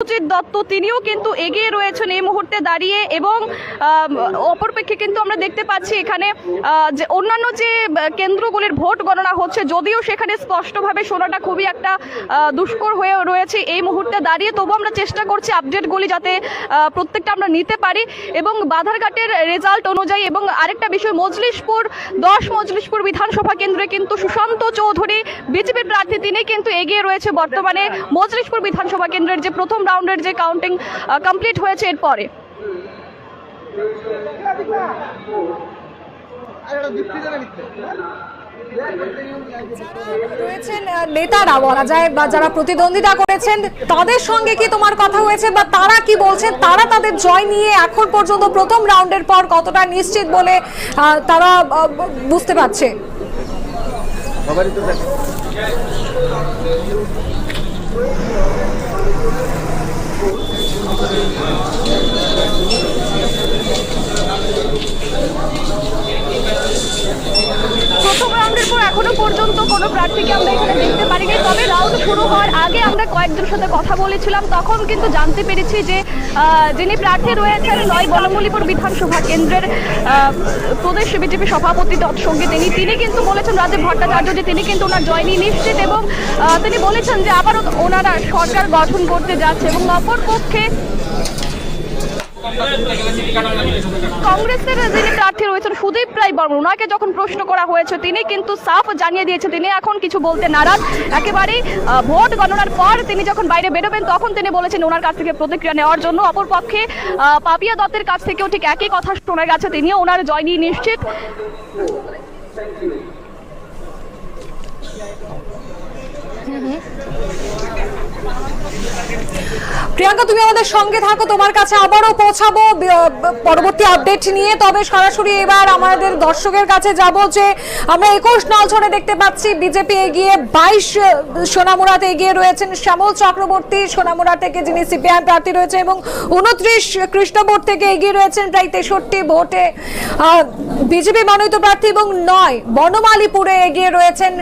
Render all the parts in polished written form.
সুজিত দত্ত তিনিও কিন্তু এগিয়ে রয়েছেন এই মুহূর্তে দাঁড়িয়ে এবং অপরপক্ষে কিন্তু আমরা দেখতে পাচ্ছি এখানে যে অন্যান্য যে কেন্দ্রগুলির ভোট গণনা হচ্ছে, যদিও সেখানে স্পষ্টভাবে শোনাটা খুবই একটা দুষ্কর হয়ে রয়েছে এই মুহূর্তে দাঁড়িয়ে, তবু আমরা চেষ্টা করছি আপডেটগুলি যাতে প্রত্যেকটা আমরা নিতে পারি। এবং বাধারঘাটের রেজাল্ট অনুযায়ী এবং আরেকটা বিষয়, মজলিশপুর বিধানসভা কেন্দ্রে কিন্তু সুশান্ত চৌধুরী বিজেপির প্রার্থী, তিনি কিন্তু এগিয়ে রয়েছে বর্তমানে মজলিশপুর বিধানসভা কেন্দ্রের যে প্রথম রাউন্ডের যে কাউন্টিং কমপ্লিট হয়েছে এরপরে। রয়েছেন নেতারা বলা যায় বা যারা প্রতিদ্বন্দ্বিতা করেছেন তাদের সঙ্গে কি তোমার কথা হয়েছে বা তারা কি বলছেন, তারা তাদের জয় নিয়ে এখন পর্যন্ত প্রথম রাউন্ডের পর কতটা নিশ্চিত বলে তারা বুঝতে পারছে? প্রথম রাউন্ডের পর এখনো পর্যন্ত কোনো প্রার্থীকে আমরা এখানে দেখতে পারিনি, তবে রাউন্ড শুরু হওয়ার আগে আমরা কয়েকজনের সাথে কথা বলেছিলাম, তখন কিন্তু জানতে পেরেছি যে যিনি প্রার্থী রয়েছেন বনমালীপুর বিধানসভা কেন্দ্রের প্রদেশ বিজেপি সভাপতি সঙ্গীত, তিনি কিন্তু বলেছেন রাজীব ভট্টাচার্য যে তিনি কিন্তু ওনার জয় নিয়ে নিশ্চিত এবং তিনি বলেছেন যে আবারও ওনারা সরকার গঠন করতে যাচ্ছে। এবং অপর পক্ষে কংগ্রেসের যিনি প্রার্থী রয়েছেন সুদীপ রায় বর্মন, ওনাকে যখন প্রশ্ন করা হয়েছে তিনি কিন্তু সাফ জানিয়ে দিয়েছে তিনি এখন কিছু বলতে নারাজ। একেবারেই ভোট গণনার পর তিনি যখন বাইরে বেরোবেন তখন তিনি বলেছেন ওনার কাছ থেকে প্রতিক্রিয়া নেওয়ার জন্য। অপরপক্ষে পাপিয়া দত্তের কাছ থেকেও ঠিক একই কথা শোনা গেছে, তিনিও ওনার জয় নিয়ে নিশ্চিত। প্রিয়াঙ্কা, তুমি আমাদের সঙ্গে থাকো, তোমার কাছে আবারও পৌঁছাবো পরবর্তী আপডেট নিয়ে। তবে সরাসরি এবার আমাদের দর্শকের কাছে যাব যে আমরা 21 নলছড়ে দেখতে পাচ্ছি বিজেপি এগিয়ে, 22 সোনামুড়াতে এগিয়ে রয়েছেন শ্যামল চক্রবর্তী সোনামুড়া থেকে যিনি সিপিআইএম প্রার্থী রয়েছে, এবং 29 কৃষ্ণপুর থেকে এগিয়ে রয়েছেন প্রায় 63 ভোটে বিজেপি মনোনীত প্রার্থী, এবং 9 বনমালীপুরে এগিয়ে রয়েছেন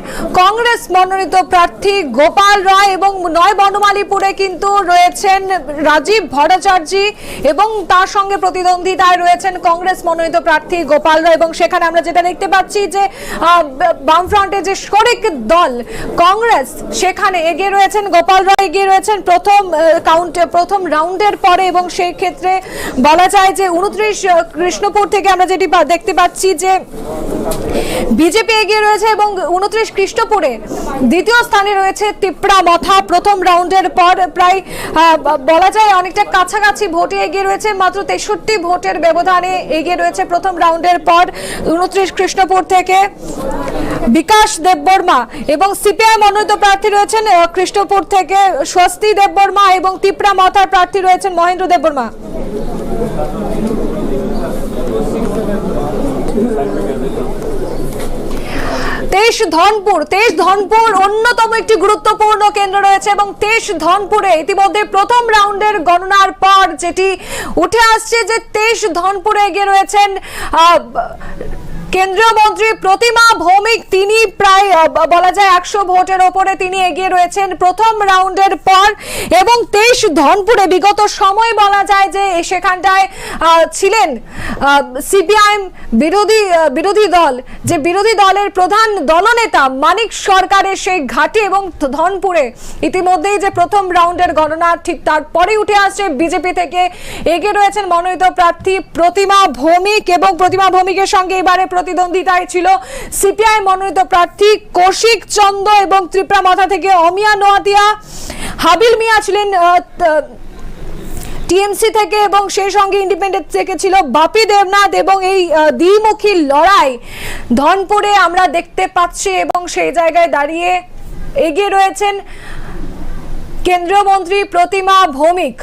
কংগ্রেস মনোনীত প্রার্থী গোপাল রায়, এবং 9 বনমালীপুরে কিন্তু রয়েছেন রাজীব ভট্টাচার্য এবং তার সঙ্গে প্রতিদ্বন্দ্বিতায় রয়েছেন কংগ্রেস মনোনীত প্রার্থী গোপাল রায়। এবং সেখানে আমরা যেটা দেখতে পাচ্ছি যে বামফ্রন্টে যে শরিক দল কংগ্রেস, সেখানে এগিয়ে রয়েছেন গোপাল রায়, এগিয়ে রয়েছেন প্রথম রাউন্ডের পরে। এবং সেই ক্ষেত্রে বলা যায় যে 29 কৃষ্ণপুর থেকে আমরা যেটি দেখতে পাচ্ছি যে বিজেপি এগিয়ে রয়েছে, এবং 29 কৃষ্ণপুরে দ্বিতীয় স্থানে রয়েছে তিপ্রা মথা। প্রথম রাউন্ডের পর প্রায় বলা যায় অনেকটা কাছাকাছি ভোটে এগিয়ে রয়েছে, মাত্র 63 ভোটের ব্যবধানে এগিয়ে রয়েছে প্রথম রাউন্ডের পর 29 কৃষ্ণপুর থেকে বিকাশ দেববর্মা, এবং সিপিআই মনোনীত প্রার্থী রয়েছেন কৃষ্ণপুর থেকে স্বস্তি দেববর্মা, এবং তিপ্রা মথার প্রার্থী রয়েছেন মহেন্দ্র দেববর্মা। তেইশ ধনপুর অন্যতম একটি গুরুত্বপূর্ণ কেন্দ্র রয়েছে, এবং ধনপুরে ইতিমধ্যে প্রথম রাউন্ডের গণনার পর যেটি উঠে আসছে যে ধনপুরে এগিয়ে রয়েছেন কেন্দ্রীয় মন্ত্রী প্রতিমা ভৌমিক, তিনি প্রায় বলা যায় 100 ভোটের ওপরে তিনি এগিয়ে রয়েছেন প্রথম রাউন্ডের পর। এবং ধনপুরে বিগত সময় বলা যায় যে সেখানটায় ছিলেন সিপিআইএম বিরোধী দলের প্রধান দলনেতা মানিক সরকারের সেই ঘাঁটি, এবং ধনপুরে ইতিমধ্যেই যে প্রথম রাউন্ডের গণনা ঠিক তারপরে উঠে আসছে বিজেপি থেকে এগিয়ে রয়েছেন মনোনীত প্রার্থী প্রতিমা ভৌমিক, এবং প্রতিমা ভৌমিকের সঙ্গে এবারে প্রতিদ্বন্দ্বিতায় ছিল সিপিআই মনোনীত প্রার্থী কৌশিক চন্দ, এবং ত্রিপুরা মাথা থেকে অমিয়া নোয়াতিয়া, হাবিল মিয়া ছিলেন টিএমসি থেকে, এবং সেই সঙ্গে ইন্ডিপেন্ডেন্ট থেকে ছিল বাপি দেবনাথ। এবং এই দ্বিমুখী লড়াই ধনপুরে আমরা দেখতে পাচ্ছি, এবং সেই জায়গায় দাঁড়িয়ে এগিয়ে রয়েছেন কেন্দ্রীয় মন্ত্রী প্রতিমা ভৌমিক।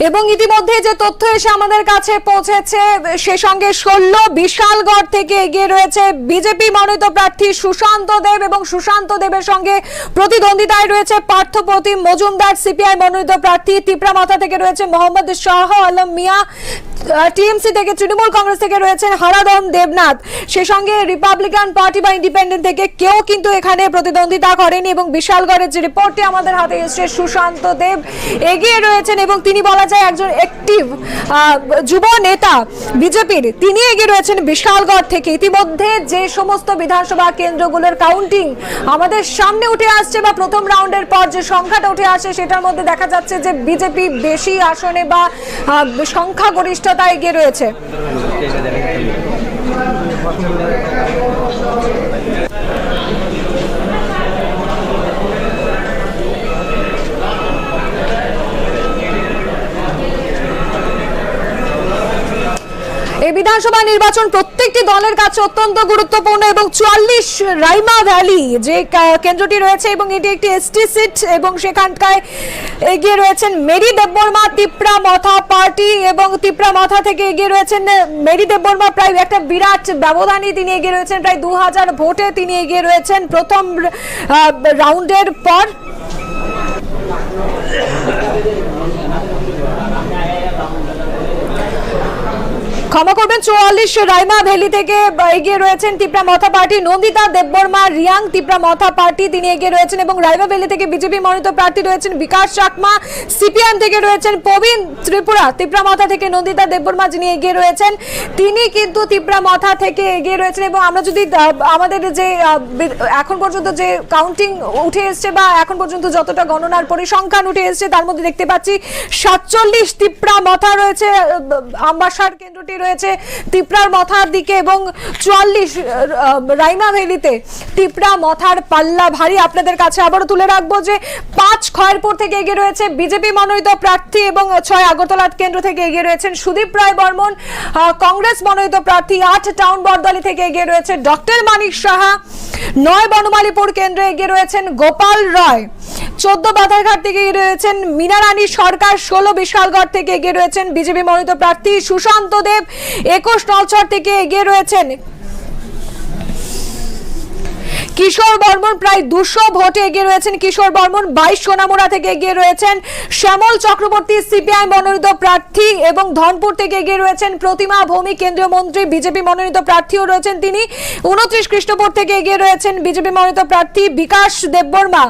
এবং ইতিমধ্যে যে তথ্য এসে আমাদের কাছে পৌঁছেছে সে সঙ্গে 16 বিশালগড় থেকে এগিয়ে রয়েছে বিজেপি মনোনীত প্রার্থী সুশান্ত দেব এবং সুশান্ত দেবের সঙ্গে প্রতিদ্বন্দ্বিতায় রয়েছে পার্থপ্রতিম মজুমদার সিপিআই মনোনীত প্রার্থী। তিপ্রামাথা থেকে রয়েছে মোহাম্মদ শাহ আলম মিয়া, টিএমসি থেকে তৃণমূল কংগ্রেস থেকে রয়েছেন হারাধন দেবনাথ, সে সঙ্গে রিপাবলিকান পার্টি বা ইন্ডিপেন্ডেন্ট থেকে কেউ কিন্তু এখানে প্রতিদ্বন্দ্বিতা করেনি। এবং বিশালগড়ের যে রিপোর্টটি আমাদের হাতে এসেছে সুশান্ত দেব এগিয়ে রয়েছেন এবং তিনি বলা যায় একজন অ্যাক্টিভ যুব নেতা বিজেপির, তিনি এগিয়ে রয়েছেন বিশালগড় থেকে। ইতিমধ্যে যে সমস্ত বিধানসভা কেন্দ্রগুলোর কাউন্টিং আমাদের সামনে উঠে আসছে বা প্রথম রাউন্ডের পর যে সংখ্যাটা উঠে আসে সেটার মধ্যে দেখা যাচ্ছে যে বিজেপি বেশি আসনে বা সংখ্যাগরিষ্ঠতা এগিয়ে রয়েছে। এই বিধানসভা নির্বাচন প্রত্যেকটি দলের কাছে অত্যন্ত গুরুত্বপূর্ণ এবং 44 রাইমা ভ্যালি যে কেন্দ্রটি রয়েছে এবং এটি একটি এসটি সিট এবং সেখানটায় এগিয়ে রয়েছেন মেরি দেববর্মা তিপ্রামাথা পার্টি এবং তিপ্রামাথা থেকে এগিয়ে রয়েছেন মেরি দেববর্মা, প্রায় একটা বিরাট ব্যবধানে তিনি এগিয়ে রয়েছেন, প্রায় 2000 ভোটে তিনি এগিয়ে রয়েছেন প্রথম রাউন্ডের পর। ক্ষমা করবেন, 44 রাইমা ভ্যালি থেকে এগিয়ে রয়েছেন তিপ্রামাথা পার্টি নন্দিতা দেববর্মা রিয়াং তিপ্রামাথা পার্টি তিনি এগিয়ে রয়েছেন এবং রাইমা ভ্যালি থেকে বিজেপি মনোনীত প্রার্থী রয়েছেন বিকাশ চাকমা, সিপিএম থেকে রয়েছেন প্রবীণ ত্রিপুরা, তিপ্রামাথা থেকে নন্দিতা দেববর্মা যিনি এগিয়ে রয়েছেন তিনি কিন্তু তিপ্রামাথা থেকে এগিয়ে রয়েছেন। এবং আমরা যদি আমাদের যে এখন পর্যন্ত যে কাউন্টিং উঠে এসছে বা এখন পর্যন্ত যতটা গণনার পরিসংখ্যান উঠে এসছে তার মধ্যে দেখতে পাচ্ছি 47 তিপ্রামাথা রয়েছে, আম্বাসার কেন্দ্রটি রয়েছে তিপ্রার মাথার দিকে এবং 44 রাইমা ভ্যালিতে তিপ্রামাথার পাল্লা ভারী। আপনাদের কাছে আবারও তুলে রাখবো যে 5 খয়েরপুর থেকে এগিয়ে রয়েছে বিজেপি মনোনীত প্রার্থী এবং 6 আগরতলা কেন্দ্র থেকে এগিয়ে রয়েছেন সুদীপ রায় বর্মন, কংগ্রেস মনোনীত প্রার্থী 8 টাউন বরদলি থেকে এগিয়ে রয়েছে ডক্টর মানিক সাহা, 9 বনমালীপুর কেন্দ্রে এগিয়ে রয়েছেন গোপাল রায়, 14 বাধারঘাট থেকে এগিয়ে রয়েছেন মীনারানী সরকার, 16 বিশালগড় থেকে এগিয়ে রয়েছেন বিজেপি মনোনীত প্রার্থী সুশান্ত দেব, 21 নলছর থেকে এগিয়ে রয়েছেন কিশোর বর্মন, প্রায় 200 ভোটে এগিয়ে রয়েছেন কিশোর বর্মন, 22 সোনামুড়া থেকে এগিয়ে রয়েছেন শ্যামল চক্রবর্তী সিপিআই মনোনীত প্রার্থী এবং ধনপুর থেকে এগিয়ে রয়েছেন প্রতিমা ভৌমিক কেন্দ্রীয় মন্ত্রী বিজেপি মনোনীত প্রার্থীও রয়েছেন তিনি, 29 কৃষ্ণপুর থেকে এগিয়ে রয়েছেন বিজেপি মনোনীত প্রার্থী বিকাশ দেববর্মা,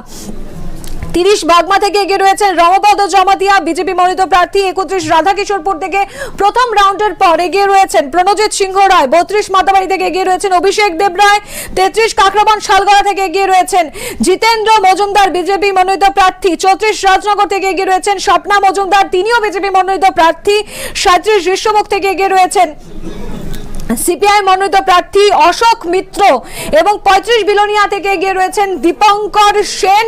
30 বাগমা থেকে এগিয়ে রয়েছেন রমপদ জমাতিয়া বিজেপি মনোনীত প্রার্থী, 31 রাধাকিশোরপুর থেকে প্রথম রাউন্ডের পর এগিয়ে রয়েছেন প্রণজিৎ সিংহ রায়, 32 মাতাবাড়ি থেকে এগিয়ে রয়েছেন অভিষেক দেব রায়, 33 কাকরাবান শালগড়া থেকে এগিয়ে রয়েছেন জিতেন্দ্র মজুমদার বিজেপি মনোনীত প্রার্থী, 34 রাজনগর থেকে এগিয়ে রয়েছেন স্বপ্না মজুমদার তিনিও বিজেপি মনোনীত প্রার্থী, 37 ঋষ্যমুখ থেকে এগিয়ে রয়েছেন সিপিআই মনোনীত প্রার্থী অশোক মিত্র এবং 35 বিলোনিয়া থেকে এগিয়ে রয়েছেন দীপঙ্কর সেন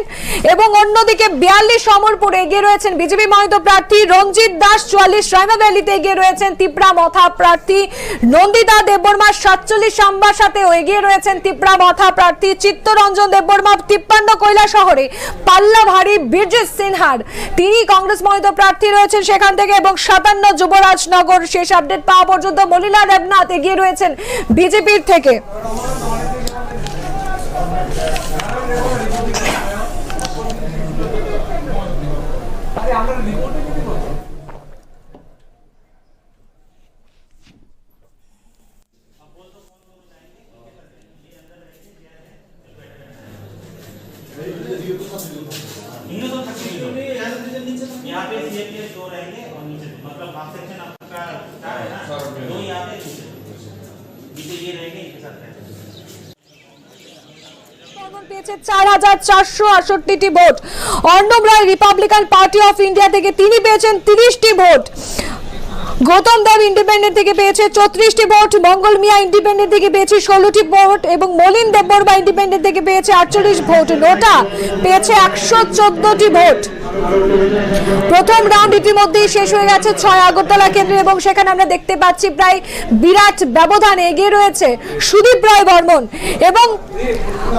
এবং অন্যদিকে 42 অমরপুরে এগিয়ে রয়েছেন বিজেপি মনোনীত প্রার্থী রঞ্জিত দাস, 44 রাইমা ভ্যালিতে এগিয়ে রয়েছেন তিপ্রামাথা প্রার্থী নন্দিতা দেববর্মা, 47 আম্বাসাতেও এগিয়ে রয়েছেন তিপ্রামাথা প্রার্থী চিত্তরঞ্জন দেববর্মা, 53 কৈলাসহরে পাল্লা ভারী বীরজিৎ সিনহার তিনি কংগ্রেস মনোনীত প্রার্থী রয়েছেন সেখান থেকে এবং 57 যুবরাজনগর শেষ আপডেট পাওয়া পর্যন্ত মলিলা দেবনাথ এগিয়ে রয়েছেন বিজেপির থেকে। यहाँ पे दो रहेंगे और नीचे मतलब हाफ सेक्शन आपका है ना, दो यहाँ पे नीचे ये रहेंगे इनके साथ रहेंगे। পেয়েছে 4468টি ভোট, Arnab Roy Republican party of India থেকে তিনি পেয়েছেন 30টি ভোট, গৌতম দেব ইন্ডিপেন্ডেন্ট থেকে পেয়েছে 34টি ভোট, মঙ্গল মিয়া ইন্ডিপেন্ডেন্ট থেকে পেয়েছে 16টি ভোট এবং মলিন দেববর্মা ইন্ডিপেন্ডেন্ট থেকে পেয়েছে 48 ভোট, নোটা পেয়েছে 114টি ভোট। প্রথম রাউন্ড ইতিমধ্যেই শেষ হয়ে গেছে 6 আগরতলা কেন্দ্রে এবং সেখানে আমরা দেখতে পাচ্ছি প্রায় বিরাট ব্যবধানে এগিয়ে রয়েছে সুদীপ রায় বর্মন এবং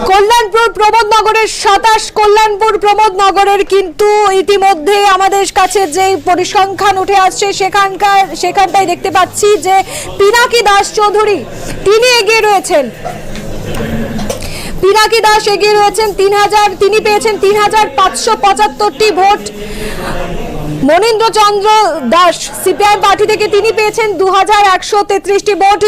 কল্যাণপুর প্রমোদনগরের 27 কল্যাণপুর প্রমোদনগরের কিন্তু ইতিমধ্যে আমাদের কাছে যে পরিসংখ্যান উঠে আসছে সেখানটাই দেখতে পাচ্ছি যে পিনাকি দাস চৌধুরী তিনি এগিয়ে রয়েছেন। পিনাকি দাস এগিয়ে রয়েছেন তিনি পেয়েছেন 3575টি vote. Manindra Chandra Das CPIM party থেকে তিনি পেয়েছেন 2133টি ভোট।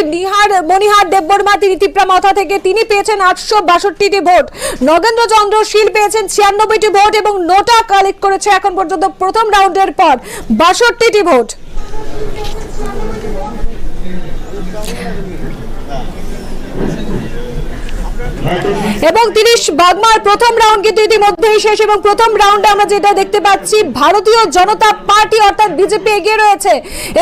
মনিহার দেববর্মা তিনি তিপ্রামথা থেকে তিনি পেয়েছেন 862টি ভোট। নগেন্দ্র চন্দ্র শীল পেয়েছেন 96টি ভোট এবং নোটা কালেক্ট করেছে এখন পর্যন্ত প্রথম রাউন্ডের পর 62টি ভোট। এবং 30 বাগমার প্রথম রাউন্ড কিন্তু ইতিমধ্যেই শেষ এবং প্রথম রাউন্ডে আমরা যেটা দেখতে পাচ্ছি ভারতীয় জনতা পার্টি অর্থাৎ বিজেপি এগিয়ে রয়েছে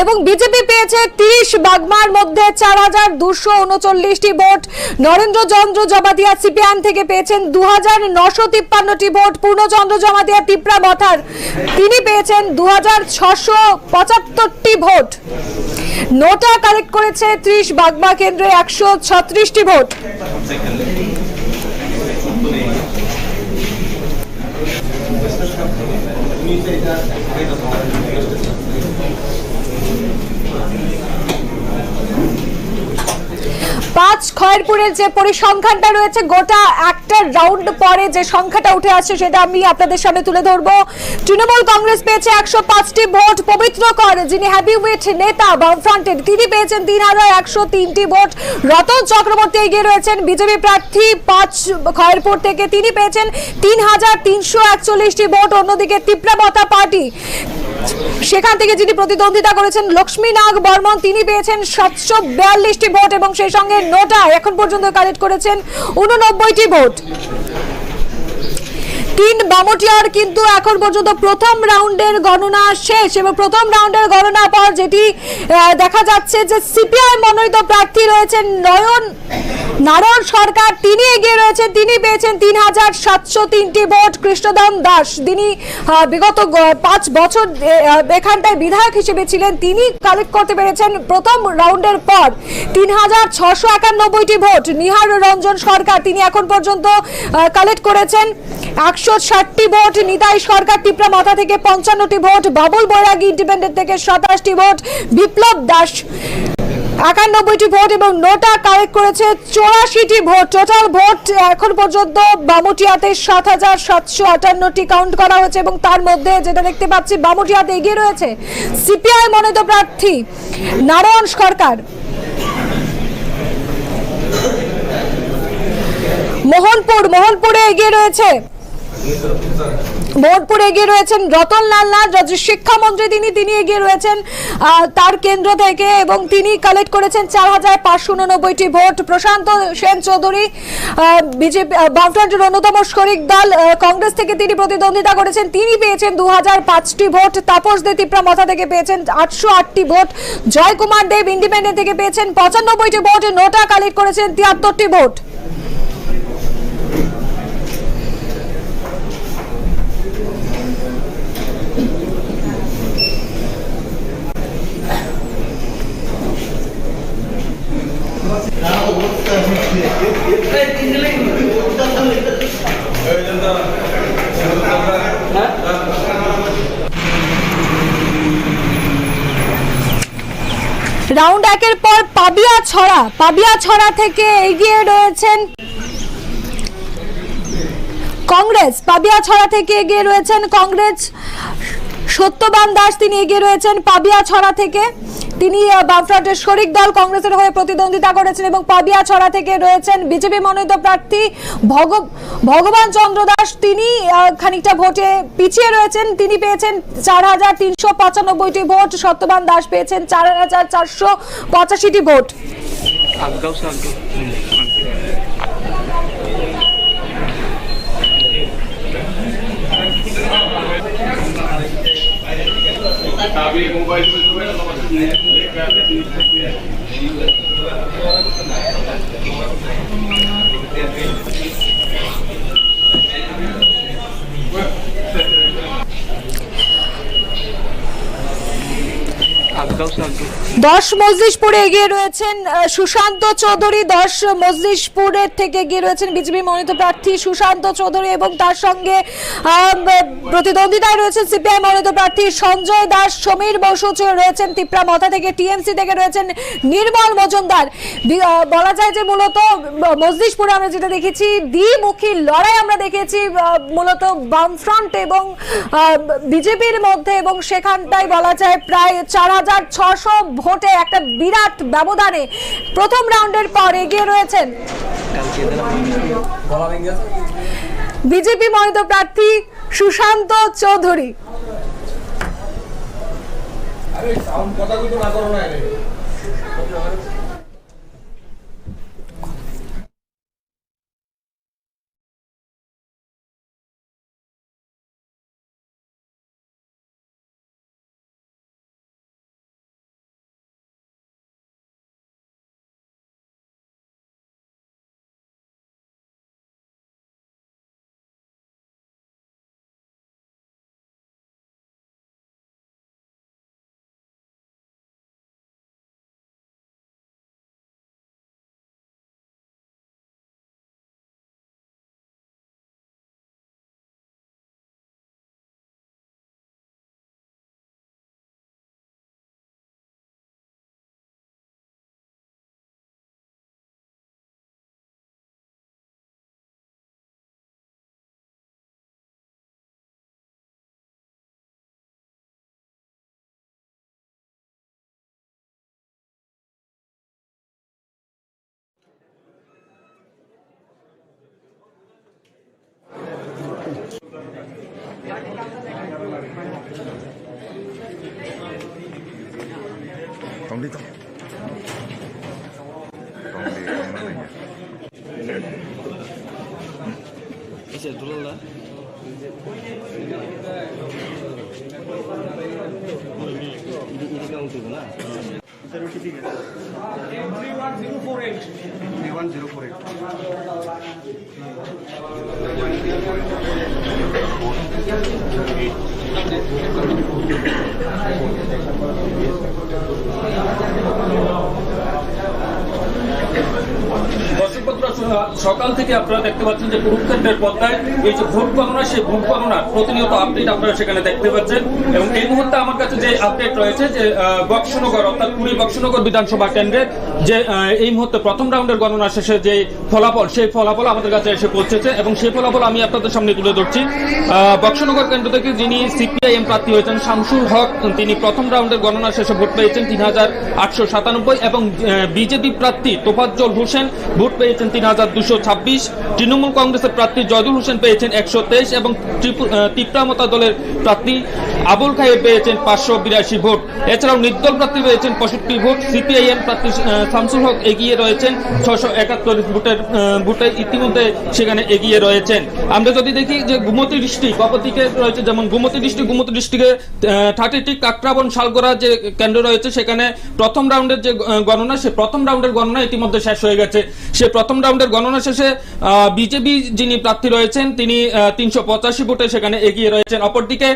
এবং বিজেপি পেয়েছে 30 বাগমার মধ্যে 4239টি ভোট। নরেন্দ্র চন্দ্র জমাতিয়া সিপিআইএম থেকে পেয়েছেন 2953টি ভোট। পূর্ণচন্দ্র জমাতিয়া তিপ্রামথার তিনি পেয়েছেন 2675টি ভোট। নোটা কালেক্ট করেছে 30 বাগমা কেন্দ্রে 136টি ভোট। পাঁচ খয়েরপুরের যে পরিসংখ্যানটা রয়েছে গোটা একটা রাউন্ড পরে যে সংখ্যাটা উঠে আসছে সেটা আমি আপনাদের সামনে তুলে ধরবো। তৃণমূল কংগ্রেস পেয়েছে 105টি ভোট। পবিত্র কর যিনি হেভিওয়েট নেতা বামফ্রন্টের তিনি পেয়েছেন 3103টি ভোট। রতন চক্রবর্তী এগিয়ে রয়েছেন বিজেপি প্রার্থী 5 খয়েরপুর থেকে তিনি পেয়েছেন 3341টি ভোট। অন্যদিকে তিপ্রামথা পার্টি সেখান থেকে যিনি প্রতিদ্বন্দ্বিতা করেছেন লক্ষ্মী নাগ বর্মন তিনি পেয়েছেন 742টি ভোট এবং সেই সঙ্গে নোটা এখন পর্যন্ত কালেক্ট করেছেন 89টি ভোট। 3 বামটিয়ার কিন্তু এখন পর্যন্ত প্রথম রাউন্ডের গণনা শেষ এবং প্রথম রাউন্ডের গণনা পর যেটি দেখা যাচ্ছে যে সিপিআইএম মনোনীত প্রার্থী রয়েছেন নারায়ণ সরকার তিনি এগিয়ে রয়েছেন তিনি পেয়েছেন 3703টি ভোট। কৃষ্ণদান দাস তিনি বিগত 5 বছর এখানটায় বিধায়ক হিসেবে ছিলেন তিনি কালেক্ট করতে পেরেছেন প্রথম রাউন্ডের পর 3691টি ভোট। নিহার রঞ্জন সরকার তিনি এখন পর্যন্ত কালেক্ট করেছেন 160টি ভোট। নিতাই সরকার তিপ্রামথা থেকে 55টি ভোট। বাবুল বৈরাগী ইন্ডিপেন্ডেন্ট থেকে 27টি ভোট। বিপ্লব দাস 91টি ভোট এবং নোটা কালেক্ট করেছে 84টি ভোট। টোটাল ভোট এখন পর্যন্ত বামুটিয়াতে 7758টি কাউন্ট করা হয়েছে এবং তার মধ্যে যেটা দেখতে পাচ্ছি বামুটিয়াতে এগিয়ে রয়েছে সিপিআইএম মনোনীত প্রার্থী নারায়ণ সরকার। মোহনপুরে এগিয়ে রয়েছেন রতনলাল নাথ রাজ্য শিক্ষামন্ত্রী তিনি এগিয়ে রয়েছেন তার কেন্দ্র থেকে এবং তিনি কালেক্ট করেছেন 4589টি ভোট। প্রশান্ত সেন চৌধুরী বিজেপি বামফ্রন্টের অন্যতম শরিক দল কংগ্রেস থেকে তিনি প্রতিদ্বন্দ্বিতা করেছেন তিনি পেয়েছেন 2005টি ভোট। তাপস দে তিপ্রামথা থেকে পেয়েছেন 808টি ভোট। জয় কুমার দেব ইন্ডিপেন্ডেন্ট থেকে পেয়েছেন 95টি ভোট। নোটা কালেক্ট করেছেন 73টি ভোট। রাউন্ড 1-এর পর পাবিয়াছড়া থেকে এগিয়ে রয়েছেন কংগ্রেস। পাবিয়াছড়া থেকে এগিয়ে রয়েছেন কংগ্রেস সত্যবান দাস তিনি এগিয়ে রয়েছেন পাবিয়াছড়া থেকে। তিনি বামফ্রন্টের শরিক দল কংগ্রেসের হয়ে প্রতিদ্বন্দ্বিতা করেছেন এবং পাবিয়াছড়া থেকে রয়েছেন বিজেপি মনোনীত প্রার্থী ভগবান চন্দ্র দাস তিনি খানিকটা ভোটে পিছিয়ে রয়েছেন তিনি পেয়েছেন 4395টি ভোট। সত্যবান দাস পেয়েছেন 4485টি ভোট। अभी मोबाइल में जो है 10 মজলিশপুরে এগিয়ে রয়েছেন সুশান্ত চৌধুরী। 10 মজলিশপুরের থেকে এগিয়ে রয়েছেন বিজেপি মনোনীত প্রার্থী সুশান্ত চৌধুরী এবং তার সঙ্গে প্রতিদ্বন্দ্বিতায় রয়েছেন সিপিআই মনোনীত প্রার্থী সঞ্জয় দাস। সমীর বসু রয়েছেন তিপ্রা মথা থেকে, টিএমসি থেকে রয়েছেন নির্মল মজুমদার। বলা যায় যে মূলত মজলিশপুরে আমরা যেটা দেখেছি দ্বিমুখী লড়াই আমরা দেখেছি মূলত বামফ্রন্ট এবং বিজেপির মধ্যে, এবং সেখানটাই বলা যায় প্রায় 4600 ভোটে একটা বিরাট ব্যবধানে প্রথম রাউন্ডের পর এগিয়ে রয়েছেন বিজেপি মনোনীত প্রার্থী সুশান্ত চৌধুরী। সকাল থেকে আপনারা দেখতে পাচ্ছেন যে কুরুক্ষেত্রের পর্দায় এই যে ভোট গণনা, সেই ভোট গণনার প্রতিনিয়ত আপডেট আপনারা সেখানে দেখতে পাচ্ছেন। এবং এই মুহূর্তে আমার কাছে যে আপডেট রয়েছে যে বক্সনগর অর্থাৎ পুরী বক্সনগর বিধানসভা কেন্দ্রের যে এই মুহূর্তে প্রথম রাউন্ডের গণনা শেষে যে ফলাফল, সেই ফলাফল আমাদের কাছে এসে পৌঁছেছে এবং সেই ফলাফল আমি আপনাদের সামনে তুলে ধরছি। বক্সনগর কেন্দ্র থেকে যিনি সিপিআইএম প্রার্থী হয়েছেন শামসুল হক, তিনি প্রথম রাউন্ডের গণনা শেষে ভোট পেয়েছেন 3897 এবং বিজেপি প্রার্থী তোফাজ্জল হোসেন ভোট পেয়েছেন 3226। তৃণমূল কংগ্রেসের প্রার্থী জয়দুল হোসেন পেয়েছেন 123 এবং তিপ্রামতা দলের প্রার্থী আবুল খায়ের পেয়েছেন 582 ভোট। এছাড়াও নির্দল প্রার্থী পেয়েছেন 65 ভোট। সিপিআইএম প্রার্থী শামসুল হক এগিয়ে রয়েছেন 671 ভোটে ইতিমধ্যে সেখানে এগিয়ে রয়েছেন। আমরা যদি দেখি যে গুমতি ডিস্ট্রিক্ট অপরদিকে রয়েছে, যেমন গুমতি ডিস্ট্রিক্টে 30টি কাকরাবন শালগোড়া যে কেন্দ্র রয়েছে সেখানে প্রথম রাউন্ডের যে গণনা, সে প্রথম রাউন্ডের গণনা ইতিমধ্যে শেষ হয়ে গেছে। সে প্রথম রাউন্ডের গণনা শেষে বিজেপি যিনি প্রার্থী রয়েছেন তিনি 385 ভোটে সেখানে এগিয়ে রয়েছেন। অপরদিকে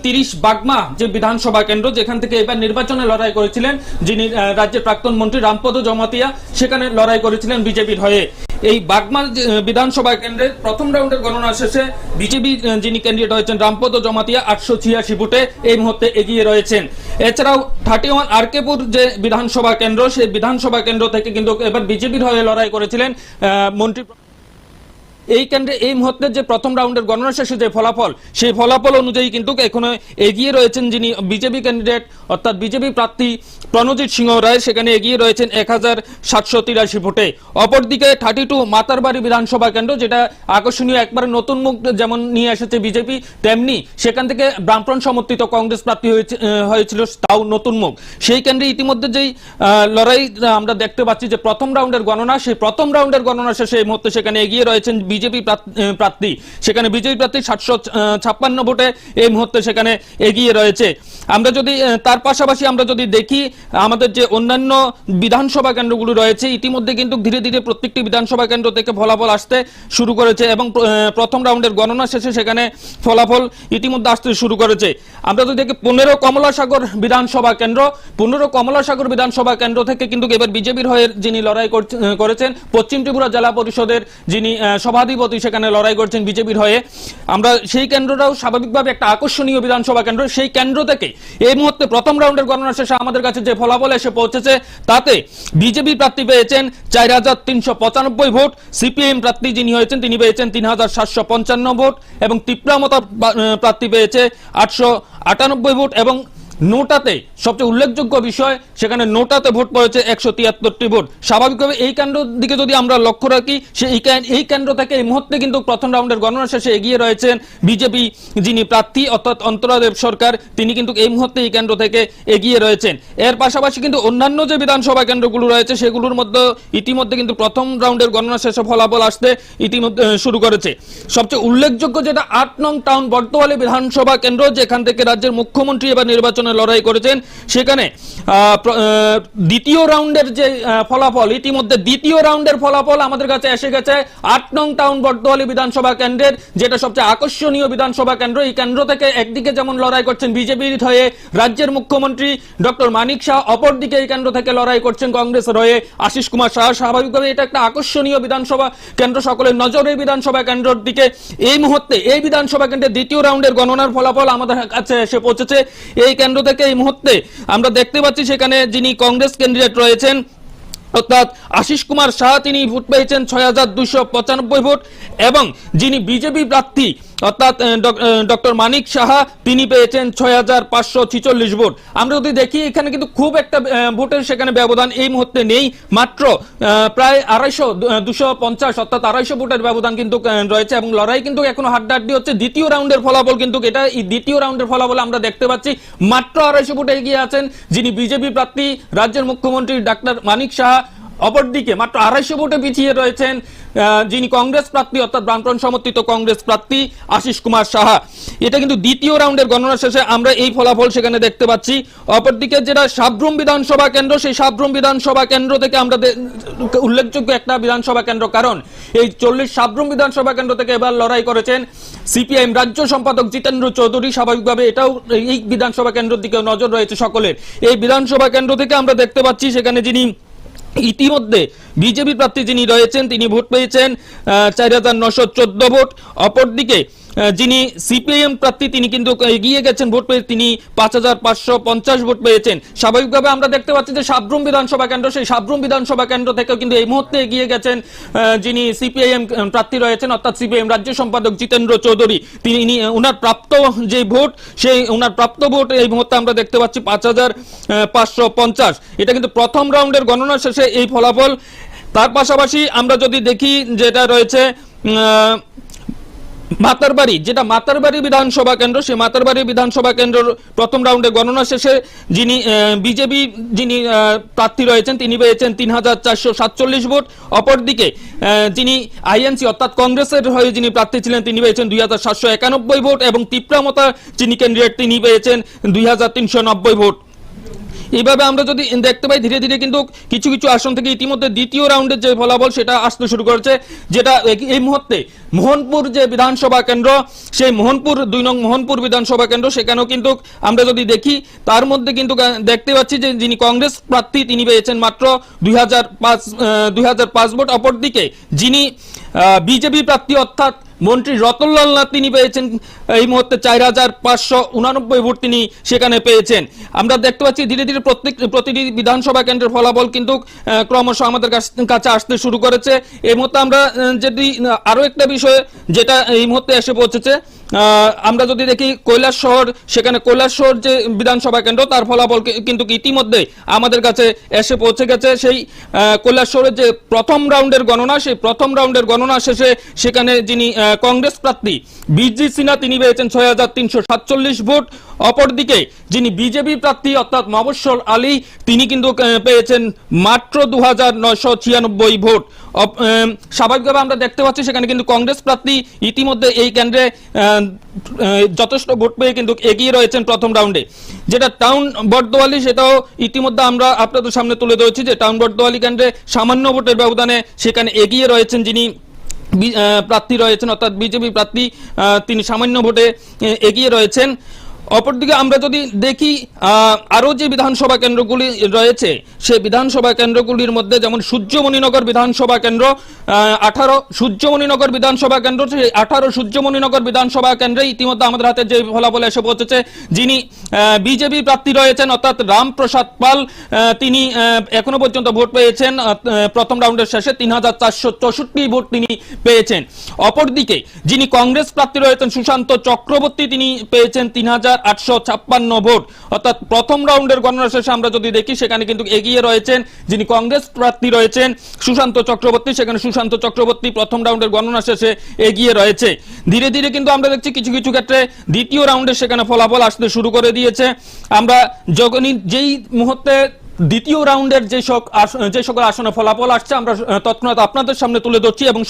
30 বাগমা যে বিধানসভা কেন্দ্র যেখান থেকে এবার নির্বাচনে লড়াই করেছিলেন যিনি রাজ্যের প্রাক্তন মন্ত্রী রামপদ জমাতিয়া, সেখানে লড়াই করেছিলেন বিজেপির হয়ে। এই বাগমা বিধানসভা কেন্দ্রের প্রথম রাউন্ডের গণনা শেষে বিজেপি যিনি ক্যান্ডিডেট হয়েছেন রামপদ জমাতিয়া 886 ভোটে এই মুহূর্তে এগিয়ে রয়েছেন। এছাড়াও 31 আরকেপুর যে বিধানসভা কেন্দ্র, সেই বিধানসভা কেন্দ্র থেকে কিন্তু এবার বিজেপির হয়ে লড়াই করেছিলেন মন্ত্রী। এই কেন্দ্রে এই মুহূর্তে যে প্রথম রাউন্ডের গণনা শেষে যে ফলাফল, সেই ফলাফল অনুযায়ী কিন্তু এখনো এগিয়ে রয়েছেন যিনি বিজেপি ক্যান্ডিডেট অর্থাৎ বিজেপি প্রার্থী প্রণজিৎ সিংহ রায়, সেখানে এগিয়ে রয়েছেন 1783 ভোটে। অপরদিকে 32 মাতারবাড়ি বিধানসভা কেন্দ্র, যেটা আকর্ষণীয় একবারে নতুন মুখ যেমন নিয়ে এসেছে বিজেপি, তেমনি সেখান থেকে বামফ্রন্ট সমর্থিত কংগ্রেস প্রার্থী হয়েছিল, তাও নতুন মুখ। সেই কেন্দ্রে ইতিমধ্যে যেই লড়াই আমরা দেখতে পাচ্ছি যে প্রথম রাউন্ডের গণনা, সেই প্রথম রাউন্ডের গণনা শেষে এই মুহূর্তে সেখানে এগিয়ে রয়েছেন বিজেপি প্রার্থী, সেখানে বিজেপি প্রার্থী 756 ভোটে এই মুহূর্তে সেখানে এগিয়ে রয়েছে। আমরা যদি তার পাশাপাশি আমরা যদি দেখি আমাদের যে অন্যান্য বিধানসভা কেন্দ্রগুলো রয়েছে, ইতিমধ্যে কিন্তু ধীরে ধীরে প্রত্যেকটি বিধানসভা কেন্দ্র থেকে ফলাফল আসতে শুরু করেছে এবং প্রথম রাউন্ডের গণনা শেষে সেখানে ফলাফল ইতিমধ্যে আসতে শুরু করেছে। আমরা যদি দেখি 15 কমলাসাগর বিধানসভা কেন্দ্র, 15 কমলাসাগর বিধানসভা কেন্দ্র থেকে কিন্তু এবার বিজেপির হয়ে যিনি লড়াই করেছেন পশ্চিম ত্রিপুরা জেলা পরিষদের যিনি সভাধিপতি সেখানে লড়াই করছেন বিজেপির হয়ে। আমরা সেই কেন্দ্রটাও স্বাভাবিকভাবে একটা আকর্ষণীয় বিধানসভা কেন্দ্র। সেই কেন্দ্র থেকে এই মুহূর্তে প্রথম রাউন্ডের গণনা শেষে আমাদের কাছে যে ফলাফল এসে পৌঁছেছে তাতে বিজেপি প্রার্থী পেয়েছেন 4395 ভোট, সিপিএম প্রার্থী যিনি হয়েছেন তিনি পেয়েছেন 3755 ভোট এবং ত্রিপুরামতা প্রার্থী পেয়েছে 898 ভোট এবং নোটাতে সবচেয়ে উল্লেখযোগ্য বিষয় সেখানে নোটাতে ভোট পড়েছে 173টি ভোট। স্বাভাবিকভাবে এই কেন্দ্র দিকে যদি আমরা লক্ষ্য রাখি এই কেন্দ্র থেকে এই মুহূর্তে কিন্তু প্রথম রাউন্ডের গণনা শেষে এগিয়ে রয়েছেন বিজেপি যিনি প্রার্থী অর্থাৎ অন্তরাদেব সরকার, তিনি কিন্তু এই মুহূর্তে এই কেন্দ্র থেকে এগিয়ে রয়েছেন। এর পাশাপাশি কিন্তু অন্যান্য যে বিধানসভা কেন্দ্রগুলো রয়েছে সেগুলোর মধ্যে ইতিমধ্যে কিন্তু প্রথম রাউন্ডের গণনা শেষে ফলাফল আসতে ইতিমধ্যে শুরু করেছে। সবচেয়ে উল্লেখযোগ্য যেটা 8 নং টাউন বর্তমানে বিধানসভা কেন্দ্র, যেখান থেকে রাজ্যের মুখ্যমন্ত্রী এবার নির্বাচন লড়াই করেছেন, সেখানে দ্বিতীয় রাউন্ডের যে ফলাফল ইতিমধ্যে দ্বিতীয় রাউন্ডের ফলাফল আমাদের কাছে এসে গেছে 8 নং টাউন বর্তমানে বিধানসভা কেন্দ্রের, যেটা সবচেয়ে আকর্ষণীয় বিধানসভা কেন্দ্র। এই কেন্দ্র থেকে একদিকে যেমন লড়াই করছেন বিজেপির হয়ে রাজ্যের মুখ্যমন্ত্রী ডক্টর মানিক শাহ, অপরদিকে এই কেন্দ্র থেকে লড়াই করছেন কংগ্রেসের হয়ে আশিস কুমার শাহ। স্বাভাবিকভাবে এটা একটা আকর্ষণীয় বিধানসভা কেন্দ্র, সকলের নজর এই বিধানসভা কেন্দ্রের দিকে। এই মুহূর্তে এই বিধানসভা কেন্দ্রের দ্বিতীয় রাউন্ডের গণনার ফলাফল আমাদের কাছে এসে পৌঁছেছে। এই কেন্দ্র থেকে এই মুহূর্তে আমরা দেখতে পাচ্ছি সেখানে যিনি কংগ্রেস ক্যান্ডিডেট রয়েছেন অর্থাৎ আশিস কুমার শাহ, তিনি ভোট পেয়েছেন 6295 ভোট এবং যিনি বিজেপি প্রার্থী অর্থাৎ ডক্টর মানিক সাহা, তিনি পেয়েছেন 6546 ভোট। আমরা যদি দেখি এখানে কিন্তু খুব একটা ভোটের সেখানে ব্যবধান এই মুহূর্তে নেই, মাত্র প্রায় 250 অর্থাৎ 250 ভোটের ব্যবধান কিন্তু রয়েছে এবং লড়াই কিন্তু এখনো হাড্ডাহাড্ডি হচ্ছে। দ্বিতীয় রাউন্ডের ফলাফল কিন্তু এটা, এই দ্বিতীয় রাউন্ডের ফলাফল আমরা দেখতে পাচ্ছি মাত্র 250 ভোটে এগিয়ে আছেন যিনি বিজেপি প্রার্থী রাজ্যের মুখ্যমন্ত্রী ডাক্তার মানিক সাহা, অপরদিকে মাত্র 250 ভোটে পিছিয়ে রয়েছেন যিনি কংগ্রেস প্রার্থী অর্থাৎ বামফ্রন্ট সমর্থিত কংগ্রেস প্রার্থী আশিস কুমার সাহা। এটা কিন্তু দ্বিতীয় রাউন্ডের গণনা শেষে আমরা এই ফলাফল সেখানে দেখতে পাচ্ছি। অপরদিকে যেটা সাব্রুম বিধানসভা কেন্দ্র, সেই সাব্রুম বিধানসভা কেন্দ্র থেকে আমরা উল্লেখযোগ্য একটা বিধানসভা কেন্দ্র, কারণ এই 40 সাব্রুম বিধানসভা কেন্দ্র থেকে এবার লড়াই করেছেন সিপিআইএম রাজ্য সম্পাদক জিতেন্দ্র চৌধুরী। স্বাভাবিকভাবে এটাও এই বিধানসভা কেন্দ্রের দিকে নজর রয়েছে সকলের। এই বিধানসভা কেন্দ্র থেকে আমরা দেখতে পাচ্ছি সেখানে যিনি ইতিমধ্যে বিজেপি প্রার্থী যিনি রয়েছেন তিনি ভোট পেয়েছেন 4914 ভোট। অপরদিকে যিনি সিপিআইএম প্রার্থী তিনি কিন্তু এগিয়ে গেছেন ভোট পেয়ে, তিনি 5550 ভোট পেয়েছেন। স্বাভাবিকভাবে আমরা দেখতে পাচ্ছি যে সাব্রুম বিধানসভা কেন্দ্র, সেই সাব্রুম বিধানসভা কেন্দ্র থেকেও কিন্তু এই মুহূর্তে এগিয়ে গেছেন যিনি সিপিআইএম প্রার্থী রয়েছেন অর্থাৎ সিপিআইএম রাজ্য সম্পাদক জিতেন্দ্র চৌধুরী। তিনি ওনার প্রাপ্ত যে ভোট, সেই ওনার প্রাপ্ত ভোট এই মুহূর্তে আমরা দেখতে পাচ্ছি 5550। এটা কিন্তু প্রথম রাউন্ডের গণনা শেষে এই ফলাফল। তার পাশাপাশি আমরা যদি দেখি যেটা রয়েছে মাতারবাড়ি, যেটা মাতারবাড়ি বিধানসভা কেন্দ্র, সেই মাতারবাড়ি বিধানসভা কেন্দ্রের প্রথম রাউন্ডে গণনা শেষে যিনি বিজেপি যিনি প্রার্থী রয়েছেন তিনি পেয়েছেন 3447 ভোট। অপরদিকে যিনি আইএনসি অর্থাৎ কংগ্রেসের হয়ে যিনি প্রার্থী ছিলেন তিনি পেয়েছেন 2791 ভোট এবং ত্রিপুরামতা যিনি ক্যান্ডিডেট তিনি পেয়েছেন 2390 ভোট। এইভাবে আমরা যদি দেখতে পাই ধীরে ধীরে কিন্তু কিছু কিছু আসন থেকে ইতিমধ্যে দ্বিতীয় রাউন্ডের যে ফলাফল সেটা আসতে শুরু করেছে, যেটা এই মুহূর্তে মোহনপুর যে বিধানসভা কেন্দ্র, সেই মোহনপুর 2 নং মোহনপুর বিধানসভা কেন্দ্র, সেখানেও কিন্তু আমরা যদি দেখি তার মধ্যে কিন্তু দেখতে পাচ্ছি যে যিনি কংগ্রেস প্রার্থী তিনি পেয়েছেন মাত্র 2005 ভোট। অপরদিকে যিনি বিজেপি প্রার্থী অর্থাৎ মন্ত্রী রতনলাল নাথ তিনি পেয়েছেন এই মুহূর্তে 4589 ভোট তিনি সেখানে পেয়েছেন। আমরা দেখতে পাচ্ছি ধীরে ধীরে প্রতিটি বিধানসভা কেন্দ্রের ফলাফল কিন্তু ক্রমশ আমাদের কাছে আসতে শুরু করেছে। এই মুহূর্তে আমরা যদি আরো একটা বিষয় যেটা এই মুহূর্তে এসে পৌঁছেছে, আমরা যদি দেখি কৈলাসহর, সেখানে কৈলাসহর যে বিধানসভা কেন্দ্র তার ফলাফল কিন্তু ইতিমধ্যে আমাদের কাছে এসে পৌঁছে গেছে। সেই কৈলাসহরের যে প্রথম রাউন্ডের গণনা, সেই প্রথম রাউন্ডের গণনা শেষে সেখানে যিনি কংগ্রেস প্রার্থী বিজি সিনহা তিনি পেয়েছেন 6347 ভোট। অপরদিকে যিনি বিজেপি প্রার্থী অর্থাৎ মবস্বর আলী তিনি কিন্তু পেয়েছেন মাত্র 2996 ভোট। স্বাভাবিকভাবে আমরা দেখতে পাচ্ছি সেখানে কিন্তু কংগ্রেস প্রার্থী ইতিমধ্যে এই কেন্দ্রে যথেষ্ট ভোট পেয়ে কিন্তু এগিয়ে রয়েছেন প্রথম রাউন্ডে। যেটা টাউন বটদোয়ালি, সেটাও ইতিমধ্যে আমরা আপনাদের সামনে তুলে ধরেছি যে টাউন বটদোয়ালি কেন্দ্রে সামান্য ভোটের ব্যবধানে সেখানে এগিয়ে রয়েছেন যিনি প্রার্থী রয়েছেন, অর্থাৎ বিজেপি প্রার্থী, তিনি সামান্য ভোটে এগিয়ে রয়েছেন। অপরদিকে আমরা যদি দেখি আরো যে বিধানসভা কেন্দ্রগুলি রয়েছে সেই বিধানসভা কেন্দ্রগুলির মধ্যে যেমন সূর্যমণিনগর বিধানসভা কেন্দ্র 18 সূর্যমণিনগর বিধানসভা কেন্দ্র, সেই 18 সূর্যমণিনগর বিধানসভা কেন্দ্রে ইতিমধ্যে আমাদের হাতে যে ফলাফল এসে পৌঁছেছে, যিনি বিজেপি প্রার্থী রয়েছেন অর্থাৎ রামপ্রসাদ পাল, তিনি এখনো পর্যন্ত ভোট পেয়েছেন প্রথম রাউন্ডের শেষে 3464 ভোট তিনি পেয়েছেন। অপরদিকে যিনি কংগ্রেস প্রার্থী রয়েছেন সুশান্ত চক্রবর্তী, তিনি পেয়েছেন 3856 ভোট, অর্থাৎ প্রথম রাউন্ডের গণনা শেষে আমরা যদি দেখি সেখানে কিন্তু এগিয়ে রয়েছেন যিনি কংগ্রেস প্রার্থী রয়েছেন সুশান্ত চক্রবর্তী, সেখানে সুশান্ত চক্রবর্তী প্রথম রাউন্ডের গণনা শেষে এগিয়ে রয়েছে। ধীরে ধীরে কিন্তু আমরা দেখছি কিছু কিছু ক্ষেত্রে দ্বিতীয় রাউন্ডে সেখানে ফলাফল আসতে শুরু করে দিয়েছে। আমরা যখনই যেই মুহূর্তে দ্বিতীয় রাউন্ডের যে সকল আসনে ফলাফল আসছে আমরা তৎক্ষণাৎ আপনাদের সামনে তুলে ধরছি এবং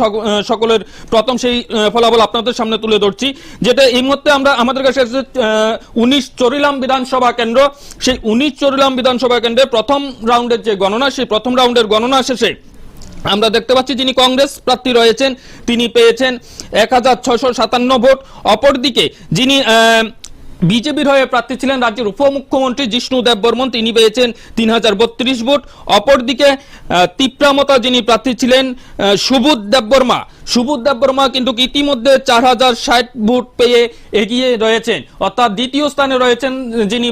সকলের প্রথম সেই ফলাফল আপনাদের সামনে তুলে ধরছি। যেটা এই মুহূর্তে আমরা আমাদের কাছে 19 চরিলাম বিধানসভা কেন্দ্র, সেই 19 চরিলাম বিধানসভা কেন্দ্রে প্রথম রাউন্ডের যে গণনা, সেই প্রথম রাউন্ডের গণনা শেষে আমরা দেখতে পাচ্ছি যিনি কংগ্রেস প্রার্থী রয়েছেন তিনি পেয়েছেন 1657 ভোট। অপরদিকে যিনি বিজেপির হয়ে প্রার্থী ছিলেন রাজ্যের উপমুখ্যমন্ত্রী জিষ্ণু দেববর্মন, তিনি পেয়েছেন 3032 ভোট। অপরদিকে তীব্রামতা যিনি প্রার্থী ছিলেন সুবোধ দেববর্মা কিন্তু ইতিমধ্যে 4060 ভোট পেয়ে এগিয়ে রয়েছেন, অর্থাৎ দ্বিতীয় স্থানে রয়েছেন যিনি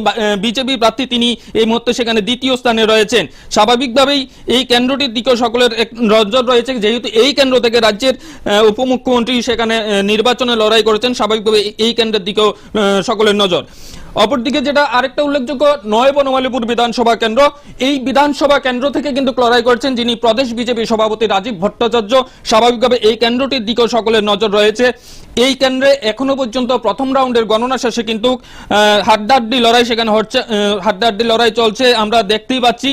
বিজেপি প্রার্থী, তিনি এই মুহূর্তে সেখানে দ্বিতীয় স্থানে রয়েছেন। স্বাভাবিকভাবেই এই কেন্দ্রটির দিকেও সকলের এক নজর রয়েছে, যেহেতু এই কেন্দ্র থেকে রাজ্যের উপমুখ্যমন্ত্রী সেখানে নির্বাচনে লড়াই করেছেন, স্বাভাবিকভাবে এই কেন্দ্রের দিকেও সকলের নজর। অপরদিকে যেটা আরেকটা উল্লেখযোগ্য নয় বনমালীপুর বিধানসভা কেন্দ্র, এই বিধানসভা কেন্দ্র থেকে কিন্তু লড়াই করছেন যিনি প্রদেশ বিজেপি সভাপতি রাজীব ভট্টাচার্য, স্বাভাবিকভাবে এই কেন্দ্রটির দিকেও সকলের নজর রয়েছে। এই কেন্দ্রে এখনো পর্যন্ত প্রথম রাউন্ডের গণনা শেষে কিন্তু হাড্ডাহাড্ডি লড়াই সেখানে হচ্ছে, হাড্ডাহাড্ডি লড়াই চলছে। আমরা দেখতেই পাচ্ছি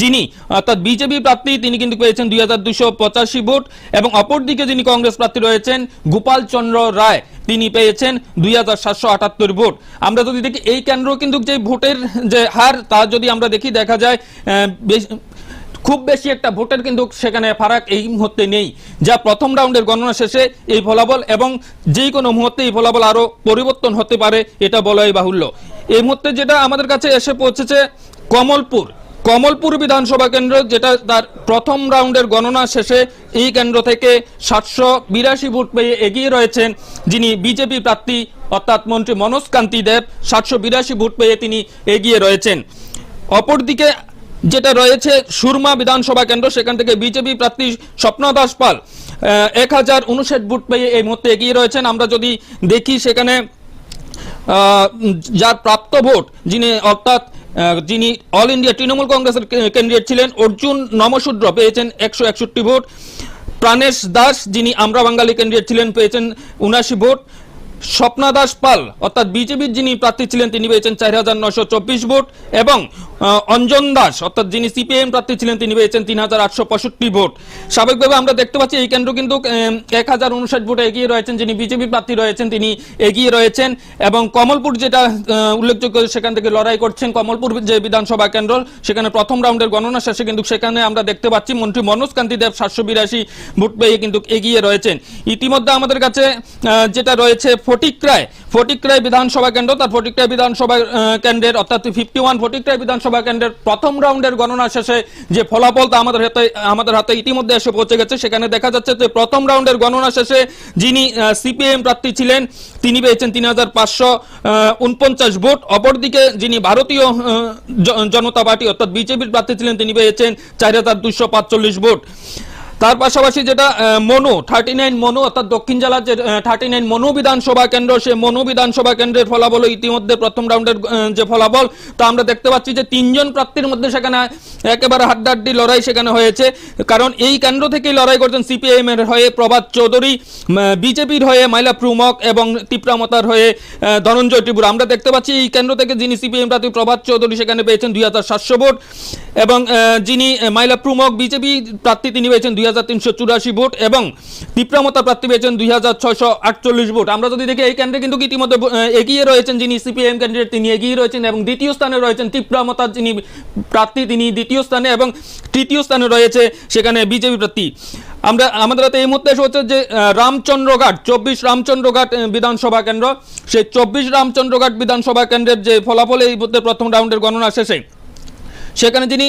যিনি অর্থাৎ বিজেপি প্রার্থী তিনি কিন্তু পেয়েছেন 2285 ভোট এবং অপরদিকে যিনি কংগ্রেস প্রার্থী রয়েছেন গোপাল চন্দ্র রায়, তিনি পেয়েছেন 2778 ভোট। আমরা যদি দেখি এই কেন্দ্র কিন্তু যে ভোটের যে হার তা যদি আমরা দেখি দেখা যায় খুব বেশি একটা ভোটের কিন্তু সেখানে ফারাক এই মুহূর্তে নেই, যা প্রথম রাউন্ডের গণনা শেষে এই ফলাফল, এবং যে কোনো মুহূর্তে এই ফলাফল আরো পরিবর্তন হতে পারে এটা বলাই বাহুল্য। এই মুহূর্তে যেটা আমাদের কাছে এসে পৌঁছেছে কমলপুর বিধানসভা কেন্দ্র, যেটা তার প্রথম রাউন্ডের গণনা শেষে এই কেন্দ্র থেকে 782 ভোট পেয়ে এগিয়ে রয়েছেন যিনি বিজেপি প্রার্থী অর্থাৎ মন্ত্রী মনোজ কান্তি দেব, 782 ভোট পেয়ে তিনি এগিয়ে রয়েছেন। অপরদিকে যেটা রয়েছে সুরমা বিধানসভা কেন্দ্র, সেখান থেকে বিজেপি প্রার্থী স্বপ্ন দাস পাল 1059 ভোট পেয়ে এই মুহূর্তে এগিয়ে রয়েছেন। আমরা যদি দেখি সেখানে যার প্রাপ্ত ভোট যিনি অল ইন্ডিয়া তৃণমূল কংগ্রেসের ক্যান্ডিডেট ছিলেন অর্জুন নমশূদ্র পেয়েছেন 161 ভোট। প্রাণেশ দাস যিনি আমরা বাঙালি ক্যান্ডিডেট ছিলেন পেয়েছেন 79 ভোট। স্বপ্না দাস পাল অর্থাৎ বিজেপির যিনি প্রার্থী ছিলেন তিনি পেয়েছেন 4924 ভোট এবং অঞ্জন দাস অর্থাৎ যিনি সিপিএম প্রার্থী ছিলেন তিনি পেয়েছেন 3865 ভোট। স্বাভাবিকভাবে আমরা দেখতে পাচ্ছি এই কেন্দ্র কিন্তু 1059 ভোটে এগিয়ে রয়েছেন যিনি বিজেপি প্রার্থী রয়েছেন তিনি এগিয়ে রয়েছেন। এবং কমলপুর যেটা উল্লেখযোগ্য সেখান থেকে লড়াই করছেন কমলপুর যে বিধানসভা কেন্দ্র, সেখানে প্রথম রাউন্ডের গণনা শেষে কিন্তু সেখানে আমরা দেখতে পাচ্ছি মন্ত্রী মনোজ কান্তি দেব 782 ভোট পেয়ে কিন্তু এগিয়ে রয়েছেন। ইতিমধ্যে আমাদের কাছে যেটা রয়েছে ফটিকরায় বিধানসভা কেন্দ্র, তার ফটিকরায় বিধানসভা কেন্দ্রের অর্থাৎ 51 ফটিকরায় বিধানসভা কেন্দ্রের প্রথম রাউন্ডের গণনা শেষে যে ফলাফল তা আমাদের হাতে ইতিমধ্যে এসে পৌঁছে গেছে। সেখানে দেখা যাচ্ছে যে প্রথম রাউন্ডের গণনা শেষে যিনি সিপিএম প্রার্থী ছিলেন তিনি পেয়েছেন 3549 ভোট। অপরদিকে যিনি ভারতীয় জনতা পার্টি অর্থাৎ বিজেপির প্রার্থী ছিলেন তিনি পেয়েছেন 4245 ভোট। তার পাশাপাশি যেটা মনু 39 মনু অর্থাৎ দক্ষিণ জেলার যে 39 মনু বিধানসভা কেন্দ্র, সেই মনু বিধানসভা কেন্দ্রের ফলাফল ইতিমধ্যে প্রথম রাউন্ডের যে ফলাফল তা আমরা দেখতে পাচ্ছি যে 3 জন প্রার্থীর মধ্যে সেখানে একেবারে হাড্ডাহাড্ডি লড়াই সেখানে হয়েছে, কারণ এই কেন্দ্র থেকেই লড়াই করছেন সিপিআইএম এর হয়ে প্রভাত চৌধুরী, বিজেপির হয়ে মাইলা প্রমুখ এবং তীব্রামতার হয়ে ধনঞ্জয় ত্রিপুরা। আমরা দেখতে পাচ্ছি এই কেন্দ্র থেকে যিনি সিপিআইএম প্রার্থী প্রভাত চৌধুরী সেখানে পেয়েছেন 2700 ভোট এবং যিনি মাইলা প্রমুখ বিজেপি প্রার্থী তিনি পেয়েছেন 2384 ভোট এবং তীব্রমতা প্রার্থী পেয়েছেন 2648 ভোট। আমরা যদি দেখি এই কেন্দ্রে কিন্তু ইতিমধ্যে এগিয়ে রয়েছেন যিনি সিপিআইএম ক্যান্ডিডেট তিনি এগিয়ে রয়েছেন এবং দ্বিতীয় স্থানে রয়েছেন তীব্রমতার যিনি প্রার্থী তিনি দ্বিতীয় স্থানে এবং তৃতীয় স্থানে রয়েছে সেখানে বিজেপি প্রার্থী। আমাদের হাতে এই মুহূর্তে হচ্ছে যে রামচন্দ্রঘাট 24 রামচন্দ্রঘাট বিধানসভা কেন্দ্র, সেই 24 রামচন্দ্রঘাট বিধানসভা কেন্দ্রের যে ফলাফল এই মুহূর্তে প্রথম রাউন্ডের গণনা শেষে সেখানে যিনি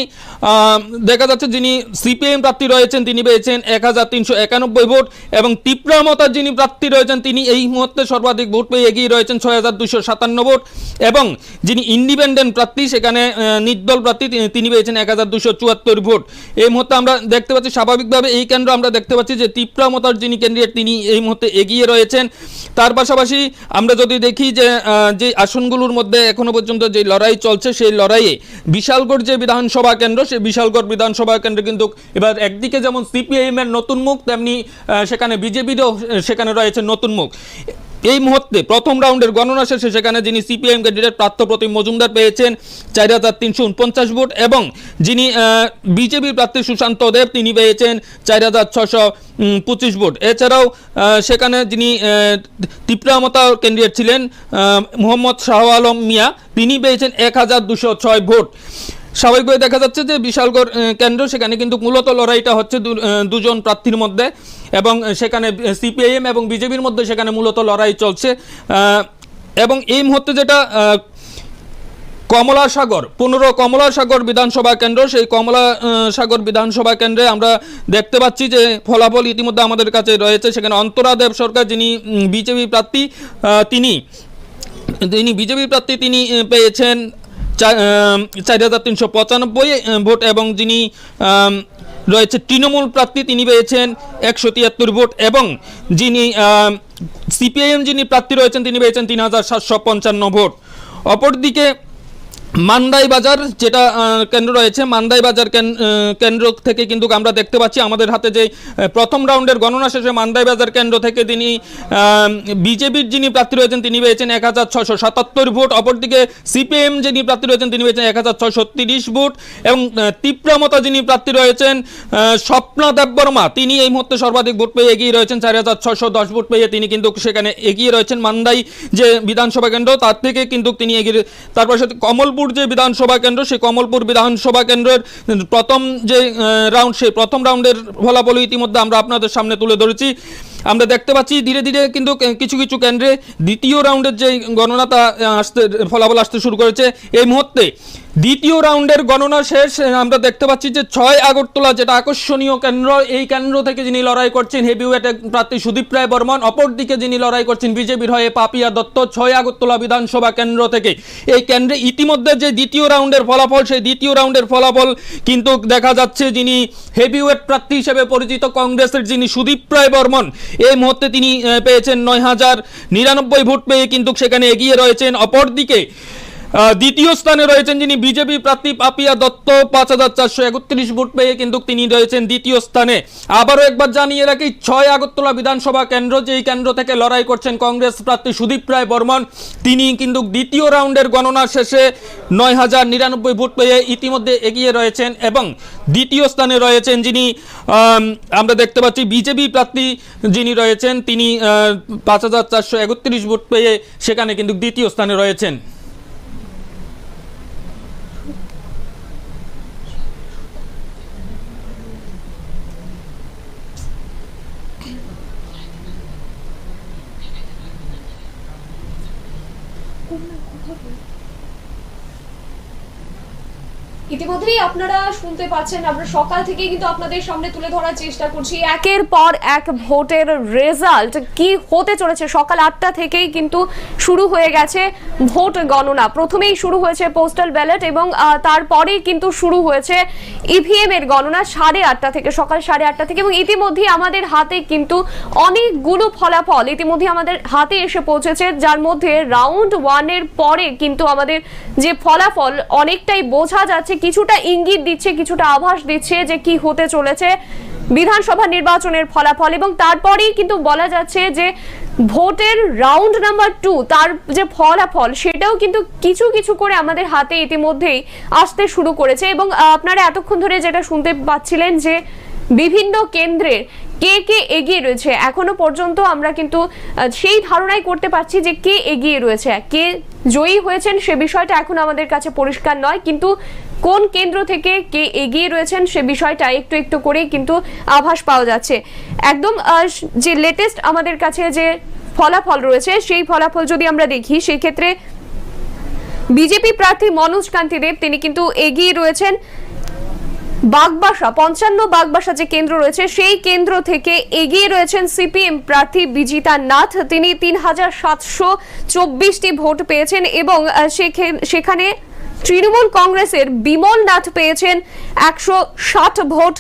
দেখা যাচ্ছে যিনি সিপিএম প্রার্থী রয়েছেন তিনি পেয়েছেন 1391 ভোট এবং তীব্রমতার যিনি প্রার্থী রয়েছেন তিনি এই মুহূর্তে সর্বাধিক ভোট পেয়ে এগিয়ে রয়েছেন 6257 ভোট এবং যিনি ইন্ডিপেন্ডেন্ট প্রার্থী সেখানে নির্দল প্রার্থী তিনি পেয়েছেন 1274 ভোট। এই মুহূর্তে আমরা দেখতে পাচ্ছি স্বাভাবিকভাবে এই কেন্দ্র আমরা দেখতে পাচ্ছি যে তীব্রমতার যিনি ক্যান্ডিডেট তিনি এই মুহূর্তে এগিয়ে রয়েছেন। তার পাশাপাশি আমরা যদি দেখি যে যে আসনগুলোর মধ্যে এখনো পর্যন্ত যে লড়াই চলছে সেই লড়াইয়ে বিশালগড় যে বিধানসভা কেন্দ্র সেই বিশালগড় বিধানসভা কেন্দ্রে কিন্তু এবার একদিকে যেমন সিপিআইএম এর নতুন মুখ তেমনি সেখানে বিজেপিরও সেখানে রয়েছে নতুন মুখ। এই মুহূর্তে প্রথম রাউন্ডের গণনা শেষে সেখানে যিনি সিপিআইএম ক্যান্ডিডেট পার্থপ্রতিম মজুমদার পেয়েছেন 4349 ভোট এবং যিনি বিজেপি প্রার্থী সুশান্ত দেব তিনি পেয়েছেন 4625 ভোট। এছাড়াও সেখানে যিনি তীব্রমতা ক্যান্ডিডেট ছিলেন মোহাম্মদ শাহ আলম মিয়া তিনি পেয়েছেন 1206 ভোট। স্বাভাবিকভাবে দেখা যাচ্ছে যে বিশালগড় কেন্দ্র সেখানে কিন্তু মূলত লড়াইটা হচ্ছে দুজন প্রার্থীর মধ্যে এবং সেখানে সিপিআইএম এবং বিজেপির মধ্যে সেখানে মূলত লড়াই চলছে এবং এই মুহূর্তে যেটা কমলাসাগর 15 কমলাসাগর বিধানসভা কেন্দ্র সেই কমলাসাগর বিধানসভা কেন্দ্রে আমরা দেখতে পাচ্ছি যে ফলাফল ইতিমধ্যে আমাদের কাছে রয়েছে। সেখানে অন্তরা দেব সরকার যিনি বিজেপি প্রার্থী তিনি বিজেপি প্রার্থী তিনি পেয়েছেন 4395 ভোট এবং যিনি রয়েছে তৃণমূল প্রার্থী তিনি পেয়েছেন 173 ভোট এবং যিনি সিপিআইএম যিনি প্রার্থী রয়েছেন তিনি পেয়েছেন 3755 ভোট। অপরদিকে মান্দাই বাজার যেটা কেন্দ্র রয়েছে মান্দাই বাজার কেন্দ্র থেকে কিন্তু আমরা দেখতে পাচ্ছি আমাদের হাতে যে প্রথম রাউন্ডের গণনা শেষে মান্দাই বাজার কেন্দ্র থেকে তিনি বিজেপির যিনি প্রার্থী রয়েছেন তিনি পেয়েছেন 1677 ভোট। অপরদিকে সিপিএম যিনি প্রার্থী রয়েছেন তিনি পেয়েছেন 1630 ভোট এবং তীব্রমতা যিনি প্রার্থী রয়েছেন স্বপ্না দেববর্মা তিনি এই মুহূর্তে সর্বাধিক ভোট পেয়ে এগিয়ে রয়েছেন 4610 ভোট পেয়ে তিনি কিন্তু সেখানে এগিয়ে রয়েছেন মান্দাই যে বিধানসভা কেন্দ্র তার থেকে কিন্তু তিনি এগিয়ে। তারপর সাথে কমলপুর যে বিধানসভা কেন্দ্র সেই কমলপুর বিধানসভা কেন্দ্রের প্রথম যে রাউন্ড সেই প্রথম রাউন্ডের ফলাফল ইতিমধ্যে আমরা আপনাদের সামনে তুলে ধরেছি। আমরা দেখতে পাচ্ছি ধীরে ধীরে কিন্তু কিছু কিছু কেন্দ্রে দ্বিতীয় রাউন্ডের যে গণনাটা ফলাফল আসতে শুরু করেছে। এই মুহূর্তে দ্বিতীয় রাউন্ডের গণনা শেষ আমরা দেখতে পাচ্ছি যে 6 আগরতলা যেটা আকর্ষণীয় কেন্দ্র এই কেন্দ্র থেকে যিনি লড়াই করছেন হেভিওয়েট প্রার্থী সুদীপ রায় বর্মন, অপরদিকে যিনি লড়াই করছেন বিজেপির হয়ে পাপিয়া দত্ত 6 আগরতলা বিধানসভা কেন্দ্র থেকে। এই কেন্দ্রে ইতিমধ্যে যে দ্বিতীয় রাউন্ডের ফলাফল সেই দ্বিতীয় রাউন্ডের ফলাফল কিন্তু দেখা যাচ্ছে যিনি হেভিওয়েট প্রার্থী হিসেবে পরিচিত কংগ্রেসের যিনি সুদীপ রায় বর্মন এই মুহূর্তে তিনি পেয়েছেন 9099 ভোট পেয়ে কিন্তু সেখানে এগিয়ে রয়েছেন। অপরদিকে দ্বিতীয় স্থানে রয়েছেন যিনি বিজেপি প্রার্থী পাপিয়া দত্ত 5431 ভোট পেয়ে কিন্তু তিনি রয়েছেন দ্বিতীয় স্থানে। আবারও একবার জানিয়ে রাখি 6 আগরতলা বিধানসভা কেন্দ্র যেই কেন্দ্র থেকে লড়াই করছেন কংগ্রেস প্রার্থী সুদীপ রায় বর্মন তিনি কিন্তু দ্বিতীয় রাউন্ডের গণনা শেষে 9099 ভোট পেয়ে ইতিমধ্যে এগিয়ে রয়েছেন এবং দ্বিতীয় স্থানে রয়েছেন যিনি আমরা দেখতে পাচ্ছি বিজেপি প্রার্থী যিনি রয়েছেন তিনি 5431 ভোট পেয়ে সেখানে কিন্তু দ্বিতীয় স্থানে রয়েছেন। ইতিমধ্যেই আপনারা শুনতে পাচ্ছেন আমরা সকাল থেকে কিন্তু আপনাদের সামনে তুলে ধরার চেষ্টা করছি একের পর এক ভোটের রেজাল্ট কি হতে চলেছে। সকাল 8টা থেকেই কিন্তু শুরু হয়ে গেছে ভোট গণনা। প্রথমেই শুরু হয়েছে পোস্টাল ব্যালট এবং তারপরেই কিন্তু শুরু হয়েছে ইভিএম এর গণনা 8:30 থেকে সকাল 8:30 থেকে এবং ইতিমধ্যেই আমাদের হাতে কিন্তু অনেকগুলো ফলাফল ইতিমধ্যে আমাদের হাতে এসে পৌঁছেছে যার মধ্যে রাউন্ড 1 এর পরে কিন্তু আমাদের যে ফলাফল অনেকটাই বোঝা যাচ্ছে কিছুটা ইঙ্গিত দিচ্ছে কিছুটা আভাস দিচ্ছে যে কি হতে চলেছে বিধানসভা নির্বাচনের ফলাফল এবং তারপরেই কিন্তু বলা যাচ্ছে যে ভোটের রাউন্ড নাম্বার 2 তার যে ফলাফল সেটাও কিন্তু কিছু কিছু করে আমাদের হাতে ইতিমধ্যেই আসতে শুরু করেছে এবং আপনারা এতক্ষণ ধরে যেটা শুনতে পাচ্ছিলেন যে বিভিন্ন কেন্দ্রের কে কে এগিয়ে রয়েছে এখনো পর্যন্ত আমরা কিন্তু সেই ধারণাই করতে পারছি যে কে এগিয়ে রয়েছে, কে জয়ী হয়েছেন সে বিষয়টা এখন আমাদের কাছে পরিষ্কার নয়, কিন্তু কোন কেন্দ্র থেকে কে এগিয়ে রয়েছেন সে বিষয়টা একটু একটু করে কিন্তু আভাস পাওয়া যাচ্ছে। একদম যে লেটেস্ট আমাদের কাছে যে ফলাফল রয়েছে সেই ফলাফল যদি আমরা দেখি সেই ক্ষেত্রে বিজেপি প্রার্থী মনোজ কান্তি দেব তিনি কিন্তু এগিয়ে রয়েছেন। বাগবাসা 55 বাগবাসা যে কেন্দ্র রয়েছে সেই কেন্দ্র থেকে এগিয়ে রয়েছেন সিপিএম প্রার্থী বিজিতা নাথ, তিনি 3724টি ভোট পেয়েছেন এবং সেখানে তৃণমূল কংগ্রেসের বিমল নাথ পেয়েছেন 160 ভোট।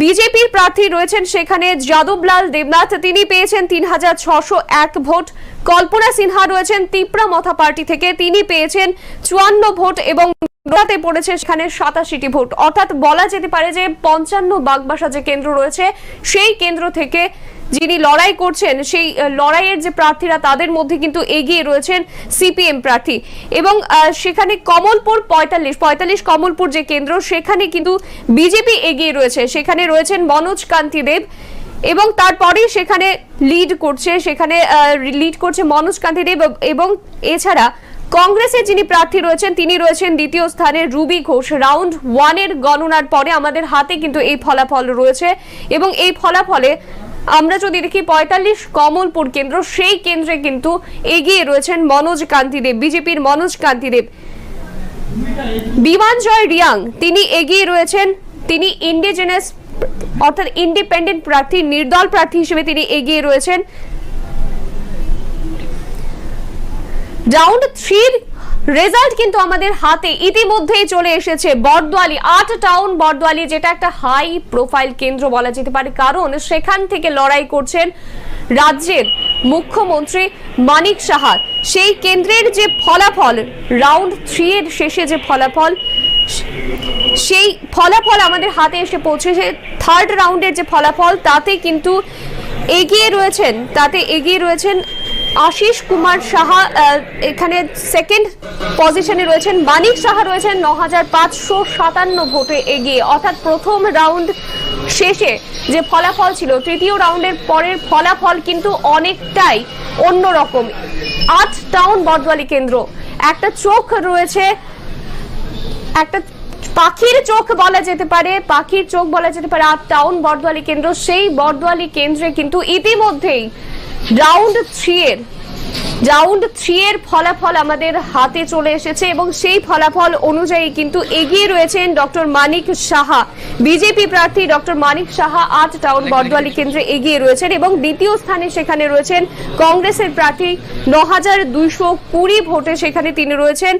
বিজেপির প্রার্থী রয়েছেন সেখানে যাদবলাল দেবনাথ, তিনি পেয়েছেন 3601 ভোট। কল্পনা সিনহা রয়েছেন তিপ্রা মথা পার্টি থেকে, তিনি পেয়েছেন 54 ভোট এবং রাতে পড়েছে সেখানে 87টি ভোট। অর্থাৎ বলা যেতে পারে যে 55 বাগবাসা যে কেন্দ্র রয়েছে সেই কেন্দ্র থেকে যিনি লড়াই করছেন সেই লড়াইয়ের যে প্রার্থীরা তাদের মধ্যে কিন্তু এগিয়ে রয়েছেন সিপিএম প্রার্থী। এবং সেখানে কমলপুর 45 কমলপুর যে কেন্দ্র সেখানে কিন্তু বিজেপি এগিয়ে রয়েছে, সেখানে রয়েছেন মনোজ কান্তি দেব এবং তারপরে সেখানে লিড করছে মনোজ কান্তি দেব এবং এছাড়া কংগ্রেসের যিনি প্রার্থী রয়েছেন তিনি রয়েছেন দ্বিতীয় স্থানে রুবি ঘোষ। রাউন্ড 1 এর গণনার পরে আমাদের হাতে কিন্তু এই ফলাফল রয়েছে এবং এই ফলাফলে আমরা যদি দেখি 45 কমলপুর কেন্দ্র সেই কেন্দ্রে কিন্তু এগিয়ে রয়েছেন মনোজ কান্তি দেব, বিজেপির মনোজ কান্তি দেব। বিমানজয় রিয়াং তিনি এগিয়ে রয়েছেন, তিনি ইন্ডিজেনাস অর্থাৎ ইন্ডিপেন্ডেন্ট প্রার্থী, নির্দল প্রার্থী হিসেবে তিনি এগিয়ে রয়েছেন। রাউন্ড 3 রেজাল্ট কিন্তু আমাদের হাতে ইতিমধ্যেই চলে এসেছে। বরদোয়ালি 8 টাউন বরদোয়ালি যেটা একটা হাই প্রোফাইল কেন্দ্র বলা যেতে পারে, কারণ সেখান থেকে লড়াই করছেন রাজ্যের মুখ্যমন্ত্রী মানিক সাহা। সেই কেন্দ্রের যে ফলাফল রাউন্ড 3 এর শেষে যে ফলাফল সেই ফলাফল আমাদের হাতে এসে পৌঁছেছে। থার্ড রাউন্ডের যে ফলাফল তাতে কিন্তু এগিয়ে রয়েছেন আশিস কুমার সাহা, এখানে সেকেন্ড পজিশনে রয়েছেন। মানিক সাহা রয়েছেন 9557 ভোটে এগিয়ে। অর্থাৎ প্রথম রাউন্ড শেষে যে ফলাফল ছিল তৃতীয় রাউন্ডের পরের ফলাফল কিন্তু অনেকটাই অন্যরকম। 8 টাউন বরদোয়ালি কেন্দ্র, একটা চোখ রয়েছে, একটা পাখির চোখ বলা যেতে পারে 8 টাউন বরদোয়ালি কেন্দ্র। সেই বরদোয়ালি কেন্দ্রে কিন্তু ইতিমধ্যেই রাউন্ড 3 এর ফলাফল আমাদের হাতে চলে এসেছে এবং সেই ফলাফল অনুযায়ী কিন্তু এগিয়ে রয়েছেন ডক্টর মানিক সাহা, বিজেপি প্রার্থী ডক্টর মানিক সাহা 8 টাউন বরদোয়ালি কেন্দ্রে এগিয়ে রয়েছেন এবং দ্বিতীয় স্থানে সেখানে রয়েছেন কংগ্রেসের প্রার্থী 9220 ভোটে, সেখানে তিনি রয়েছেন।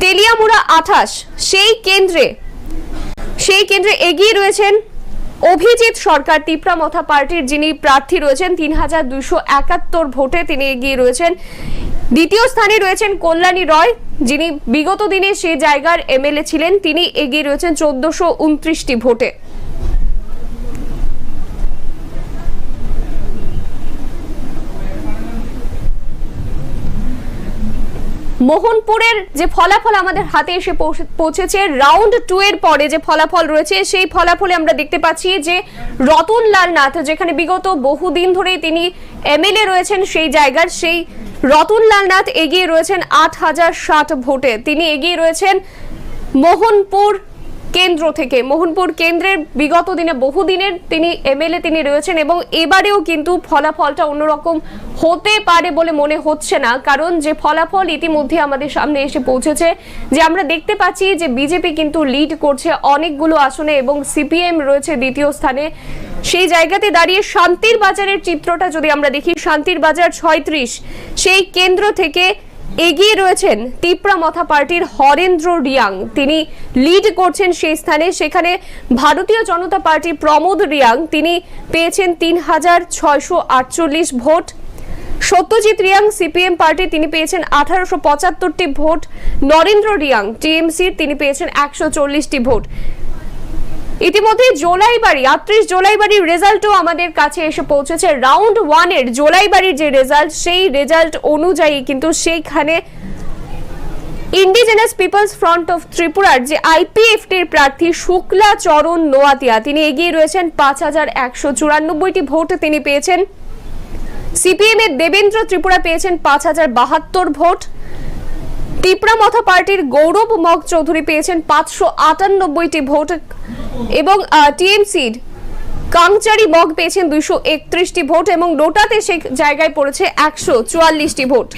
তেলিয়ামুড়া 28 সেই কেন্দ্রে এগিয়ে রয়েছেন অভিজিৎ সরকার, তিপ্রা মথা পার্টির যিনি প্রার্থী রয়েছেন 3271 ভোটে তিনি এগিয়ে রয়েছেন। দ্বিতীয় স্থানে রয়েছেন কল্যাণী রয়, যিনি বিগত দিনে সেই জায়গার এমএলএ ছিলেন, তিনি এগিয়ে রয়েছেন 1429টি ভোটে। মোহনপুরের যে ফলাফল আমাদের হাতে এসে পৌঁছেছে রাউন্ড 2 এর পরে যে ফলাফল রয়েছে সেই ফলাফলে আমরা দেখতে পাচ্ছি যে রতনলাল নাথ, যেখানে বিগত বহুদিন ধরে তিনি এমএলএ রয়েছেন সেই জায়গার, সেই রতনলাল নাথ এগিয়ে রয়েছেন 8060 ভোটে। তিনি এগিয়ে রয়েছেন মোহনপুর কেন্দ্র থেকে। মোহনপুর কেন্দ্রের বিগত দিনে বহুদিনের তিনি এমএলএ তিনি রয়েছেন এবং এবারেও কিন্তু ফলাফলটা অন্যরকম হতে পারে বলে মনে হচ্ছে না, কারণ যে ফলাফল ইতিমধ্যে আমাদের সামনে এসে পৌঁছেছে যে আমরা দেখতে পাচ্ছি যে বিজেপি কিন্তু লিড করছে অনেকগুলো আসনে এবং সিপিএম রয়েছে দ্বিতীয় স্থানে। সেই জায়গাতে দাঁড়িয়ে শান্তির বাজারের চিত্রটা যদি আমরা দেখি, শান্তির বাজার 36 সেই কেন্দ্র থেকে এগিয়ে রয়েছেন তিপ্রা মথা পার্টির হরেন্দ্র রিয়াং, তিনি লিড করছেন সেই স্থানে। সেখানে ভারতীয় জনতা পার্টির প্রমোদ রিয়াং তিনি পেয়েছেন 3648 vote. Satyajit Reang CPM party তিনি পেয়েছেন 1875টি ভোট। নরেন্দ্র রিয়াং টিএমসির তিনি পেয়েছেন 140টি ভোট। ইতিমধ্যে জোলাইবাড়ি 38 জোলাইবাড়ির রেজাল্টও আমাদের কাছে এসে পৌঁছেছে। রাউন্ড 1 এর জোলাইবাড়ির যে রেজাল্ট সেই রেজাল্ট অনুযায়ী কিন্তু সেইখানে ইন্ডিজেনাস পিপলস ফ্রন্ট অফ ত্রিপুরার যে আইপিএফটির প্রার্থী শুক্লা চরণ নোয়াতিয়া তিনি এগিয়ে রয়েছেন 5194টি ভোট তিনি পেয়েছেন। সিপিএম এর দেবেন্দ্র ত্রিপুরা পেয়েছেন 5072 ভোট। তিপ্রামথা পার্টির গৌরব মগ চৌধুরী পেয়েছেন 598টি ভোট এবং টিএমসির কাংচারি মগ পেয়েছেন 231টি ভোট এবং নোটাতে সে জায়গায় পড়েছে 144টি ভোট।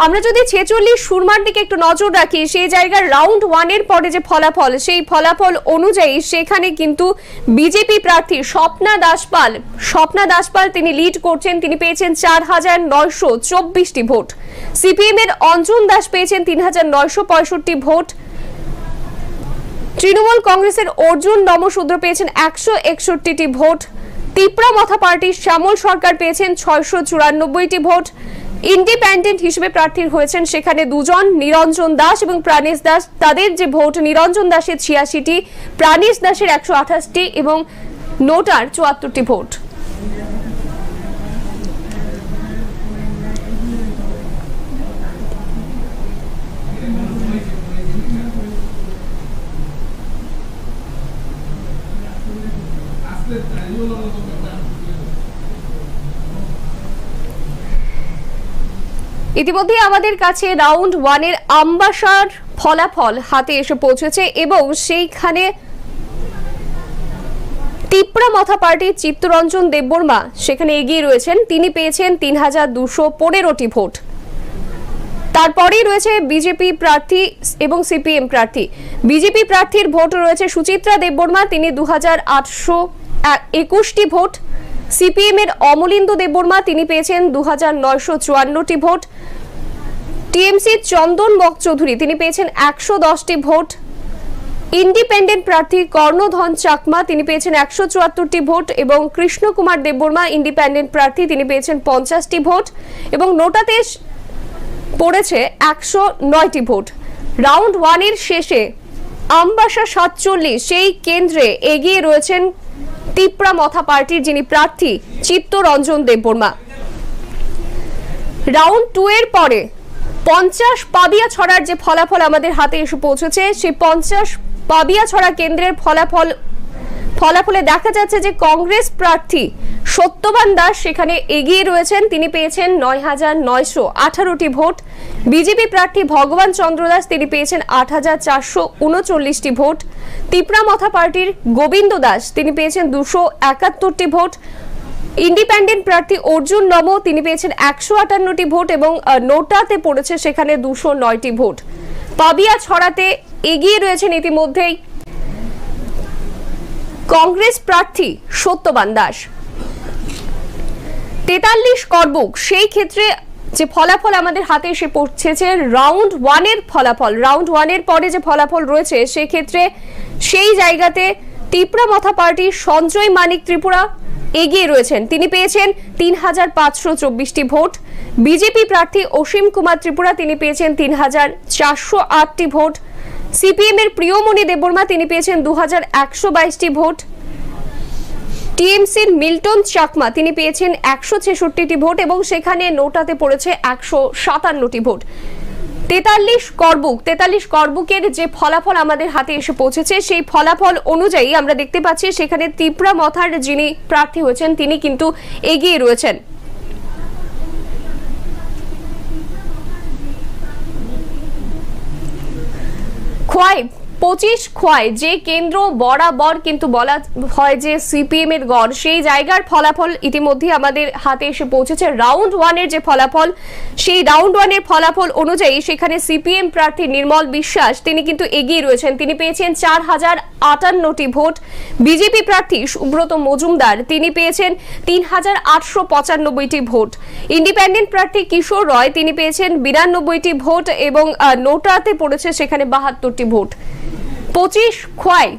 আমরা যদি 46 সুরমার দিকে একটু নজর রাখি, সেই জায়গার রাউন্ড 1 এর পরে যে ফলাফল, সেই ফলাফল অনুযায়ী সেখানে কিন্তু বিজেপি প্রার্থী স্বপ্না দাসপাল তিনি লিড করছেন, তিনি পেয়েছেন 4924টি ভোট। সিপিএম এর অঞ্জন দাস পেয়েছেন 3965 ভোট। তৃণমূল কংগ্রেসের অর্জুন নমশূদ্র পেয়েছেন 161টি ভোট। তিপ্রামথা পার্টির শ্যামল সরকার পেয়েছেন 694টি ভোট। ইন্ডিপেন্ডেন্ট হিসেবে প্রার্থী হয়েছেন সেখানে দুজন, নিরঞ্জন দাস এবং প্রাণেশ দাস। তাদের যে ভোট, নিরঞ্জন দাসের 86টি, প্রাণেশ দাসের 128টি এবং নোটার 74টি ভোট। ইতিমধ্যে আমাদের কাছে রাউন্ড 1 এর আমবাসার ফলাফল হাতে এসে পৌঁছেছে এবং সেইখানে তিপ্রামথা পার্টির চিত্তরঞ্জন দেববর্মা সেখানে এগিয়ে রয়েছেন, তিনি পেয়েছেন 3215টি ভোট। তারপরেই রয়েছে বিজেপি প্রার্থী এবং সিপিএম প্রার্থী। বিজেপি প্রার্থীর ভোট রয়েছে সুচিত্রা দেববর্মা, তিনি 2821টি ভোট। সিপিএম এর অমলিন্দু দেববর্মা তিনি পেয়েছেন 2954টি ভোট। টিএমসি চন্দন মগ চৌধুরী তিনি পেয়েছেন 110টি ভোট। ইন্ডিপেন্ডেন্ট প্রার্থী কর্ণধন চাকমা তিনি পেয়েছেন 174টি ভোট এবং কৃষ্ণ কুমার দেববর্মা ইন্ডিপেন্ডেন্ট প্রার্থী তিনি পেয়েছেন 50টি ভোট এবং নোটাতে পড়েছে 109টি ভোট। রাউন্ড 1 এর শেষে আমবাসা 47 সেই কেন্দ্রে এগিয়ে রয়েছেন তিপ্রামথা পার্টির যিনি প্রার্থী চিত্তরঞ্জন দেববর্মা। রাউন্ড 2 এর পরে 50 পাবিয়াছড়ার যে ফলাফল আমাদের হাতে এসে পৌঁছেছে, সেই 50 পাবিয়াছড়া কেন্দ্রের ফলাফলে দেখা যাচ্ছে যে কংগ্রেস প্রার্থী সত্যবান দাস সেখানে এগিয়ে রয়েছেন, তিনি পেয়েছেন 9918টি ভোট। বিজেপি প্রার্থী ভগবান চন্দ্র দাস তিনি পেয়েছেন 8439টি ভোট। তিপ্রামথা পার্টির গোবিন্দ দাস তিনি পেয়েছেন 271টি ভোট। ইন্ডিপেন্ডেন্ট প্রার্থী অর্জুন নম তিনি পেয়েছেন 158টি ভোট এবং নোটাতে পড়েছে সেখানে 209টি ভোট। পাবিয়াছড়াতে এগিয়ে রয়েছেন ইতিমধ্যেই কংগ্রেস প্রার্থী সত্যবান দাস। 43 করবুক সেই ক্ষেত্রে যে ফলাফল আমাদের হাতে এসে পৌঁছেছে রাউন্ড 1 এর ফলাফল, রাউন্ড 1 এর পরে যে ফলাফল রয়েছে সেই ক্ষেত্রে সেই জায়গাতে তিপ্রামথা পার্টির সঞ্জয় মানিক ত্রিপুরা এগিয়ে রয়েছেন, তিনি পেয়েছেন 3524টি ভোট। বিজেপি প্রার্থী অসীম কুমার ত্রিপুরা তিনি পেয়েছেন 3408টি ভোট। সিপিএম এর প্রিয়মণি দেববর্মা তিনি পেয়েছেন 2122টি ভোট। টিএমসির মিল্টন চাকমা তিনি পেয়েছেন 166টি ভোট এবং সেখানে নোটাতে পড়েছে 157টি ভোট। 43 করবুকের যে ফলাফল আমাদের হাতে এসে পৌঁছেছে সেই ফলাফল অনুযায়ী আমরা দেখতে পাচ্ছি সেখানে তিপ্রামথার যিনি প্রার্থী হয়েছেন তিনি কিন্তু এগিয়ে রয়েছেন। খোয়াই 25 খোয়াই যে কেন্দ্র বরাবর কিন্তু বলা হয় যে সিপিএম এর গড়, সেই জায়গার ফলাফল ইতিমধ্যে আমাদের হাতে এসে পৌঁছেছে। রাউন্ড 1 এর যে ফলাফল, সেই রাউন্ড 1 এর ফলাফল অনুযায়ী সেখানে সিপিএম প্রার্থী নির্মল বিশ্বাস তিনি কিন্তু এগিয়ে রয়েছেন, তিনি পেয়েছেন 4058টি ভোট। বিজেপি প্রার্থী সুব্রত মজুমদার তিনি পেয়েছেন 3895টি ভোট। ইন্ডিপেন্ডেন্ট প্রার্থী কিশোর রয় তিনি পেয়েছেন 92টি ভোট এবং নোটাতে পড়েছে সেখানে 72টি ভোট। 25 খোয়াই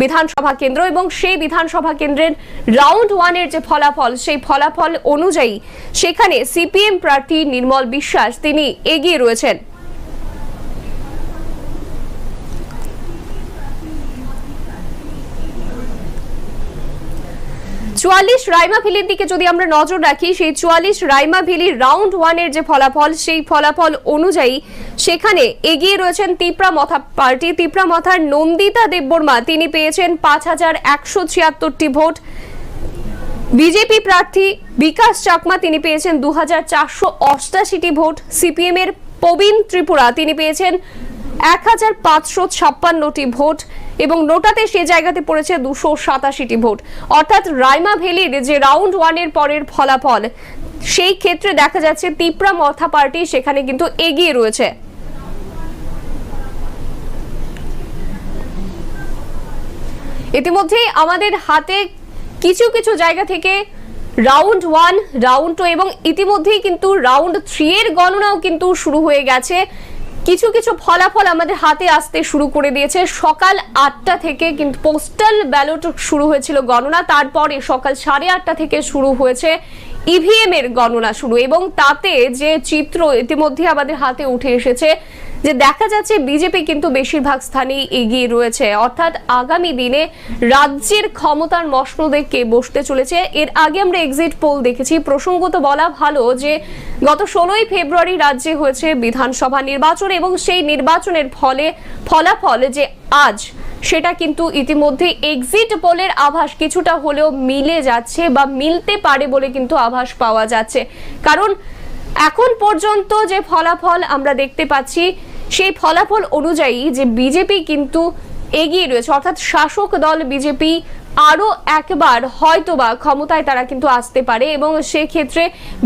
বিধানসভা কেন্দ্র এবং সেই বিধানসভা কেন্দ্রের রাউন্ড 1 এর যে ফলাফল, সেই ফলাফল অনুযায়ী সেখানে সিপিএম প্রার্থী নির্মল বিশ্বাস তিনি এগিয়ে রয়েছেন। 44 রাইমা ভ্যালির দিকে যদি আমরা নজর রাখি, সেই 44 রাইমা ভ্যালির রাউন্ড 1 এর যে ফলাফল, সেই ফলাফল অনুযায়ী সেখানে এগিয়ে রয়েছেন তিপ্রা মথা পার্টি। তিপ্রা মথার নন্দিতা দেববর্মা তিনি পেয়েছেন 5176টি ভোট। বিজেপি প্রার্থী বিকাশ চাকমা তিনি পেয়েছেন 2488টি ভোট। সিপিএম এর প্রবীণ ত্রিপুরা তিনি পেয়েছেন 1556টি ভোট এবং নোটাতে সে জায়গাতে পড়েছে 287টি ভোট। অর্থাৎ রাইমা ভ্যালির যে রাউন্ড 1 এর পরের ফলাফল, সেই ক্ষেত্রে দেখা যাচ্ছে তিপ্রা মথা পার্টি সেখানে কিন্তু এগিয়ে রয়েছে। ইতিমধ্যেই আমাদের হাতে কিছু কিছু জায়গা থেকে রাউন্ড 1, রাউন্ড 2 এবং ইতিমধ্যেই কিন্তু রাউন্ড 3 এর গণনাও কিন্তু শুরু হয়ে গেছে। কিছু কিছু ফলাফল আমাদের হাতে আসতে শুরু করে দিয়েছে। সকাল 8টা থেকে কিন্তু পোস্টাল ব্যালট শুরু হয়েছিল গণনা, তারপরে সকাল 8:30 থেকে শুরু হয়েছে ইভিএম এর গণনা শুরু, এবং তাতে যে চিত্র ইতিমধ্যে আমাদের হাতে উঠে এসেছে যে দেখা যাচ্ছে বিজেপি কিন্তু বেশিরভাগ স্থানেই এগিয়ে রয়েছে। অর্থাৎ আগামী দিনে রাজ্যের ক্ষমতার মসনদে কে বসতে চলেছে। এর আগে আমরা এক্সিট পোল দেখেছি। প্রসঙ্গত বলা ভালো যে গত 16ই ফেব্রুয়ারি রাজ্যে হয়েছে বিধানসভা নির্বাচন এবং সেই নির্বাচনের ফলাফল যে আজ, সেটা কিন্তু ইতিমধ্যে এক্সিট পোলের আভাস কিছুটা হলেও মিলে যাচ্ছে বা মিলতে পারে বলে কিন্তু আভাস পাওয়া যাচ্ছে। কারণ এখন পর্যন্ত যে ফলাফল আমরা দেখতে পাচ্ছি, সেই ফলাফল অনুযায়ী যে বিজেপি কিন্তু এগিয়ে রয়েছে, অর্থাৎ শাসক দল বিজেপি আরো একবার হয়তোবা ক্ষমতায় তারা কিন্তু আসতে পারে এবং সেক্ষেত্রে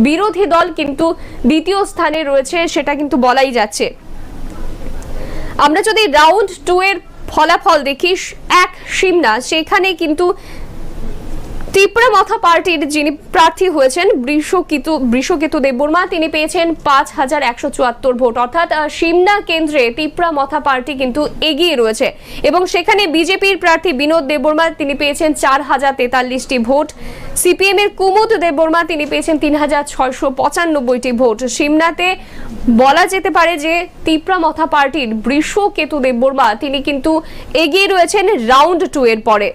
বিরোধী দল কিন্তু দ্বিতীয় স্থানে রয়েছে, সেটা কিন্তু বলাই যাচ্ছে। আমরা যদি রাউন্ড 2 এর ফলাফল দেখি, এক সিমনা, সেখানে কিন্তু তিপ্রা মথা পার্টির যিনি প্রার্থী হয়েছেন বৃষকেতু দেববর্মা তিনি পেয়েছেন 5174 ভোট। অর্থাৎ সিমনা কেন্দ্রে তিপ্রা মথা পার্টি কিন্তু এগিয়ে রয়েছে এবং সেখানে বিজেপির প্রার্থী বিনোদ দেববর্মা তিনি পেয়েছেন 4043টি ভোট। সিপিএম এর কুমুদ দেববর্মা তিনি পেয়েছেন 3695টি ভোট। সিমনাতে বলা যেতে পারে যে তিপ্রা মথা পার্টির বৃষকেতু দেববর্মা তিনি কিন্তু এগিয়ে রয়েছেন রাউন্ড 2 এর পরে।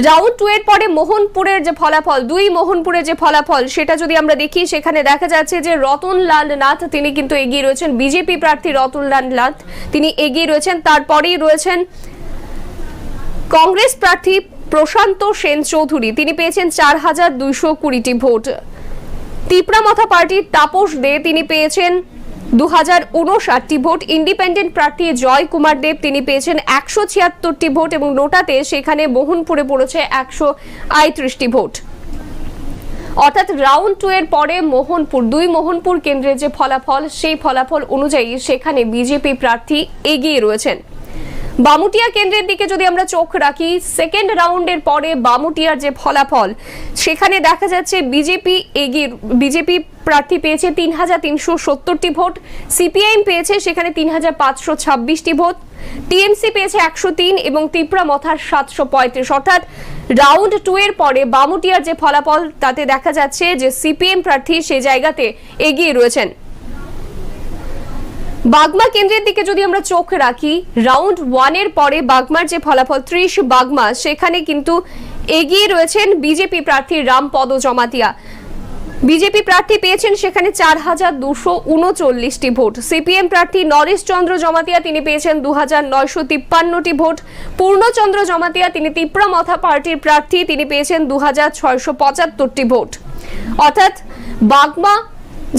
রাউন্ড 2 এর পরে মোহনপুরের যে ফলাফল, মোহনপুরের যে ফলাফল, সেটা যদি আমরা দেখি, সেখানে দেখা যাচ্ছে যে রতনলাল নাথ তিনি কিন্তু এগিয়ে রয়েছেন। বিজেপি প্রার্থী রতনলাল নাথ তিনি এগিয়ে রয়েছেন। তারপরেই রয়েছেন কংগ্রেস প্রার্থী প্রশান্ত সেন চৌধুরী, তিনি পেয়েছেন 4220টি ভোট। তিপ্রা মথা পার্টির তাপস দে তিনি পেয়েছেন 2059টি ভোট। ইন্ডিপেন্ডেন্ট প্রার্থী জয় কুমার দেব তিনি পেয়েছেন 176টি ভোট এবং নোটাতে সেখানে মোহনপুরে পড়েছে 138টি ভোট। অর্থাৎ রাউন্ড 2 এর পরে মোহনপুর কেন্দ্রের যে ফলাফল, সেই ফলাফল অনুযায়ী সেখানে বিজেপি প্রার্থী এগিয়ে রয়েছেন। বামুটিয়া কেন্দ্রের দিকে যদি আমরা চোখ রাখি, সেকেন্ড রাউন্ডের পরে বামুটিয়ার যে ফলাফল, সেখানে দেখা যাচ্ছে বিজেপি প্রার্থী পেয়েছে 3370টি ভোট। সিপিআইএম পেয়েছে সেখানে 3526টি ভোট। টিএমসি পেয়েছে 103 এবং তিপ্রা মথার 735। অর্থাৎ রাউন্ড 2 এর পরে বামুটিয়ার যে ফলাফল, তাতে দেখা যাচ্ছে যে সিপিএম প্রার্থী সেই জায়গাতে এগিয়ে রয়েছেন। বাগমা কেন্দ্রের দিকে যদি আমরা চোখ রাখি, রাউন্ড 1 এর পরে বাগমার যে ফলাফল 30 বাগমা, সেখানে কিন্তু এগিয়ে রয়েছেন বিজেপি প্রার্থী রামপদ জমাতিয়া। বিজেপি প্রার্থী পেয়েছেন সেখানে 4239টি ভোট। সিপিএম প্রার্থী নরেশ চন্দ্র জমাতিয়া তিনি পেয়েছেন 2953টি ভোট। পূর্ণচন্দ্র জমাতিয়া তিনি তিপ্রা মথা পার্টির প্রার্থী, তিনি পেয়েছেন 2675টি ভোট। অর্থাৎ বাগমা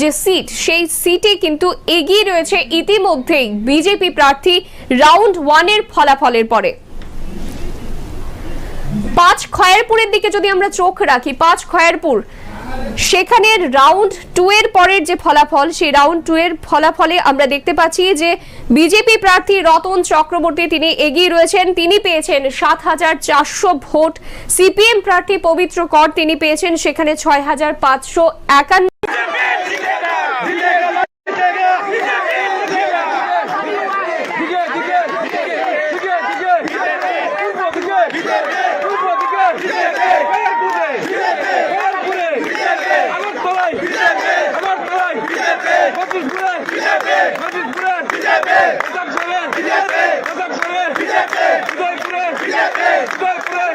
যে সিট, সেই সিটে কিন্তু এগিয়ে রয়েছে ইতিমধ্যেই বিজেপি প্রার্থী রাউন্ড 1 এর ফলাফলের পরে। 5 খয়েরপুরের দিকে যদি আমরা চোখ রাখি, 5 খয়েরপুর, সেখানে রাউন্ড 2 এর পরের যে ফলাফল, সেই রাউন্ড 2 এর ফলাফলে আমরা দেখতে পাচ্ছি যে বিজেপি প্রার্থী রতন চক্রবর্তী তিনি এগিয়ে রয়েছেন, তিনি পেয়েছেন 7400 ভোট। সিপিএম প্রার্থী পবিত্র কর তিনি পেয়েছেন সেখানে 6551।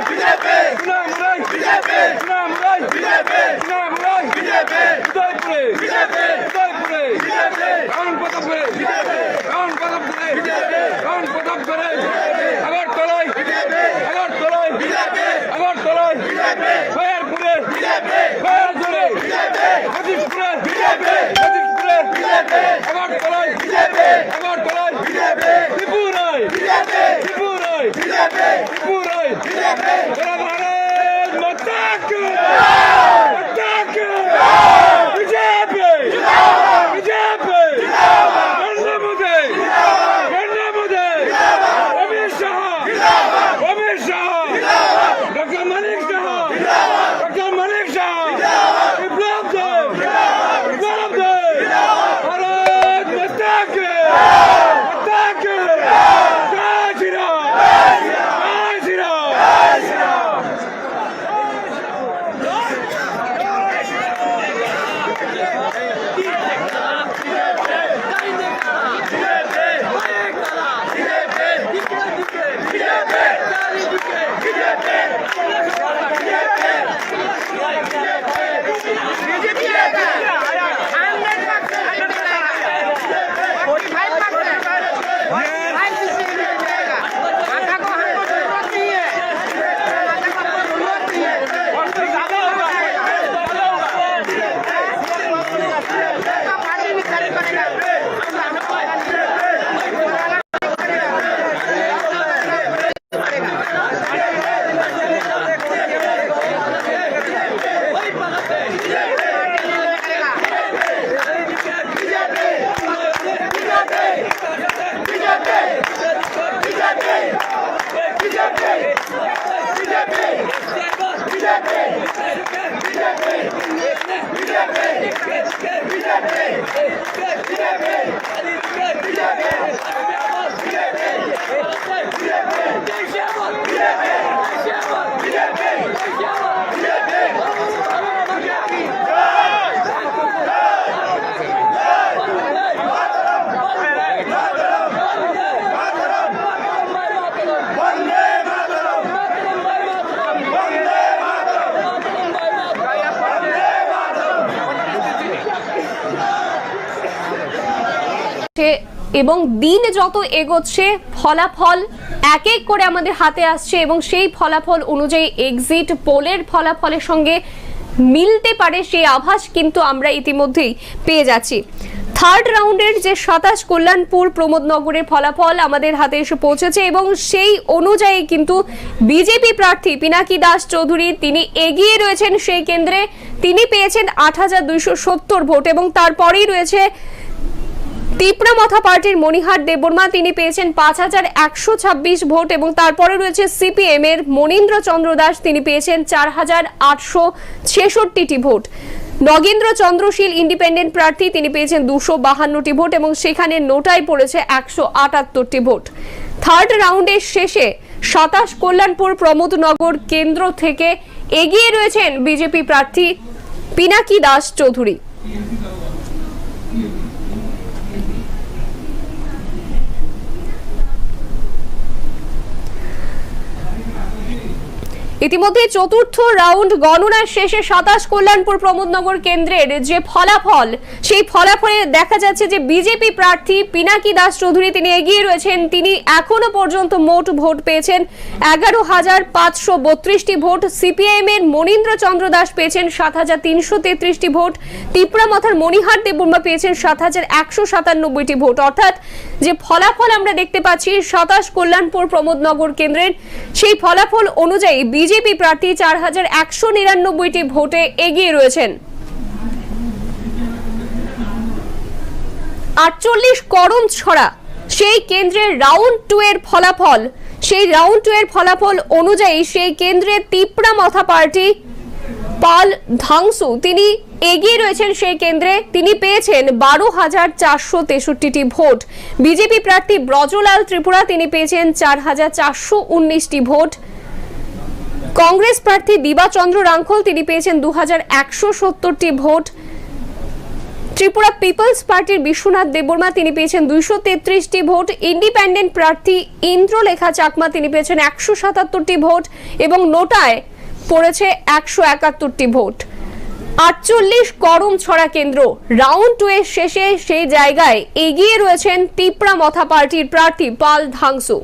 BJP উদয়পুরে উদয়পুরে রাউন্ড প্রতাপগড়ে রাউন্ড প্রতাপগড়ে রাউন্ড প্রতাপগড়ে আগরতলায় আগরতলায় আগরতলায় খয়ারপুরে খয়ারপুরে হাজিরপুরে হাজিরপুরে আগরতলায় আগরতলায় ত্রিপুরায় ত্রিপুরায় ত্রিপুরায় ভারত মাতা কি BJP BJP Narendra Modi Narendra Modi Amit Shah doctor Manik Shah doctor Manik Shah Biplab Deb Biplab Deb Bharat Mata কি জয় শ্রীরাম জয় শ্রীরাম এবং দিন যত এগোচ্ছে ফলাফল এক এক করে আমাদের হাতে আসছে এবং সেই ফলাফল অনুযায়ী এক্সিট পোলের ফলাফলের সঙ্গে মিলতে পারে সেই আভাস কিন্তু আমরা ইতিমধ্যেই পেয়ে যাচ্ছি। থার্ড রাউন্ডের যে 27 কল্যাণপুর প্রমোদনগরের ফলাফল আমাদের হাতে এসে পৌঁছেছে এবং সেই অনুযায়ী কিন্তু বিজেপি প্রার্থী পিনাকি দাস চৌধুরী তিনি এগিয়ে রয়েছেন সেই কেন্দ্রে। তিনি পেয়েছেন ৮,২৭০ ভোট এবং তারপরেই রয়েছে তিপ্রামথা পার্টির মণিহার দেববর্মা, তিনি পেয়েছেন ৫,১২৬ ভোট এবং তারপরে রয়েছে সিপিএম এর মনীন্দ্র চন্দ্র দাস, তিনি পেয়েছেন ৪,৮৬৬টি ভোট। নগেন্দ্র চন্দ্রশীল ইন্ডিপেন্ডেন্ট প্রার্থী তিনি পেয়েছেন ২৫২টি ভোট এবং সেখানে নোটায় পড়েছে ১৭৮টি ভোট। থার্ড রাউন্ডের শেষে ২৭ কল্যাণপুর প্রমোদনগর কেন্দ্র থেকে এগিয়ে রয়েছেন বিজেপি প্রার্থী পিনাকি দাস চৌধুরী। ইতিমধ্যে চতুর্থ রাউন্ড গণনার শেষে ২৭ কল্যাণপুর প্রমোদনগর কেন্দ্রের যে ফলাফল সেই ফলাফলে দেখা যাচ্ছে যে বিজেপি প্রার্থী পিনাকি দাস চৌধুরী তিনি এগিয়ে রয়েছেন। তিনি এখনো পর্যন্ত মোট ভোট পেয়েছেন ১১,৫৩২টি ভোট। সিপিআইএম এর মনীন্দ্র চন্দ্র দাস পেয়েছেন ৭,৩৩৩টি ভোট। তিপ্রামথার মণিহার দেববর্মা পেয়েছেন ৭,১৯৭টি ভোট। অর্থাৎ যে ফলাফল আমরা দেখতে পাচ্ছি ২৭ কল্যাণপুর প্রমোদনগর কেন্দ্রের সেই ফলাফল অনুযায়ী বিজেপি প্রার্থী ৪,১৯৯টি ভোটে এগিয়ে রয়েছেন। ৪৮ করম ছড়া সেই কেন্দ্রের রাউন্ড 2 এর ফলাফল, সেই রাউন্ড 2 এর ফলাফল অনুযায়ী সেই কেন্দ্রের তিপ্রামথা পার্টি পাল ধাংসু তিনি এগিয়ে রয়েছেন সেই কেন্দ্রে। তিনি পেয়েছেন ১২,৪৬৩টি ভোট। বিজেপি প্রার্থী ব্রজলাল ত্রিপুরা তিনি পেয়েছেন ৪,৪১৯টি ভোট। কংগ্রেস প্রার্থী দিবাচন্দ্র রাঙ্খল তিনি পেয়েছেন ২,১৭০টি ভোট। ত্রিপুরা পিপলস পার্টির বিশ্বনাথ দেববর্মা তিনি পেয়েছেন ২৩৩টি ভোট। ইন্ডিপেন্ডেন্ট প্রার্থী ইন্দ্রলেখা চাকমা তিনি পেয়েছেন ১৭৭টি ভোট এবং নোটায় পড়েছে ১৭১টি ভোট। 48 করমছড়া কেন্দ্র রাউন্ড 2 এর শেষে সেই জায়গায় এগিয়ে রয়েছেন তিপ্রামথা পার্টির প্রার্থী পাল ধাংসু।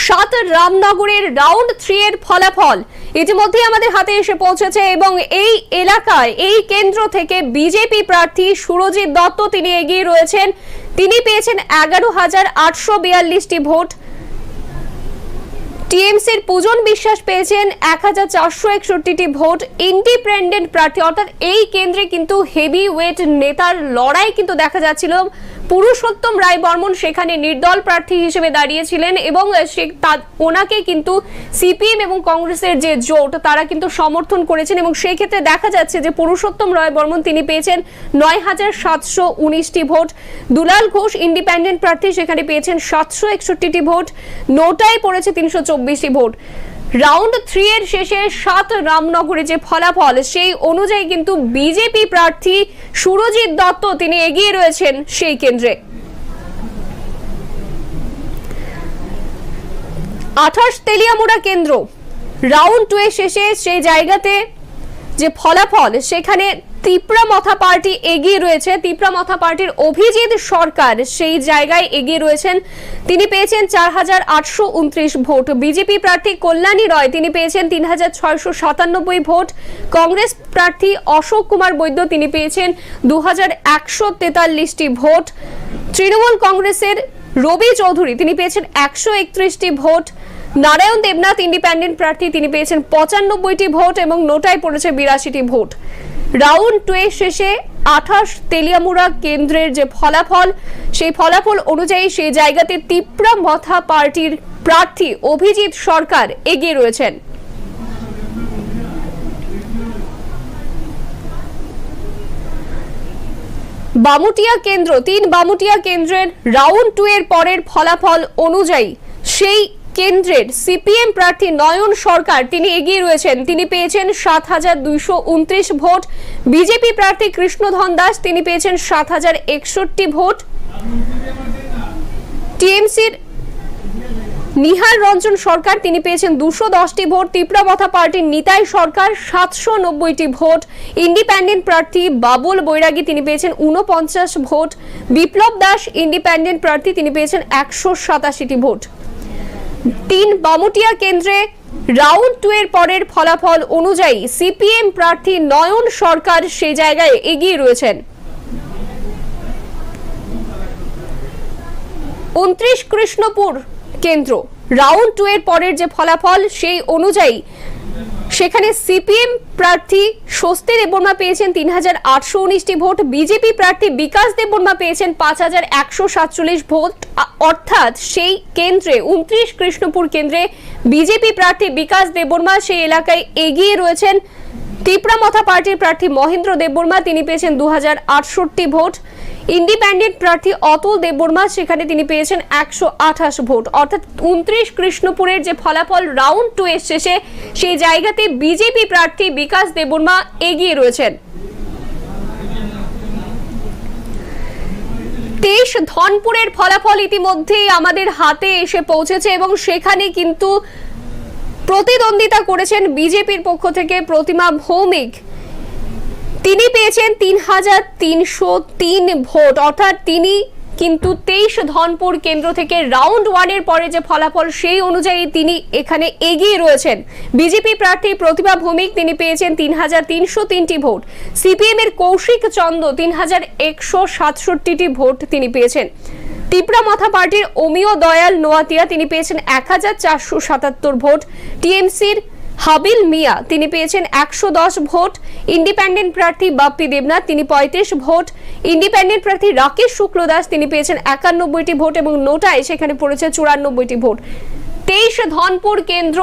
7 রামনগরের রাউন্ড 3 এর ফলাফল ইতিমধ্যে আমাদের হাতে এসে পৌঁছেছে এবং এই এলাকায় এই কেন্দ্র থেকে বিজেপি প্রার্থী সুরজিৎ দত্ত তিনি এগিয়ে রয়েছেন। তিনি পেয়েছেন 11,842টি ভোট। টিএমসির পূজন বিশ্বাস পেয়েছেন 1,461টি ভোট। ইন্ডিপেন্ডেন্ট প্রার্থী অর্থাৎ এই কেন্দ্রে কিন্তু হেভি ওয়েট নেতার লড়াই কিন্তু দেখা যাচ্ছিল। পুরুষোত্তম রায় বর্মন সেখানে নির্দল প্রার্থী হিসেবে দাঁড়িয়েছিলেন এবং ওনাকে কিন্তু সিপিএম এবং কংগ্রেসের যে জোট তারা কিন্তু সমর্থন করেছেন এবং সেই ক্ষেত্রে দেখা যাচ্ছে যে পুরুষোত্তম রায় বর্মন তিনি পেয়েছেন 9,719টি ভোট। দুলাল ঘোষ ইন্ডিপেন্ডেন্ট প্রার্থী সেখানে পেয়েছেন 761টি ভোট। নোটায় পড়েছে 324টি ভোট। রাউন্ড 3 এর শেষে 7 রামনগরে যে ফলাফল সেই অনুযায়ী কিন্তু বিজেপি প্রার্থী সুরজিৎ দত্ত তিনি এগিয়ে রয়েছেন সেই কেন্দ্রে। 28 তেলিয়ামুড়া কেন্দ্র রাউন্ড 2 এর শেষে সেই জায়গাতে যে ফলাফল সেখানে তিপ্রামথা পার্টি এগিয়ে রয়েছে। তিপ্রামথা পার্টির অভিজিৎ সরকার সেই জায়গায় এগিয়ে রয়েছেন, তিনি পেয়েছেন 4,829 ভোট। বিজেপি প্রার্থী কল্যাণী রয় তিনি পেয়েছেন 3,697 ভোট। কংগ্রেস প্রার্থী অশোক কুমার বৈদ্য তিনি পেয়েছেন 2,143টি ভোট। তৃণমূল কংগ্রেসের রবি চৌধুরী তিনি পেয়েছেন 131টি ভোট। নারায়ণ দেবনাথ ইন্ডিপেন্ডেন্ট প্রার্থী তিনি পেয়েছেন 95টি ভোট এবং নোটায় পড়েছে 82টি ভোট। রাউন্ড 2 এর শেষে 28 তেলিয়ামুড়া কেন্দ্রের যে ফলাফল সেই ফলাফল অনুযায়ী সেই জায়গাতে তিপ্রামথা পার্টির প্রার্থী অভিজিৎ সরকার এগিয়ে রয়েছেন। বামুটিয়া কেন্দ্র 3 বামুটিয়া কেন্দ্রের রাউন্ড 2 এর পরের ফলাফল অনুযায়ী সেই কেন্দ্রের সিপিএম প্রার্থী নয়ন সরকার তিনি এগিয়ে রয়েছেন, তিনি পেয়েছেন 7,229 ভোট। বিজেপি প্রার্থী কৃষ্ণধন দাস তিনি পেয়েছেন 7,061টি ভোট। টিএমসির নিহার রঞ্জন সরকার তিনি পেয়েছেন 210টি ভোট। তিপ্রামথা পার্টির নিতাই সরকার 790টি ভোট। ইন্ডিপেন্ডেন্ট প্রার্থী বাবুল বৈরাগী তিনি পেয়েছেন 49 ভোট। বিপ্লব দাস ইন্ডিপেন্ডেন্ট প্রার্থী তিনি পেয়েছেন 187টি ভোট। 3 বামুটিয়া কেন্দ্রে রাউন্ড 2 এর পরের ফলাফল অনুযায়ী সিপিএম প্রার্থী নয়ন সরকার সেই জায়গায় এগিয়ে রয়েছেন। 29 কৃষ্ণপুর কেন্দ্র রাউন্ড 2 এর পরের যে ফলাফল সেই অনুযায়ী সেখানে সিপিএম প্রার্থী স্বস্তি দেববর্মা পেয়েছেন 3,819টি ভোট। বিজেপি প্রার্থী বিকাশ দেববর্মা পেয়েছেন 5,147 ভোট। অর্থাৎ সেই কেন্দ্রে 29 কৃষ্ণপুর কেন্দ্রে বিজেপি প্রার্থী বিকাশ দেববর্মা সেই এলাকায় এগিয়ে রয়েছেন। তিপ্রামথা পার্টির প্রার্থী মহেন্দ্র দেববর্মা তিনি পেয়েছেন 2,068 ভোট। ইন্ডিপেন্ডেন্ট প্রার্থী অতুল দেববর্মা সেখানে তিনি পেয়েছেন 128 ভোট। অর্থাৎ 29 কৃষ্ণপুরের যে ফলাফল রাউন্ড 2 এর শেষে সেই জায়গাতে বিজেপি প্রার্থী বিকাশ দেববর্মা এগিয়ে রয়েছেন। 23 ধনপুরের ফলাফল ইতিমধ্যেই আমাদের হাতে এসে পৌঁছেছে এবং সেখানে কিন্তু প্রতিদ্বন্দ্বিতা করেছেন বিজেপির পক্ষ থেকে প্রতিমা ভৌমিক, তিনি পেয়েছেন 3,303 ভোট। অর্থাৎ তিনি কিন্তু 23 ধনপুর কেন্দ্র থেকে রাউন্ড 1 এর পরে যে ফলাফল সেই অনুযায়ী তিনি এখানে এগিয়ে রয়েছেন। বিজেপি প্রার্থী প্রতিমা ভৌমিক তিনি পেয়েছেন 3,303টি ভোট। সিপিএম এর কৌশিক চন্দ 3,167টি ভোট তিনি পেয়েছেন। তিপ্রামথা পার্টির অমিয় দয়াল নোয়াতিয়া তিনি পেয়েছেন 1,477 ভোট। টিএমসির হাবিল মিয়া তিনি পেয়েছেন 110 ভোট। ইন্ডিপেন্ডেন্ট প্রার্থী বাপ্পি দেবনাথ তিনি 35 ভোট। ইন্ডিপেন্ডেন্ট প্রার্থী রাকেশ শুক্লদাস তিনি পেয়েছেন 91টি ভোট এবং নোটায় সেখানে পড়েছে 94টি ভোট। 23 ধনপুর কেন্দ্র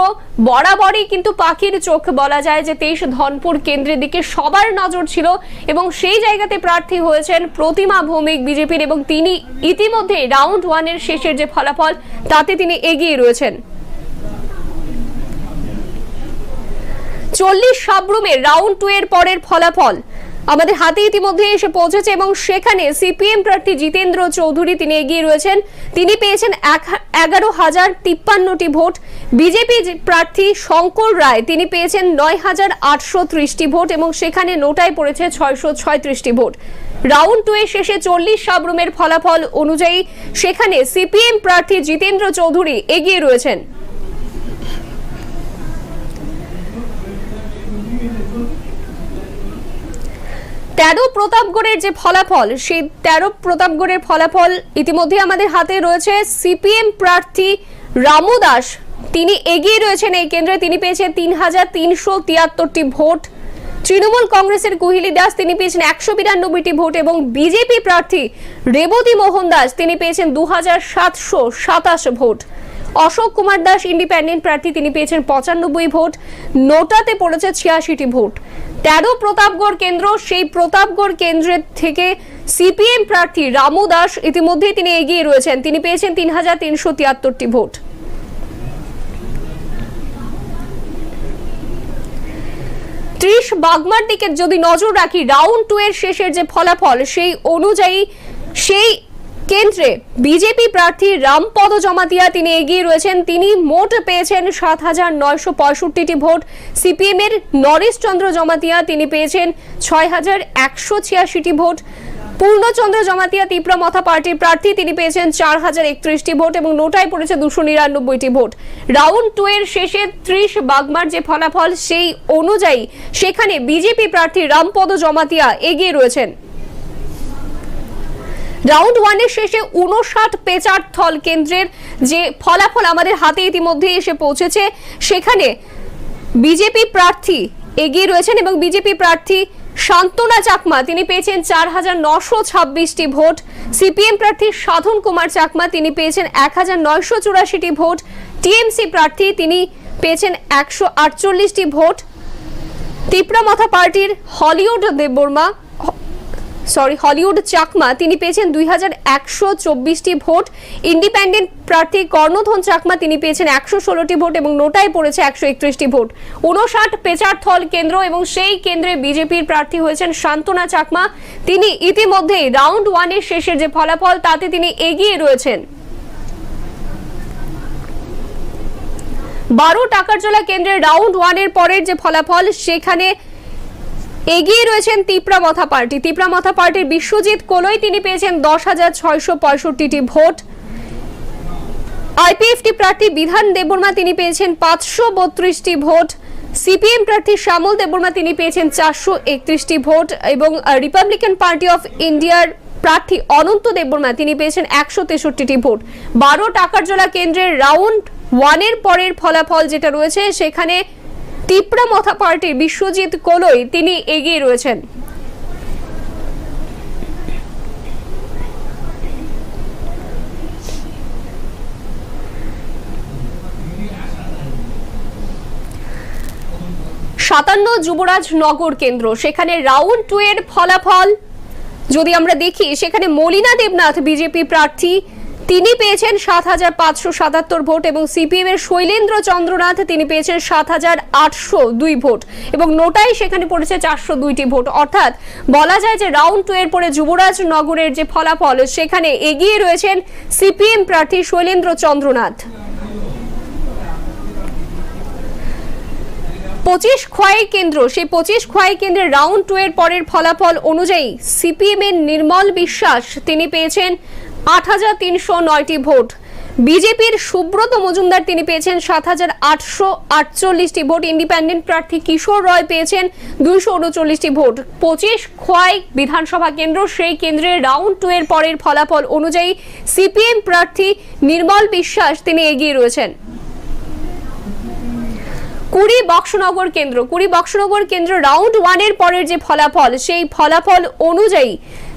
বরাবরই কিন্তু পাখির চোখ বলা যায় যে 23 ধনপুর কেন্দ্রের দিকে সবার নজর ছিল এবং সেই জায়গাতে প্রার্থী হয়েছেন প্রতিমা ভৌমিক বিজেপির এবং তিনি ইতিমধ্যে রাউন্ড 1 এর শেষের যে ফলাফল তাতে তিনি এগিয়ে রয়েছেন। 40 সাবরুমে রাউন্ড 2 এর পরের ফলাফল আমাদের হাতে ইতিমধ্যে এসে পৌঁছেছে এবং সেখানে সিপিএম প্রার্থী জিতেন্দ্র চৌধুরী তিনি এগিয়ে রয়েছেন। তিনি পেয়েছেন 11,053টি ভোট। বিজেপি প্রার্থী শঙ্কর রায় তিনি পেয়েছেন 9,830টি ভোট এবং সেখানে নোটায় পড়েছে 636টি ভোট। রাউন্ড 2 এর শেষে 40 সাবরুমের ফলাফল অনুযায়ী সেখানে সিপিএম প্রার্থী জিতেন্দ্র চৌধুরী এগিয়ে রয়েছেন। তেরো প্রতাপগড়ের যে ফলাফল, সেই 13 প্রতাপগড়ের ফলাফল ইতিমধ্যে আমাদের হাতে রয়েছে। সিপিএম প্রার্থী রামু দাস তিনি এগিয়ে রয়েছেন এই কেন্দ্রে, তিনি পেয়েছেন 3,373টি ভোট। তৃণমূল কংগ্রেসের কুহিলি দাস তিনি পেয়েছেন 192টি ভোট এবং বিজেপি প্রার্থী রেবতী মোহন দাস তিনি পেয়েছেন 2,727 ভোট। অশোক কুমার দাস ইন্ডিপেন্ডেন্ট প্রার্থী তিনি পেয়েছেন 95 ভোট। নোটাতে পড়েছে 86টি ভোট। 13 প্রতাপগড় কেন্দ্র, সেই প্রতাপগড় কেন্দ্রের থেকে সিপিএম প্রার্থী রামু দাস ইতিমধ্যে তিনি এগিয়ে রয়েছেন, তিনি পেয়েছেন 3,373টি ভোট। বাগমার দিকে যদি নজর রাখি, রাউন্ড 2 এর শেষের যে ফলাফল সেই অনুযায়ী সেই কেন্দ্রে বিজেপি প্রার্থী রামপদ জমাতিয়া তিনি এগিয়ে রয়েছেন, তিনি মোট পেয়েছেন 7,965টি ভোট। সিপিএম এর নরেশ চন্দ্র জমাতিয়া তিনি পেয়েছেন 6,186টি ভোট। পূর্ণচন্দ্র জমাতিয়া তিপ্রামথা পার্টির প্রার্থী তিনি পেয়েছেন 4,031টি ভোট এবং নোটায় পড়েছে 299টি ভোট। রাউন্ড 2 এর শেষে 30 বাগমার যে ফলাফল সেই অনুযায়ী সেখানে বিজেপি প্রার্থী রামপদ জমাতিয়া এগিয়ে রয়েছেন। রাউন্ড 1 এর শেষে 59 পেচারথল কেন্দ্রের যে ফলাফল আমাদের হাতে ইতিমধ্যে এসে পৌঁছেছে, সেখানে বিজেপি প্রার্থী এগিয়ে রয়েছেন এবং বিজেপি প্রার্থী শান্তনা চাকমা তিনি পেয়েছেন 4,926টি ভোট। সিপিএম প্রার্থী সাধন কুমার চাকমা তিনি পেয়েছেন 1,984টি ভোট। টিএমসি প্রার্থী তিনি পেয়েছেন 148টি ভোট। তিপ্রামথা পার্টির হলিউড চাকমা তিনি পেয়েছেন 2,124টি ভোট। ইন্ডিপেন্ডেন্ট প্রার্থী কর্ণধন চাকমা তিনি পেয়েছেন 116টি ভোট এবং নোটায় পড়েছে 131টি ভোট। 59 পেচারথল কেন্দ্র এবং সেই কেন্দ্রে বিজেপির প্রার্থী হয়েছেন শান্তনা চাকমা, তিনি ইতিমধ্যেই রাউন্ড 1 এর শেষের যে ফলাফল তাতে তিনি এগিয়ে রয়েছেন। 12 টাকারজলা কেন্দ্রের রাউন্ড 1 এর পরের যে ফলাফল সেখানে এগিয়ে রয়েছেন তিপ্রামথা পার্টি। তিপ্রামথা পার্টির বিশ্বজিৎ কোলই তিনি পেয়েছেন 10,665টি ভোট। আইপিএফটি প্রার্থী বিধান দেববর্মা তিনি পেয়েছেন 532টি ভোট। সিপিএম প্রার্থী শ্যামল দেববর্মা তিনি পেয়েছেন 431টি ভোট এবং রিপাবলিকান পার্টি অফ ইন্ডিয়ার প্রার্থী অনন্ত দেববর্মা তিনি পেয়েছেন 163টি ভোট। 12 টাকারজলা কেন্দ্রের রাউন্ড 1 এর পরের ফলাফল যেটা রয়েছে সেখানে তিপ্রামথা পার্টির বিশ্বজিৎ কোলই তিনি এগিয়ে রয়েছেন। যুবরাজ নগর কেন্দ্র, সেখানে রাউন্ড 2 এর ফলাফল যদি আমরা দেখি সেখানে মলিনা দেবনাথ বিজেপি প্রার্থী তিনি পেয়েছেন 7,577 ভোট এবং সিপিএম এর শৈলেন্দ্র চন্দ্রনাথ তিনি পেয়েছেন 7,802 ভোট এবং নোটাই সেখানে পড়েছে 402টি ভোট। অর্থাৎ বলা যায় যে রাউন্ড 2 এর পরে যুবরাজ নগরের যে ফলাফল সেখানে এগিয়ে রয়েছেন সিপিএম প্রার্থী শৈলেন্দ্র চন্দ্রনাথ। 25 খোয়াই কেন্দ্র, সেই 25 খোয়াই কেন্দ্রের রাউন্ড 2 এর পরের ফলাফল অনুযায়ী সিপিএম এর নির্মল বিশ্বাস তিনি পেয়েছেন 8,309টি ভোট। বিজেপির সুব্রত মজুমদার তিনি পেয়েছেন 7,848টি ভোট। ইন্ডিপেন্ডেন্ট প্রার্থী কিশোর রয় পেয়েছেন 239টি ভোট। 25 খোয়াই বিধানসভা কেন্দ্র, সেই কেন্দ্রে রাউন্ড 2 এর পরের ফলাফল অনুযায়ী সিপিএম প্রার্থী নির্মল বিশ্বাস তিনি এগিয়ে রয়েছেন। 20 বক্সনগর কেন্দ্র, 20 বক্সনগর কেন্দ্র রাউন্ড 1 এর পরের যে ফলাফল সেই ফলাফল অনুযায়ী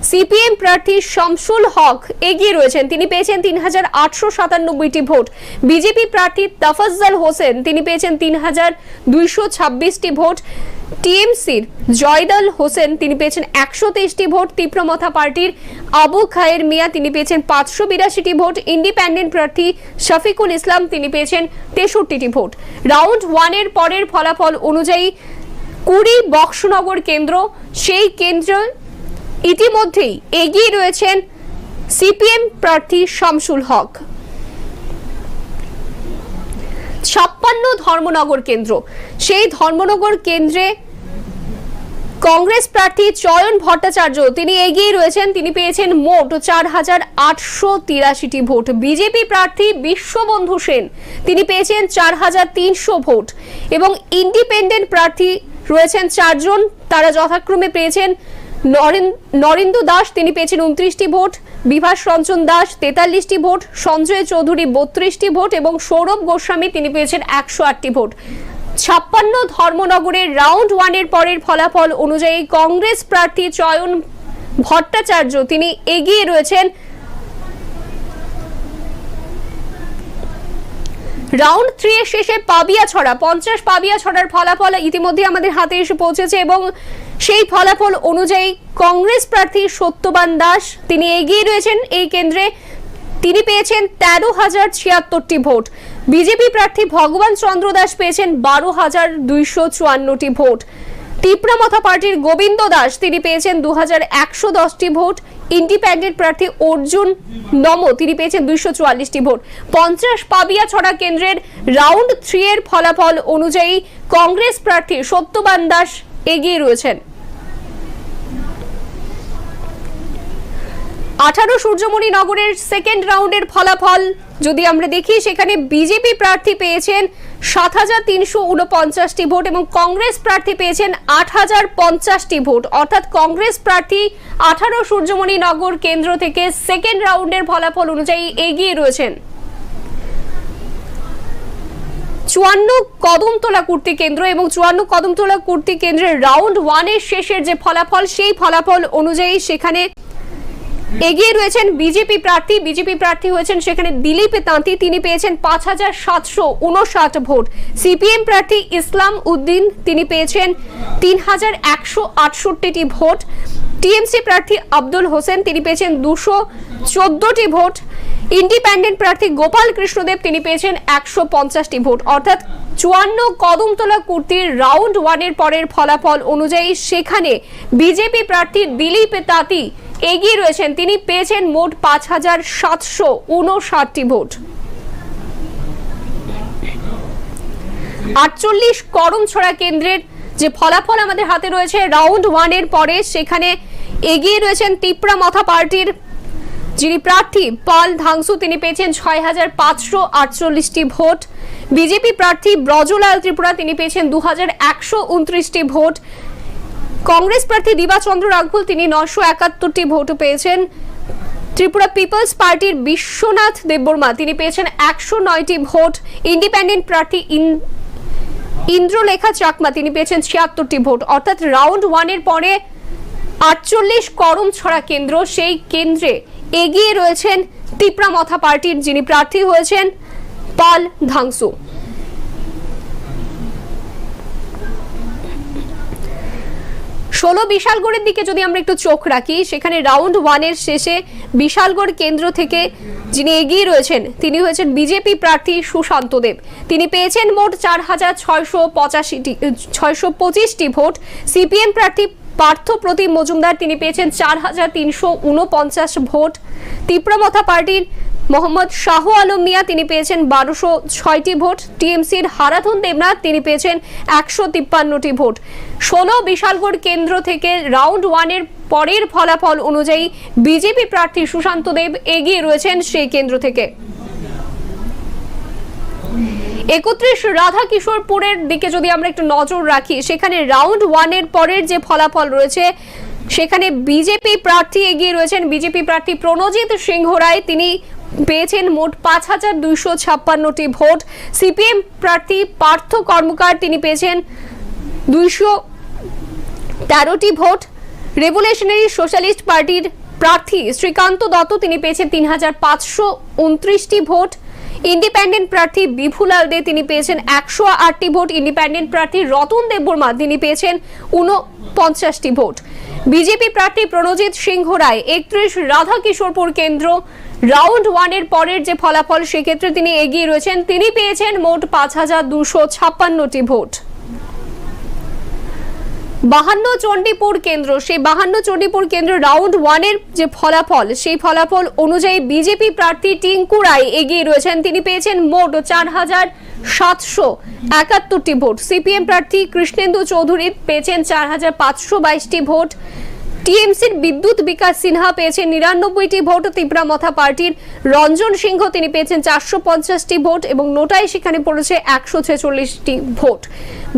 সিপিএম প্রার্থী শামসুল হক এগিয়ে রয়েছেন, তিনি পেয়েছেন 3,897টি ভোট। বিজেপি প্রার্থী তাফাজ্জল হোসেন তিনি পেয়েছেন 3,226টি ভোট। টিএমসির জয়দল হোসেন তিনি পেয়েছেন 123টি ভোট। তিপ্রামথা পার্টির আবু খায়ের মিয়া তিনি পেয়েছেন 582টি ভোট। ইন্ডিপেন্ডেন্ট প্রার্থী শফিকুল ইসলাম তিনি পেয়েছেন 63টি ভোট। রাউন্ড 1 এর পরের ফলাফল অনুযায়ী কুড়ি বক্সনগর কেন্দ্র, সেই কেন্দ্র ইতিমধ্যেই এগিয়ে রয়েছেন সিপিএম প্রার্থী শামসুল হক। 56 ধর্মনগর কেন্দ্র, সেই ধর্মনগর কেন্দ্রে কংগ্রেস প্রার্থী চয়ন ভট্টাচার্য তিনি এগিয়ে রয়েছেন, তিনি পেয়েছেন মোট 4883টি ভোট। বিজেপি প্রার্থী বিশ্ববন্ধু সেন তিনি পেয়েছেন 4300 ভোট এবং ইন্ডিপেন্ডেন্ট প্রার্থী রয়েছেন 4 জন, তারা যথাক্রমে পেয়েছেন নরেন্দু দাস তিনি পেয়েছেন 29টি ভোট, বিভাস রঞ্জন দাস 43টি ভোট, সঞ্জয় চৌধুরী 32টি ভোট এবং সৌরভ গোস্বামী তিনি পেয়েছেন 108টি ভোট। 56 ধর্মনগরের রাউন্ড 1 এর পরের ফলাফল অনুযায়ী কংগ্রেস প্রার্থী চয়ন ভট্টাচার্য তিনি এগিয়ে রয়েছেন। রাউন্ড 3 এর শেষে পাবিয়াছড়া 50 পাবিয়াছড়ার ফলাফল ইতিমধ্যে আমাদের হাতে এসে পৌঁছেছে এবং সেই ফলাফল অনুযায়ী কংগ্রেস প্রার্থী সত্যবান দাস তিনি এগিয়ে রয়েছেন এই কেন্দ্রে, তিনি পেয়েছেন 13,076টি ভোট। বিজেপি প্রার্থী ভগবান চন্দ্র দাস পেয়েছেন 12,254টি ভোট। তিপ্রামথা পার্টির গোবিন্দ দাস তিনি পেয়েছেন 2110টি ভোট। ইন্ডিপেন্ডেন্ট প্রার্থী অর্জুন নম তিনি পেয়েছেন 244টি ভোট। 50 পাবিয়াছড়া কেন্দ্রের রাউন্ড 3 এর ফলাফল অনুযায়ী কংগ্রেস প্রার্থী সত্যবান দাস এগিয়ে রয়েছেন। 18 সূর্যমণি নগরের সেকেন্ড রাউন্ডের ফলাফল যদি আমরা দেখি, সেখানে বিজেপি প্রার্থী পেয়েছেন 7349টি ভোট এবং কংগ্রেস প্রার্থী পেয়েছেন 8050টি ভোট, অর্থাৎ কংগ্রেস প্রার্থী 18 সূর্যমণি নগর কেন্দ্র থেকে সেকেন্ড রাউন্ডের ফলাফল অনুযায়ী এগিয়ে রয়েছেন। 54 কদমতলা কুর্তি কেন্দ্র এবং 54 কদমতলা কুর্তি কেন্দ্রের রাউন্ড 1 এর শেষের যে ফলাফল, সেই ফলাফল অনুযায়ী সেখানে এগিয়ে রয়েছেন বিজেপি প্রার্থী হয়েছেন সেখানে দিলীপ তাঁতি, তিনি পেয়েছেন 5759 ভোট। সিপিএম প্রার্থী ইসলাম উদ্দিন তিনি পেয়েছেন 3168টি ভোট। টিএমসি প্রার্থী আব্দুল হোসেন তিনি পেয়েছেন 214টি ভোট। ইন্ডিপেন্ডেন্ট প্রার্থী গোপাল কৃষ্ণদেব তিনি পেয়েছেন 150টি ভোট, অর্থাৎ 54 কদমতলা কুর্তির রাউন্ড 1 এর পরের ফলাফল অনুযায়ী সেখানে বিজেপি প্রার্থী দিলীপ তাঁতি এগিয়ে রয়েছেন, তিনি পেয়েছেন মোট 5759টি ভোট। 48 করমছড়া কেন্দ্রের যে ফলাফল আমাদের হাতে রয়েছে রাউন্ড 1 এর পরে, সেখানে এগিয়ে রয়েছেন তিপ্রামথা পার্টির যিনি প্রার্থী পাল ধাংসু তিনি পেয়েছেন 6548টি ভোট। বিজেপি প্রার্থী ব্রজলাল ত্রিপুরা তিনি পেয়েছেন 2129টি ভোট। কংগ্রেস প্রার্থী দিবাচন্দ্র রাঘুল তিনি 971টি ভোট পেয়েছেন। ত্রিপুরা পিপলস পার্টির বিশ্বনাথ দেববর্মা তিনি পেয়েছেন 109টি ভোট। ইন্ডিপেন্ডেন্ট প্রার্থী ইন্দ্রলেখা চাকমা তিনি পেয়েছেন 76টি ভোট, অর্থাৎ রাউন্ড 1 এর পরে 48 করমছড়া কেন্দ্র, সেই কেন্দ্রে এগিয়ে রয়েছেন তিপ্রামথা পার্টির যিনি প্রার্থী হয়েছেন পাল ধাংসু। ষোলো বিশালগড়ের দিকে যদি আমরা একটু চোখ রাখি, সেখানে রাউন্ড 1 এর শেষে বিশালগড় কেন্দ্র থেকে যিনি এগিয়ে রয়েছেন তিনি হয়েছেন বিজেপি প্রার্থী সুশান্ত দেব, তিনি পেয়েছেন মোট 4625টি ভোট। সিপিএম প্রার্থী পার্থ প্রতিম মজুমদার তিনি পেয়েছেন 4349 ভোট। তিপ্রামথা পার্টির মোহাম্মদ শাহ আলম মিয়া তিনি পেয়েছেন 1206টি ভোট। টিএমসির হারাধন দেবনাথ তিনি পেয়েছেন 153টি ভোট। 16 বিশালগড় কেন্দ্র থেকে রাউন্ড 1 এর পরের ফলাফল অনুযায়ী বিজেপি প্রার্থী সুশান্ত দেব এগিয়ে রয়েছেন সেই কেন্দ্র থেকে। 31 রাধা কিশোরপুরের দিকে যদি আমরা একটু নজর রাখি, সেখানে রাউন্ড 1 এর পরের যে ফলাফল রয়েছে সেখানে বিজেপি প্রার্থী এগিয়ে রয়েছেন। বিজেপি প্রার্থী প্রণজিৎ সিংহ রায় তিনি পেয়েছেন মোট 5256টি ভোট। সিপিএম প্রার্থী পার্থ কর্মকার তিনি পেয়েছেন 213টি ভোট। রেভলিউশনারি সোশ্যালিস্ট পার্টির প্রার্থী শ্রীকান্ত দত্ত তিনি পেয়েছেন 3529টি ভোট। ইন্ডিপেন্ডেন্ট প্রার্থী বিভুলাল দে তিনি পেয়েছেন 108টি ভোট। ইন্ডিপেন্ডেন্ট প্রার্থী রতন দেববর্মা তিনি পেয়েছেন 49টি ভোট। বিজেপি প্রার্থী প্রণজিৎ সিংহ রায় 31 রাধা কিশোরপুর কেন্দ্র রাউন্ড 1 এর পরের যে ফলাফল সেক্ষেত্রে তিনি এগিয়ে রয়েছেন, তিনি পেয়েছেন মোট 5256টি ভোট। 52 চণ্ডীপুর কেন্দ্র, সেই 52 চণ্ডীপুর কেন্দ্র রাউন্ড 1 এর যে ফলাফল, সেই ফলাফল অনুযায়ী বিজেপি প্রার্থী টিঙ্কু রায় এগিয়ে রয়েছেন। তিনি পেয়েছেন মোট 4771টি ভোট। সিপিএম প্রার্থী কৃষ্ণেন্দু চৌধুরী পেয়েছেন 4522টি ভোট। টিএমসির বিদ্যুৎ বিকাশ সিনহা পেয়েছেন 99টি ভোট। তিপ্রামথা পার্টির রঞ্জন সিংহ তিনি পেয়েছেন 450টি ভোট এবং নোটাই সেখানে পড়েছে 146টি ভোট।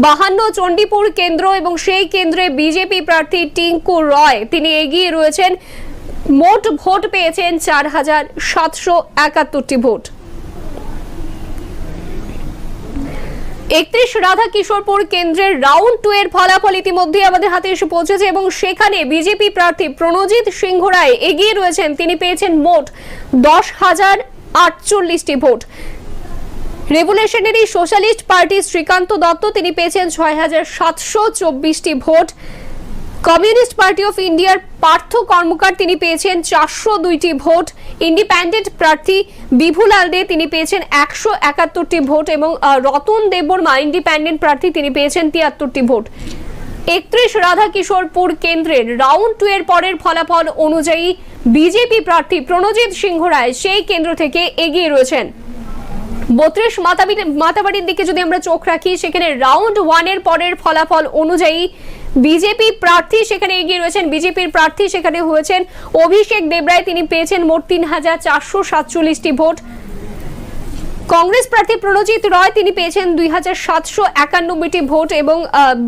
52 চণ্ডীপুর কেন্দ্র এবং সেই কেন্দ্রে বিজেপি প্রার্থী টিঙ্কু রয় তিনি এগিয়ে রয়েছেন, মোট ভোট পেয়েছেন 4771টি ভোট। 31 রাধা কিশোরপুর কেন্দ্রের রাউন্ড 2 এর ফলাফল ইতিমধ্যে আমাদের হাতে এসে পৌঁছেছে এবং সেখানে বিজেপি প্রার্থী প্রণজিৎ সিংহ রায় এগিয়ে রয়েছেন। তিনি পেয়েছেন মোট 10,048টি ভোট। Revolutionary socialist party Srikanta Dutta তিনি পেয়েছেন 6,724টি ভোট। কমিউনিস্ট পার্টি অফ ইন্ডিয়ার পার্থ কর্মকার তিনি পেয়েছেন 402টি ভোট। ইন্ডিপেন্ডেন্ট প্রার্থী বিভুলাল দে তিনি পেয়েছেন 171টি ভোট এবং রতন দেববর্মা ইন্ডিপেন্ডেন্ট প্রার্থী তিনি পেয়েছেন 73টি ভোট। 31 রাধা কিশোরপুর কেন্দ্রের রাউন্ড 2 এর পরের ফলাফল অনুযায়ী বিজেপি প্রার্থী প্রণজিৎ সিংহ রায় সেই কেন্দ্র থেকে এগিয়ে রয়েছেন। 32 মাতাবাড়ির দিকে যদি আমরা চোখ রাখি, সেখানে রাউন্ড 1 এর পরের ফলাফল অনুযায়ী বিজেপি প্রার্থী সেখানে এগিয়ে রয়েছেন। বিজেপির প্রার্থী সেখানে হয়েছেন অভিষেক দেবরায়, তিনি পেয়েছেন মোট 3,447টি ভোট। কংগ্রেস প্রার্থী প্রণজিৎ রয় তিনি পেয়েছেন 2,791টি ভোট এবং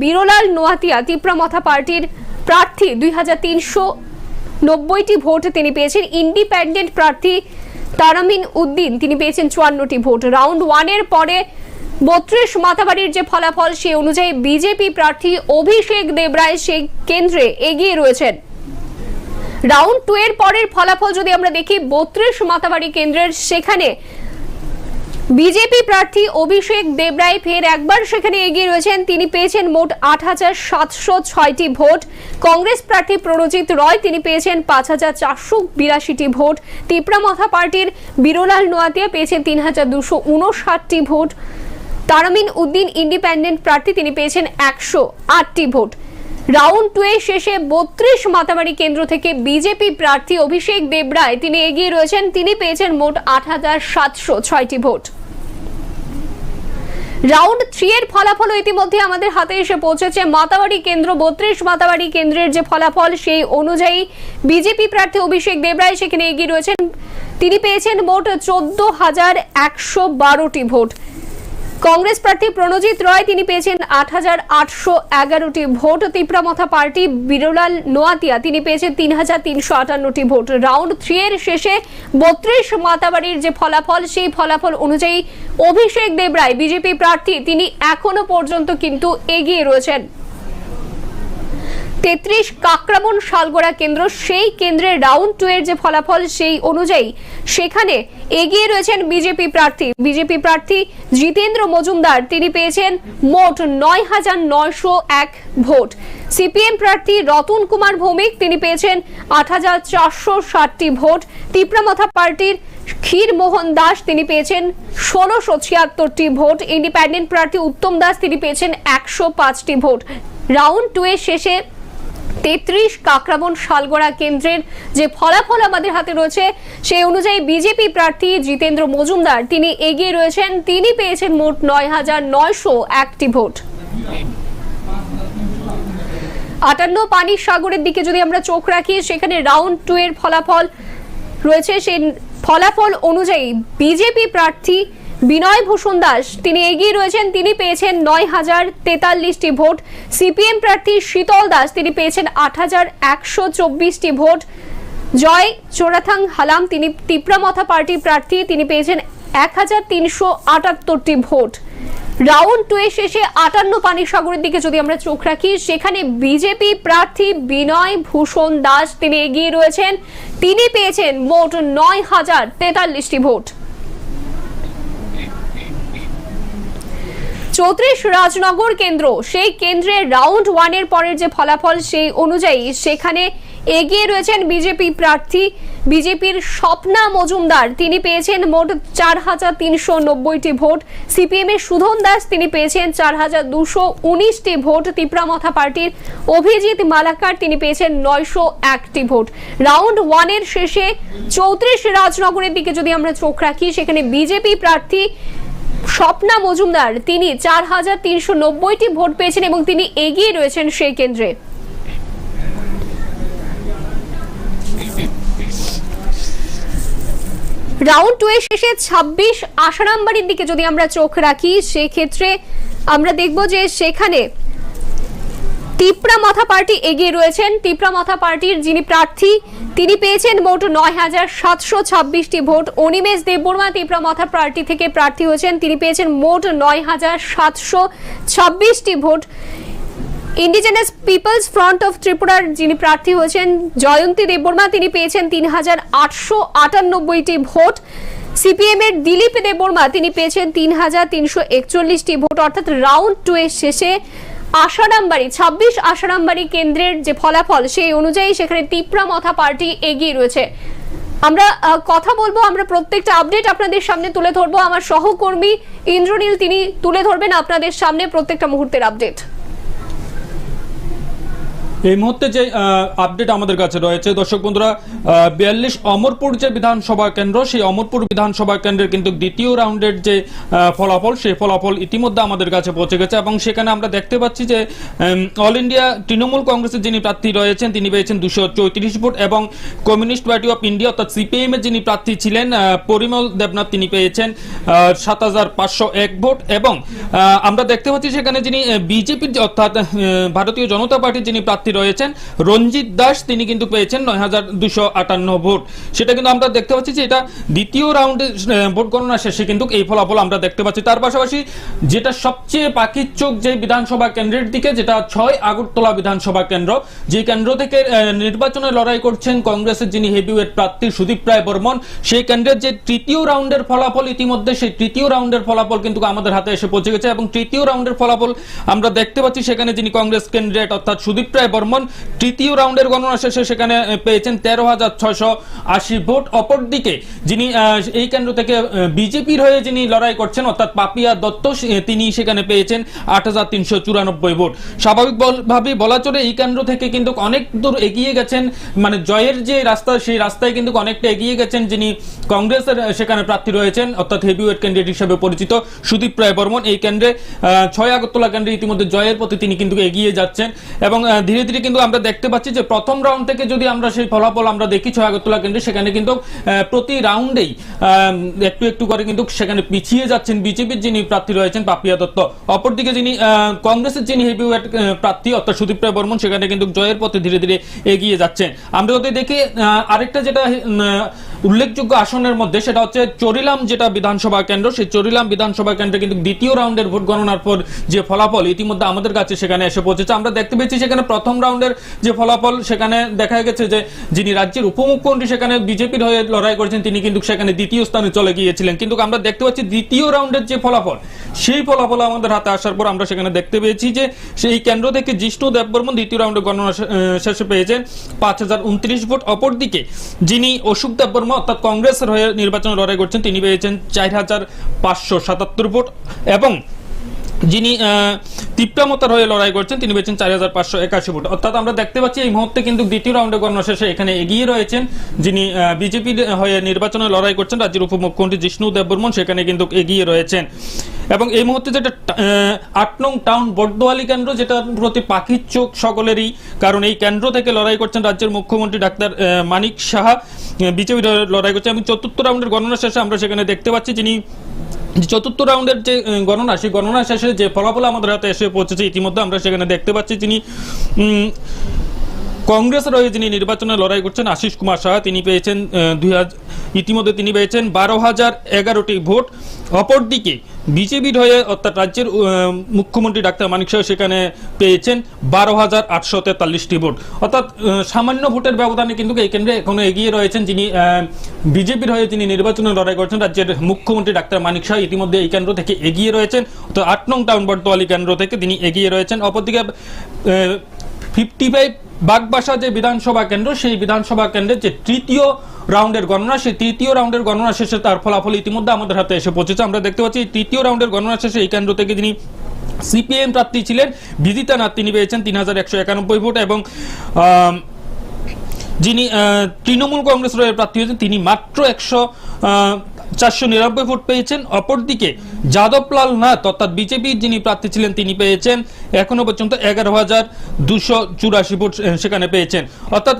বীরলাল নোয়াতিয়া তিপ্রামথা পার্টির প্রার্থী 2,390টি ভোট তিনি পেয়েছেন। ইন্ডিপেন্ডেন্ট প্রার্থী তারামিন উদ্দিন তিনি পেয়েছেন 54টি ভোট। রাউন্ড 1 এর পরে 32 মাতাবাড়ির যে ফলাফল সেই অনুযায়ী বিজেপি প্রার্থী অভিষেক দেবরায় সেই কেন্দ্রে এগিয়ে রয়েছেন। রাউন্ড 2 এর পরের ফলাফল যদি আমরা দেখি 32 মাতাবাড়ি কেন্দ্রের, সেখানে বিজেপি প্রার্থী অভিষেক দেবরায় ফের একবার সেখানে এগিয়ে রয়েছেন। তিনি পেয়েছেন মোট 8,706টি ভোট। কংগ্রেস প্রার্থী প্রণজিৎ রয় তিনি পেয়েছেন 5,482টি ভোট। তিপ্রামথা পার্টির বীরলাল নোয়াতিয়া পেয়েছেন 3,259টি ভোট। তারামিন উদ্দিন ইন্ডিপেন্ডেন্ট প্রার্থী তিনি পেয়েছেন 108টি ভোট। রাউন্ড 2 এর শেষে 32 মাতাবাড়ি কেন্দ্র থেকে বিজেপি প্রার্থী অভিষেক দেবরায় তিনি এগিয়ে রয়েছেন। তিনি পেয়েছেন মোট 8,706টি ভোট। রাউন্ড 3 এর ফলাফল ইতিমধ্যে আমাদের হাতে এসে পৌঁছেছে। মাতাবাড়ি কেন্দ্র 32 মাতাবাড়ি কেন্দ্রের যে ফলাফল সেই অনুযায়ী বিজেপি প্রার্থী অভিষেক দেবরায় সেখানে এগিয়ে রয়েছেন। তিনি পেয়েছেন মোট 14,112টি ভোট। কংগ্রেস প্রার্থী প্রণজিৎ রয় তিনি পেয়েছেন 8,811টি ভোট। তিপ্রামথা পার্টি বীরলাল নোয়াতিয়া তিনি পেয়েছেন 3,358টি ভোট। রাউন্ড 3 এর শেষে 32 মাতাবাড়ির যে ফলাফল সেই ফলাফল অনুযায়ী অভিষেক দেবরায় বিজেপি প্রার্থী তিনি এখনো পর্যন্ত কিন্তু এগিয়ে রয়েছেন। 33 কাকরাবন শালগোড়া কেন্দ্র, সেই কেন্দ্রের রাউন্ড 2 এর যে ফলাফল সেই অনুযায়ী সেখানে এগিয়ে রয়েছেন বিজেপি প্রার্থী জিতেন্দ্র মজুমদার তিনি পেয়েছেন মোট 9,901 ভোট। সিপিএম প্রার্থী রতন কুমার ভৌমিক তিনি পেয়েছেন 8,460টি ভোট। তিপ্রামথা পার্টির ক্ষীরমোহন দাস তিনি পেয়েছেন 1,676টি ভোট। ইন্ডিপেন্ডেন্ট প্রার্থী উত্তম দাস তিনি পেয়েছেন 105টি ভোট। রাউন্ড 2 এর শেষে 33 কাকরাবন শালগোড়া কেন্দ্রের যে ফলাফল আমাদের হাতে রয়েছে সেই অনুযায়ী বিজেপি প্রার্থী জিতেন্দ্র মজুমদার তিনি এগিয়ে রয়েছেন। তিনি পেয়েছেন মোট 9,901টি ভোট। 58 পানির সাগরের দিকে যদি আমরা চোখ রাখি, সেখানে রাউন্ড 2 এর ফলাফল রয়েছে। সেই ফলাফল অনুযায়ী বিজেপি প্রার্থী বিনয় ভূষণ দাস তিনি এগিয়ে রয়েছেন। তিনি পেয়েছেন 9,043টি ভোট। সিপিএম প্রার্থী শীতল দাস তিনি পেয়েছেন 8,124টি ভোট। জয় চোরাথাং হালাম তিনি তিপ্রামথা পার্টির প্রার্থী তিনি পেয়েছেন 1,378টি ভোট। রাউন্ড 2 এর শেষে 58 পানির সাগরের দিকে যদি আমরা চোখ রাখি, সেখানে বিজেপি প্রার্থী বিনয় ভূষণ দাস তিনি এগিয়ে রয়েছেন। তিনি পেয়েছেন মোট 9,043টি ভোট। 34 রাজনগর কেন্দ্র, সেই কেন্দ্রে রাউন্ড 1 এর পরের যে ফলাফল সেই অনুযায়ী সেখানে এগিয়ে রয়েছেন বিজেপি প্রার্থী বিজেপির স্বপ্না মজুমদার, তিনি পেয়েছেন মোট 4,390টি ভোট। সিপিএম এর সুধন দাস তিনি পেয়েছেন 4,219টি ভোট। তিপ্রামথা পার্টির অভিজিৎ মালাকার তিনি পেয়েছেন 901টি ভোট। রাউন্ড 1 এর শেষে 34 রাজনগরের দিকে যদি আমরা চোখ রাখি, সেখানে বিজেপি প্রার্থী স্বপ্না মজুমদার তিনি 4,390টি ভোট পেয়েছেন এবং তিনি এগিয়ে রয়েছেন সেই কেন্দ্রে। রাউন্ড 2 এর শেষে 26 আশারামবাড়ির দিকে যদি আমরা চোখ রাখি, সেক্ষেত্রে আমরা দেখব যে সেখানে তিপ্রামথা পার্টি এগিয়ে রয়েছেন। তিপ্রামথা পার্টির যিনি প্রার্থী তিনি পেয়েছেন মোট 9,726টি ভোট। অনিমেষ দেববর্মা তিপ্রামথা পার্টি থেকে প্রার্থী হয়েছেন, তিনি পেয়েছেন মোট 9,726টি ভোট। ইন্ডিজেনাস পিপলস ফ্রন্ট অফ ত্রিপুরার যিনি প্রার্থী হয়েছেন জয়ন্তী দেববর্মা, তিনি পেয়েছেন 3,898টি ভোট। সিপিএম এর দিলীপ দেববর্মা তিনি পেয়েছেন 3,341টি ভোট। অর্থাৎ রাউন্ড 2 এর শেষে আশারামবাড়ি 26 আশারামবাড়ি কেন্দ্রের যে ফলাফল সেই অনুযায়ী সেখানে তিপ্রামথা পার্টি এগিয়ে রয়েছে। আমরা কথা বলবো, আমরা প্রত্যেকটা আপডেট আপনাদের সামনে তুলে ধরবো। আমার সহকর্মী ইন্দ্রনীল তিনি তুলে ধরবেন আপনাদের সামনে প্রত্যেকটা মুহূর্তের আপডেট। এই মুহূর্তে যে আপডেট আমাদের কাছে রয়েছে দর্শক বন্ধুরা, 42 অমরপুর যে বিধানসভা কেন্দ্র, সেই অমরপুর বিধানসভা কেন্দ্রের কিন্তু দ্বিতীয় রাউন্ডের যে ফলাফল, সেই ফলাফল ইতিমধ্যে আমাদের কাছে পৌঁছে গেছে এবং সেখানে আমরা দেখতে পাচ্ছি যে অল ইন্ডিয়া তৃণমূল কংগ্রেসের যিনি প্রার্থী রয়েছেন তিনি পেয়েছেন 234 ভোট এবং কমিউনিস্ট পার্টি অফ ইন্ডিয়া অর্থাৎ সিপিএম এর যিনি প্রার্থী ছিলেন পরিমল দেবনাথ তিনি পেয়েছেন 7,501 ভোট এবং আমরা দেখতে পাচ্ছি সেখানে যিনি বিজেপির অর্থাৎ ভারতীয় জনতা পার্টির যিনি প্রার্থী রয়েছেন রঞ্জিত দাস তিনি কিন্তু পেয়েছেন 9,258 ভোট। সেটা কিন্তু আমরা দেখতে পাচ্ছি যে এটা দ্বিতীয় রাউন্ডে ভোট গণনা শেষে কিন্তু এই ফলাফল আমরা দেখতে পাচ্ছি। তার পাশাপাশি যেটা সবচেয়ে পাখির চোখ যে বিধানসভা কেন্দ্রের দিকে, যেটা 6 আগরতলা বিধানসভা কেন্দ্র, যে কেন্দ্র থেকে নির্বাচনে লড়াই করছেন কংগ্রেসের যিনি হেভিওয়েট প্রার্থী সুদীপ রায় বর্মন, সেই কেন্দ্রের যে তৃতীয় রাউন্ডের ফলাফল ইতিমধ্যে সেই তৃতীয় রাউন্ডের ফলাফল কিন্তু আমাদের হাতে এসে পৌঁছে গেছে এবং তৃতীয় রাউন্ডের ফলাফল আমরা দেখতে পাচ্ছি সেখানে যিনি কংগ্রেস ক্যান্ডিডেট অর্থাৎ সুদীপ রায় বর্মন তৃতীয় রাউন্ডের গণনা শেষে সেখানে পেয়েছেন 13,680 ভোট। অপরদিকে যিনি এই কেন্দ্র থেকে বিজেপির হয়ে যিনি লড়াই করছেন অর্থাৎ পাপিয়া দত্ত তিনি সেখানে পেয়েছেন 8,394 ভোট। স্বাভাবিকভাবে বলা চলে এই কেন্দ্র থেকে কিন্তু অনেক দূর এগিয়ে গেছেন, মানে জয়ের যে রাস্তা সেই রাস্তায় কিন্তু অনেকটা এগিয়ে গেছেন যিনি কংগ্রেসের সেখানে প্রার্থী রয়েছেন অর্থাৎ হেভিওয়েট ক্যান্ডিডেট হিসেবে পরিচিত সুদীপ রায় বর্মন। এই কেন্দ্রে 6 আগরতলা কেন্দ্রে ইতিমধ্যে জয়ের পথে তিনি কিন্তু এগিয়ে যাচ্ছেন এবং ধীরে ধীরে কিন্তু আমরা দেখতে পাচ্ছি যে প্রথম রাউন্ড থেকে যদি আমরা সেই ফলাফল আমরা দেখি 6 আগরতলা কেন্দ্রে, সেখানে কিন্তু প্রতি রাউন্ডেই একটু একটু করে কিন্তু সেখানে পিছিয়ে যাচ্ছেন বিজেপির যিনি প্রার্থী রয়েছেন পাপিয়া দত্ত। অপরদিকে যিনি কংগ্রেসের যিনি হেভিওয়েট প্রার্থী অর্থাৎ সুদীপ রায় বর্মন সেখানে কিন্তু জয়ের পথে ধীরে ধীরে এগিয়ে যাচ্ছেন। আমরা যদি দেখি আরেকটা যেটা উল্লেখযোগ্য আসনের মধ্যে সেটা হচ্ছে চরিলাম যেটা বিধানসভা কেন্দ্র, সেই চরিলাম বিধানসভা কেন্দ্রে কিন্তু দ্বিতীয় রাউন্ডের ভোট গণনার পর যে ফলাফল ইতিমধ্যে আমাদের কাছে সেখানে এসে পৌঁছেছে। আমরা দেখতে পেয়েছি সেখানে প্রথম রাউন্ডের যে ফলাফল সেখানে দেখা গেছে যে যিনি রাজ্যের উপমুখ্যমন্ত্রী সেখানে বিজেপির হয়ে লড়াই করেছেন তিনি কিন্তু সেখানে দ্বিতীয় স্থানে চলে গিয়েছিলেন, কিন্তু আমরা দেখতে পাচ্ছি দ্বিতীয় রাউন্ডের যে ফলাফল সেই ফলাফল আমাদের হাতে আসার পর আমরা সেখানে দেখতে পেয়েছি যে সেই কেন্দ্র থেকে জিষ্ণু দেববর্মন দ্বিতীয় রাউন্ডে গণনা শেষে পেয়েছেন 5,029 ভোট। অপরদিকে যিনি অশোক দেববর্মন অর্থাৎ কংগ্রেসের হয়ে নির্বাচনে লড়াই করছেন তিনি পেয়েছেন 4,577 ভোট এবং যিনি তিপ্রামথার হয়ে লড়াই করছেন তিনি পেয়েছেন 4,581 ভোট। অর্থাৎ আমরা দেখতে পাচ্ছি এই মুহূর্তে কিন্তু দ্বিতীয় রাউন্ডে গণনা শেষে এখানে এগিয়ে রয়েছেন যিনি বিজেপির হয়ে নির্বাচনে লড়াই করছেন রাজ্যের উপমুখ্যমন্ত্রী জিষ্ণু দেববর্মন সেখানে কিন্তু এগিয়ে রয়েছেন এবং এই মুহূর্তে যেটা 8 নং টাউন বর্দোয়ালি কেন্দ্র যেটা প্রতি পাখির চোখ সকলেরই, কারণ এই কেন্দ্র থেকে লড়াই করছেন রাজ্যের মুখ্যমন্ত্রী ডাক্তার মানিক সাহা, বিজেপির লড়াই করছেন এবং চতুর্থ রাউন্ডের গণনা শেষে আমরা সেখানে দেখতে পাচ্ছি যিনি চতুর্থ রাউন্ডের যে গণনা সেই গণনা শেষে যে ফলাফল আমাদের হাতে এসে পৌঁছেছে ইতিমধ্যে আমরা সেখানে দেখতে পাচ্ছি যিনি কংগ্রেসের হয়ে যিনি নির্বাচনে লড়াই করছেন আশিস কুমার সাহা তিনি পেয়েছেন ইতিমধ্যে তিনি পেয়েছেন 12,011টি ভোট। অপরদিকে বিজেপির হয়ে অর্থাৎ রাজ্যের মুখ্যমন্ত্রী ডাক্তার মানিক সাহা সেখানে পেয়েছেন 12,843টি ভোট। অর্থাৎ সামান্য ভোটের ব্যবধানে কিন্তু এই কেন্দ্রে এখনো এগিয়ে রয়েছেন যিনি বিজেপির হয়ে যিনি নির্বাচনে লড়াই করছেন রাজ্যের মুখ্যমন্ত্রী ডাক্তার মানিক সাহা ইতিমধ্যে এই কেন্দ্র থেকে এগিয়ে রয়েছেন, অর্থাৎ 8 নং টাউন বর্দোয়ালি কেন্দ্র থেকে তিনি এগিয়ে রয়েছেন। অপরদিকে বাগবাসা যে বিধানসভা কেন্দ্র, সেই বিধানসভা কেন্দ্রের যে তৃতীয় রাউন্ডের গণনা, সেই তৃতীয় রাউন্ডের গণনা শেষে তার ফলাফল ইতিমধ্যে আমাদের হাতে এসে পৌঁছেছে। আমরা দেখতে পাচ্ছি তৃতীয় রাউন্ডের গণনা শেষে এই কেন্দ্র থেকে যিনি সিপিএম প্রার্থী ছিলেন বিদিতা নাথ, তিনি পেয়েছেন 3191 ভোট, এবং যিনি তৃণমূল কংগ্রেসের প্রার্থী হয়েছেন তিনি মাত্র 499 ভোট পেয়েছেন। অপরদিকে যাদবলাল নাথ অর্থাৎ বিজেপির যিনি প্রার্থী ছিলেন তিনি পেয়েছেন এখনো পর্যন্ত 11,284 ভোট সেখানে পেয়েছেন। অর্থাৎ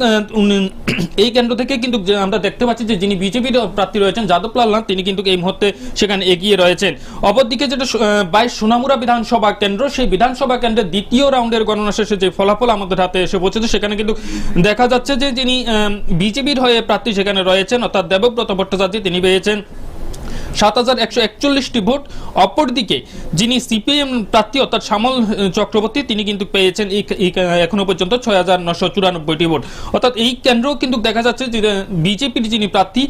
এই কেন্দ্র থেকে কিন্তু আমরা দেখতে পাচ্ছি যে যিনি বিজেপির প্রার্থী রয়েছেন যাদবলাল নাথ, তিনি কিন্তু এই মুহূর্তে সেখানে এগিয়ে রয়েছেন। অপরদিকে যেটা 22 সোনামুড়া বিধানসভা কেন্দ্র, সেই বিধানসভা কেন্দ্রের দ্বিতীয় রাউন্ডের গণনা শেষে যে ফলাফল আমাদের হাতে এসে পৌঁছেছে, সেখানে কিন্তু দেখা যাচ্ছে যে যিনি বিজেপির হয়ে প্রার্থী সেখানে রয়েছেন অর্থাৎ দেবব্রত ভট্টাচার্য, তিনি পেয়েছেন 7141টি ভোট। অপরদিকে যিনি সিপিএম প্রার্থী অর্থাৎ শ্যামল চক্রবর্তী, তিনি কিন্তু পেয়েছেন এখনো পর্যন্ত 6994টি ভোট। অর্থাৎ এই কেন্দ্র কিন্তু দেখা যাচ্ছে যে বিজেপির যিনি প্রার্থী,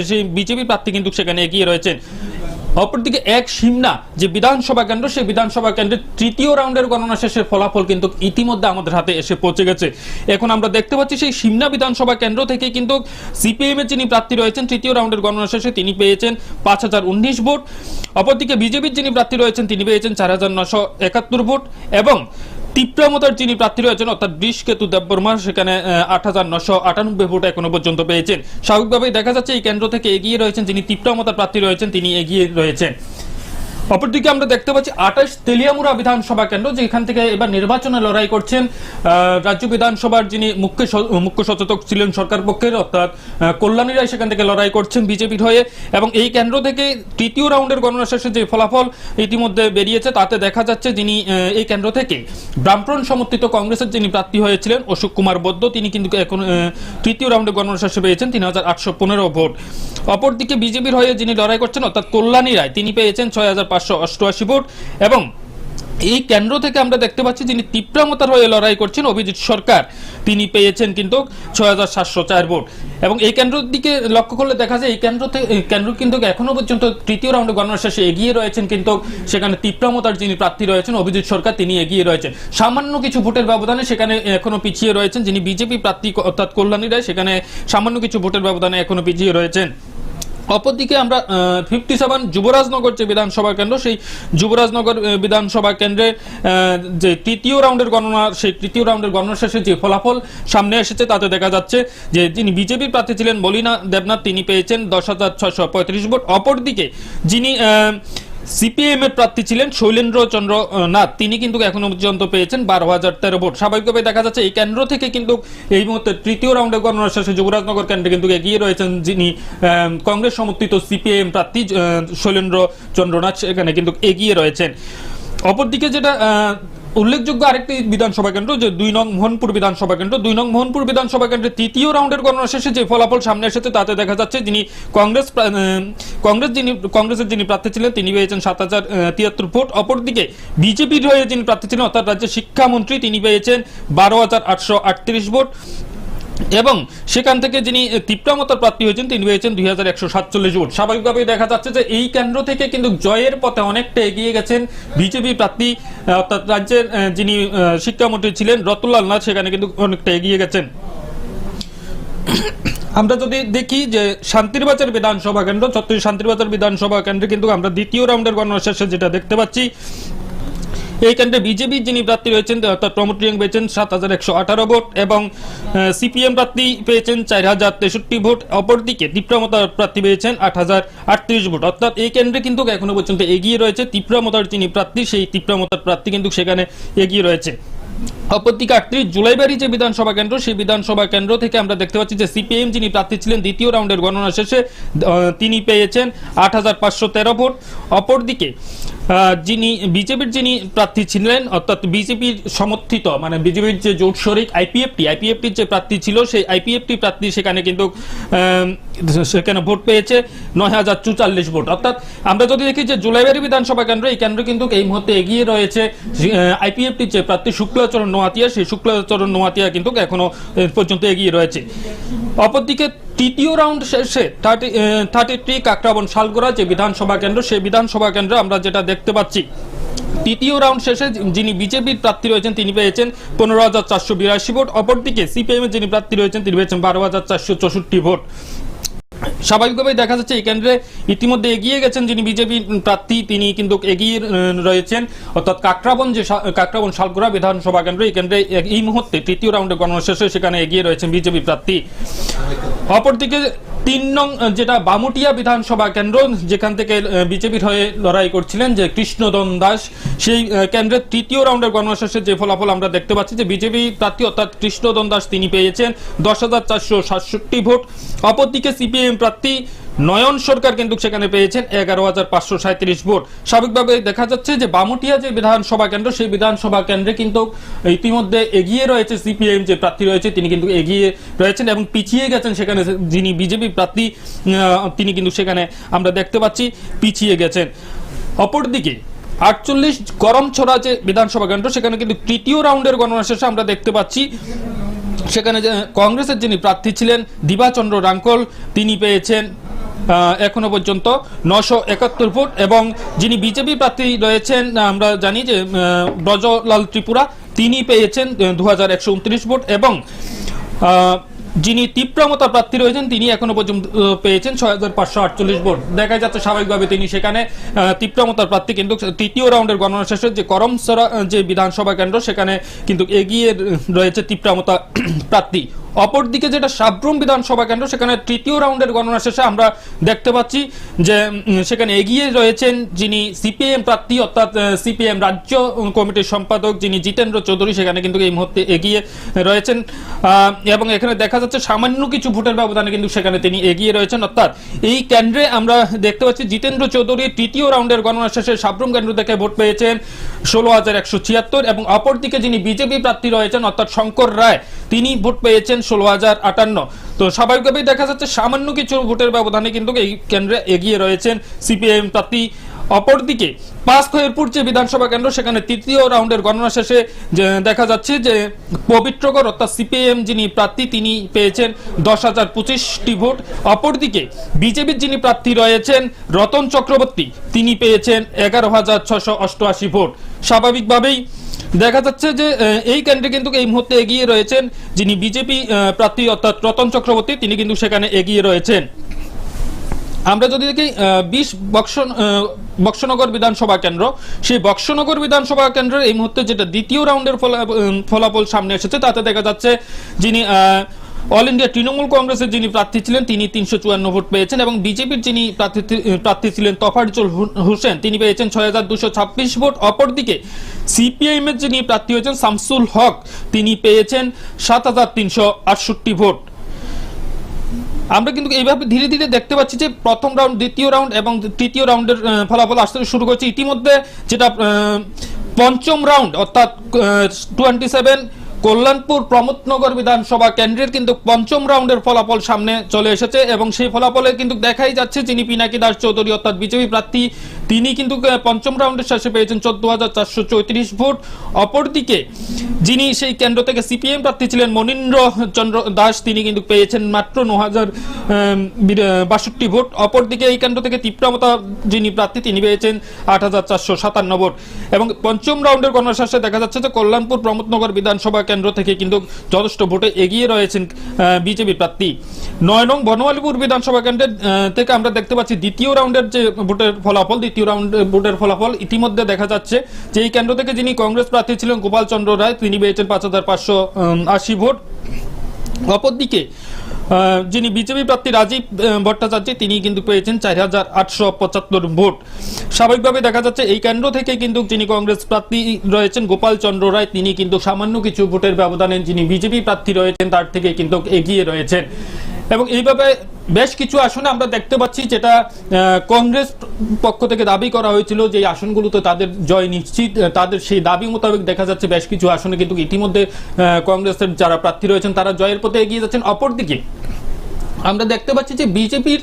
সেই বিজেপি প্রার্থী কিন্তু সেখানে এগিয়ে রয়েছেন। অপরদিকে এক সিমনা যে বিধানসভা কেন্দ্র, সেই বিধানসভা কেন্দ্রের তৃতীয় রাউন্ডের গণনা শেষের ফলাফল কিন্তু ইতিমধ্যে আমাদের হাতে এসে পৌঁছে গেছে। এখন আমরা দেখতে পাচ্ছি সেই সিমনা বিধানসভা কেন্দ্র থেকে কিন্তু সিপিএম এর যিনি প্রার্থী রয়েছেন তৃতীয় রাউন্ডের গণনা শেষে তিনি পেয়েছেন 5019 ভোট। অপরদিকে বিজেপির যিনি প্রার্থী রয়েছেন তিনি পেয়েছেন 4971 ভোট, এবং তীব্রমতার যিনি প্রার্থী রয়েছেন অর্থাৎ বৃষকেতু দেববর্মা, সেখানে 8998 ভোট এখনো পর্যন্ত পেয়েছেন। স্বাভাবিকভাবেই দেখা যাচ্ছে এই কেন্দ্র থেকে এগিয়ে রয়েছেন যিনি তীব্রমতার প্রার্থী রয়েছেন, তিনি এগিয়ে রয়েছেন। অপরদিকে আমরা দেখতে পাচ্ছি 28 তেলিয়ামুড়া বিধানসভা কেন্দ্র, যেখান থেকে এবার নির্বাচনে লড়াই করছেন রাজ্য বিধানসভার যিনি মুখ্য সচেতক ছিলেন সরকার পক্ষের অর্থাৎ কল্যাণী রায়, সেখান থেকে লড়াই করছেন বিজেপির হয়ে। এবং এই কেন্দ্র থেকে তৃতীয় রাউন্ডের গণনা শেষে যে ফলাফল ইতিমধ্যে বেরিয়েছে তাতে দেখা যাচ্ছে যিনি এই কেন্দ্র থেকে বামফ্রন্ট সমর্থিত কংগ্রেসের যিনি প্রার্থী হয়েছিলেন অশোক কুমার বৈদ্য, তিনি কিন্তু এখন তৃতীয় রাউন্ডের গণনা শেষে পেয়েছেন 3815 ভোট। অপরদিকে বিজেপির হয়ে যিনি লড়াই করছেন অর্থাৎ কল্যাণী রায়, তিনি পেয়েছেন 6588 ভোট। এবং এই কেন্দ্র থেকে আমরা দেখতে পাচ্ছি যিনি তীব্রমতার হয়ে লড়াই করছেন অভিজিৎ সরকার, তিনি পেয়েছেন কিন্তু 6704 ভোট। এবং এই কেন্দ্রের দিকে লক্ষ্য করলে দেখা যায় এই কেন্দ্র কিন্তু এখনো পর্যন্ত তৃতীয় রাউন্ডে গণনা শেষে এগিয়ে রয়েছেন, কিন্তু সেখানে তীব্রমতার যিনি প্রার্থী রয়েছেন অভিজিৎ সরকার, তিনি এগিয়ে রয়েছেন সামান্য কিছু ভোটের ব্যবধানে। সেখানে এখনো পিছিয়ে রয়েছেন যিনি বিজেপি প্রার্থী অর্থাৎ কল্যাণী রায়, সেখানে সামান্য কিছু ভোটের ব্যবধানে এখনো পিছিয়ে রয়েছেন। অপরদিকে আমরা 57 যুবরাজনগর যে বিধানসভা কেন্দ্র, সেই যুবরাজনগর বিধানসভা কেন্দ্রে যে তৃতীয় রাউন্ডের গণনা, সেই তৃতীয় রাউন্ডের গণনা শেষে যে ফলাফল সামনে এসেছে তাতে দেখা যাচ্ছে যে যিনি বিজেপির প্রার্থী ছিলেন বলিনা দেবনাথ, তিনি পেয়েছেন 10,635 ভোট। অপরদিকে যিনি সিপিএম এর প্রার্থী ছিলেন শৈলেন্দ্র চন্দ্র নাথ, তিনি কিন্তু এখনো পর্যন্ত পেয়েছেন 12,013 ভোট। স্বাভাবিকভাবে দেখা যাচ্ছে এই কেন্দ্র থেকে কিন্তু এই মুহূর্তে তৃতীয় রাউন্ডে গণনা শেষে যুবরাজনগর কেন্দ্রে কিন্তু এগিয়ে রয়েছেন যিনি কংগ্রেস সমর্থিত সিপিএম প্রার্থী শৈলেন্দ্র চন্দ্র নাথ, সেখানে কিন্তু এগিয়ে রয়েছেন। অপরদিকে যেটা উল্লেখযোগ্য আরেকটি বিধানসভা কেন্দ্র যে 2 নং মোহনপুর বিধানসভা কেন্দ্র, 2 নং মোহনপুর বিধানসভা কেন্দ্রের তৃতীয় রাউন্ডের গণনা শেষে যে ফলাফল সামনে এসেছে তাতে দেখা যাচ্ছে যিনি কংগ্রেসের যিনি প্রার্থী ছিলেন তিনি পেয়েছেন 7073 ভোট। অপরদিকে বিজেপির হয়ে যিনি প্রার্থী ছিলেন অর্থাৎ রাজ্যের শিক্ষামন্ত্রী, তিনি পেয়েছেন 12,838 ভোট। এবং সেখান থেকে যিনি তীব্রমতার প্রার্থী হয়েছেন তিনি পেয়েছেন 2147 ভোট। স্বাভাবিকভাবেই দেখা যাচ্ছে যে এই কেন্দ্র থেকে কিন্তু জয়ের পথে অনেকটা এগিয়ে গেছেন বিজেপি প্রার্থী অর্থাৎ রাজ্যের যিনি শিক্ষামন্ত্রী ছিলেন রতনলাল নাথ, সেখানে কিন্তু অনেকটা এগিয়ে গেছেন। আমরা যদি দেখি যে শান্তিরবাজার বিধানসভা কেন্দ্র, ছত্রিশ শান্তিরবাজার বিধানসভা কেন্দ্রে কিন্তু আমরা দ্বিতীয় রাউন্ডের গণনা শেষে যেটা দেখতে পাচ্ছি এই কেন্দ্রে বিজেপি যিনি প্রার্থী রয়েছেন অর্থাৎ প্রমোদ রিয়াং পেয়েছেন 7118 ভোট, এবং সিপিএম প্রার্থী পেয়েছেন 4063 ভোট। অপরদিকে তীব্রমতার প্রার্থী পেয়েছেন 8038 ভোট। অর্থাৎ এই কেন্দ্রে কিন্তু এখনো পর্যন্ত এগিয়ে রয়েছে তীব্রমতার যিনি প্রার্থী, সেই তীব্রমতার প্রার্থী কিন্তু সেখানে এগিয়ে রয়েছে। অপরদিকে 38 জুলাইবাড়ি যে বিধানসভা কেন্দ্র, সেই বিধানসভা কেন্দ্র থেকে আমরা দেখতে পাচ্ছি যে সিপিএম যিনি প্রার্থী ছিলেন দ্বিতীয় রাউন্ডের গণনা শেষে তিনি পেয়েছেন 8513 ভোট। অপরদিকে যিনি বিজেপির যিনি প্রার্থী ছিলেন অর্থাৎ বিজেপির সমর্থিত মানে বিজেপির যে জোট শরিক আইপিএফটির যে প্রার্থী ছিল, সেই আইপিএফটি প্রার্থী সেখানে কিন্তু সেখানে ভোট পেয়েছে 9044 ভোট। অর্থাৎ আমরা যদি দেখি যে জুলাইবাড়ি বিধানসভা কেন্দ্র, এই কেন্দ্র কিন্তু এই মুহূর্তে এগিয়ে রয়েছে আইপিএফটির যে প্রার্থী শুক্লাচরণ নোয়াতিয়া, সেই শুক্লাচরণ নোয়াতিয়া কিন্তু এখনো পর্যন্ত এগিয়ে রয়েছে। অপরদিকে তৃতীয় রাউন্ড শেষে 33 কাকরাবন শালগোড়া যে বিধানসভা কেন্দ্র, সেই বিধানসভা কেন্দ্রে আমরা যেটা দেখতে পাচ্ছি তৃতীয় রাউন্ড শেষে যিনি বিজেপির প্রার্থী রয়েছেন তিনি পেয়েছেন 15,482 ভোট। অপরদিকে সিপিএম এর যিনি প্রার্থী রয়েছেন তিনি পেয়েছেন 12,464 ভোট। স্বাভাবিকভাবেই দেখা যাচ্ছে এই কেন্দ্রে ইতিমধ্যে এগিয়ে গেছেন যিনি বিজেপি প্রার্থী, তিনি কিন্তু এগিয়ে রয়েছেন, অর্থাৎ কাকরাবন শালগোড়া বিধানসভা কেন্দ্র, এই কেন্দ্রে এই মুহূর্তে তৃতীয় রাউন্ডে গণনা শেষে সেখানে এগিয়ে রয়েছেন বিজেপি প্রার্থী। অপরদিকে 3 নং যেটা বামুটিয়া বিধানসভা কেন্দ্র, যেখান থেকে বিজেপির হয়ে লড়াই করছিলেন যে কৃষ্ণদন দাস, সেই কেন্দ্রের তৃতীয় রাউন্ডের গণনা শেষে যে ফলাফল আমরা দেখতে পাচ্ছি যে বিজেপি প্রার্থী অর্থাৎ কৃষ্ণদন দাস তিনি পেয়েছেন 10,467 ভোট। অপরদিকে সিপিএম প্রার্থী নয়ন সরকার কিন্তু সেখানে পেয়েছেন 11,537 ভোট। স্বাভাবিকভাবে দেখা যাচ্ছে যে বামুটিয়া যে বিধানসভা কেন্দ্র, সেই বিধানসভা কেন্দ্রে কিন্তু ইতিমধ্যে এগিয়ে রয়েছে সিপিএম যে প্রার্থী রয়েছে তিনি কিন্তু এগিয়ে রয়েছেন এবং পিছিয়ে গেছেন সেখানে যিনি বিজেপি প্রার্থী তিনি কিন্তু সেখানে আমরা দেখতে পাচ্ছি পিছিয়ে গেছেন। অপরদিকে 48 করমছড়া যে বিধানসভা কেন্দ্র, সেখানে কিন্তু তৃতীয় রাউন্ডের গণনা শেষে আমরা দেখতে পাচ্ছি সেখানে কংগ্রেসের যিনি প্রার্থী ছিলেন দিবাচন্দ্র রাঙ্কল তিনি পেয়েছেন এখনো পর্যন্ত 971 ভোট, এবং যিনি বিজেপি প্রার্থী রয়েছেন আমরা জানি যে ব্রজলাল ত্রিপুরা তিনি পেয়েছেন 2129 ভোট, এবং যিনি তীব্রমতা প্রার্থী রয়েছেন তিনি এখনো পর্যন্ত পেয়েছেন 6,548 ভোট। দেখা যাচ্ছে স্বাভাবিকভাবে তিনি সেখানে তীব্রমতার প্রার্থী, কিন্তু তৃতীয় রাউন্ডের গণনা শেষে যে করমসরা যে বিধানসভা কেন্দ্র সেখানে কিন্তু এগিয়ে রয়েছে তীব্রমতা প্রার্থী। অপরদিকে যেটা সাব্রুম বিধানসভা কেন্দ্র, সেখানে তৃতীয় রাউন্ডের গণনা শেষে আমরা দেখতে পাচ্ছি যে সেখানে এগিয়ে রয়েছেন যিনি সিপিএম প্রার্থী অর্থাৎ সিপিএম রাজ্য কমিটির সম্পাদক যিনি জিতেন্দ্র চৌধুরী, সেখানে কিন্তু এই মুহূর্তে এগিয়ে রয়েছেন, এবং এখানে দেখা যাচ্ছে সামান্য কিছু ভোটের ব্যবধানে কিন্তু সেখানে তিনি এগিয়ে রয়েছেন। অর্থাৎ এই কেন্দ্রে আমরা দেখতে পাচ্ছি জিতেন্দ্র চৌধুরী তৃতীয় রাউন্ডের গণনা শেষে সাব্রুম কেন্দ্র থেকে ভোট পেয়েছেন 16,176, এবং অপরদিকে যিনি বিজেপি প্রার্থী রয়েছেন অর্থাৎ শঙ্কর রায় তিনি ভোট পেয়েছেন 16,058। তো স্বাভাবিকভাবেই দেখা যাচ্ছে সামান্য কিছু ভোটের ব্যবধানে কিন্তু এই কেন্দ্রে এগিয়ে রয়েছেন সিপিএম প্রার্থী। অপরদিকে পাঁচখয়েরপুর যে বিধানসভা কেন্দ্র, সেখানে তৃতীয় রাউন্ডের গণনা শেষে দেখা যাচ্ছে যে পবিত্রগড় অর্থাৎ সিপিএম যিনি প্রার্থী তিনি পেয়েছেন 10,025 ভোট। অপরদিকে বিজেপির যিনি প্রার্থী রয়েছেন রতন চক্রবর্তী তিনি পেয়েছেন 11,688 ভোট। স্বাভাবিকভাবেই দেখা যাচ্ছে যে এই কেন্দ্রে কিন্তু এই মুহূর্তে এগিয়ে রয়েছেন যিনি বিজেপি প্রার্থী অর্থাৎ রতন চক্রবর্তী তিনি কিন্তু সেখানে এগিয়ে রয়েছেন। আমরা যদি দেখি 20 বক্সনগর বিধানসভা কেন্দ্র, সেই বক্সনগর বিধানসভা কেন্দ্রের এই মুহূর্তে যেটা দ্বিতীয় রাউন্ডের ফলাফল সামনে এসেছে তাতে দেখা যাচ্ছে যিনি অল ইন্ডিয়া তৃণমূল কংগ্রেসের যিনি প্রার্থী ছিলেন তিনি 354 ভোট পেয়েছেন, এবং বিজেপির যিনি প্রার্থী ছিলেন তফাজ্জল হোসেন তিনি পেয়েছেন 6,226 ভোট। অপরদিকে সিপিআইএম এর যিনি প্রার্থী হয়েছেন শামসুল হক তিনি পেয়েছেন 7,368 ভোট। আমরা কিন্তু এইভাবে ধীরে ধীরে দেখতে পাচ্ছি যে প্রথম রাউন্ড, দ্বিতীয় রাউন্ড এবং তৃতীয় রাউন্ডের ফলাফল আসতে শুরু করছে। ইতিমধ্যে যেটা পঞ্চম রাউন্ড অর্থাৎ 27 কল্যাণপুর প্রমোদনগর বিধানসভা কেন্দ্রের কিন্তু পঞ্চম রাউন্ডের ফলাফল সামনে চলে এসেছে, এবং সেই ফলাফলে কিন্তু দেখাই যাচ্ছে যিনি পিনাকি দাস চৌধুরী অর্থাৎ বিজেপি প্রার্থী তিনি কিন্তু পঞ্চম রাউন্ডের শেষে পেয়েছেন 14,434 ভোট। অপরদিকে যিনি সেই কেন্দ্র থেকে সিপিএম প্রার্থী ছিলেন মনীন্দ্র চন্দ্র দাস তিনি কিন্তু পেয়েছেন মাত্র 9,062 ভোট। অপরদিকে এই কেন্দ্র থেকে তীব্রমতা যিনি প্রার্থী তিনি পেয়েছেন 8,457 ভোট, এবং পঞ্চম রাউন্ডের গণনা শেষে দেখা যাচ্ছে যে কল্যাণপুর প্রমোদনগর বিধানসভা কেন্দ্র থেকে কিন্তু যথেষ্ট ভোটে এগিয়ে রয়েছেন বিজেপি প্রার্থী। 9 নং বনমালীপুর বিধানসভা কেন্দ্রের থেকে আমরা দেখতে পাচ্ছি দ্বিতীয় রাউন্ডের যে ভোটের ফলাফল, দ্বিতীয় রাউন্ডের ভোটের ফলাফল ইতিমধ্যে দেখা যাচ্ছে যে এই কেন্দ্র থেকে যিনি কংগ্রেস প্রার্থী ছিলেন গোপাল চন্দ্র রায় তিনি পেয়েছেন 5,580 ভোট। অপরদিকে যিনি বিজেপি প্রার্থী রাজীব ভট্টাচার্য তিনি কিন্তু পেয়েছেন 4,875 ভোট। স্বাভাবিকভাবে দেখা যাচ্ছে এই কেন্দ্র থেকে কিন্তু যিনি কংগ্রেস প্রার্থী রয়েছেন গোপাল চন্দ্র রায় তিনি কিন্তু সামান্য কিছু ভোটের ব্যবধানে যিনি বিজেপি প্রার্থী রয়েছেন তার থেকে কিন্তু এগিয়ে রয়েছেন, এবং এইভাবে বেশ কিছু আসনে আমরা দেখতে পাচ্ছি যেটা কংগ্রেস পক্ষ থেকে দাবি করা হয়েছিল যে এই আসনগুলোতে তাদের জয় নিশ্চিত, তাদের সেই দাবি মোতাবেক দেখা যাচ্ছে বেশ কিছু আসনে কিন্তু ইতিমধ্যে কংগ্রেসের যারা প্রার্থী রয়েছেন তারা জয়ের পথে এগিয়ে যাচ্ছেন। অপরদিকে আমরা দেখতে পাচ্ছি যে বিজেপির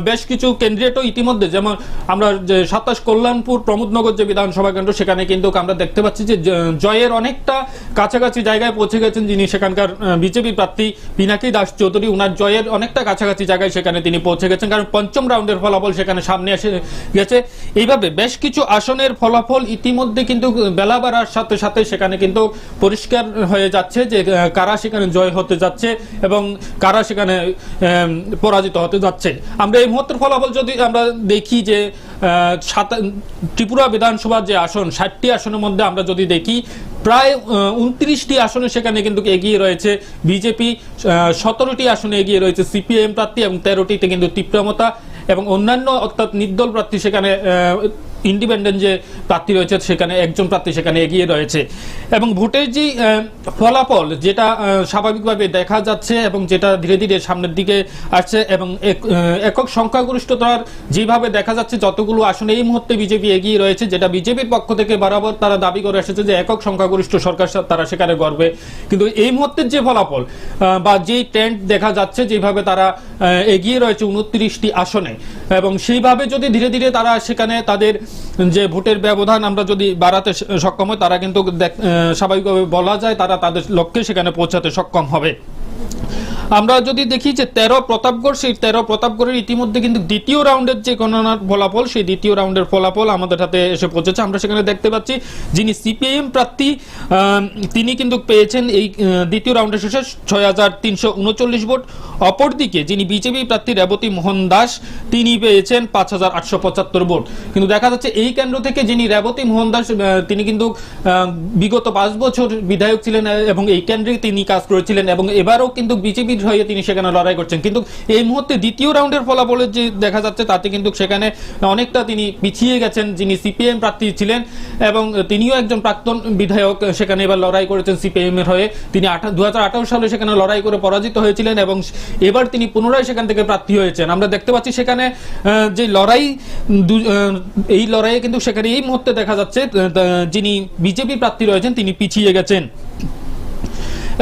বেশ কিছু ক্যান্ডিডেটও ইতিমধ্যে, যেমন আমরা যে 27 কল্যাণপুর প্রমোদনগর যে বিধানসভা কেন্দ্র, সেখানে কিন্তু আমরা দেখতে পাচ্ছি যে জয়ের অনেকটা কাছাকাছি জায়গায় পৌঁছে গেছেন যিনি সেখানকার বিজেপি প্রার্থী পিনাকি দাস চৌধুরী। উনার জয়ের অনেকটা কাছাকাছি জায়গায় সেখানে তিনি পৌঁছে গেছেন, কারণ পঞ্চম রাউন্ডের ফলাফল সেখানে সামনে এসে গেছে। এইভাবে বেশ কিছু আসনের ফলাফল ইতিমধ্যে কিন্তু বেলা বাড়ার সাথে সাথে সেখানে কিন্তু পরিষ্কার হয়ে যাচ্ছে যে কারা সেখানে জয় হতে যাচ্ছে এবং কারা সেখানে পরাজিত হতে যাচ্ছে। আমরা এই মুহূর্তের ফলাফল যদি আমরা দেখি যে ত্রিপুরা বিধানসভার যে আসন 60টি আসনের মধ্যে আমরা যদি দেখি প্রায় 29টি আসনে সেখানে কিন্তু এগিয়ে রয়েছে বিজেপি, 17টি আসনে এগিয়ে রয়েছে সিপিএম প্রার্থী এবং 13টিতে কিন্তু তীব্রমতা এবং অন্যান্য অর্থাৎ নির্দল প্রার্থী সেখানে ইন্ডিপেন্ডেন্ট যে প্রার্থী রয়েছে সেখানে একজন প্রার্থী সেখানে এগিয়ে রয়েছে। এবং ভোটের যে ফলাফল যেটা স্বাভাবিকভাবে দেখা যাচ্ছে এবং যেটা ধীরে ধীরে সামনের দিকে আসছে এবং একক সংখ্যাগরিষ্ঠতার যেভাবে দেখা যাচ্ছে যতগুলো আসনে এই মুহূর্তে বিজেপি এগিয়ে রয়েছে, যেটা বিজেপির পক্ষ থেকে বরাবর তারা দাবি করে এসেছে যে একক সংখ্যাগরিষ্ঠ সরকার তারা সেখানে গড়বে। কিন্তু এই মুহূর্তের যে ফলাফল বা যেই ট্রেন্ড দেখা যাচ্ছে যেভাবে তারা এগিয়ে রয়েছে 29টি আসনে, এবং সেইভাবে যদি ধীরে ধীরে তারা সেখানে তাদের যে ভোটের ব্যবধান আমরা যদি বাড়াতে সক্ষম হয়, তারা কিন্তু স্বাভাবিকভাবে বলা যায় তারা তাদের লক্ষ্যে সেখানে পৌঁছাতে সক্ষম হবে। আমরা যদি দেখি যে 13 প্রতাপগড়, সেই 13 প্রতাপগড়ের ইতিমধ্যে কিন্তু দ্বিতীয় রাউন্ডের যে গণনার ফলাফল, সেই দ্বিতীয় রাউন্ডের ফলাফল আমাদের হাতে এসে পৌঁছেছে। আমরা সেখানে দেখতে পাচ্ছি যিনি সিপিএম প্রার্থী তিনি কিন্তু পেয়েছেন এই দ্বিতীয় রাউন্ডের শেষে 6339 ভোট। অপরদিকে যিনি বিজেপি প্রার্থী রেবতী মোহন দাস তিনি পেয়েছেন 5875 ভোট। কিন্তু দেখা যাচ্ছে এই কেন্দ্র থেকে যিনি রেবতী মোহন দাস তিনি কিন্তু বিগত 5 বছর বিধায়ক ছিলেন এবং এই কেন্দ্রে তিনি কাজ করেছিলেন এবং এবারও কিন্তু বিজেপি হয়ে তিনি সেখানে লড়াই করছেন। কিন্তু এই মুহূর্তে দ্বিতীয় রাউন্ডের ফলাফলের যে দেখা যাচ্ছে তাতে কিন্তু সেখানে অনেকটা তিনি পিছিয়ে গেছেন যিনি সিপিএম প্রার্থী ছিলেন এবং তিনিও একজন প্রাক্তন বিধায়ক, সেখানে এবার লড়াই করেছেন সিপিএম এর হয়ে। তিনি 2018 সালে সেখানে লড়াই করে পরাজিত হয়েছিলেন এবং এবার তিনি পুনরায় সেখান থেকে প্রার্থী হয়েছেন। আমরা দেখতে পাচ্ছি সেখানে যে লড়াই, এই লড়াইয়ে কিন্তু সেখানে এই মুহূর্তে দেখা যাচ্ছে যিনি বিজেপি প্রার্থী রয়েছেন তিনি পিছিয়ে গেছেন।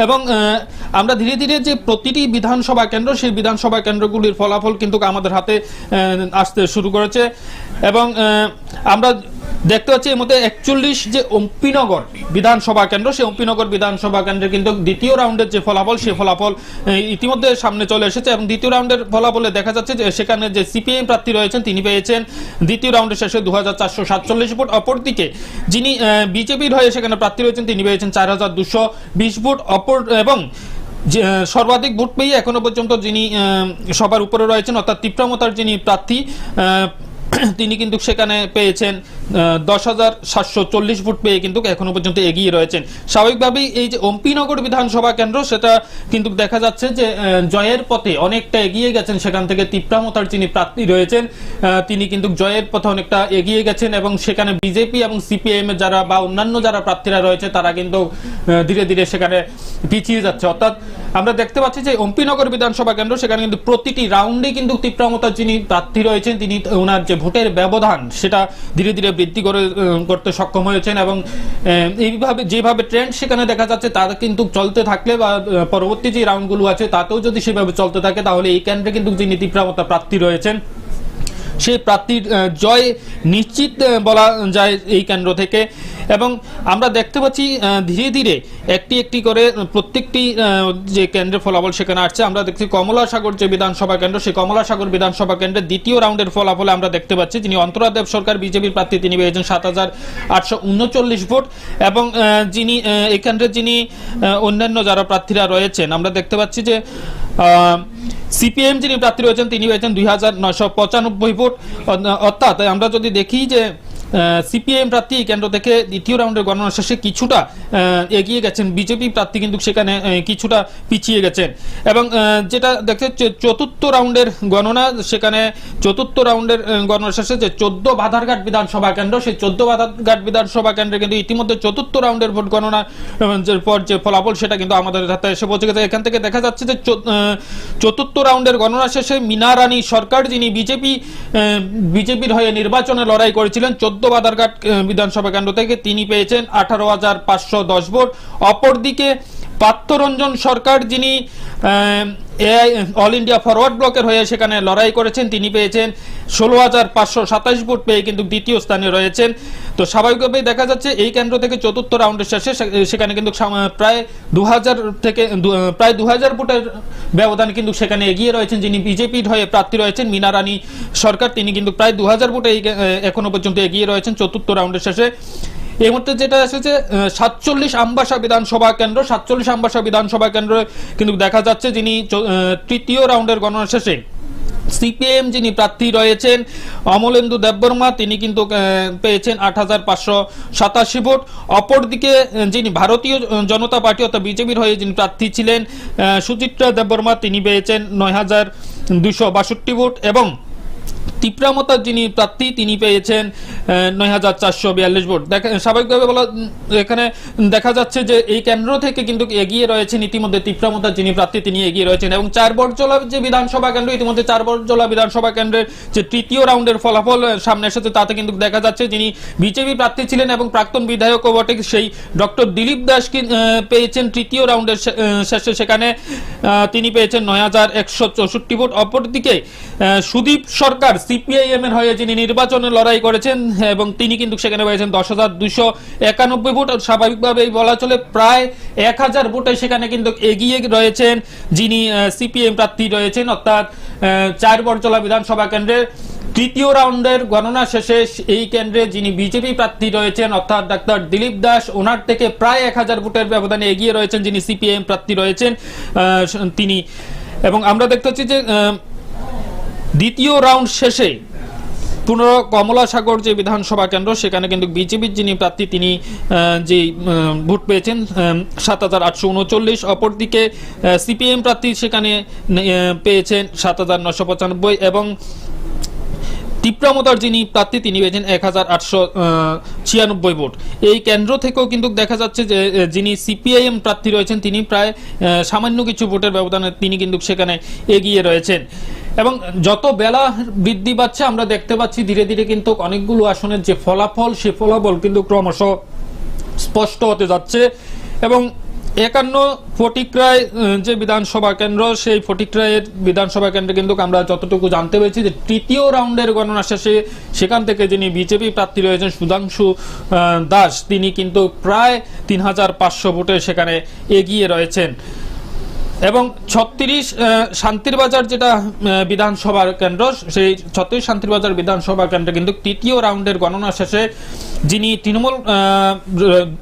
এবং আমরা ধীরে ধীরে যে প্রতিটি বিধানসভা কেন্দ্র, সেই বিধানসভা কেন্দ্রগুলির ফলাফল কিন্তু আমাদের হাতে আসতে শুরু করেছে এবং আমরা দেখতে পাচ্ছি এর মধ্যে 41 যে অম্পিনগর বিধানসভা কেন্দ্র, সেই অম্পিনগর বিধানসভা কেন্দ্রে কিন্তু দ্বিতীয় রাউন্ডের যে ফলাফল, সেই ফলাফল ইতিমধ্যে সামনে চলে এসেছে এবং দ্বিতীয় রাউন্ডের ফলাফলে দেখা যাচ্ছে যে সেখানে যে সিপিএম প্রার্থী রয়েছেন তিনি পেয়েছেন দ্বিতীয় রাউন্ডের শেষে 2447 ভোট। অপরদিকে যিনি বিজেপির হয়ে সেখানে প্রার্থী রয়েছেন তিনি পেয়েছেন 4220 ভোট। এবং সর্বাধিক ভোট পেয়ে এখনো পর্যন্ত যিনি সবার উপরে রয়েছেন অর্থাৎ তীব্রমতার যিনি প্রার্থী তিনি কিন্তু সেখানে পেয়েছেন 10,740 ভোট পেয়ে কিন্তু এখনো পর্যন্ত এগিয়ে রয়েছেন। স্বাভাবিকভাবেই এই যে অম্পিনগর বিধানসভা কেন্দ্র সেটা কিন্তু দেখা যাচ্ছে যে জয়ের পথে অনেকটা এগিয়ে গেছেন। সেখান থেকে তীব্রমতার যিনি প্রার্থী রয়েছেন তিনি কিন্তু জয়ের পথে অনেকটা এগিয়ে গেছেন এবং সেখানে বিজেপি এবং সিপিএম এর যারা বা অন্যান্য যারা প্রার্থীরা রয়েছে তারা কিন্তু ধীরে ধীরে সেখানে পিছিয়ে যাচ্ছে। অর্থাৎ আমরা দেখতে পাচ্ছি যে অম্পিনগর বিধানসভা কেন্দ্র সেখানে কিন্তু প্রতিটি রাউন্ডে কিন্তু তীব্রমতার যিনি প্রার্থী রয়েছেন তিনি ওনার যে ভোটের ব্যবধান সেটা ধীরে ধীরে বৃদ্ধি করতে সক্ষম হয়েছেন এবং এইভাবে যেভাবে ট্রেন্ড সেখানে দেখা যাচ্ছে তা কিন্তু চলতে থাকলে বা পরবর্তী যে রাউন্ডগুলো আছে তাতেও যদি সেভাবে চলতে থাকে তাহলে এই কেন্দ্রে কিন্তু যিনি তীব্রমতা প্রার্থী রয়েছেন সেই প্রার্থীর জয় নিশ্চিত বলা যায় এই কেন্দ্র থেকে। এবং আমরা দেখতে পাচ্ছি ধীরে ধীরে একটি একটি করে প্রত্যেকটি যে কেন্দ্রের ফলাফল সেখানে আসছে। আমরা দেখছি কমলাসাগর যে বিধানসভা কেন্দ্র, সেই কমলাসাগর বিধানসভা কেন্দ্রের দ্বিতীয় রাউন্ডের ফলাফলে আমরা দেখতে পাচ্ছি যিনি অন্তরা দেব সরকার বিজেপির প্রার্থী তিনি পেয়েছেন 7839 ভোট এবং যিনি এই কেন্দ্রের যিনি অন্যান্য যারা প্রার্থীরা রয়েছেন আমরা দেখতে পাচ্ছি যে সিপিএম যিনি প্রার্থী রয়েছেন তিনি পেয়েছেন 2995 ভোট। অর্থাৎ আমরা যদি দেখি যে সিপিএম প্রার্থী কেন্দ্র থেকে দ্বিতীয় রাউন্ডের গণনা শেষে কিছুটা এগিয়ে গেছেন, বিজেপি প্রার্থী কিন্তু সেখানে কিছুটা পিছিয়ে গেছেন। এবং যেটা দেখছে চতুর্থ রাউন্ডের গণনা, সেখানে চতুর্থ রাউন্ডের গণনা শেষে যে 14 বাধারঘাট বিধানসভা কেন্দ্র, সেই 14 বাধারঘাট বিধানসভা কেন্দ্রে কিন্তু ইতিমধ্যে চতুর্থ রাউন্ডের ভোট গণনা পর যে ফলাফল সেটা কিন্তু আমাদের হাতে এসে পৌঁছে গেছে। এখান থেকে দেখা যাচ্ছে যে চতুর্থ রাউন্ডের গণনা শেষে মীনা রানী সরকার যিনি বিজেপির হয়ে নির্বাচনে লড়াই করেছিলেন 14 বাধারঘাট বিধানসভা কেন্দ্র থেকে তিনি পেয়েছেন 18,510 ভোট। অপরদিকে পার্থরঞ্জন সরকার, যিনি অল ইন্ডিয়া ফরওয়ার্ড ব্লকের হয়ে সেখানে লড়াই করেছেন, তিনি পেয়েছেন 16,527 ভোট পেয়ে কিন্তু দ্বিতীয় স্থানে রয়েছেন। তো স্বাভাবিকভাবেই দেখা যাচ্ছে এই কেন্দ্র থেকে চতুর্থ রাউন্ডের শেষে সেখানে কিন্তু প্রায় 2000 ভোটের ব্যবধান কিন্তু সেখানে এগিয়ে রয়েছেন যিনি বিজেপির হয়ে প্রার্থী রয়েছেন মীনা রানী সরকার, তিনি কিন্তু প্রায় 2000 ভোটে এখনো পর্যন্ত এগিয়ে রয়েছেন চতুর্থ রাউন্ডের শেষে। এই মুহূর্তে যেটা এসেছে 47 আমবাসা বিধানসভা কেন্দ্র, 47 আমবাসা বিধানসভা কেন্দ্র কিন্তু দেখা যাচ্ছে যিনি তৃতীয় রাউন্ডের গণনা শেষে সিপিএম যিনি প্রার্থী রয়েছেন অমলেন্দু দেববর্মা, তিনি কিন্তু পেয়েছেন 8587 ভোট। অপরদিকে যিনি ভারতীয় জনতা পার্টি অর্থাৎ বিজেপির হয়ে যিনি প্রার্থী ছিলেন সুচিত্রা দেববর্মা, তিনি পেয়েছেন 9262 ভোট এবং তীব্রামতার যিনি প্রার্থী তিনি পেয়েছেন 9442 ভোট। স্বাভাবিকভাবে বলা এখানে দেখা যাচ্ছে যে এই কেন্দ্র থেকে কিন্তু এগিয়ে রয়েছেন ইতিমধ্যে তীব্রামতার যিনি প্রার্থী তিনি এগিয়ে রয়েছেন। এবং 4 বরজলা যে বিধানসভা কেন্দ্র, ইতিমধ্যে 4 বরজলা বিধানসভা কেন্দ্রের যে তৃতীয় রাউন্ডের ফলাফল সামনে এসেছে তাতে কিন্তু দেখা যাচ্ছে যিনি বিজেপি প্রার্থী ছিলেন এবং প্রাক্তন বিধায়কও বটে সেই ডক্টর দিলীপ দাস পেয়েছেন তৃতীয় রাউন্ডের শেষে সেখানে তিনি পেয়েছেন 9164 ভোট। অপরদিকে সুদীপ সরকার সিপিআইএম এর হয়ে যিনি নির্বাচনে লড়াই করেছেন এবং তিনি কিন্তু সেখানে পেয়েছেন 10,291 ভোট। স্বাভাবিকভাবেই বলা চলে প্রায় 1000 ভোটে সেখানে কিন্তু এগিয়ে রয়েছেন যিনি সিপিএম প্রার্থী রয়েছেন, অর্থাৎ 4 বরজলা বিধানসভা কেন্দ্রের তৃতীয় রাউন্ডের গণনা শেষে এই কেন্দ্রে যিনি বিজেপি প্রার্থী রয়েছেন অর্থাৎ ডাক্তার দিলীপ দাস, ওনার থেকে প্রায় 1000 ভোটের ব্যবধানে এগিয়ে রয়েছেন যিনি সিপিএম প্রার্থী রয়েছেন তিনি। এবং আমরা দেখতে পাচ্ছি যে দ্বিতীয় রাউন্ড শেষে পুনর কমলাসাগর যে বিধানসভা কেন্দ্র সেখানে কিন্তু বিজেপির যিনি প্রার্থী তিনি যে ভোট পেয়েছেন 7839। অপরদিকে সিপিএম প্রার্থী সেখানে পেয়েছেন 7995 এবং তীব্রামতার যিনি প্রার্থী তিনি পেয়েছেন 1896 ভোট। এই কেন্দ্র থেকেও কিন্তু দেখা যাচ্ছে যে যিনি সিপিআইএম প্রার্থী রয়েছেন তিনি প্রায় সামান্য কিছু ভোটের ব্যবধানে তিনি কিন্তু সেখানে এগিয়ে রয়েছেন। এবং যত বেলা বৃদ্ধি পাচ্ছে আমরা দেখতে পাচ্ছি ধীরে ধীরে কিন্তু অনেকগুলো আসনের যে ফলাফল সে ফলাফল কিন্তু ক্রমশ স্পষ্ট হতে যাচ্ছে। এবং 51 ফটিকরায় যে বিধানসভা কেন্দ্র সেই ফটিকরায়ের বিধানসভা কেন্দ্রে কিন্তু আমরা যতটুকু জানতে পেরেছি যে তৃতীয় রাউন্ডের গণনা শেষে সেখান থেকে যিনি বিজেপি প্রার্থী রয়েছেন সুধাংশু দাস তিনি কিন্তু প্রায় 3500 ভোটে সেখানে এগিয়ে রয়েছেন। এবং 36 শান্তিরবাজার যেটা বিধানসভা কেন্দ্র সেই 36 শান্তিরবাজার বিধানসভা কেন্দ্রে কিন্তু তৃতীয় রাউন্ডের গণনা শেষে যিনি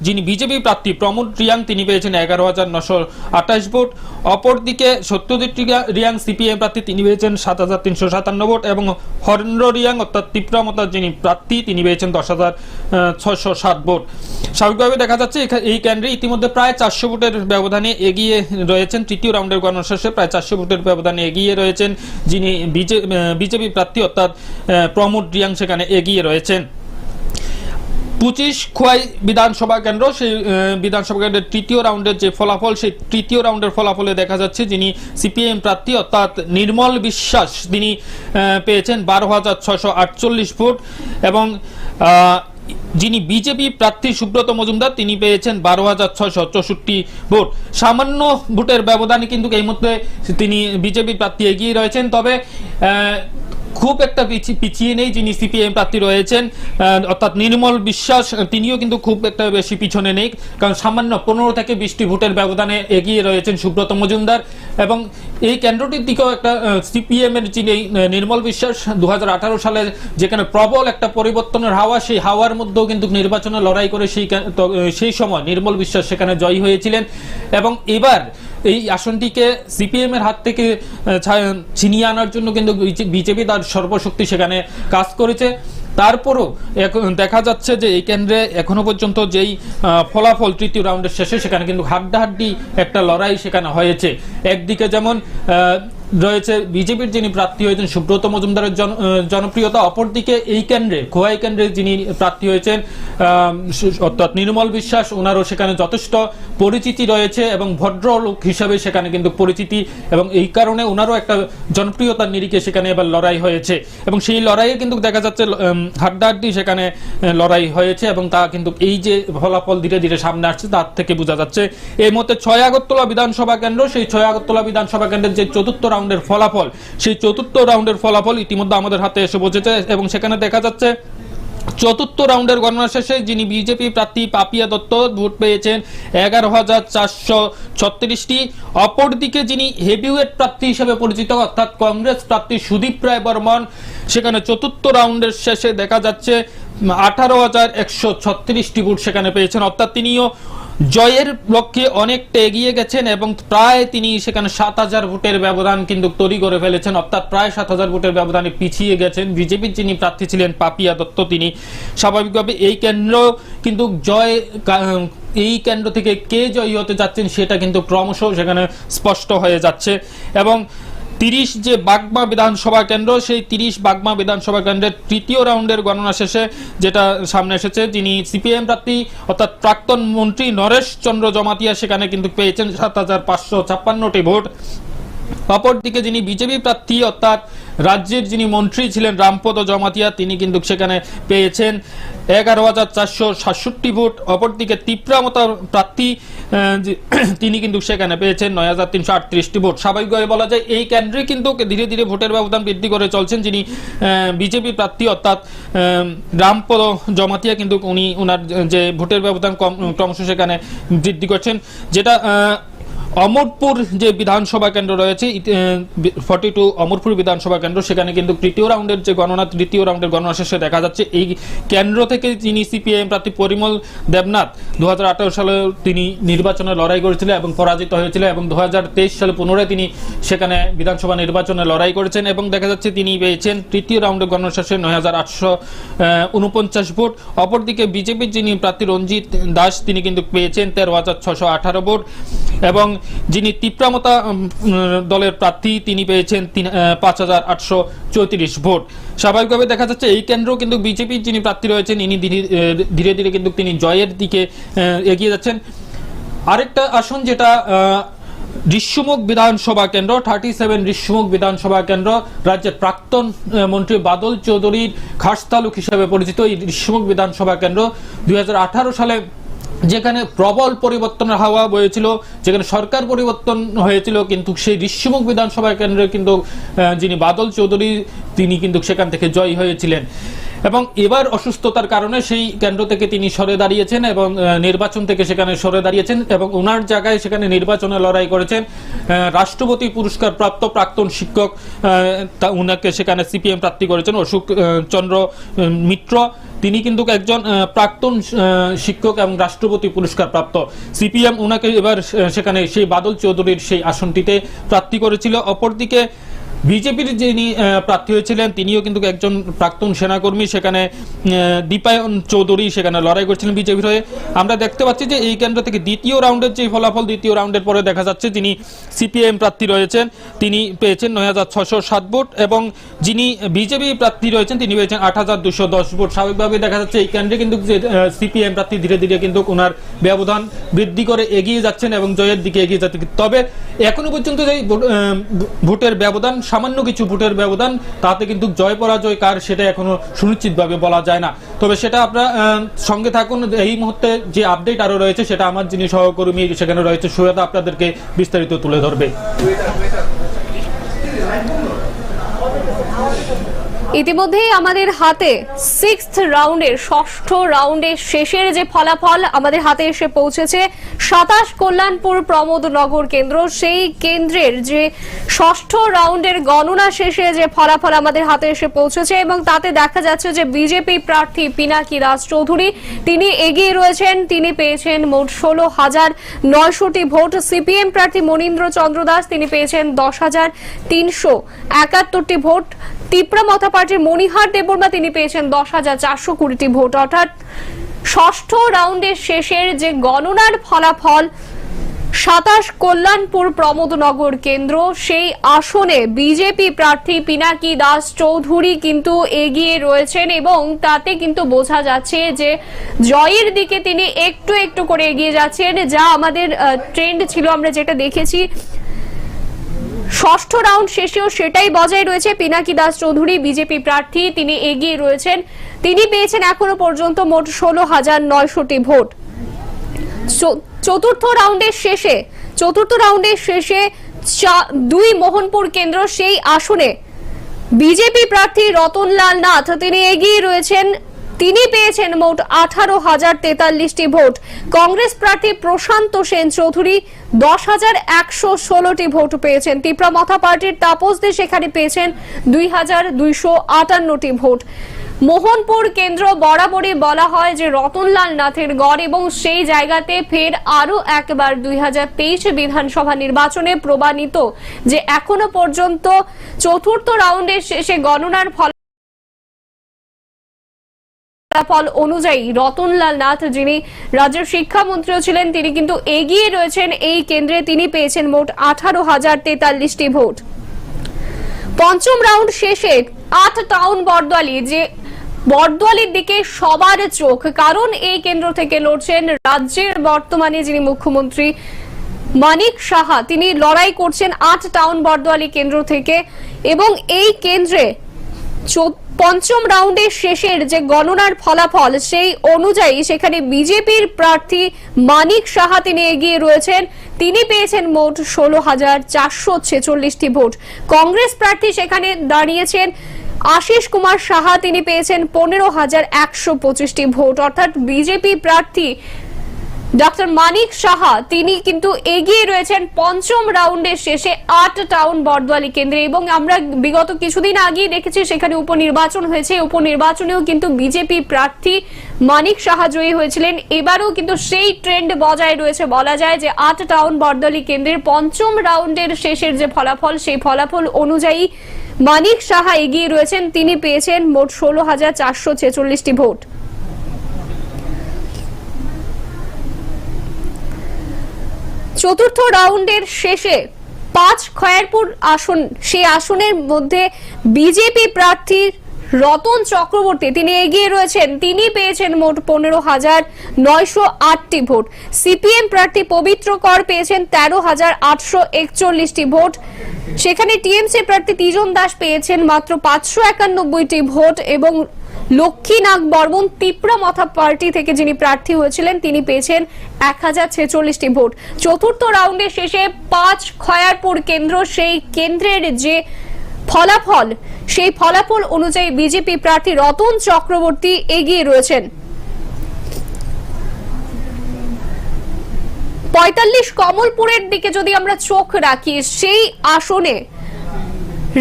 যিনি বিজেপি প্রার্থী প্রমোদ রিয়াং তিনি পেয়েছেন 11,928 ভোট। অপরদিকে সত্যজিৎ রিয়াং সিপিএম প্রার্থী তিনি পেয়েছেন 7,357 ভোট এবং হরেন্দ্র রিয়াং অর্থাৎ তীব্রামতার যিনি প্রার্থী তিনি পেয়েছেন 10,607 ভোট। স্বাভাবিকভাবে দেখা যাচ্ছে এই কেন্দ্রে ইতিমধ্যে প্রায় 400 ভোটের ব্যবধানে এগিয়ে রয়েছেন, তৃতীয় রাউন্ডের গণনা শেষে প্রায় 400 ভোটের ব্যবধানে এগিয়ে রয়েছেন যিনি বিজেপি প্রার্থী অর্থাৎ প্রমোদ রিয়াং সেখানে এগিয়ে রয়েছেন। 25 খোয়াই বিধানসভা কেন্দ্র সেই বিধানসভা কেন্দ্রের তৃতীয় রাউন্ডের যে ফলাফল সেই তৃতীয় রাউন্ডের ফলাফলে দেখা যাচ্ছে যিনি সিপিএম প্রার্থী অর্থাৎ নির্মল বিশ্বাস তিনি পেয়েছেন 12,648 ভোট এবং যিনি বিজেপি প্রার্থী সুব্রত মজুমদার তিনি পেয়েছেন 12,664 ভোট। সামান্য ভোটের ব্যবধানে কিন্তু এই মুহূর্তে তিনি বিজেপি প্রার্থী এগিয়ে রয়েছেন, তবে খুব একটা পিছিয়ে নেই যিনি সিপিএম প্রার্থী রয়েছেন অর্থাৎ নির্মল বিশ্বাস, তিনিও কিন্তু খুব একটা বেশি পিছনে নেই, কারণ সামান্য 15 থেকে 20টি ভোটের ব্যবধানে এগিয়ে রয়েছেন সুব্রত মজুমদার। এবং এই কেন্দ্রটির দিকেও একটা সিপিএম এর যিনি নির্মল বিশ্বাস 2018 সালে যেখানে প্রবল একটা পরিবর্তনের হাওয়া, সেই হাওয়ার মধ্যেও কিন্তু নির্বাচনে লড়াই করে সেই সময় নির্মল বিশ্বাস সেখানে জয়ী হয়েছিলেন এবং এবার এই আসনটিকে সিপিএম এর হাত থেকে ছিনিয়ে আনার জন্য কিন্তু বিজেপি তার সর্বশক্তি সেখানে কাজ করেছে। তারপরও দেখা যাচ্ছে যে এই কেন্দ্রে এখনো পর্যন্ত যেই ফলাফল তৃতীয় রাউন্ডের শেষে সেখানে কিন্তু হাড্ডাহাড্ডি একটা লড়াই সেখানে হয়েছে। একদিকে যেমন রয়েছে বিজেপির যিনি প্রার্থী হয়েছেন সুব্রত মজুমদারের জনপ্রিয়তা, অপরদিকে এই কেন্দ্রে খোয়াই কেন্দ্রে যিনি প্রার্থী হয়েছেন অর্থাৎ নির্মল বিশ্বাস, ওনারও সেখানে যথেষ্ট পরিচিতি রয়েছে এবং ভদ্রলোক হিসাবে সেখানে কিন্তু পরিচিতি, এবং এই কারণে ওনারও একটা জনপ্রিয়তার নিরিখে সেখানে এবার লড়াই হয়েছে এবং সেই লড়াইয়ে কিন্তু দেখা যাচ্ছে হাড্ডাহাড্ডি সেখানে লড়াই হয়েছে এবং তা কিন্তু এই যে ফলাফল ধীরে ধীরে সামনে আসছে তার থেকে বোঝা যাচ্ছে। এই মধ্যে 6 আগরতলা বিধানসভা কেন্দ্র, সেই 6 আগরতলা বিধানসভা কেন্দ্রের যে চতুর্থ রাউন্ডের ফলাফল, সেই চতুর্থ রাউন্ডের ফলাফল ইতিমধ্যে আমাদের হাতে এসে পৌঁছেছে এবং সেখানে দেখা যাচ্ছে চতুর্থ রাউন্ডের গণনা শেষে যিনি বিজেপি প্রার্থী পাপিয়া দত্ত ভোট পেয়েছেন 11,436টি, অপরদিকে যিনি হেভিওয়েট প্রার্থী হিসেবে পরিচিত অর্থাৎ কংগ্রেস প্রার্থী সুদীপ রায় বর্মন, সেখানে চতুর্থ রাউন্ডের শেষে দেখা যাচ্ছে 18,136টি ভোট সেখানে পেয়েছেন, অর্থাৎ তিনিও জয়ের লক্ষ্যে অনেকটা এগিয়ে গেছেন এবং প্রায় তিনি সেখানে 7,000 ভোটের ব্যবধান কিন্তু তৈরি করে ফেলেছেন, অর্থাৎ প্রায় 7,000 ভোটের ব্যবধানে পিছিয়ে গেছেন বিজেপির যিনি প্রার্থী ছিলেন পাপিয়া দত্ত। তিনি স্বাভাবিকভাবে এই কেন্দ্র কিন্তু এই কেন্দ্র থেকে কে জয়ী হতে যাচ্ছেন সেটা কিন্তু ক্রমশ সেখানে স্পষ্ট হয়ে যাচ্ছে এবং 30 যে বাগমা বিধানসভা কেন্দ্র, সেই 30 বাগমা বিধানসভা কেন্দ্রের তৃতীয় রাউন্ডের গণনা শেষে যেটা সামনে এসেছে, যিনি সিপিএম প্রার্থী অর্থাৎ প্রাক্তন মন্ত্রী নরেশ চন্দ্র জমাতিয়া সেখানে কিন্তু পেয়েছেন 7,556টি ভোট। অপরদিকে যিনি বিজেপি প্রার্থী অর্থাৎ রাজ্যের যিনি মন্ত্রী ছিলেন রামপদ জমাতিয়া, তিনি কিন্তু সেখানে পেয়েছেন 11,467 ভোট। অপরদিকে তিপ্রামতা প্রার্থী তিনি কিন্তু সেখানে পেয়েছেন 9,338টি ভোট। স্বাভাবিকভাবে বলা যায় এই কেন্দ্রে কিন্তু ধীরে ধীরে ভোটের ব্যবধান বৃদ্ধি করে চলছেন যিনি বিজেপি প্রার্থী অর্থাৎ রামপদ জমাতিয়া, কিন্তু উনি ওনার যে ভোটের ব্যবধান ক্রমশ সেখানে বৃদ্ধি করছেন। যেটা অমরপুর যে বিধানসভা কেন্দ্র রয়েছে 42 অমরপুর বিধানসভা কেন্দ্র, সেখানে কিন্তু তৃতীয় রাউন্ডের গণনা শেষে দেখা যাচ্ছে এই কেন্দ্র থেকে যিনি সিপিআইএম প্রার্থী পরিমল দেবনাথ 2018 সালে তিনি নির্বাচনে লড়াই করেছিলেন এবং পরাজিত হয়েছিলেন এবং 2023 সালে পুনরায় তিনি সেখানে বিধানসভা নির্বাচনে লড়াই করেছেন এবং দেখা যাচ্ছে তিনি পেয়েছেন তৃতীয় রাউন্ডের গণনা শেষে 9,849 ভোট। অপরদিকে বিজেপির যিনি প্রার্থী রঞ্জিত দাস তিনি কিন্তু পেয়েছেন 13,618 ভোট এবং যিনি তিপ্রামতা দলের প্রার্থী তিনি পেয়েছেন 5,834 ভোট। স্বাভাবিকভাবে দেখা যাচ্ছে এই কেন্দ্র কিন্তু বিজেপির যিনি প্রার্থী রয়েছেন ইনি ধীরে ধীরে কিন্তু তিনি জয়ের দিকে এগিয়ে যাচ্ছেন। আরেকটা আসন যেটা ঋষ্যমুখ বিধানসভা কেন্দ্র 37 ঋষ্যমুখ বিধানসভা কেন্দ্র, রাজ্যের প্রাক্তন মন্ত্রী বাদল চৌধুরীর খাস তালুক হিসেবে পরিচিত এই ঋষ্যমুখ বিধানসভা কেন্দ্র 2018 সালে যেখানে প্রবল পরিবর্তনের হাওয়া বয়েছিল, যেখানে সরকার পরিবর্তন হয়েছিল, কিন্তু সেই ঋষ্যমুখ বিধানসভা কেন্দ্রে কিন্তু যিনি বাদল চৌধুরী তিনি কিন্তু সেখান থেকে জয়ী হয়েছিলেন এবং এবার অসুস্থতার কারণে সেই কেন্দ্র থেকে তিনি সরে দাঁড়িয়েছেন এবং নির্বাচন থেকে সেখানে সরে দাঁড়িয়েছেন এবং ওনার জায়গায় সেখানে নির্বাচনে লড়াই করেছেন রাষ্ট্রপতি পুরস্কার প্রাপ্ত প্রাক্তন শিক্ষক, উনাকে সেখানে সিপিএম প্রার্থী করেছেন অশোক চন্দ্র মিত্র। তিনি কিন্তু একজন প্রাক্তন শিক্ষক এবং রাষ্ট্রপতি পুরস্কার প্রাপ্ত। সিপিএম ওনাকে এবার সেখানে সেই বাদল চৌধুরীর সেই আসনটিতে প্রার্থী করেছিল। অপরদিকে বিজেপির যিনি প্রার্থী হয়েছিলেন তিনিও কিন্তু একজন প্রাক্তন সেনাকর্মী, সেখানে দীপায়ন চৌধুরী সেখানে লড়াই করছিলেন বিজেপির হয়ে। আমরা দেখতে পাচ্ছি যে এই কেন্দ্র থেকে দ্বিতীয় রাউন্ডের যে ফলাফল, দ্বিতীয় রাউন্ডের পরে দেখা যাচ্ছে যিনি সিপিএম প্রার্থী রয়েছেন তিনি পেয়েছেন 9,607 ভোট এবং যিনি বিজেপি প্রার্থী রয়েছেন তিনি পেয়েছেন 8,210 ভোট। স্বাভাবিকভাবে দেখা যাচ্ছে এই কেন্দ্রে কিন্তু সিপিএম প্রার্থী ধীরে ধীরে কিন্তু ওনার ব্যবধান বৃদ্ধি করে এগিয়ে যাচ্ছেন এবং জয়ের দিকে এগিয়ে যাচ্ছেন। তবে এখনো পর্যন্ত যে ভোটের ব্যবধান, সামান্য কিছু ভোটের ব্যবধান, তাতে কিন্তু জয় পরাজয় কার সেটা এখনো সুনিশ্চিতভাবে বলা যায় না। তবে সেটা আপনারা সঙ্গে থাকুন, এই মুহূর্তে যে আপডেট আরো রয়েছে সেটা আমার যিনি সহকর্মী সেখানে রয়েছে সুয়েদা আপনাদেরকে বিস্তারিত তুলে ধরবে। ইতিমধ্যেই আমাদের হাতে 6th রাউন্ডের ষষ্ঠ রাউন্ডের শেষের যে ফলাফল আমাদের হাতে এসে পৌঁছেছে 27 কল্যাণপুর প্রমোদনগর কেন্দ্র, সেই কেন্দ্রের যে ষষ্ঠ রাউন্ডের গণনা শেষে যে ফলাফল আমাদের হাতে এসে পৌঁছেছে এবং তাতে দেখা যাচ্ছে যে বিজেপি প্রার্থী পিনাকি দাস চৌধুরী তিনি এগিয়ে রয়েছেন, তিনি পেয়েছেন মোট 16,900টি ভোট। সিপিএম প্রার্থী মনীন্দ্র চন্দ্র দাস তিনি পেয়েছেন 10,371টি ভোট। তিপ্রামতা পার্টির মণিহার দেববর্মা তিনি পেয়েছেন 10,420টি ভোট। অর্থাৎ ষষ্ঠ রাউন্ডের শেষের যে গণনার ফলাফল 27 কল্যাণপুর প্রমোদনগর কেন্দ্র, সেই আসনে বিজেপি প্রার্থী পিনাকি দাস চৌধুরী কিন্তু এগিয়ে রয়েছেন এবং তাতে কিন্তু বোঝা যাচ্ছে যে জয়ের দিকে তিনি একটু একটু করে এগিয়ে যাচ্ছেন। যা আমাদের ট্রেন্ড ছিল, আমরা যেটা দেখেছি ষষ্ঠ রাউন্ড শেষেও সেটাই বজায় রয়েছে। পিনাকি দাস চৌধুরী বিজেপি প্রার্থী, তিনি এগিয়ে রয়েছেন। তিনি পেয়েছেন এখনো পর্যন্ত মোট 16,900টি ভোট। চতুর্থ রাউন্ডের শেষে 2 মোহনপুর কেন্দ্র, সেই আসনে বিজেপি প্রার্থী রতনলাল নাথ তিনি এগিয়ে রয়েছেন। তিনি পেয়েছেন মোট 18,043টি ভোট। কংগ্রেস প্রার্থী প্রশান্ত সেন চৌধুরী 10,116টি ভোট পেয়েছেন। তিপ্রামথা পার্টির তাপস দে সেখানে পেয়েছেন 2,258টি ভোট। মোহনপুর কেন্দ্র বরাবরই বলা হয় যে রতনলাল নাথের গড় এবং সেই জায়গাতে ফের আরো একবার 2023 বিধানসভা নির্বাচনে প্রমাণিত যে এখনো পর্যন্ত চতুর্থ রাউন্ডের শেষে গণনার ফলাফল অনুযায়ী রতনলাল নাথ, যিনি রাজ্যের শিক্ষামন্ত্রীও ছিলেন, তিনি কিন্তু এগিয়ে রয়েছেন এই কেন্দ্রে। তিনি পেয়েছেন মোট 18,043টি ভোট। পঞ্চম রাউন্ড শেষে 8 টাউন বরদোয়ালি, যে বরদোয়ালির দিকে সবার চোখ, কারণ এই কেন্দ্র থেকে লড়ছেন রাজ্যের বর্তমানে যিনি মুখ্যমন্ত্রী মানিক সাহা। তিনি লড়াই করছেন 8 টাউন বরদোয়ালি কেন্দ্র থেকে এবং এই কেন্দ্রে পঞ্চম রাউন্ডের শেষের যে গণনার ফলাফল সেই অনুযায়ী সেখানে বিজেপির প্রার্থী মানিক সাহা তিনি এগিয়ে রয়েছেন। তিনি পেয়েছেন মোট 16,446টি ভোট। কংগ্রেস প্রার্থী সেখানে দাঁড়িয়েছেন আশিস কুমার সাহা, তিনি পেয়েছেন 15,125টি ভোট। অর্থাৎ বিজেপি প্রার্থী ডক্টর মানিক সাহা তিনি কিন্তু এগিয়ে রয়েছেন পঞ্চম রাউন্ডের শেষে 8 টাউন বরদোয়ালি কেন্দ্রে। এবং আমরা বিগত কিছুদিন আগেই দেখেছি সেখানে উপনির্বাচন হয়েছে, উপনির্বাচনেও কিন্তু বিজেপি প্রার্থী মানিক সাহা জয়ী হয়েছিলেন। এবারও কিন্তু সেই ট্রেন্ড বজায় রয়েছে। বলা যায় যে 8 টাউন বরদোয়ালি কেন্দ্রের পঞ্চম রাউন্ডের শেষের যে ফলাফল, সেই ফলাফল অনুযায়ী মানিক সাহা এগিয়ে রয়েছেন। তিনি পেয়েছেন মোট 16,446টি ভোট। চতুর্থ রাউন্ডের শেষে 5 খয়ারপুর আসন, সেই আসনের মধ্যে বিজেপি প্রার্থী রতন চক্রবর্তী তিনি এগিয়ে রয়েছেন। তিনি পেয়েছেন মোট 15,908টি ভোট। সিপিএম প্রার্থী পবিত্র কর পেয়েছেন 13,841টি ভোট। সেখানে টিএমসি প্রার্থী তিজন দাস পেয়েছেন মাত্র 591টি ভোট এবং লক্ষ্মীনাগ বর্মন তিপ্রামথা পার্টি থেকে যিনি প্রার্থী হয়েছিলেন তিনি পেয়েছেন 1046টি ভোট। চতুর্থ রাউন্ডের শেষে 5 খয়ারপুর কেন্দ্র, সেই কেন্দ্রের যে ফলাফল সেই ফলাফল অনুযায়ী বিজেপি প্রার্থী রতন চক্রবর্তী এগিয়ে রয়েছেন। 45 কমলপুরের দিকে যদি আমরা চোখ রাখি, সেই আসনে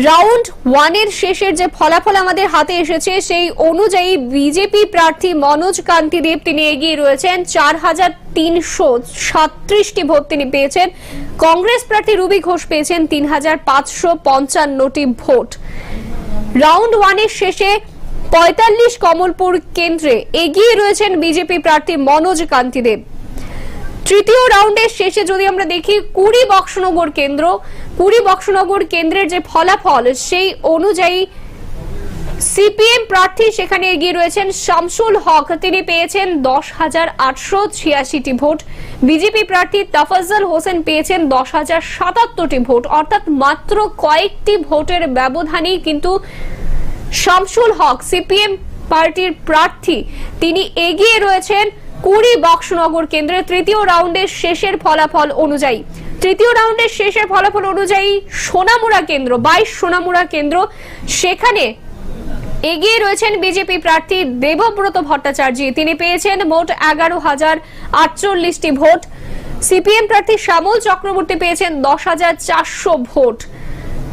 রাউন্ড 1 এর শেষের যে ফলাফল আমাদের হাতে এসেছে সেই অনুযায়ী বিজেপি প্রার্থী মনোজ কান্তি দেব তিনি এগিয়ে রয়েছেন। 4,337টি ভোট তিনি পেয়েছেন। কংগ্রেস প্রার্থী রুবি ঘোষ পেয়েছেন 3,555টি ভোট। রাউন্ড 1 এর শেষে 45 কমলপুর কেন্দ্রে এগিয়ে রয়েছেন বিজেপি প্রার্থী মনোজ কান্তি দেব। তৃতীয় রাউন্ডের শেষে যদি আমরা দেখি 20 বক্সনগর কেন্দ্র, 20 বক্সনগর কেন্দ্রের যে ফলাফল সেই অনুযায়ী সিপিএম প্রার্থী সেখানে এগিয়ে রয়েছেন শামসুল হক, তিনি পেয়েছেন 10,886টি ভোট। বিজেপি প্রার্থী তাফাজ্জল হোসেন পেয়েছেন 10,077টি ভোট। অর্থাৎ মাত্র কয়েকটি ভোটের ব্যবধানেই কিন্তু শামসুল হক সিপিএম পার্টির প্রার্থী তিনি এগিয়ে রয়েছেন 20 বক্সনগর কেন্দ্রে। তৃতীয় রাউন্ডের শেষের ফলাফল অনুযায়ী সোনামুড়া কেন্দ্র, 22 সোনামুড়া কেন্দ্র, সেখানে এগিয়ে রয়েছেন বিজেপি প্রার্থী দেবব্রত ভট্টাচার্য, তিনি পেয়েছেন মোট 11,048টি ভোট। সিপিএম প্রার্থী শ্যামল চক্রবর্তী পেয়েছেন 10,400 ভোট।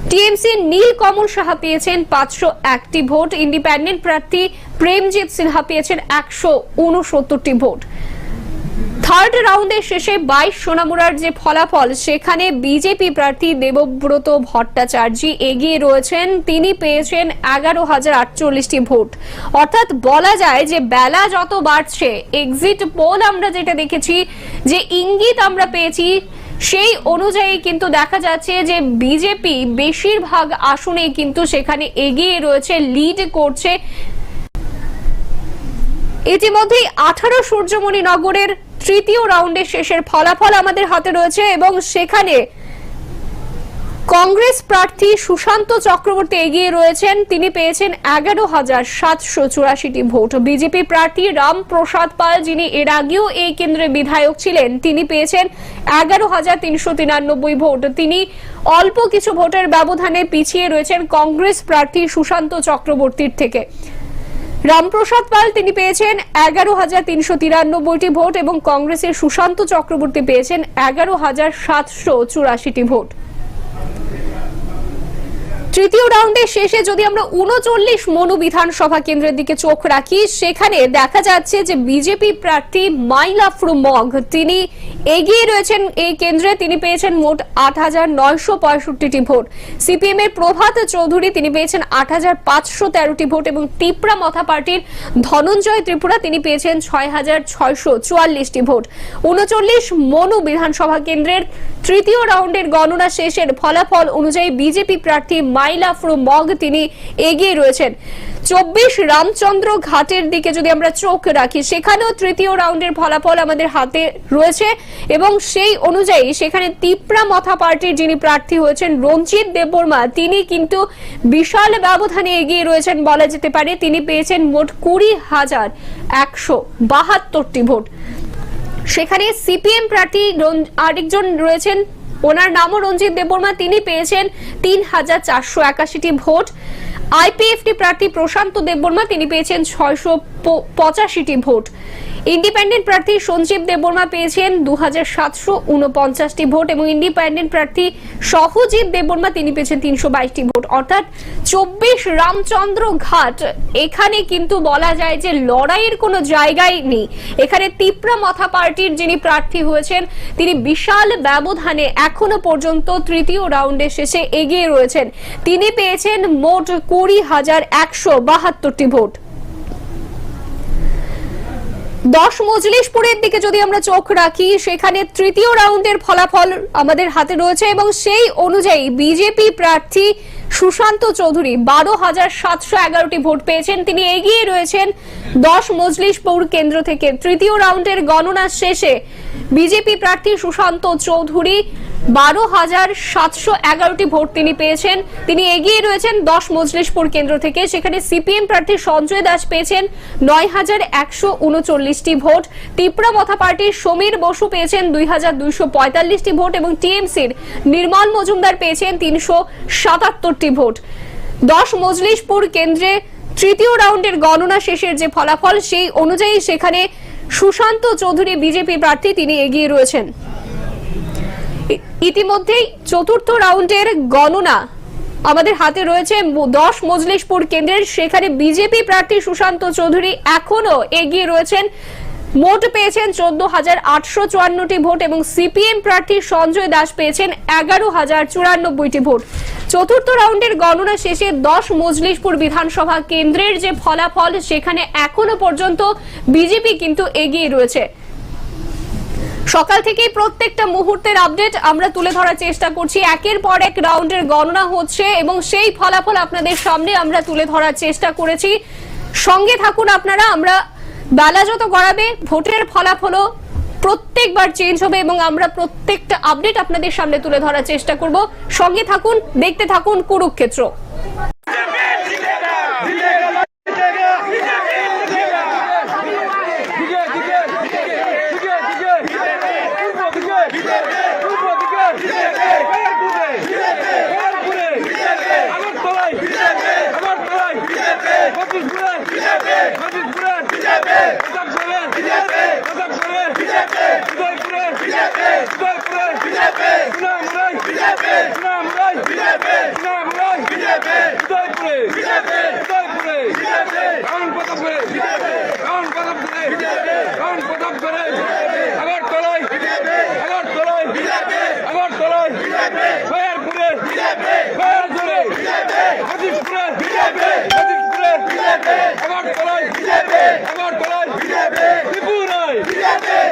টিএমসি নীল কমল সাহা পেয়েছেন 501টি ভোট। ইন্ডিপেন্ডেন্ট প্রার্থী প্রেমজিৎ সিনহা পেয়েছেন 169টি ভোট। থার্ড রাউন্ডের শেষে 22 সোনামুড়ার যে ফলাফল সেখানে বিজেপি প্রার্থী দেবব্রত ভট্টাচার্য এগিয়ে রয়েছেন, তিনি পেয়েছেন 11,048টি ভোট। অর্থাৎ বলা যায় যে বেলা যত বাড়ছে, এক্সিট পোল আমরা যেটা দেখেছি যে ইঙ্গিত আমরা পেয়েছি সেই অনুযায়ী কিন্তু দেখা যাচ্ছে যে বিজেপি বেশিরভাগ আসনে কিন্তু সেখানে এগিয়ে রয়েছে, লিড করছে। ইতিমধ্যেই 18 সূর্যমণি নগরের তৃতীয় রাউন্ডের শেষের ফলাফল আমাদের হাতে রয়েছে এবং সেখানে কংগ্রেস প্রার্থী সুশান্ত চক্রবর্তী এগিয়ে রয়েছেন, তিনি পেয়েছেন 11,784টি ভোট। বিজেপি প্রার্থী রামপ্রসাদ পাল, যিনি এর আগেও এই কেন্দ্রের বিধায়ক ছিলেন, তিনি পেয়েছেন 11,393 ভোট। তিনি অল্প কিছু ভোটের ব্যবধানে পিছিয়ে রয়েছেন কংগ্রেস প্রার্থী সুশান্ত চক্রবর্তীর থেকে। রামপ্রসাদ পাল তিনি পেয়েছেন 11,393টি ভোট এবং কংগ্রেসের সুশান্ত চক্রবর্তী পেয়েছেন 11,784টি ভোট। তৃতীয় রাউন্ডের শেষে যদি আমরা 39 মনু বিধানসভা কেন্দ্রের দিকে চোখ রাখি, সেখানে দেখা যাচ্ছে যে বিজেপি প্রার্থী মাইলাফরু মগ তিনি এগিয়ে রয়েছেন এই কেন্দ্রে, তিনি পেয়েছেন মোট 8,965টি ভোট। সিপিএম এর প্রভাত চৌধুরী তিনি পেয়েছেন 8,513টি ভোট এবং টিপরা মথা পার্টির ধনঞ্জয় ত্রিপুরা তিনি পেয়েছেন 6,644টি ভোট। 39 মনু বিধানসভা কেন্দ্রের তৃতীয় রাউন্ডের গণনা শেষের ফলাফল অনুযায়ী বিজেপি প্রার্থী মাইলাফরু মগ তিনি এগিয়ে রয়েছেন। 24 রামচন্দ্র ঘাটের দিকে যদি আমরা চোখ রাখি, সেখানেও তৃতীয় রাউন্ডের ফলাফল আমাদের হাতে রয়েছে এবং সেই অনুযায়ী সেখানে তিপ্রা মথা পার্টির যিনি প্রার্থী হয়েছেন রঞ্জিত দেববর্মা, তিনি কিন্তু বিশাল ব্যবধানে এগিয়ে রয়েছেন বলা যেতে পারে। তিনি পেয়েছেন মোট 20,172টি ভোট। সেখানে সিপিএম প্রার্থী আরেকজন রয়েছেন, ওনার নামও রঞ্জিত দেববর্মা, তিনি পেয়েছেন 3,481টি ভোট। আইপিএফটি প্রার্থী প্রশান্ত দেববর্মা তিনি পেয়েছেন 685টি ভোট। ইন্ডিপেন্ডেন্ট প্রার্থী সঞ্জীব দেববর্মা পেয়েছেন 2,749টি ভোট এবং ইন্ডিপেন্ডেন্ট প্রার্থী সহজিৎ দেববর্মা তিনি পেয়েছেন 322টি ভোট। অর্থাৎ 24 রামচন্দ্র ঘাট, এখানে কিন্তু বলা যায় যে লড়াইয়ের কোনো জায়গাই নেই। এখানে তিপ্রা মথা পার্টির যিনি প্রার্থী হয়েছেন তিনি বিশাল ব্যবধানে এখনো পর্যন্ত তৃতীয় রাউন্ডের শেষে এগিয়ে রয়েছেন। তিনি পেয়েছেন মোট 20,172টি ভোট। 10 মজলিশপুরের দিকে যদি আমরা চোখ রাখি, সেখানে তৃতীয় রাউন্ডের ফলাফল আমাদের হাতে রয়েছে এবং সেই অনুযায়ী বিজেপি প্রার্থী সুশান্ত চৌধুরী 12,711টি ভোট পেয়েছেন, তিনি এগিয়ে রয়েছেন 10 মজলিশপুর কেন্দ্র থেকে। তৃতীয় রাউন্ডের গণনা শেষে বিজেপি প্রার্থী সুশান্ত চৌধুরী 12,711টি ভোট তিনি পেয়েছেন, তিনি এগিয়ে রয়েছেন 10 মজলিশপুর কেন্দ্র থেকে। সেখানে সিপিএম প্রার্থী সঞ্জয় দাস পেয়েছেন 9,139টি ভোট। তিপ্রা মথা পার্টির সমীর বসু পেয়েছেন 2,245টি ভোট এবং টিএমসির নির্মল মজুমদার পেয়েছেন 377টি ভোট। 10 মজলিশপুর কেন্দ্রে তৃতীয় রাউন্ডের গণনা শেষের যে ফলাফল, সেই অনুযায়ী সেখানে সুশান্ত চৌধুরী বিজেপি প্রার্থী তিনি এগিয়ে রয়েছেন। ইতিমধ্যেই চতুর্থ রাউন্ডের গণনা আমাদের হাতে রয়েছে 10 মজলিশপুর কেন্দ্রের, সেখানে বিজেপি প্রার্থী সুশান্ত চৌধুরী এখনো এগিয়ে রয়েছেন, মোট পেয়েছেন 14,854টি ভোট এবং সিপিএম প্রার্থী সঞ্জয় দাস পেয়েছেন 11,094টি ভোট। চতুর্থ রাউন্ডের গণনা শেষে 10 মজলিশপুর বিধানসভা কেন্দ্রের যে ফলাফল, সেখানে এখনো পর্যন্ত বিজেপি কিন্তু এগিয়ে রয়েছে। সকাল থেকেই প্রত্যেকটা মুহূর্তের আপডেট আমরা তুলে ধরার চেষ্টা করছি, একের পর এক রাউন্ডের গণনা হচ্ছে এবং সেই ফলাফল আপনাদের সামনে আমরা তুলে ধরার চেষ্টা করেছি। সঙ্গে থাকুন আপনারা, আমরা বেলা যত গড়াবে ভোটের ফলাফলও প্রত্যেকবার চেঞ্জ হবে এবং আমরা প্রত্যেকটা আপডেট আপনাদের সামনে তুলে ধরার চেষ্টা করব। সঙ্গে থাকুন, দেখতে থাকুন কুরুক্ষেত্র।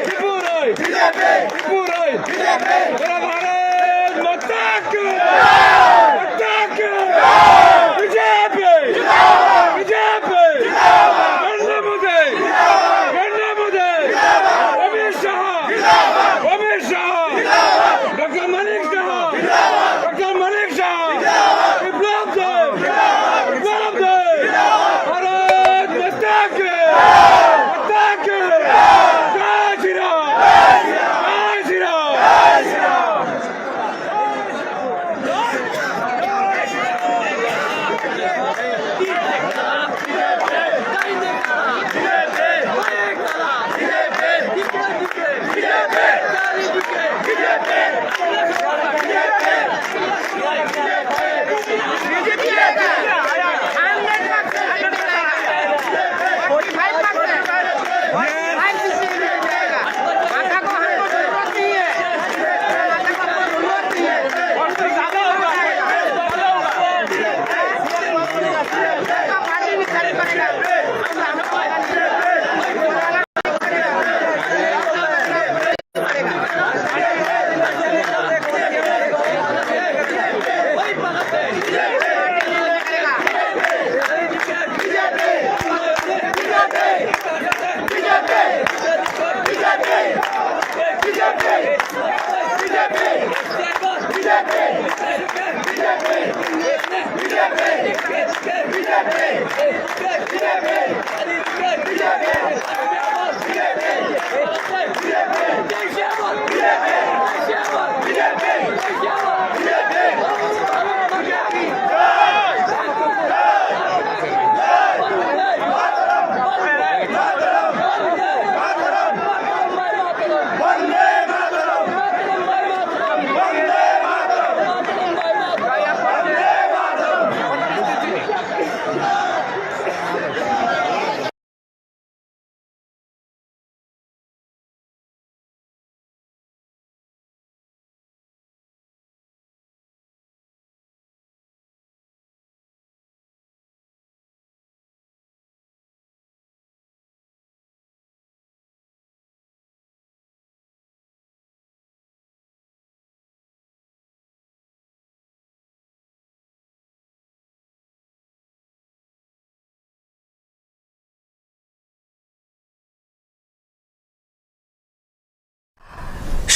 ত্রিপুরায় ত্রিপুরায় ওরা ভারত মাতা কি BJP BJP Narendra Modi Amit Shah doctor Manik Shah Biplab Deb Bharat Mata কি জয় শ্রীরাম জয় শ্রীরাম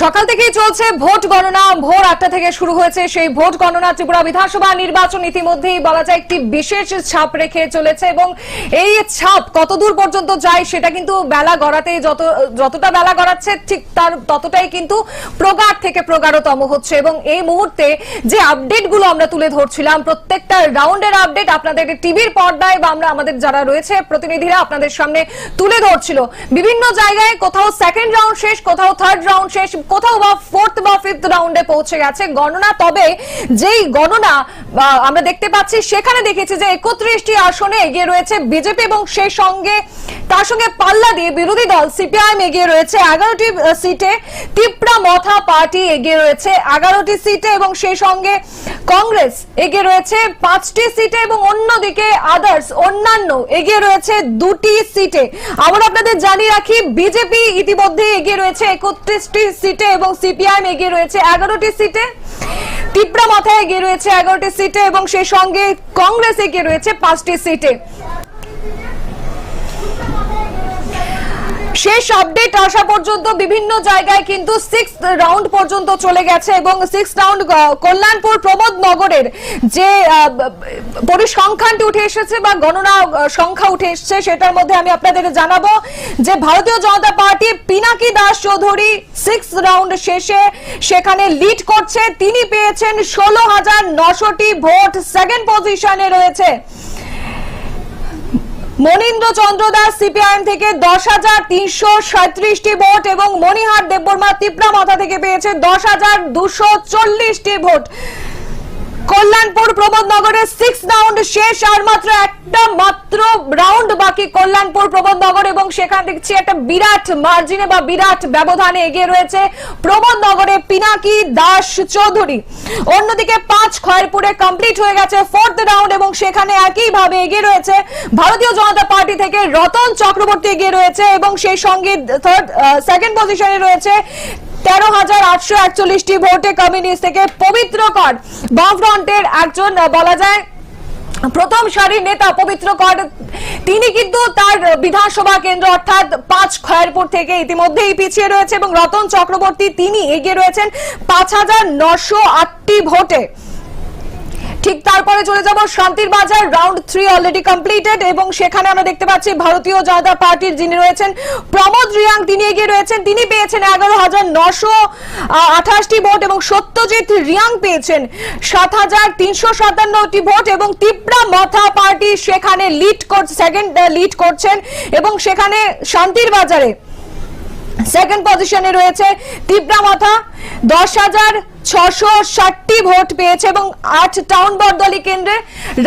সকাল থেকেই চলছে ভোট গণনা। ভোর 8টা থেকে শুরু হয়েছে সেই ভোট গণনা। ত্রিপুরা বিধানসভা নির্বাচন ইতিমধ্যেই বলা যায় একটি বিশেষ ছাপ রেখে চলেছে এবং এই ছাপ কতদূর পর্যন্ত যায় সেটা কিন্তু বেলা গড়াতেই যতটা বেলা গড়াচ্ছে ঠিক তার ততটাই কিন্তু প্রগাঢ় থেকে প্রগাঢ়তম হচ্ছে। এবং এই মুহূর্তে যে আপডেটগুলো আমরা তুলে ধরছিলাম, প্রত্যেকটা রাউন্ডের আপডেট আপনাদের টিভির পর্দায় বা আমরা আমাদের যারা রয়েছে প্রতিনিধিরা আপনাদের সামনে তুলে ধরছিল। বিভিন্ন জায়গায় কোথাও সেকেন্ড রাউন্ড শেষ, কোথাও থার্ড রাউন্ড শেষ, কোথাও বা ফোর্থ বা ফিফথ রাউন্ডে পৌঁছে গেছে গণনা। তবে যেই গণনা আমরা দেখতে পাচ্ছি সেখানে দেখেছি যে 31টি আসনে এগিয়ে রয়েছে বিজেপি এবং সেই সঙ্গে তার সঙ্গে পাল্লা দিয়ে বিরোধী দল সিপিআইএম এগিয়ে রয়েছে 11টি সিটে, তিপ্রা মথা পার্টি এগিয়ে রয়েছে 11টি সিটে এবং সেই সঙ্গে কংগ্রেস এগিয়ে রয়েছে 5টি সিটে এবং অন্যদিকে আদার্স অন্যান্য এগিয়ে রয়েছে 2টি সিটে। আমরা আপনাদের জানিয়ে রাখি বিজেপি ইতিমধ্যে এগিয়ে রয়েছে 31টি সিটে এবং সিপিআইএম এগিয়ে রয়েছে 11টি সিটে, তিপ্রা মাথা এগিয়ে রয়েছে 11টি সিটে এবং সেই সঙ্গে কংগ্রেস এগিয়ে রয়েছে 5টি সিটে। শেষ আপডেট আসা পর্যন্ত বিভিন্ন জায়গায় কিন্তু 6th রাউন্ড পর্যন্ত চলে গেছে এবং 6th রাউন্ড কল্যাণপুর প্রমোদ নগরের যে পরিসংখ্যানটি উঠে এসেছে বা গণনা সংখ্যা উঠে এসেছে সেটার মধ্যে আমি আপনাদের জানাবো যে Bharatiya Janata party Pinaki Das Chowdhury 6th round শেষে সেখানে লিড করছে। তিনি পেয়েছেন 16,900টি ভোট, সেকেন্ড পজিশনে রয়েছে। মনীন্দ্র চন্দ্র দাস সিপিআইএম থেকে 10,337টি ভোট এবং মণিহার দেববর্মা তিপ্রা মাথা থেকে পেয়েছে 10,240টি ভোট। কল্যাণপুর প্রমোদনগরের 6 রাউন্ড শেষ, আর মাত্র একটা রাউন্ড বাকি কল্যাণপুর প্রমোদনগর, এবং সেখানে দেখছি একটা বিরাট মার্জিনে বা বিরাট ব্যবধানে এগিয়ে রয়েছে প্রমোদনগরে পিনাকি দাস চৌধুরী। অন্যদিকে 5 খয়েরপুরে কমপ্লিট হয়ে গেছে 4th রাউন্ড, এবং সেখানে একইভাবে এগিয়ে রয়েছে ভারতীয় জনতা পার্টি থেকে রতন চক্রবর্তী এগিয়ে রয়েছে, এবং সেই সঙ্গে সেকেন্ড পজিশনে রয়েছে 13,841টি ভোটে কমিউনিস্ট থেকে পবিত্র কর, বামফ্রন্টের একজন বলা যায় প্রথম সারির নেতা পবিত্র কর। তিনি কিন্তু তার বিধানসভা কেন্দ্র অর্থাৎ 5 খয়েরপুর থেকে ইতিমধ্যেই পিছিয়ে রয়েছে, এবং রতন চক্রবর্তী তিনি এগিয়ে রয়েছেন 5,908টি ভোটে। ঠিক তারপরে চলে যাব শান্তির বাজার, রাউন্ড 3 অলরেডি কমপ্লিটেড, এবং সেখানে আমরা দেখতে পাচ্ছি ভারতীয় জনতা পার্টির যিনি রয়েছেন প্রমোদ রিয়াং তিনি এগিয়ে রয়েছেন, তিনি পেয়েছেন 11,928টি ভোট, এবং সত্যজিৎ রিয়াং পেয়েছেন 7,357টি ভোট, এবং তিপ্রা মাথা পার্টি সেখানে সেকেন্ড লিড করছেন, এবং সেখানে শান্তির বাজারে সেকেন্ড পজিশনে রয়েছে তিপ্রা মাথা 10,660টি ভোট পেয়েছে, এবং 8 টাউন বরদলি কেন্দ্রে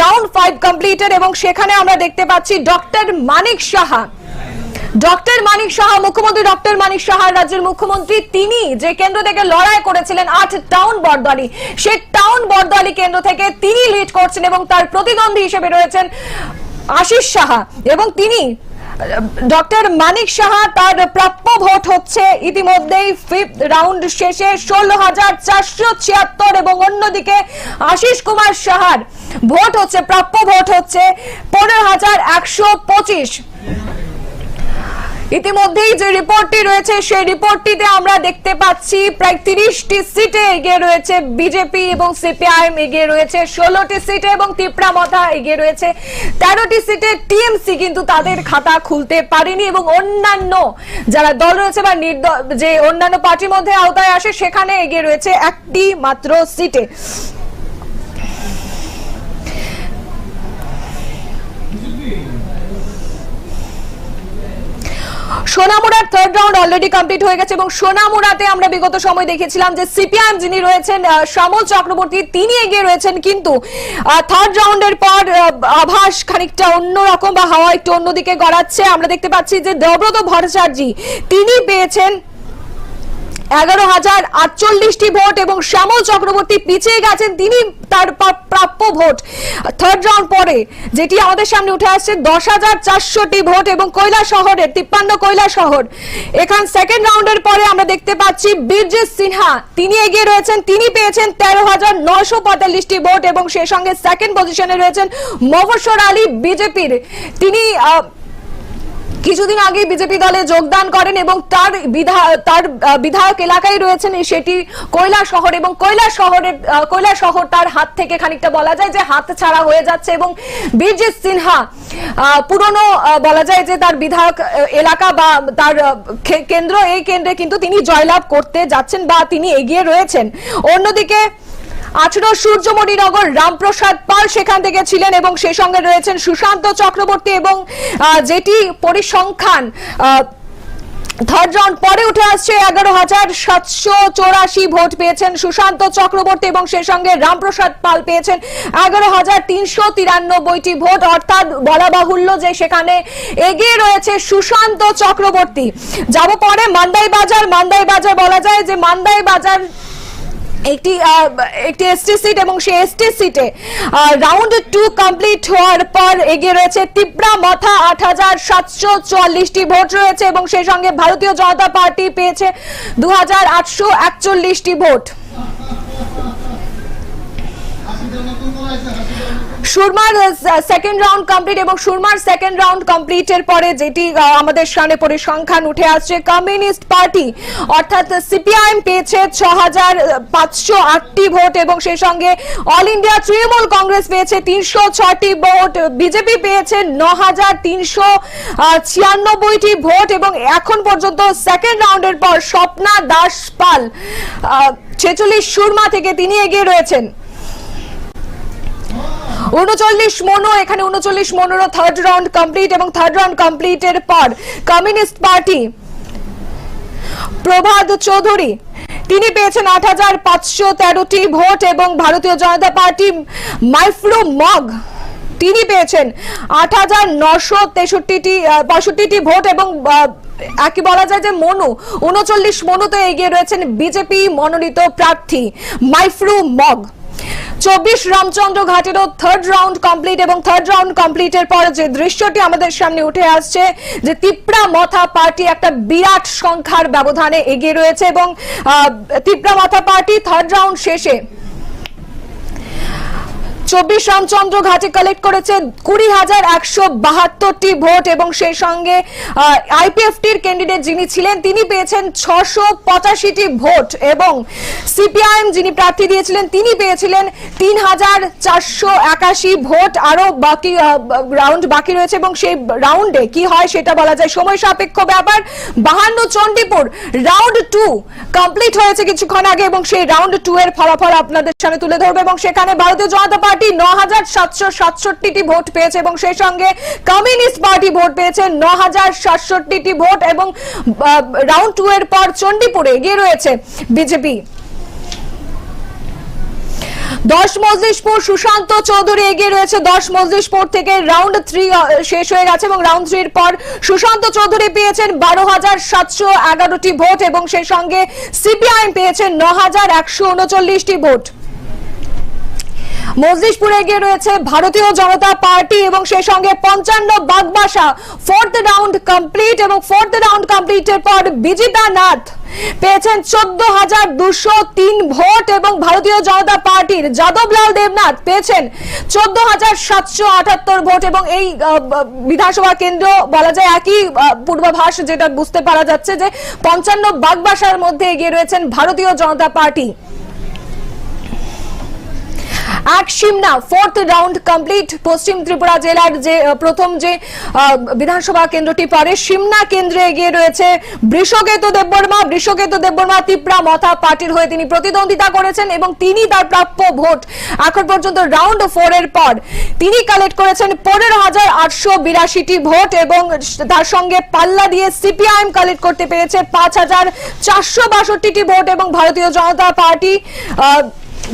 রাউন্ড 5 কমপ্লিটেড, এবং সেখানে আমরা দেখতে পাচ্ছি ডক্টর মানিক সাহা, মুখ্যমন্ত্রী ডক্টর মানিক সাহা, রাজ্যের মুখ্যমন্ত্রী, তিনি যে কেন্দ্র থেকে লড়াই করেছিলেন 8 টাউন বরদলি, সেই টাউন বরদলি কেন্দ্র থেকে তিনি লিড করছেন, এবং তার প্রতিদ্বন্দ্বী হিসেবে রয়েছেন আশিস সাহা, এবং তিনি ডক্টর মানিক সাহা তার প্রাপ্য ভোট হচ্ছে ইতিমধ্যেই 5th রাউন্ড শেষে 16,476, এবং অন্যদিকে আশিস কুমার সাহার ভোট হচ্ছে প্রাপ্য ভোট হচ্ছে 15,125। ইতিমধ্যেই যে রিপোর্টটি রয়েছে সেই রিপোর্টটিতে আমরা দেখতে পাচ্ছি প্রায় 30টি সিটে এগিয়ে রয়েছে বিজেপি, এবং সিপিআইএম এগিয়ে রয়েছে 16টি সিটে, এবং তিপ্রা মাথা এগিয়ে রয়েছে 13টি সিটে। টিএমসি কিন্তু তাদের খাতা খুলতে পারেনি, এবং অন্যান্য যারা দল রয়েছে বা যে অন্যান্য পার্টির মধ্যে আওতায় আসে সেখানে এগিয়ে রয়েছে একটি মাত্র সিটে। সোনামুড়ার 3rd রাউন্ড অলরেডি কমপ্লিট হয়ে গেছে, এবং সোনামুড়াতে আমরা বিগত সময় দেখেছিলাম যে সিপিআইএম যিনি রয়েছেন শ্যামল চক্রবর্তী তিনি এগিয়ে রয়েছেন, কিন্তু 3rd রাউন্ডের পর আভাস খানিকটা অন্যরকম বা হাওয়া একটু অন্যদিকে গড়াচ্ছে। আমরা দেখতে পাচ্ছি যে দেবব্রত ভট্টাচার্য তিনি পেয়েছেন 11,048টি ভোট, এবং শ্যামল চক্রবর্তী পিছিয়ে গেছেন, তিনি তার প্রাপ্য ভোট 3rd রাউন্ড পরে যেটি আমাদের সামনে উঠে আসছে 10,400টি ভোট, এবং কৈলাসহরের 53 কৈলাসহর এখানে 2nd রাউন্ডের পরে আমরা দেখতে পাচ্ছি বীরজিৎ সিনহা তিনি এগিয়ে রয়েছেন, তিনি পেয়েছেন 13,945টি ভোট, এবং সেই সঙ্গে সেকেন্ড পজিশনে রয়েছেন মফস্বর আলী বিজেপির, তিনি কিছুদিন আগে বিজেপি দলে যোগদান করেন, এবং তার বিধায়ক এলাকায় রয়েছেন সেটি কৈলাসহর, এবং কৈলাসহর তার হাত থেকে খানিকটা বলা যায় যে হাত ছাড়া হয়ে যাচ্ছে, এবং বীরজিৎ সিনহা পুরনো বলা যায় যে তার বিধায়ক এলাকা বা তার কেন্দ্র, এই কেন্দ্রে কিন্তু তিনি জয়লাভ করতে যাচ্ছেন বা তিনি এগিয়ে রয়েছেন। অন্যদিকে 18 সূর্যমণিনগর রামপ্রসাদ পাল সেখান থেকে ছিলেন, এবং সেই সঙ্গে রয়েছেন সুশান্ত চক্রবর্তী, এবং যেটি পরিসংখ্যান 3rd রাউন্ড পরে উঠে আসছে 11,784 ভোট পেয়েছেন সুশান্ত চক্রবর্তী, এবং সেই সঙ্গে রামপ্রসাদ পাল পেয়েছেন 11,393টি ভোট, অর্থাৎ বলা বাহুল্য যে সেখানে এগিয়ে রয়েছে সুশান্ত চক্রবর্তী। যাব পরে মান্দাই বাজার বলা যায় যে মান্দাই বাজার একটি এসটি সিট, এবং সেই এসটি সিটে রাউন্ড 2 কমপ্লিট হওয়ার পর এগিয়ে রয়েছে তিপ্রা মাথা 8,744টি ভোট রয়েছে, এবং সেই সঙ্গে ভারতীয় জনতা পার্টি পেয়েছে 2,841টি ভোট। সুরমার 2nd রাউন্ড কমপ্লিট, এবং সুরমার 2nd রাউন্ড কমপ্লিটের পরে যেটি আমাদের সামনে পরিসংখ্যান উঠে আসছে কমিউনিস্ট পার্টি অর্থাৎ সিপিআইএম পেয়েছে 6,508টি ভোট, এবং সেই সঙ্গে অল ইন্ডিয়া তৃণমূল কংগ্রেস পেয়েছে 306টি ভোট, বিজেপি পেয়েছে 9,396টি ভোট, এবং এখন পর্যন্ত 2nd রাউন্ডের পর স্বপ্না দাস পাল 46 সুরমা থেকে তিনি এগিয়ে রয়েছেন। 39 মনো, এখানে 39 মনোরও 3rd রাউন্ড কমপ্লিট, এবং 3rd রাউন্ড কমপ্লিটের পর কমিউনিস্ট পার্টি প্রভাত চৌধুরী তিনি পেয়েছেন ৮,৫১৩টি ভোট এবং ভারতীয় জনতা পার্টি মাইফ্রু মগ তিনি পেয়েছেন ৮,৯৬৩টি ভোট এবং একই বলা যায় যে মনু ৩৯ মনুতে এগিয়ে রয়েছেন বিজেপি মনোনীত প্রার্থী মাইফ্রু মগ। ২৪ রামচন্দ্র ঘাটেরও থার্ড রাউন্ড কমপ্লিট এবং থার্ড রাউন্ড কমপ্লিটের পর যে দৃশ্যটি আমাদের সামনে উঠে আসছে যে তিপ্রা মথা পার্টি একটা বিরাট সংখ্যার ব্যবধানে এগিয়ে রয়েছে এবং তিপ্রা মথা পার্টি থার্ড রাউন্ড শেষে ২৪ রামচন্দ্র ঘাটে কালেক্ট করেছে ২০,১৭২টি ভোট এবং সেই সঙ্গে আইপিএফটির ক্যান্ডিডেট যিনি ছিলেন তিনি পেয়েছেন ৬৮৫টি ভোট এবং সিপিআইএম যিনি প্রার্থী দিয়েছিলেন তিনি পেয়েছিলেন ৩,৪৮১ ভোট। আরো বাকি রাউন্ড বাকি রয়েছে এবং সেই রাউন্ডে কি হয় সেটা বলা যায় সময় সাপেক্ষ ব্যাপার। ৫২ চণ্ডীপুর রাউন্ড 2 কমপ্লিট হয়েছে কিছুক্ষণ আগে এবং সেই রাউন্ড 2 এর ফলাফল আপনাদের সামনে তুলে ধরবে এবং সেখানে ভারতীয় জনতা পার্টি ৯,৭৬৭টি ভোট পেয়েছে এবং সেই সঙ্গে কমিউনিস্ট পার্টি ভোট পেয়েছে ৯,০৬৭টি ভোট এবং রাউন্ড 2 এর পর চণ্ডীপুরে এগিয়ে রয়েছে বিজেপি। ১০ মজলিশপুর সুশান্ত চৌধুরী এগিয়ে রয়েছে। ১০ মজলিশপুর থেকে রাউন্ড 3 শেষ হয়ে গেছে এবং রাউন্ড 3 এর পর সুশান্ত চৌধুরী পেয়েছেন ১২,৭১১টি ভোট এবং সেই সঙ্গে সিপিআইএম পেয়েছেন ৯,১৩৯টি ভোট। মজলিশপুরে এগিয়ে রয়েছে ভারতীয় জনতা পার্টি এবং সেই সঙ্গে ৫৫ বাগবাসা ফোর্থ রাউন্ড কমপ্লিট এবং ফোর্থ রাউন্ড কমপ্লিটের পর বিজিতা নাথ পেয়েছেন ১৪,২০৩ ভোট এবং ভারতীয় জনতা পার্টির যাদবলাল দেবনাথ পেয়েছেন ১৪,৭৭৮ ভোট এবং এই বিধানসভা কেন্দ্র বলা যায় একই পূর্বাভাস যেটা বুঝতে পারা যাচ্ছে যে ৫৫ বাগবাসার মধ্যে এগিয়ে রয়েছেন ভারতীয় জনতা পার্টি। এক সিমনা ফোর্থ রাউন্ড কমপ্লিট। পশ্চিম ত্রিপুরা জেলার যে প্রথম যে বিধানসভা কেন্দ্রটি পড়ে সিমনা কেন্দ্রে এগিয়ে রয়েছে বৃষকেতু দেববর্মা। বৃষকেতু দেববর্মা তিপ্রা মথা পার্টির হয়ে তিনি প্রতিদ্বন্দ্বিতা করেছেন এবং তিনি তার প্রাপ্য ভোট এখন পর্যন্ত রাউন্ড 4 এর পর তিনি কালেক্ট করেছেন ১৫,৮৮২টি ভোট এবং তার সঙ্গে পাল্লা দিয়ে সিপিআইএম কালেক্ট করতে পেরেছে ৫,৪৬২টি ভোট এবং ভারতীয় জনতা পার্টি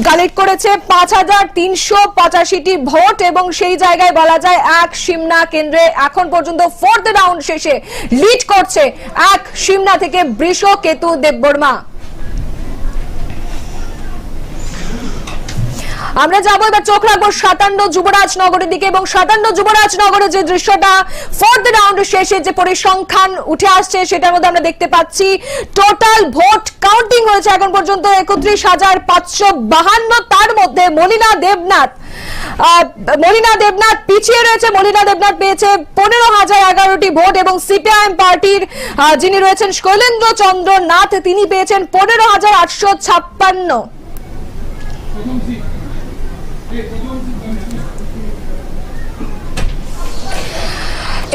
কালেক্ট করেছে ৫,৩৮৫টি ভোট এবং সেই জায়গায় বলা যায় এক সিমনা কেন্দ্রে এখন পর্যন্ত ফোর্থ রাউন্ড শেষে লিড করছে এক সিমনা থেকে বৃষকেতু দেববর্মা। আমরা যাবো এবার চোখ রাখবো ৫৭ যুবরাজনগরের দিকে এবং ৫৭ যুবরাজনগরের যে দৃশ্যটা ফোর্থ রাউন্ড শেষে যে পরিসংখ্যান উঠে আসছে সেটার মধ্যে আমরা দেখতে পাচ্ছি টোটাল ভোট কাউন্টিং হয়েছে এখন পর্যন্ত ৩১,৫৫২ তার মধ্যে মলিনা দেবনাথ পিছিয়ে রয়েছে। মলিনা দেবনাথ পেয়েছে ১৫,০১১টি ভোট এবং সিপিআইএম পার্টির যিনি রয়েছেন শৈলেন্দ্র চন্দ্র নাথ তিনি পেয়েছেন ১৫,৮৫৬।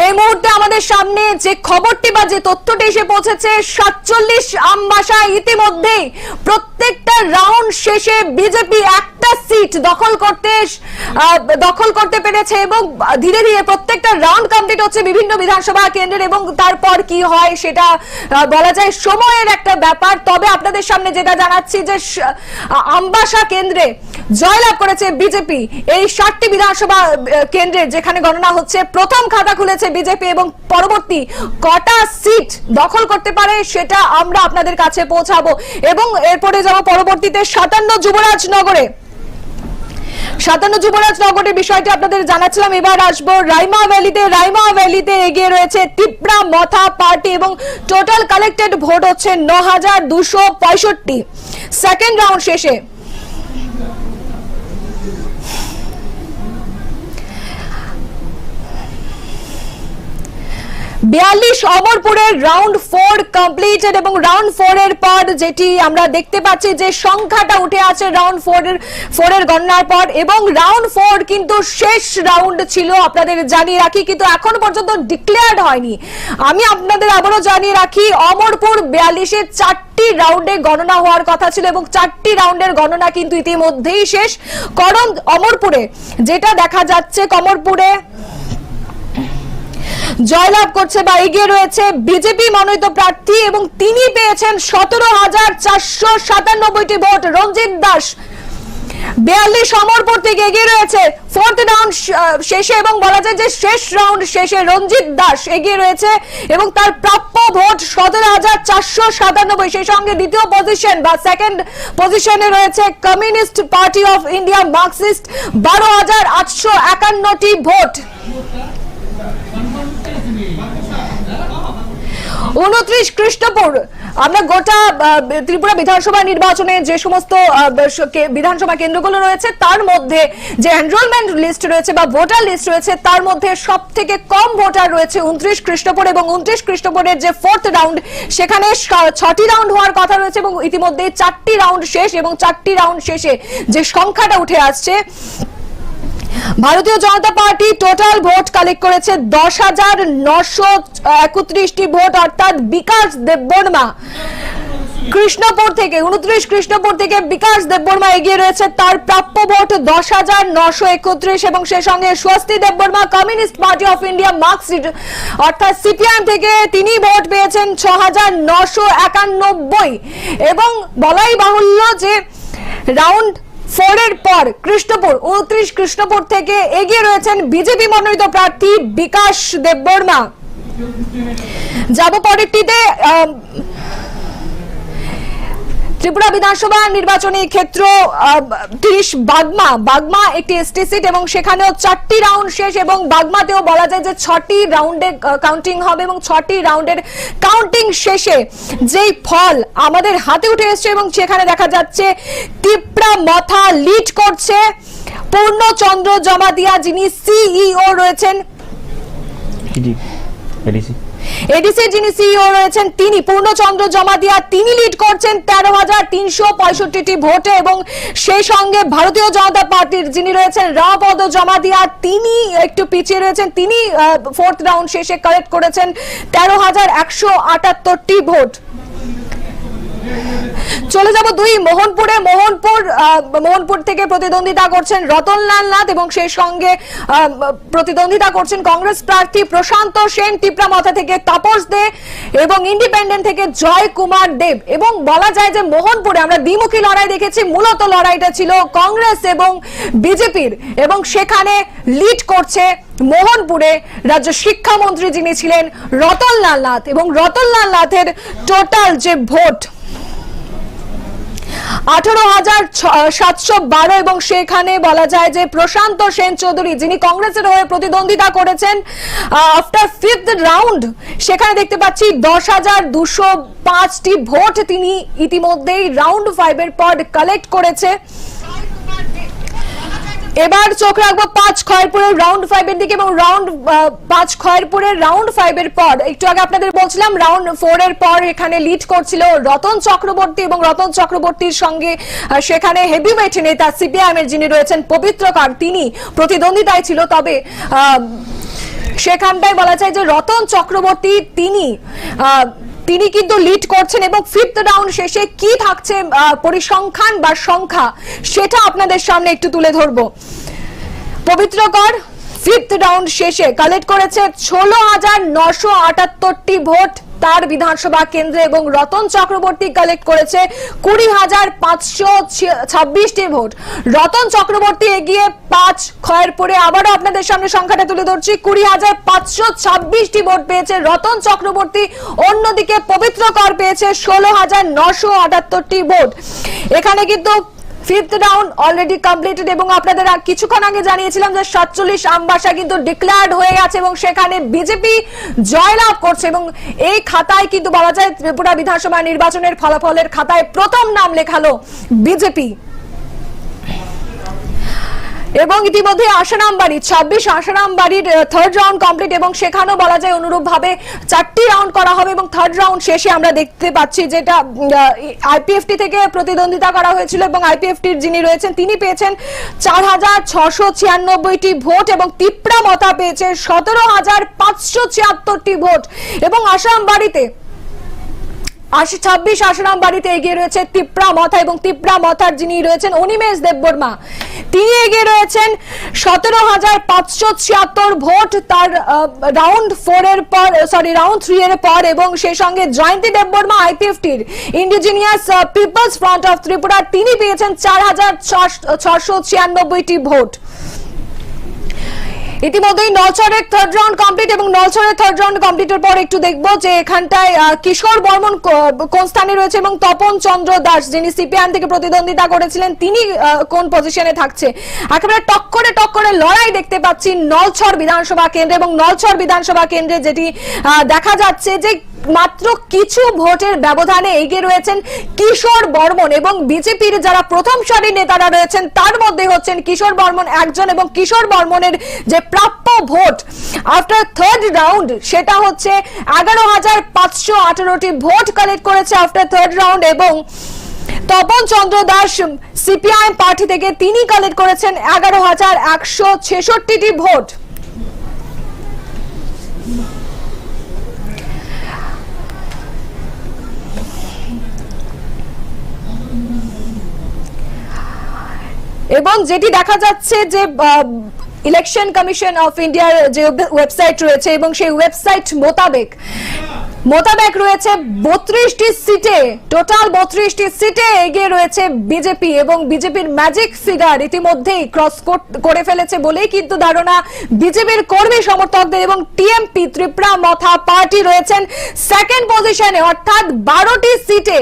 এই মুহূর্তে আমাদের সামনে যে খবরটি বা যে তথ্যটি এসে পৌঁছেছে ৪৭ আমবাসা ইতিমধ্যেই প্রত্যেকটা রাউন্ড শেষে বিজেপি একটা সিট দখল করতে পেরেছে এবং ধীরে ধীরে প্রত্যেকটা রাউন্ড কমপ্লিট হচ্ছে বিভিন্ন বিধানসভা কেন্দ্রের এবং তারপর কি হয় সেটা বলা যায় সময়ের একটা ব্যাপার। তবে আপনাদের সামনে যেটা জানাচ্ছি যে আমবাসা কেন্দ্রে জয়লাভ করেছে বিজেপি। এই ৬০টি বিধানসভা কেন্দ্রে যেখানে গণনা হচ্ছে প্রথম খাতা খুলেছে বিজেপি এবং পরবর্তী কটা সিট দখল করতে পারে সেটা আমরা আপনাদের কাছে পৌঁছাবো এবং এরপরে যাব পরবর্তীতে ৫৭ যুবরাজনগরে। ৫৭ যুবরাজনগরের বিষয়টি আপনাদের জানাচ্ছিলাম। এবার আসবো রাইমা ভ্যালিতে এগিয়ে রয়েছে তিপ্রা মথা পার্টি এবং টোটাল কালেক্টেড ভোট হচ্ছে ৯,২৬৫ সেকেন্ড রাউন্ড শেষে। ৪২ অমরপুরের রাউন্ড 4 কমপ্লিটেড এবং রাউন্ড 4 এর পর যেটি আমরা দেখতে পাচ্ছি যে সংখ্যাটা উঠে আছে রাউন্ড 4 এর গণনার পর এবং রাউন্ড 4 কিন্তু শেষ রাউন্ড ছিল আপনাদের জানিয়ে রাখি কিন্তু এখন পর্যন্ত ডিক্লেয়ার্ড হয়নি। আমি আপনাদের আবারও জানিয়ে রাখি অমরপুর ৪২ এর 4টি রাউন্ডে গণনা হওয়ার কথা ছিল এবং 4টি রাউন্ডের গণনা কিন্তু ইতিমধ্যেই শেষ। কারণ অমরপুরে যেটা দেখা যাচ্ছে কমরপুরে জয়লাভ করছে বা এগিয়ে রয়েছে বিজেপি মনোনীত প্রার্থী এবং তিনি পেয়েছেন 17,497টি ভোট। রঞ্জিত দাস 42 অমরপুর থেকে এগিয়ে রয়েছে ফোর্থ রাউন্ড শেষে এবং বলা যায় যে শেষ রাউন্ড শেষে রঞ্জিত দাস এগিয়ে রয়েছে এবং তার প্রাপ্য ভোট 17,497। সেই সঙ্গে দ্বিতীয় পজিশন বা সেকেন্ড পজিশনে রয়েছে communist party of India Marxist 12,851টি ভোট। 29 কৃষ্ণপুর আমরা গোটা ত্রিপুরা বিধানসভা নির্বাচনে যে সমস্ত বিধানসভা কেন্দ্রগুলো রয়েছে তার মধ্যে যে এনরোলমেন্ট লিস্ট রয়েছে বা ভোটার লিস্ট রয়েছে তার মধ্যে সব থেকে কম ভোটার রয়েছে 29 কৃষ্ণপুর এবং 29 কৃষ্ণপুরের যে ফোর্থ রাউন্ড সেখানে 6টি রাউন্ড হওয়ার কথা রয়েছে এবং ইতিমধ্যে 4টি রাউন্ড শেষ এবং 4টি রাউন্ড শেষে যে সংখ্যাটা উঠে আসছে ভারতীয় Janata party total vote collect করেছে 10,931টি ভোট, অর্থাৎ বিকাশ দেববর্মা কৃষ্ণপুর থেকে 29 কৃষ্ণপুর থেকে বিকাশ দেববর্মা এগিয়ে রয়েছে, তার প্রাপ্য ভোট 10,931 এবং সেই সঙ্গে স্বস্তি Debbarma communist party of India Marxist অর্থাৎ সিপিএম থেকে তিনি ভোট পেয়েছেন 6,991 এবং বলাই বাহুল্য যে রাউন্ড 4 এর পর কৃষ্ণপুর 29 কৃষ্ণপুর থেকে এগিয়ে রয়েছেন বিজেপি মনোনীত প্রার্থী বিকাশ দেববর্মা। যাব পরেরটিতে ত্রিপুরা বিধানসভা নির্বাচনী ক্ষেত্র 30 বাগমা একটি এসটি সিট এবং সেখানেও 4টি রাউন্ড শেষ এবং বাগমাতেও বলা যায় যে 6টি রাউন্ডে কাউন্টিং হবে এবং 6টি রাউন্ডের কাউন্টিং শেষে যেই ফল আমাদের হাতে উঠে এসেছে এবং সেখানে দেখা যাচ্ছে ত্রিপুরা মথা লিড করছে পূর্ণচন্দ্র জমাতিয়া যিনি সিইও রয়েছেন এডিসি যিনি সিইও রয়েছেন তিনি পূর্ণচন্দ্র জমাতিয়া তিনি লিড করছেন 13,365টি ভোটে এবং সেই সঙ্গে ভারতীয় জনতা পার্টির যিনি রয়েছেন রামপদ জমাতিয়া তিনি একটু পিছিয়ে রয়েছেন, তিনি ফোর্থ রাউন্ড শেষে কালেক্ট করেছেন 13,178টি ভোট। চলে যাব মোহনপুর থেকে প্রতিদ্বন্দ্বিতা করছেন রতনলাল নাথ এবং সেই সঙ্গে প্রতিদ্বন্দ্বিতা করছেন কংগ্রেস প্রার্থী প্রশান্ত সেন, টিপ্রামথা থেকে তাপস দে এবং ইন্ডিপেন্ডেন্ট থেকে জয় কুমার দেব। এবং বলা যায় যে মোহনপুরে আমরা দ্বিমুখী লড়াই দেখেছি, মূলত লড়াইটা ছিল কংগ্রেস এবং বিজেপির এবং সেখানে লিড করছে মোহনপুরে রাজ্য শিক্ষামন্ত্রী যিনি ছিলেন রতনলাল নাথ এবং রতনলাল নাথের টোটাল যে ভোট 18,712 এবং সেখানে বলা যায় যে প্রশান্ত সেন চৌধুরী যিনি কংগ্রেসের হয়ে প্রতিদ্বন্দ্বিতা করেছেন আফটার ফিফথ রাউন্ড সেখানে দেখতে পাচ্ছি 10,205টি ভোট তিনি ইতিমধ্যেই রাউন্ড 5 এর পর কালেক্ট করেছে। এবার চোখ রাখবো 5 খয়েরপুরের রাউন্ড 5 এর দিকে এবং রাউন্ড 5 খয়েরপুরের রাউন্ড 5 এর পর একটু আগে আপনাদের বলছিলাম রাউন্ড 4 এর পর এখানে লিড করছিল রতন চক্রবর্তী এবং রতন চক্রবর্তীর সঙ্গে সেখানে হেভিওয়েট নেতা সিপিআইএম এর যিনি রয়েছেন পবিত্র কর তিনি প্রতিদ্বন্দ্বিতায় ছিল, তবে সেখানটায় বলা যায় যে রতন চক্রবর্তী তিনি কিন্তু লিড করছেন এবং ফিফথ রাউন্ড শেষে কি থাকছে পরিসংখ্যান বা সংখ্যা সেটা আপনাদের সামনে একটু তুলে ধরবো। পবিত্র কর ফিফথ রাউন্ড শেষে কালেক্ট করেছে 16,978টি ভোট তার বিধানসভা কেন্দ্রে এবং রতন চক্রবর্তী কালেক্ট করেছে 20,526টি ভোট। রতন চক্রবর্তী এগিয়ে 5 খয়েরপুরে আবারও আপনাদের সামনে সংখ্যাটা তুলে ধরছি 20,526টি ভোট পেয়েছে রতন চক্রবর্তী, অন্যদিকে পবিত্র কর পেয়েছে 16,978টি ভোট। এখানে কিন্তু ফিফথ রাউন্ড অলরেডি কমপ্লিটেড এবং আপনাদের কিছুক্ষণ আগে জানিয়েছিলাম যে 47 আমবাসা কিন্তু ডিক্লেয়ার্ড হয়ে গেছে এবং সেখানে বিজেপি জয়লাভ করছে এবং এই খাতায় কিন্তু বলা যায় ত্রিপুরা বিধানসভা নির্বাচনের ফলাফলের খাতায় প্রথম নাম লেখালো বিজেপি। এবং ইতিমধ্যে আসারামবাড়ি 26 আসারামবাড়ির থার্ড রাউন্ড কমপ্লিট এবং সেখানেও বলা যায় অনুরূপ ভাবে 4টি রাউন্ড করা হবে এবং থার্ড রাউন্ড শেষে আমরা দেখতে পাচ্ছি যেটা আইপিএফটি থেকে প্রতিদ্বন্দ্বিতা করা হয়েছিল এবং আইপিএফটির যিনি রয়েছেন তিনি পেয়েছেন 4,696টি ভোট এবং ত্রিপুরামথা পেয়েছে 17,576টি ভোট এবং আসারামবাড়িতে 26 আসারাম বাড়িতে এগিয়ে রয়েছে তিপ্রা মথা এবং তিপ্রা মথার যিনি রয়েছেন অনিমেষ দেববর্মা, তিনি এগিয়ে রয়েছেন 17,576 ভোট তার রাউন্ড 3 এর পর, এবং সেই সঙ্গে জয়ন্তী দেববর্মা আইপিএফটির indigenous peoples front of Tripura তিনি পেয়েছেন 4,696টি ভোট। ইতিমধ্যেই নলছড়ের থার্ড রাউন্ড কমপ্লিট, এবং নলছড়ের থার্ড রাউন্ড কমপ্লিটের পর একটু দেখবো যে এখানটায় কিশোর বর্মন কোন স্থানে রয়েছে এবং তপন চন্দ্র দাস যিনি সিপিআইএম থেকে প্রতিদ্বন্দ্বিতা করেছিলেন তিনি কোন পজিশনে থাকছে। একেবারে টক্করে লড়াই দেখতে পাচ্ছি নলছড় বিধানসভা কেন্দ্রে, এবং নলছড় বিধানসভা কেন্দ্রে যেটি দেখা যাচ্ছে যে মাত্র কিছু ভোটের ব্যবধানে এগিয়ে রয়েছেন কিশোর বর্মন, এবং বিজেপির যারা প্রথম সারির নেতারা রয়েছেন তার মধ্যে হচ্ছেন কিশোর বর্মন একজন, এবং কিশোর বর্মনের যে প্রাপ্য ভোট আফটার থার্ড রাউন্ড সেটা হচ্ছে 11,518টি ভোট কালেক্ট করেছে আফটার থার্ড রাউন্ড, এবং তপন চন্দ্র দাস সিপিআইএম পার্টি থেকে তিনি কালেক্ট করেছেন 11,166টি ভোট। এবং যেটি দেখা যাচ্ছে যে ইলেকশন কমিশন অফ ইন্ডিয়ার যে ওয়েবসাইট রয়েছে এবং সেই ওয়েবসাইট মোতাবেক রয়েছে 32টি সিটে, টোটাল 32টি সিটে এগিয়ে রয়েছে বিজেপি, এবং বিজেপির ম্যাজিক ফিগার ইতিমধ্যেই ক্রস করে ফেলেছে বলেই কিন্তু ধারণা বিজেপির কর্মী সমর্থকদের, এবং টিএমপি ত্রিপুরা মথা পার্টি রয়েছেন সেকেন্ড পজিশনে, অর্থাৎ 12টি সিটে।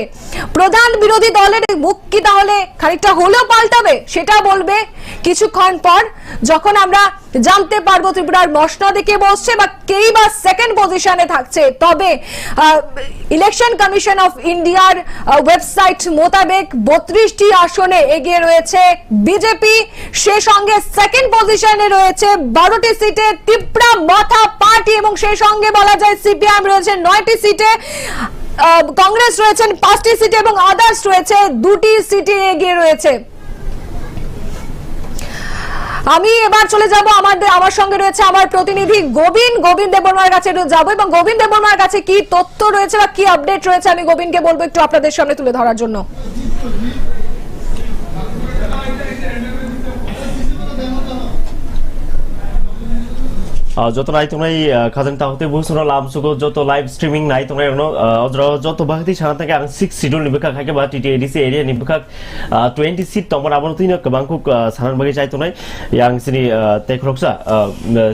প্রধান বিরোধী দলের মুখ কি তাহলে খানিকটা হলেও পাল্টাবে সেটা বলবে কিছুক্ষণ পর, যখন আমরা জানতে পারবো ত্রিপুরার মসনদে কে বসছে বা কেই বা সেকেন্ড পজিশনে থাকছে। তবে ইলেকশন কমিশন অফ ইন্ডিয়ার ওয়েবসাইট মোতাবেক 32টি আসনে এগিয়ে রয়েছে বিজেপি, সে সঙ্গে সেকেন্ড পজিশনে রয়েছে 12টি সিটে ত্রিপুরা মথা পার্টি, এবং সেই সঙ্গে বলা যায় সিপিআইএম রয়েছে 9টি সিটে, কংগ্রেস রয়েছেন 5টি সিটে, এবং আদার্স রয়েছে 2টি সিটে এগিয়ে রয়েছে। আমি এবার চলে যাব আমার সঙ্গে রয়েছে আমার প্রতিনিধি গোবিন্দ দেববর্মার কাছে যাব, এবং গোবিন্দ দেববর্মার কাছে কি তথ্য রয়েছে বা কি আপডেট রয়েছে আমি গোবিন্দকে বলবো একটু আপনাদের সামনে তুলে ধরার জন্য। যত নাই তোমরা খাজান তাহতে বুঝছো লাভ সুখ যত লাইভ স্ট্রিমিং নাই তোমরা যত বাকি সারা থেকে आं 6 শিডিউল নিবखा खाके बा टीटीएडीसी एरिया निबखा 20 सीट तमर आबो तिनो गोबांखौ सानान बागै जाय तनाय yang सिनि तेखरक्सा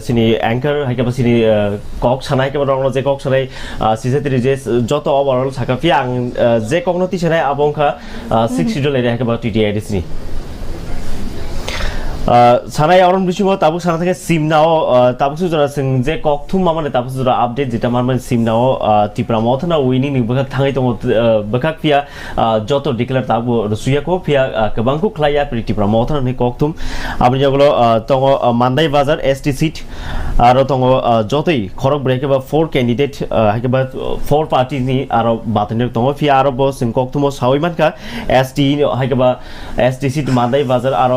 सिनि एंकर हाके बा सिनि कक सानाय के रंग जे कक सानाय सिजेतरि जे যত ओवरऑल साकाफि आं जे कगनति सानाय आबंखा 6 शिडिउल एरिया हाके बा टीटीएडीसी नि সানাই অরণ বিশুব তাবুক সানা থেকে সিমনাও তাবুক সুজরা जों যে ককথুম মামানে তাবুক সুজরা আপডেট যেটা মারমান সিমনাও ত্রিপুরা মথনা উইনিং नि बखा थाङै दङ बखा फिया যত ডিক্লেয়ার তাবু রসুয়াকো फिया गोबांखौ ख्लाया ত্রিপুরা মথনা नि ককথুম আপনি যেগুলো দङ মান্দাই বাজার এসটি সিট আর দङ যতই খরক ব্রেকে বা 4 ক্যান্ডিডেট হাকে বা 4 পার্টি नि আর বাতনের দङ फिया আর ब जों ককথুম সাউইমানকা এসটি হাকে বা এসটি সিট মান্দাই বাজার আর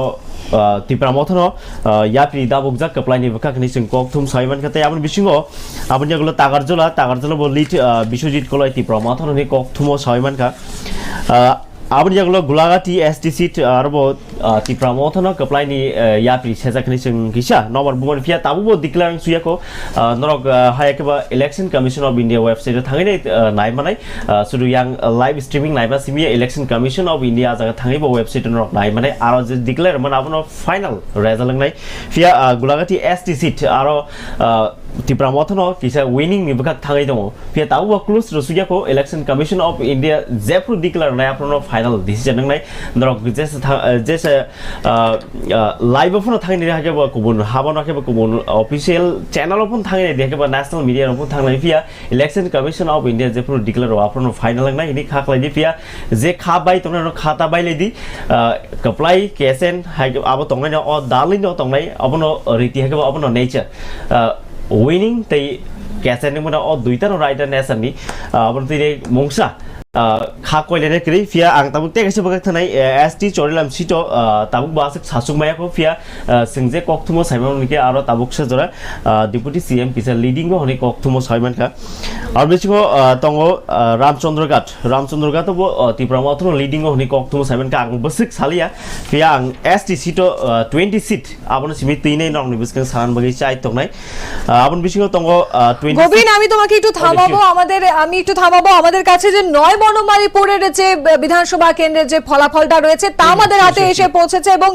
ত্রিপুরা মথনো ইয়াপ্রি দাবুকজা কপ্লাইনি বখাকনি जों ককথুম সাইমান খাতে আপনি বিশিঙ্গ আপনি যেগুলো তাগারজলা লিড বিশ্বজিৎ কলাই ত্রিপুরা মথনো ককথুম সাইমানকা আপনি যেগুলো গুলাগাটি এসটি সিট আর ত্রিপুরা মথনো কপ্লাইনি ইয়াপ্রি সেজাকনি जों কিসা নবার বুমন ফিয়া তাবুবো ডিক্লেয়ারিং সুয়াকো নরক হায়াকেবা ইলেকশন কমিশন অফ ইন্ডিয়া ওয়েবসাইটে থাঙিনে নাইমানাই শুধু ইয়াং লাইভ স্ট্রিমিং নাইবা সিমিয়া ইলেকশন কমিশন অফ ইন্ডিয়া জায়গা থাঙিবো ওয়েবসাইটে নরক নাইমানাই আর যে ডিক্লেয়ার মানে আপনো ফাইনাল রেজাল্ট নাই ফিয়া গুলাগাটি এসটি সিট আর ত্রিপুরা মথনো কিসা উইনিং नि बखा थाङै दङ फिया ताबुबो क्लोज रसुयाखौ इलेक्शन कमिशन ऑफ इंडिया जेफ्रु डिक्लेयार नाय आपनो फाइनल डिसिजन नाय नरक जेसे लाइव अपन थाङै हाके गुबुन हाबन हाके गुबुन ऑफिशियल चैनल अपन थाङै देखे नेशनल मीडिया अपन थाङै फिया इलेक्शन कमिशन ऑफ इंडिया जेफ्रु डिक्लेयार आपनो फाइनल नाय नि खाखलायदि फिया जे खाबाय तंनो खाता बायलेदि कप्लाय केसेन हाके आबो तंनाय अ दालिनो तंनाय अपनो रीति हाके अपनो नेचर winning tai कैसे ने मना और दुईटा नो राइटर नेसन नि अपन तिरे मोंगसा खा कोइलेने करी फिया आं ताबुक तेगासे बगak थानाय एसटी चोरिलाम सिटो ताबुक बासक सासुक मायाखौ फिया सिंजे कक्थुमो साइमाननिके आरो ताबुक सजरा डिप्यूटी सीएम किसा लिडिंग हनि कक्थुमो साइमानखा आरो बिसिखौ तंगो रामचंद्रघाट बो त्रिपुरा माथनो लिडिंग हनि कक्थुमो साइमानखा आं बसक सालिया फिया आं एसटी सिटो 20 सीट आबनो सिमि तिनै नंनि बिसखौ सारान बगै चाइ तंनाय आबन बिसिखौ तंगो 20 গোবিন আমি তোমাকে একটু থামাবো আমাদের কাছে যে নয় বনমালীপুরের যে বিধানসভা কেন্দ্রের যে ফলাফলটা রয়েছে তা আমাদের হাতে এসে পৌঁছেছে এবং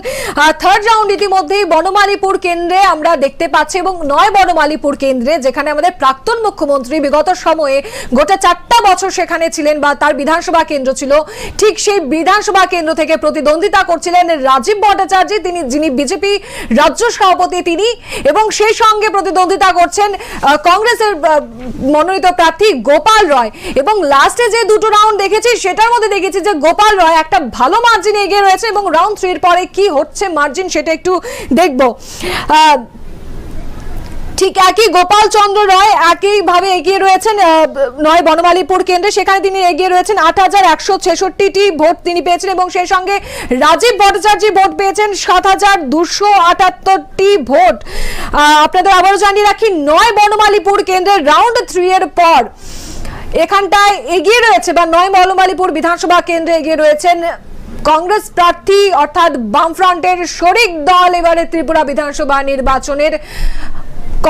থার্ড রাউন্ড ইতিমধ্যেই বনমালীপুর কেন্দ্রে আমরা দেখতে পাচ্ছি এবং নয় বনমালীপুর কেন্দ্রে যেখানে আমাদের প্রাক্তন মুখ্যমন্ত্রী বিগত সময়ে গোটা 4টা বছর সেখানে ছিলেন বা তার বিধানসভা কেন্দ্র ছিল ঠিক সেই বিধানসভা কেন্দ্র থেকে প্রতিদ্বন্দ্বিতা করছিলেন রাজীব ভট্টাচার্য যিনি বিজেপি রাজ্য সভাপতি তিনি এবং সেই সঙ্গে প্রতিদ্বন্দ্বিতা করছেন কংগ্রেসের মনোনীত প্রার্থী গোপাল রয় এবং লাস্টে যে দুটো রাউন্ড দেখেছি সেটার মধ্যে দেখেছি যে গোপাল রয় একটা ভালো মার্জিনে এগিয়ে রয়েছে এবং রাউন্ড 3 এর পরে কি হচ্ছে মার্জিন সেটা একটু দেখব ঠিক একই গোপাল চন্দ্র রয় একইভাবে এগিয়ে রয়েছেন নয় বনমালীপুর কেন্দ্রে সেখানে তিনি এগিয়ে রয়েছেন 8166টি ভোট তিনি পেয়েছেন এবং সেই সঙ্গে রাজীব ভট্টাচার্য ভোট পেয়েছেন 7278টি ভোট আপনাদের আবারও জানিয়ে রাখি নয় বনমালীপুর কেন্দ্রের রাউন্ড 3 এর পর এখানটায় এগিয়ে রয়েছে বা নয় বনমালীপুর বিধানসভা কেন্দ্রে এগিয়ে রয়েছেন কংগ্রেস প্রার্থী অর্থাৎ বামফ্রন্টের শরিক দল এবারে ত্রিপুরা বিধানসভা নির্বাচনের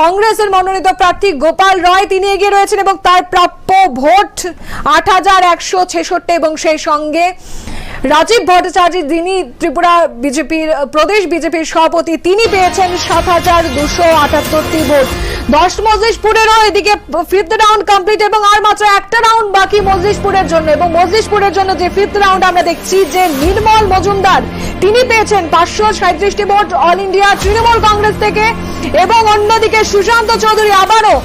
কংগ্রেসের মনোনীত প্রার্থী গোপাল রয় তিনি এগিয়ে রয়েছেন এবং তার প্রাপ্য ভোট 8166 এবং সেই সঙ্গে রাজীব ভট্টাচার্য যিনি ত্রিপুরা বিজেপির প্রদেশ বিজেপির সভাপতি তিনি পেয়েছেন 7278টি ভোট 10 মজলিশপুরেরও এদিকে ফিফথ রাউন্ড কমপ্লিট এবং আর মাত্র একটা রাউন্ড বাকি মজলিশপুরের জন্য এবং মজলিশপুরের জন্য যে ফিফথ রাউন্ড আমরা দেখছি যে নির্মল মজুমদার তিনি পেয়েছেন 537টি ভোট অল ইন্ডিয়া তৃণমূল কংগ্রেস থেকে এবং অন্যদিকে সুশান্ত চৌধুরী আবারও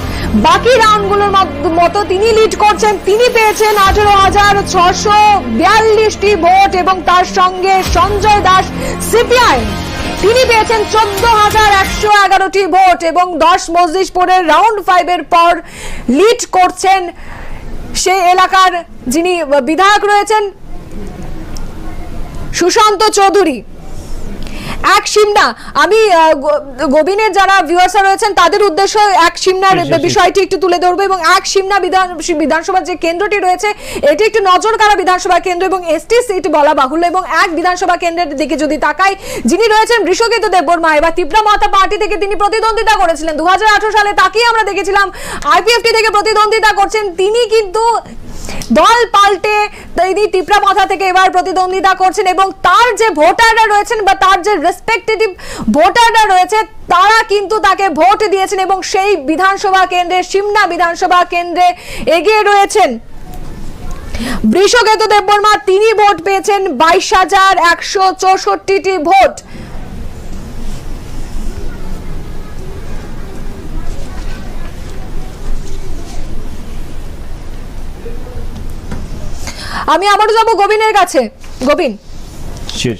বাকি রাউন্ডগুলোর মতো তিনি লিড করছেন তিনি পেয়েছেন 18642টি ভোট এবং তার সঙ্গে সঞ্জয় দাস সিপিআই তিনি পেয়েছেন 14111টি ভোট এবং 10 মজলিশপুরের রাউন্ড 5 এর পর লিড করছেন সেই এলাকার যিনি বিধায়ক রয়েছেন সুশান্ত চৌধুরী এক সিমনা আমি গোবিনের যারা ভিউয়ার্স রয়েছেন তাদের উদ্দেশ্য এক সিমনার বিষয়টি একটু তুলে ধরবো এবং এক সিমনা বিধানসভা যে কেন্দ্রটি রয়েছে এটি একটু নজর কাড়া বিধানসভা কেন্দ্র এবং এসটি সিট বলা বাহুল্য এবং এক বিধানসভা কেন্দ্রের দিকে যদি তাকাই যিনি রয়েছেন বৃষকেতু দেববর্মা এবার ত্রিপুরা মাতা পার্টি থেকে তিনি প্রতিদ্বন্দ্বিতা করেছিলেন 2018 সালে তাকেই আমরা দেখেছিলাম আইপিএফটি থেকে প্রতিদ্বন্দ্বিতা করছেন তিনি কিন্তু দল পাল্টে তিনি ত্রিপুরা মাথা থেকে এবার প্রতিদ্বন্দ্বিতা করছেন এবং তার যে ভোটাররা রয়েছেন বা তার যে রেসপেক্টেটিভ ভোটাররা রয়েছে তারা কিন্তু তাকে ভোট দিয়েছেন এবং সেই বিধানসভা কেন্দ্রে সিমনা বিধানসভা কেন্দ্রে এগিয়ে রয়েছেন বৃষকেতু দেববর্মা তিনি ভোট পেয়েছেন 22164টি ভোট আমি আবারও যাব গোবিনের কাছে গোবিন শিওর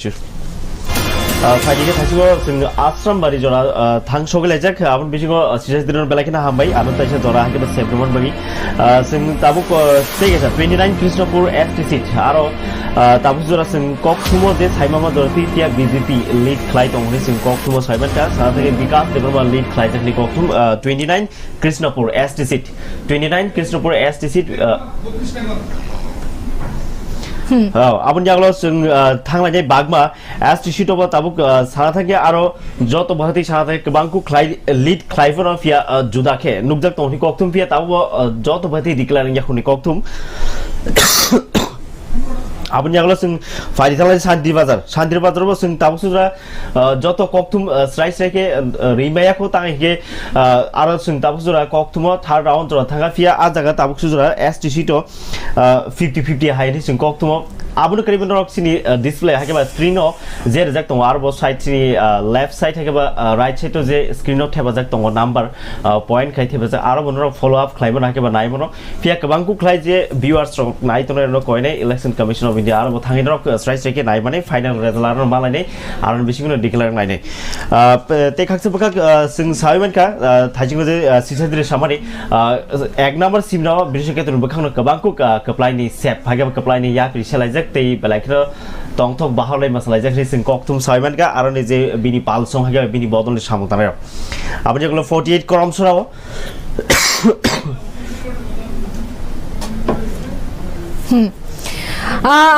ফাইদিকে থাকিব जों आश्रमबारि जरा थांसगले जाक आबन बिसिगो सिजास दिनर बेलाखिना हामबाय आबन ताइसे जरा हाके सेप्टेम्बर बागि जों ताबु तेगेसा 29 कृष्णपुर एसटी सीट आरो ताबु जरा जों कक्थुमो जे साइमामा दरति तिया बीजेपी लीड क्लाइ दंनि जों कक्थुमो साइबानटा साथै विकास देबरमा लीड क्लाइ जाकनि कक्थुम 29 Krishnapur ST seat 29 Krishnapur ST seat आबन जागलो जों थांनाय बागमा एसटी सीटआव ताबुक सारा थाके आरो जत बहति सारा थाके गोबांखौ लीड क्लाइफोर फिया जुदाखे नुकजाक तंनि कक्थुम फिया ताबु जत बहति डिक्लेयारिं याखुनि कक्थुम आबन जागलो जों फाइदि थांनाय शान्ति बाजारबो जों ताबु सुरा जत कक्थुम स्राइ स्राइके रिमायाखौ तांगे आरो जों ताबु सुरा कक्थुम थार्ड राउन्ड जरा थांगा फिया आ जागा ताबु सुरा एसटी सीटआव 50-50 हाइनि जों कक्थुम abunu kariban rok sini display hake ba screen o je reject tong arbo side ni left side hake ba right side to je screen o theba jak tong number point khai theba jak aro bonro follow up khlaibo hake ba nai mono pia kabang ku khlai je viewers rok nai toner no koine election commission of india aro thangin rok strike strike nai mane final result aro malai nei aro bisingno declare nai nei te khakse baka sing saiman ka thajing je sisadri samari ek number simna bishe ke tun bakhang kabang ku kaplai ni sep hage ba kaplai ni ya pri selai jak tei balaikro tongthok bahalai masalai jak sing koktum saiman ka aro ni je bini palsong hage bini bodol samutana আপনি যেগুলো 48 করম সরাও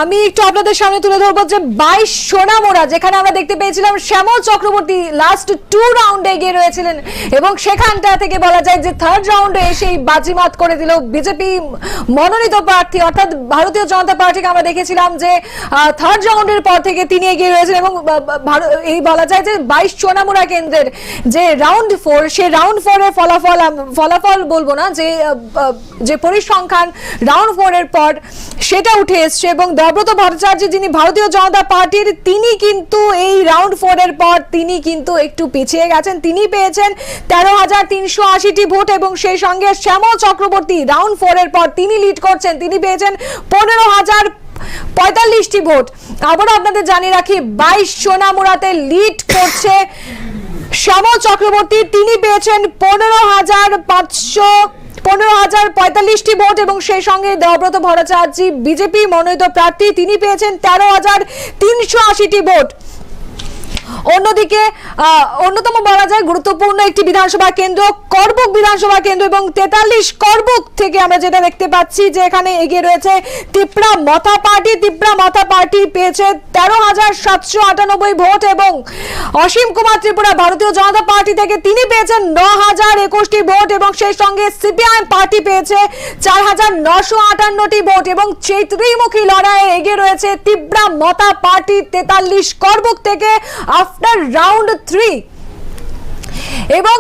আমি একটু আপনাদের সামনে তুলে ধরবো যে 22 সোনামোড়া যেখানে আমরা দেখতে পেয়েছিলাম শ্যামল চক্রবর্তী লাস্ট 2 রাউন্ডে এগিয়ে রয়েছিলেন এবং সেখানটা থেকে বলা যায় যে থার্ড রাউন্ডে এসেই বাজিমাত করে দিল বিজেপি মনোনীত প্রার্থী অর্থাৎ ভারতীয় জনতা পার্টিকে আমরা দেখেছিলাম যে থার্ড রাউন্ডের পর থেকে তিনি এগিয়ে রয়েছেন এবং এই বলা যায় যে 22 সোনামোড়া কেন্দ্রের যে রাউন্ড 4 সেই রাউন্ড 4 এর ফলাফল বলবো না যে পরিসংখ্যান রাউন্ড 4 এর পর সেটা উঠে এসেছে এবং দেবব্রত ভট্টাচার্য যিনি ভারতীয় জনতা পার্টির তিনি কিন্তু এই রাউন্ড 4 এর পর তিনি কিন্তু একটু পিছিয়ে গেছেন তিনি পেয়েছেন 13,380টি ভোট এবং সেই সঙ্গে শ্যামল চক্রবর্তী রাউন্ড 4 এর পর তিনি লিড করছেন তিনি পেয়েছেন 15,045টি ভোট আবার আপনাদের জানিয়ে রাখি 22 সোনামুড়াতে লিড করছে শ্যামল চক্রবর্তী তিনি পেয়েছেন 15,045টি ভোট এবং সেই সঙ্গে দেবব্রত ভট্টাচার্য বিজেপি মনোনীত প্রার্থী তিনি পেয়েছেন 13,380টি ভোট অন্যদিকে অন্যতম বলা যায় গুরুত্বপূর্ণ একটি বিধানসভা কেন্দ্র করবুক বিধানসভা কেন্দ্র এবং 43 করবুক থেকে আমরা যেটা দেখতে পাচ্ছি যে এখানে এগিয়ে রয়েছে তিপ্রা মথা পার্টি পেয়েছে 13,798 ভোট এবং অসীম কুমার ত্রিপুরা ভারতীয় জনতা পার্টি থেকে তিনি পেয়েছেন 9,021টি ভোট এবং সেই সঙ্গে সিপিআইএম পার্টি পেয়েছে 4,958টি ভোট এবং সেই ত্রিমুখী লড়াইয়ে এগিয়ে রয়েছে তিপ্রা মথা পার্টি 43 করবুক থেকে আফটার রাউন্ড 3 এবং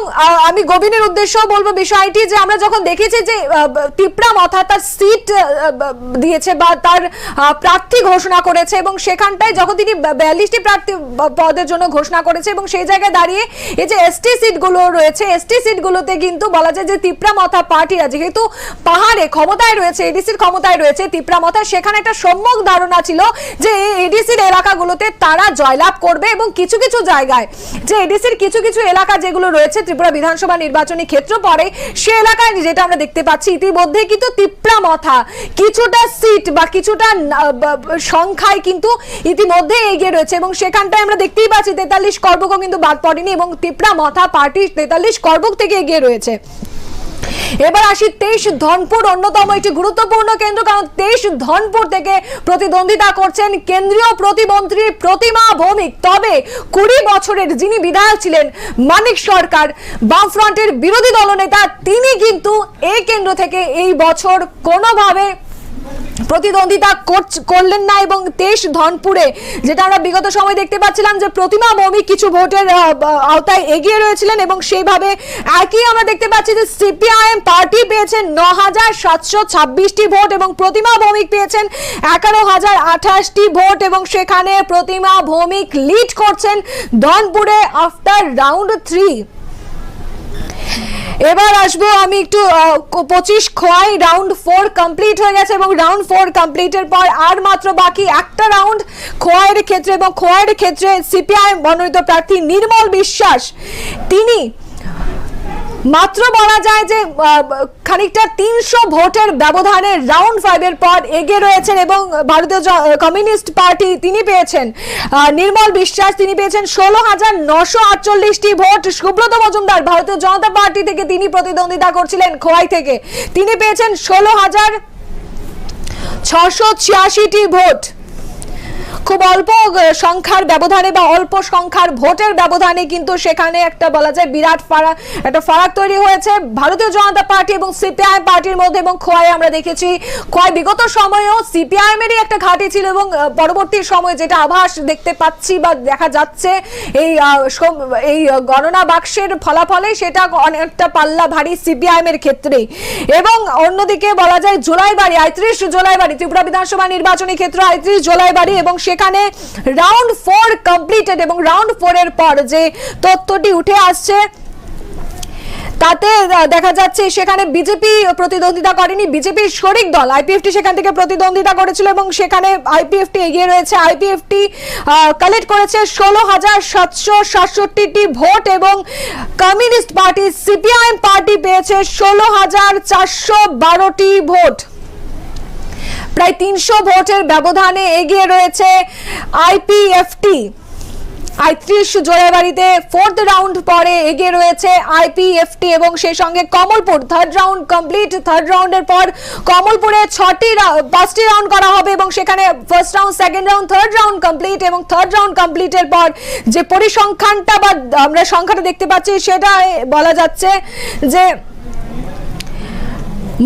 আমি গোবিনের উদ্দেশ্য বলবো বিষয়টি যে আমরা যখন দেখেছি যে তিপ্রা মথা তার সিট দিয়েছে বা তার প্রার্থী ঘোষণা করেছে এবং সেখানটায় যখন তিনি 42টি প্রার্থী পদের জন্য ঘোষণা করেছে এবং সেই জায়গায় দাঁড়িয়ে এই যে এসটি সিটগুলো রয়েছে এসটি সিটগুলোতে কিন্তু বলা যায় যে তিপ্রা মথা পার্টিরা যেহেতু পাহাড়ে ক্ষমতায় রয়েছে এডিসির ক্ষমতায় রয়েছে তিপ্রা মথা সেখানে একটা সম্যক ধারণা ছিল যে এই এডিসির এলাকাগুলোতে তারা জয়লাভ করবে এবং কিছু কিছু জায়গায় যে এডিসির কিছু কিছু এলাকা যেগুলো রয়েছে ত্রিপুরা বিধানসভা নির্বাচনী ক্ষেত্র পড়ে সে এলাকায় যেটা আমরা দেখতে পাচ্ছি ইতিমধ্যে কিন্তু তিপ্রা মথা কিছুটা সিট বা কিছুটা সংখ্যায় কিন্তু ইতিমধ্যে এগিয়ে রয়েছে এবং সেখানটায় আমরা দেখতেই পাচ্ছি 43 করবুকও কিন্তু বাদ পড়েনি এবং তিপ্রা মথা পার্টি 43 করবুক থেকে এগিয়ে রয়েছে এবার আসি 23 ধনপুর অন্যতম একটি গুরুত্বপূর্ণ কেন্দ্র কারণ 23 ধনপুর থেকে প্রতিদ্বন্দ্বিতা করছেন কেন্দ্রীয় প্রতিমন্ত্রী প্রতিমা ভৌমিক তবে 20 বছরের যিনি বিধায়ক ছিলেন মানিক সরকার বামফ্রন্টের বিরোধী দলনেতা তিনি কিন্তু এই কেন্দ্র থেকে এই বছর কোনোভাবে প্রতিদ্বন্দ্বিতা করলেন না এবং 23 ধনপুরে যেটা আমরা বিগত সময় দেখতে পাচ্ছিলাম যে প্রতিমা ভৌমিক কিছু ভোটের আওতায় এগিয়ে রয়েছিলেন এবং সেইভাবে একই আমরা দেখতে পাচ্ছি যে সিপিআইএম পার্টি পেয়েছেন 9,726টি ভোট এবং প্রতিমা ভৌমিক পেয়েছেন 11,028টি ভোট এবং সেখানে প্রতিমা ভৌমিক লিড করছেন ধনপুরে আফটার রাউন্ড 3 এবার আসবো আমি একটু 25 খোয়াই রাউন্ড 4 কমপ্লিট হয়ে গেছে এবং রাউন্ড 4 কমপ্লিটের পর আর মাত্র বাকি একটা রাউন্ড খোয়াইয়ের ক্ষেত্রে এবং খোয়াইয়ের ক্ষেত্রে সিপিআইএম মনোনীত প্রার্থী নির্মল বিশ্বাস তিনি মাত্র বলা যায় যে খানিকটা 300 ভোটের ব্যবধানে রাউন্ড 5 এর পর এগিয়ে রয়েছেন এবং ভারতীয় কমিউনিস্ট পার্টি তিনি পেয়েছেন নির্মল বিশ্বাস তিনি পেয়েছেন 16,948টি ভোট সুব্রত মজুমদার ভারতীয় জনতা পার্টি থেকে তিনি প্রতিদ্বন্দ্বিতা করছিলেন খোয়াই থেকে তিনি পেয়েছেন 16,686টি ভোট খুব অল্প সংখ্যার ব্যবধানে বা অল্প সংখ্যার ভোটের ব্যবধানে কিন্তু সেখানে একটা বলা যায় বিরাট একটা ফারাক তৈরি হয়েছে ভারতীয় জনতা পার্টি এবং সিপিআইএম পার্টির মধ্যে। এবং খোয়াই আমরা দেখেছি, খোয়াই বিগত সময়েও সিপিআইএম এরই একটা ঘাঁটি ছিল এবং পরবর্তী সময়ে যেটা আভাস দেখতে পাচ্ছি বা দেখা যাচ্ছে এই গণনা বাক্সের ফলাফলে সেটা অনেকটা পাল্লা ভারী সিপিআইএম এর ক্ষেত্রে। এবং অন্যদিকে বলা যায় জুলাইবাড়ি ৩৮ জুলাইবাড়ি ত্রিপুরা বিধানসভা নির্বাচনী ক্ষেত্র ৩৮ জুলাইবাড়ি এবং সেখানে রাউন্ড 4 কমপ্লিটেড এবং রাউন্ড 4 এর পর যে তথ্যটি উঠে আসছে তাতে দেখা যাচ্ছে সেখানে বিজেপি প্রতিদ্বন্দ্বিতা করেনি, বিজেপির শরিক দল আইপিএফটি সেখান থেকে প্রতিদ্বন্দ্বিতা করেছিল এবং সেখানে আইপিএফটি এগিয়ে রয়েছে। আইপিএফটি কালেক্ট করেছে ১৬,৭৬৭টি ভোট এবং কমিউনিস্ট পার্টি সিপিআইএম পার্টি পেয়েছে ১৬,৪১২টি ভোট। প্রায় ৩০০ ভোটের ব্যবধানে এগিয়ে রয়েছে আইপিএফটি। ৩৮ জুলাইবাড়িতে 4th রাউন্ড পরে এগিয়ে রয়েছে আইপিএফটি এবং সেই সঙ্গে Kamalpur 3rd round complete. 3rd রাউন্ডের পর কমলপুরে 5টি রাউন্ড করা হবে এবং সেখানে 1st round 2nd round 3rd round complete এবং 3rd রাউন্ড কমপ্লিটের পর যে পরিসংখ্যানটা বা আমরা সংখ্যাটা দেখতে পাচ্ছি সেটা বলা যাচ্ছে যে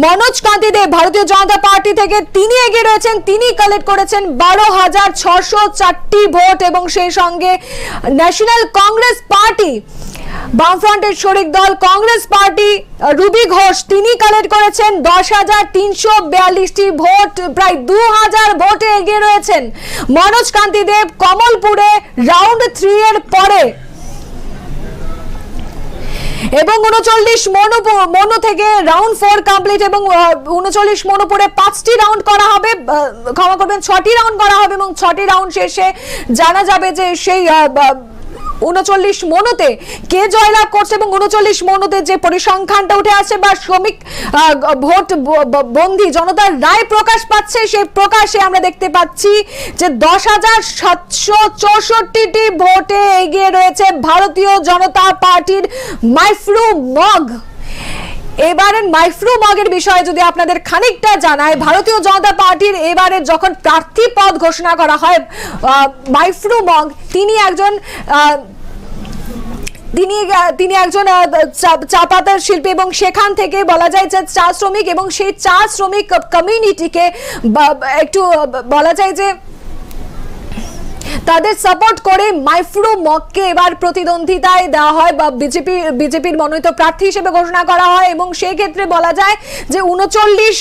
মনোজ কান্তি দেব ভারতীয় জনতা পার্টি থেকে তিনি এগিয়ে রয়েছেন, তিনি কালেক্ট করেছেন ১২,৬০৪টি ভোট এবং সেই সঙ্গে ন্যাশনাল কংগ্রেস পার্টি বামফ্রন্টের শরিক দল কংগ্রেস পার্টি রুবি ঘোষ তিনি কালেক্ট করেছেন ১০,৩৪২টি ভোট। প্রায় ২,০০০ ভোটে এগিয়ে রয়েছেন মনোজ কান্তি দেব কমলপুরে রাউন্ড 3 এর পরে। এবং ৩৯ মনু থেকে রাউন্ড 4 কমপ্লিট এবং ৩৯ মনুপুরে 5টি রাউন্ড করা হবে, ক্ষমা করবেন 6টি রাউন্ড করা হবে এবং 6টি রাউন্ড শেষে জানা যাবে যে সেই ৩৯ মনুতে কে জয়লাভ করছে এবং ৩৯ মনুতে যে পরিসংখ্যানটা উঠে আসছে বা শ্রমিক ভোট বন্দী জনতার রায় প্রকাশ পাচ্ছে সেই প্রকাশে আমরা দেখতে পাচ্ছি যে ১০,৭৬৪টি ভোটে এগিয়ে রয়েছে ভারতীয় জনতা পার্টির মাইফ্রু মগ। এবারের মাইফ্রু মগের বিষয়ে যদি আপনাদের খানিকটা জানায়, ভারতীয় জনতা পার্টির এবারে যখন প্রার্থী পদ ঘোষণা করা হয় মাইফ্রু মগ তিনি একজন চা পাতার শিল্পী এবং সেখান থেকে বলা যায় যে চা শ্রমিক এবং সেই চা শ্রমিক কমিউনিটিকে একটু বলা যায় যে তাদের সাপোর্ট করে মাইফ্রু মগকে এবার প্রতিদ্বন্দ্বিতায় দেওয়া হয় বা বিজেপির মনোনীত প্রার্থী হিসেবে ঘোষণা করা হয় এবং সেই ক্ষেত্রে বলা যায় যে ৩৯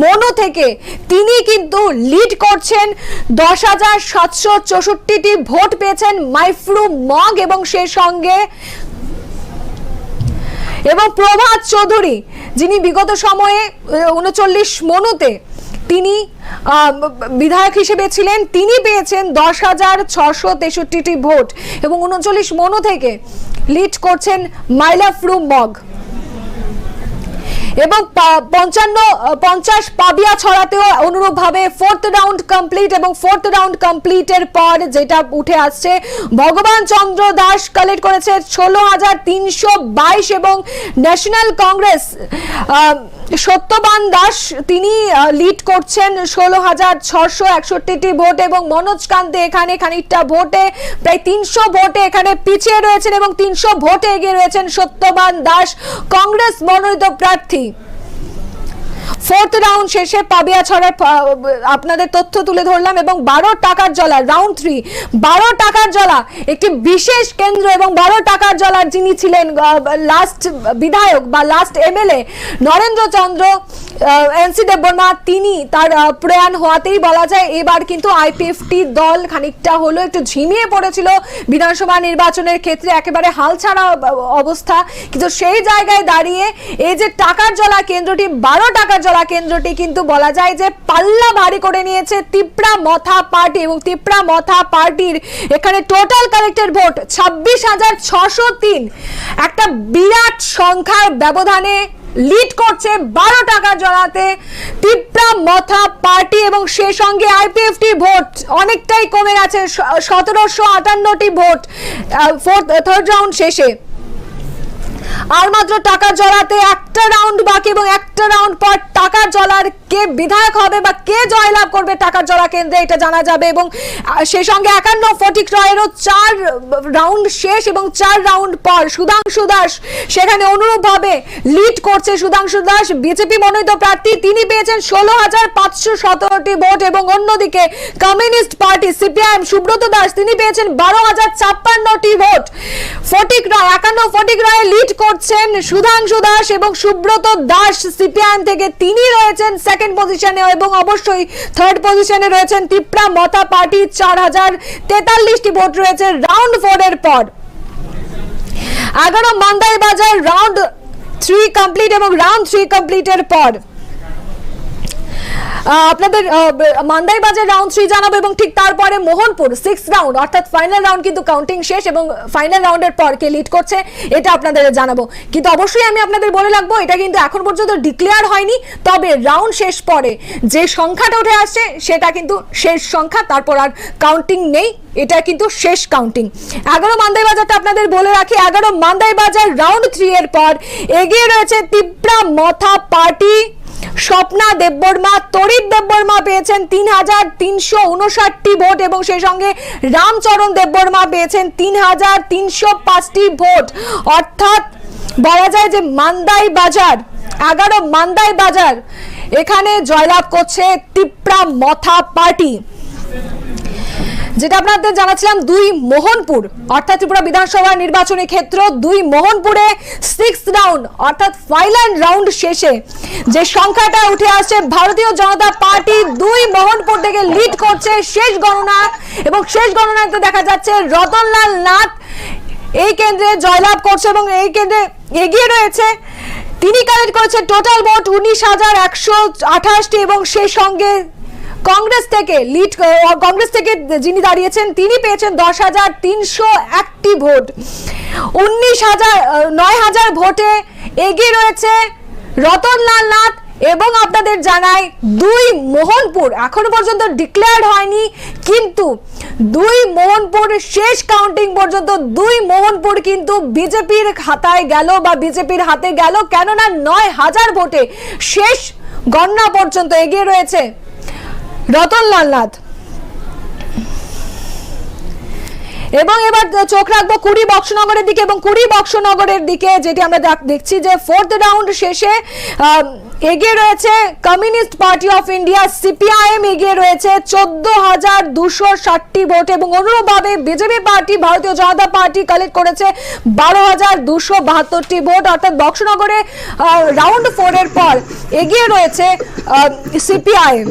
মনু থেকে তিনি কিন্তু লিড করছেন ১০,৭৬৪টি ভোট পেয়েছেন মাইফ্রু মগ এবং সেই সঙ্গে এবং প্রভাত চৌধুরী যিনি বিগত সময়ে ৩৯ মনুতে তিনি বিধায়ক হিসেবে ছিলেন তিনি পেয়েছেন ১০,৬৬৩টি ভোট এবং ৩৯ মনু থেকে লিড করছেন মাইলাফ্রু মগ। এবং ৫০ পাবিয়া ছড়াতেও অনুরূপভাবে 4th রাউন্ড কমপ্লিট এবং 4th রাউন্ড কমপ্লিটের পর যেটা উঠে আসছে ভগবান চন্দ্র দাস কালেক্ট করেছে ১৬,৩২২ এবং ন্যাশনাল কংগ্রেস সত্যবান দাস তিনি লিড করছেন ১৬,৬৬১টি ভোট এবং মনোজ কান্তি এখানে খানিকটা ভোটে প্রায় ৩০০ ভোটে এখানে পিছিয়ে রয়েছেন এবং ৩০০ ভোটে এগিয়ে রয়েছেন সত্যবান দাস কংগ্রেস মনোনীত প্রার্থী। 4th রাউন্ড শেষে পাবিয়া ছড়ার আপনাদের তথ্য তুলে ধরলাম এবং ১২ টাকার জলা রাউন্ড 3 ১২ টাকার জলা একটি বিশেষ কেন্দ্র এবং ১২ টাকার জলার যিনি ছিলেন লাস্ট বিধায়ক বা last MLA Narendra Chandra NC Debbarma তিনি তার প্রয়াণ হওয়াতেই বলা যায় এবার কিন্তু আইপিএফটি দল খানিকটা হলো একটু ঝিমিয়ে পড়েছিল বিধানসভা নির্বাচনের ক্ষেত্রে একেবারে হালছাড়া অবস্থা, কিন্তু সেই জায়গায় দাঁড়িয়ে এই যে টাকার জলা কেন্দ্রটি ১২ টাকার জলা কেন্দ্রটি কিন্তু বলা যায় যে পাল্লা ভারী করে নিয়েছে তিপ্রা মথা পার্টি এবং তিপ্রা মথা পার্টির এখানে টোটাল কালেক্টেড ভোট ২৬,৬০৩ একটা বিরাট সংখ্যার ব্যবধানে লিড করছে ১২ টাকার জলাতে তিপ্রা মথা পার্টি এবং সেই সঙ্গে আইপিএফটি ভোট অনেকটাই কমে গেছে ১৭৫৮টি ভোট 3rd রাউন্ড শেষে। আর মাত্র টাকার জলাতে একটা রাউন্ড বাকি এবং একটা রাউন্ড পর টাকার জলার কে বিধায়ক হবে বা কে জয়লাভ করবে টাকারজলা কেন্দ্রে এটা জানা যাবে। এবং সেই সঙ্গে 51 ফটিক রায়েরও 4 রাউন্ড শেষ এবং 4 রাউন্ড পর সুধাংশু দাস সেখানে অনুরূপভাবে লিড করছে। সুধাংশু দাস বিজেপি মনোনীত প্রার্থী, তিনি পেয়েছেন 16,517টি ভোট এবং অন্যদিকে communist party CPIM Subrata Das তিনি পেয়েছেন 12,056টি ভোট। ফটিক রায় 51 ফটিক রায় লিড করছেন সুধাংশু দাস এবং সুব্রত দাস সিপিআইএম থেকে তিনি রয়েছেন সেকেন্ড পজিশনে এবং অবশ্যই থার্ড পজিশনে রয়েছেন তিপ্রা মথা পার্টি 4,043টি ভোট রয়েছে রাউন্ড 4 এর পর। 11 মান্দাই বাজার রাউন্ড 3 কমপ্লিট এবং রাউন্ড 3 কমপ্লিটের পর আপনাদের মান্দাই বাজার রাউন্ড 3 জানাবো এবং ঠিক তারপরে মোহনপুর 6 রাউন্ড অর্থাৎ ফাইনাল রাউন্ড কিন্তু কাউন্টিং শেষ এবং ফাইনাল রাউন্ডের পর কে লিড করছে এটা আপনাদের জানাবো। কিন্তু অবশ্যই আমি আপনাদের বলে রাখবো এটা কিন্তু এখন পর্যন্ত ডিক্লেয়ার হয়নি, তবে রাউন্ড শেষ পরে যে সংখ্যাটা উঠে আসছে সেটা কিন্তু শেষ সংখ্যা, তারপর আর কাউন্টিং নেই, এটা কিন্তু শেষ কাউন্টিং। 11 মান্দাই বাজারটা আপনাদের বলে রাখি, 11 মান্দাই বাজার রাউন্ড 3 এর পর এগিয়ে রয়েছে তিপ্রা মথা পার্টি স্বপ্না দেববর্মা, তরিত দেববর্মা পেয়েছেন 3,359টি ভোট এবং সেই সঙ্গে রামচরণ দেববর্মা পেয়েছেন 3,305টি ভোট। অর্থাৎ বলা যায় যে মান্দাই বাজার 11 মান্দাই বাজার এখানে জয়লাভ করছে তিপ্রা মথা পার্টি। যেটা আপনাদের জানাচ্ছিলাম 2 মোহনপুর অর্থাৎ ত্রিপুরা বিধানসভা নির্বাচনী ক্ষেত্র 2 মোহনপুরে 6 রাউন্ড অর্থাৎ ফাইনাল রাউন্ড শেষে যে সংখ্যাটা উঠে আসছে ভারতীয় জনতা পার্টি 2 মোহনপুর থেকে লিড করছে শেষ গণনা এবং শেষ গণনায় তো দেখা যাচ্ছে রতনলাল নাথ এই কেন্দ্রে জয়লাভ করছে এবং এই কেন্দ্রে এগিয়ে রয়েছে। তিনি কালেক্ট করেছে টোটাল ভোট 19,128টি এবং সেই সঙ্গে কংগ্রেস থেকে যিনি দাঁড়িয়েছেন তিনি পেয়েছেন 10,301টি ভোট। 9,000 ভোটে এগিয়ে রয়েছে রতনলাল নাথ এবং আপনাদের জানাই 2 মোহনপুর এখনো পর্যন্ত ডিক্লেয়ার্ড হয়নি, কিন্তু 2 মোহনপুর শেষ কাউন্টিং পর্যন্ত 2 মোহনপুর কিন্তু বিজেপির খাতায় গেল বা বিজেপির হাতে গেল, কেননা 9,000 ভোটে শেষ গণনা পর্যন্ত এগিয়ে রয়েছে রতনলাল নাথ। এবং এবার চোখ রাখবো কুড়ি বক্সনগরের দিকে এবং কুড়ি বক্সনগরের দিকে যেটি আমরা দেখছি যে 4th রাউন্ড শেষে এগিয়ে রয়েছে communist party of India CPIM এগিয়ে রয়েছে 14,260টি ভোট এবং অনুরূপভাবে বিজেপি পার্টি ভারতীয় জনতা পার্টি কালেক্ট করেছে 12,272টি ভোট। অর্থাৎ বক্সনগরে রাউন্ড 4 এর পর এগিয়ে রয়েছে সিপিআইএম।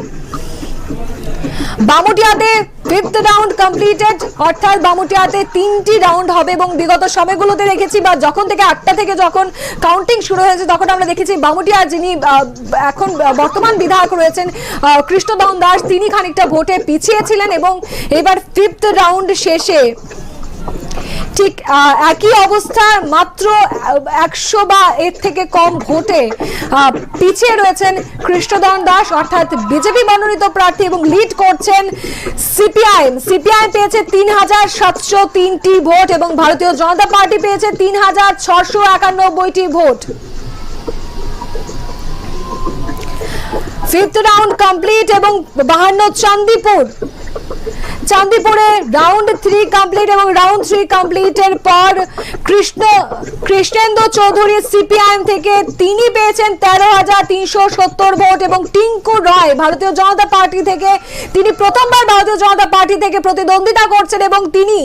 বামুটিয়াতে 5th রাউন্ড কমপ্লিটেড অর্থাৎ বামুটিয়াতে 3টি রাউন্ড হবে এবং বিগত সময়গুলোতে দেখেছি বা যখন থেকে 8টা থেকে যখন কাউন্টিং শুরু হয়েছে তখন আমরা দেখেছি বামুটিয়া যিনি এখন বর্তমান বিধায়ক রয়েছেন কৃষ্ণদন দাস তিনি খানিকটা ভোটে পিছিয়ে ছিলেন এবং এবার 5th রাউন্ড শেষে ঠিক একই অবস্থা মাত্র 100 বা এর থেকে কম ভোটে পিছিয়ে রয়েছেন কৃষ্ণদন দাস অর্থাৎ বিজেপি মনোনীত প্রার্থী এবং লিড করছেন সিপিআইএম পেয়েছে 3,703টি ভোট এবং ভারতীয় জনতা পার্টি পেয়েছে 3,691টি ভোট। 5th রাউন্ড কমপ্লিট এবং 52 চান্দিপুরে রাউন্ড 3 কমপ্লিট এবং রাউন্ড 3 কমপ্লিটের পর কৃষ্ণেন্দু চৌধুরী সিপিআইএম থেকে তিনি পেয়েছেন 13,370 ভোট এবং টিঙ্কু রয় ভারতীয় জনতা পার্টি থেকে তিনি প্রথমবার ভারতীয় জনতা পার্টি থেকে প্রতিদ্বন্দ্বিতা করছেন এবং তিনি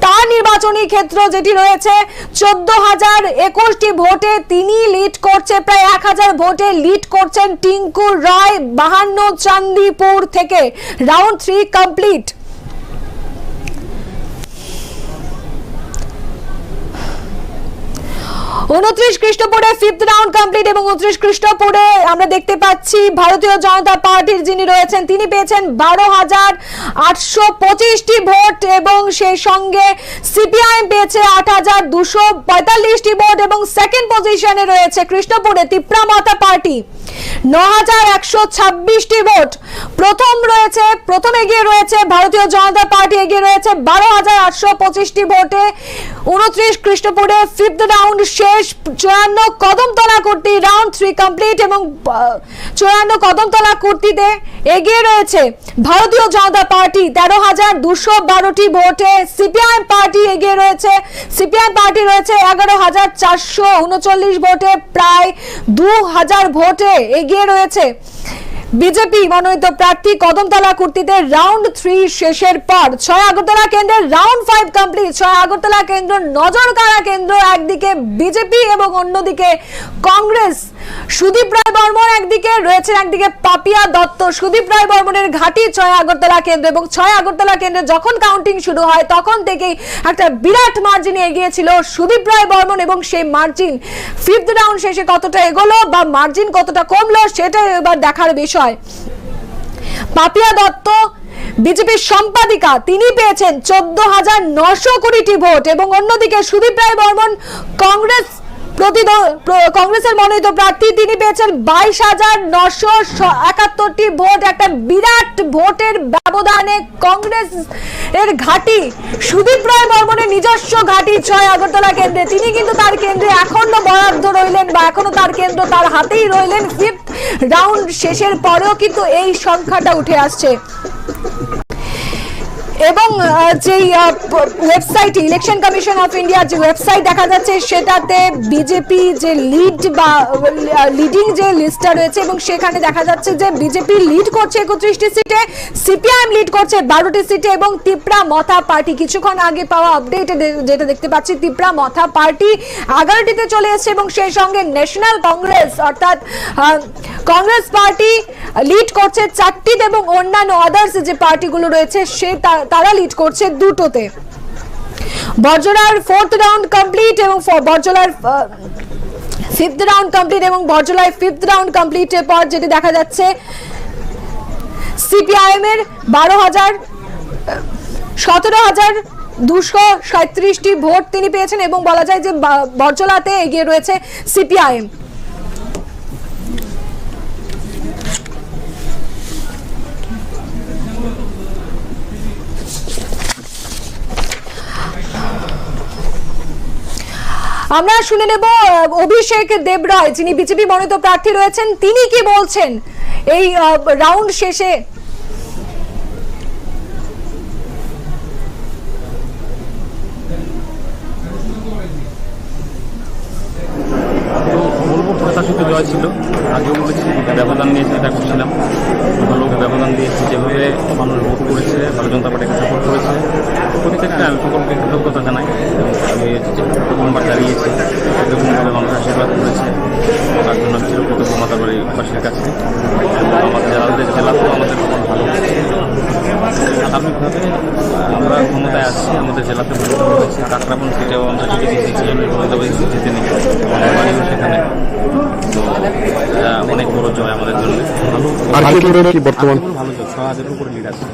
তার নির্বাচনী ক্ষেত্র যেটি রয়েছে 14,021টি ভোটে তিনি লিড করছে প্রায় 1,000 ভোটে লিড করছেন টিঙ্কু রয় 52 চান্দিপুর থেকে। Round 3 complete. 29 খ্রিস্টপুরে 5th round complete এবং 29 খ্রিস্টপুরে আমরা দেখতে পাচ্ছি ভারতীয় জনতা পার্টির যিনি রয়েছেন তিনি পেয়েছেন 12,825টি ভোট এবং সেই সঙ্গে সিপিআইএম পেয়েছে 8,245টি ভোট এবং সেকেন্ড পজিশনে রয়েছে কৃষ্ণপুরে তিপ্রা মথা পার্টি 9,126টি ভোট। প্রথম এগিয়ে রয়েছে ভারতীয় জনতা পার্টি এগিয়ে রয়েছে 12,825টি ভোটে। 29 খ্রিস্টপুরে 5th রাউন্ড শেষ 54 কদমতলা কোটি রাউন্ড 3 কমপ্লিট এবং 54 কদমতলা কুর্তিতে এগিয়ে রয়েছে ভারতীয় জনতা পার্টি 13,212টি ভোটে। সিপিআইএম পার্টি এগিয়ে রয়েছে, সিপিআইএম পার্টি রয়েছে 11,439 ভোটে, প্রায় 2,000 ভোটে এগিয়ে রয়েছে বিজেপি মনোনীত প্রার্থী কদমতলা কুর্তিতে রাউন্ড 3 শেষের পর 6 আগরতলা কেন্দ্রের রাউন্ড 5 কমপ্লিট। 6 আগরতলা কেন্দ্র নজর কাড়া কেন্দ্র, একদিকে বিজেপি এবং অন্যদিকে কংগ্রেস। সুদীপ রায় বর্মন একদিকে রয়েছে, একদিকে পাপিয়া দত্ত। সুদীপ রায় বর্মনের ঘাঁটি 6 আগরতলা কেন্দ্র এবং 6 আগরতলা কেন্দ্রে যখন কাউন্টিং শুরু হয় তখন থেকেই একটা বিরাট মার্জিনে এগিয়েছিল সুদীপ রায় বর্মন এবং সেই মার্জিন 5th রাউন্ড শেষে কতটা এগোলো বা মার্জিন কতটা কমলো সেটা এবার দেখার বিষয়। পাপিয়া দত্ত বিজেপির সম্পাদিকা, তিনি পেয়েছেন 14,920টি ভোট এবং অন্যদিকে সুদীপ রায় বর্মন কংগ্রেসের মনোনীত প্রার্থী, তিনি পেয়েছেন 22,971টি ভোট। একটা বিরাট ভোটের ব্যবধানে কংগ্রেস এর ঘাঁটি সুদীপ রায় বর্মনের নিজস্ব ঘাঁটি 6 আগরতলা কেন্দ্রে, তিনি কিন্তু তার কেন্দ্রে এখনো বরাদ্দ রইলেন বা এখনো তার কেন্দ্র তার হাতেই রইলেন। 5th রাউন্ড শেষের পরেও কিন্তু এই সংখ্যাটা উঠে আসছে। এবং যেই ওয়েবসাইট ইলেকশন কমিশন অফ ইন্ডিয়ার যে ওয়েবসাইট দেখা যাচ্ছে সেটাতে বিজেপি যে লিড বা লিডিং যে লিস্টটা রয়েছে এবং সেখানে দেখা যাচ্ছে যে বিজেপি লিড করছে 31টি সিটে, সিপিআইএম লিড করছে 12টি সিটে এবং তিপ্রা মথা পার্টি, কিছুক্ষণ আগে পাওয়া আপডেট যেটা দেখতে পাচ্ছি, তিপ্রা মথা পার্টি 11টিতে চলে এসেছে এবং সেই সঙ্গে ন্যাশনাল কংগ্রেস অর্থাৎ কংগ্রেস পার্টি লিড করছে 4টিতে এবং অন্যান্য আদার্স যে পার্টিগুলো রয়েছে তারা লিড করছে 2টোতে। বর্জলার 4th রাউন্ড কমপ্লিট এবং বর্জলার 5th রাউন্ড কমপ্লিট এবং বর্জলায় 5th রাউন্ড কমপ্লিটের পর যেটি দেখা যাচ্ছে সিপিআইএম এর 17,237টি ভোট তিনি পেয়েছেন এবং বলা যায় যে বর্জলাতে এগিয়ে রয়েছে সিপিআইএম। আমরা শুনে নেব অভিষেক দেবরায়, যিনি বিজেপি মনোনীত প্রার্থী রয়েছেন, তিনি কি বলছেন এই রাউন্ড শেষে। বলবো প্রত্যাশিত জয় ছিল, আগেও বলেছি ব্যবধান নিয়ে চেষ্টা করছিলাম, ভালো ব্যবধান দিয়েছি, যেভাবে মানুষ ভোট করেছে, ভারতীয় জনতা পার্টিকে সাপোর্ট করেছে, প্রত্যেকটা আমি সকলকে কৃতজ্ঞতা জানাই। এবং আমি প্রথমবার দাঁড়িয়েছি, এরকমভাবে মানুষ আশীর্বাদ করেছে, তার জন্য আমি চিরকৃতজ্ঞ মাতার বাড়ির কাছে। আমাদের জেলাতেও আমাদের খুব ভালো, স্বাভাবিকভাবে আমরা ক্ষমতায় আসছি, আমাদের জেলাতে ভালো হয়েছে, কাকরাবন সিটেও আমরা জিতেছি, জিতে নিই, আমাদের বাড়িও সেখানে। তো অনেক বড় জয় আমাদের জন্য, ভালো জয়, 6,000-এর উপরে লিড আছে।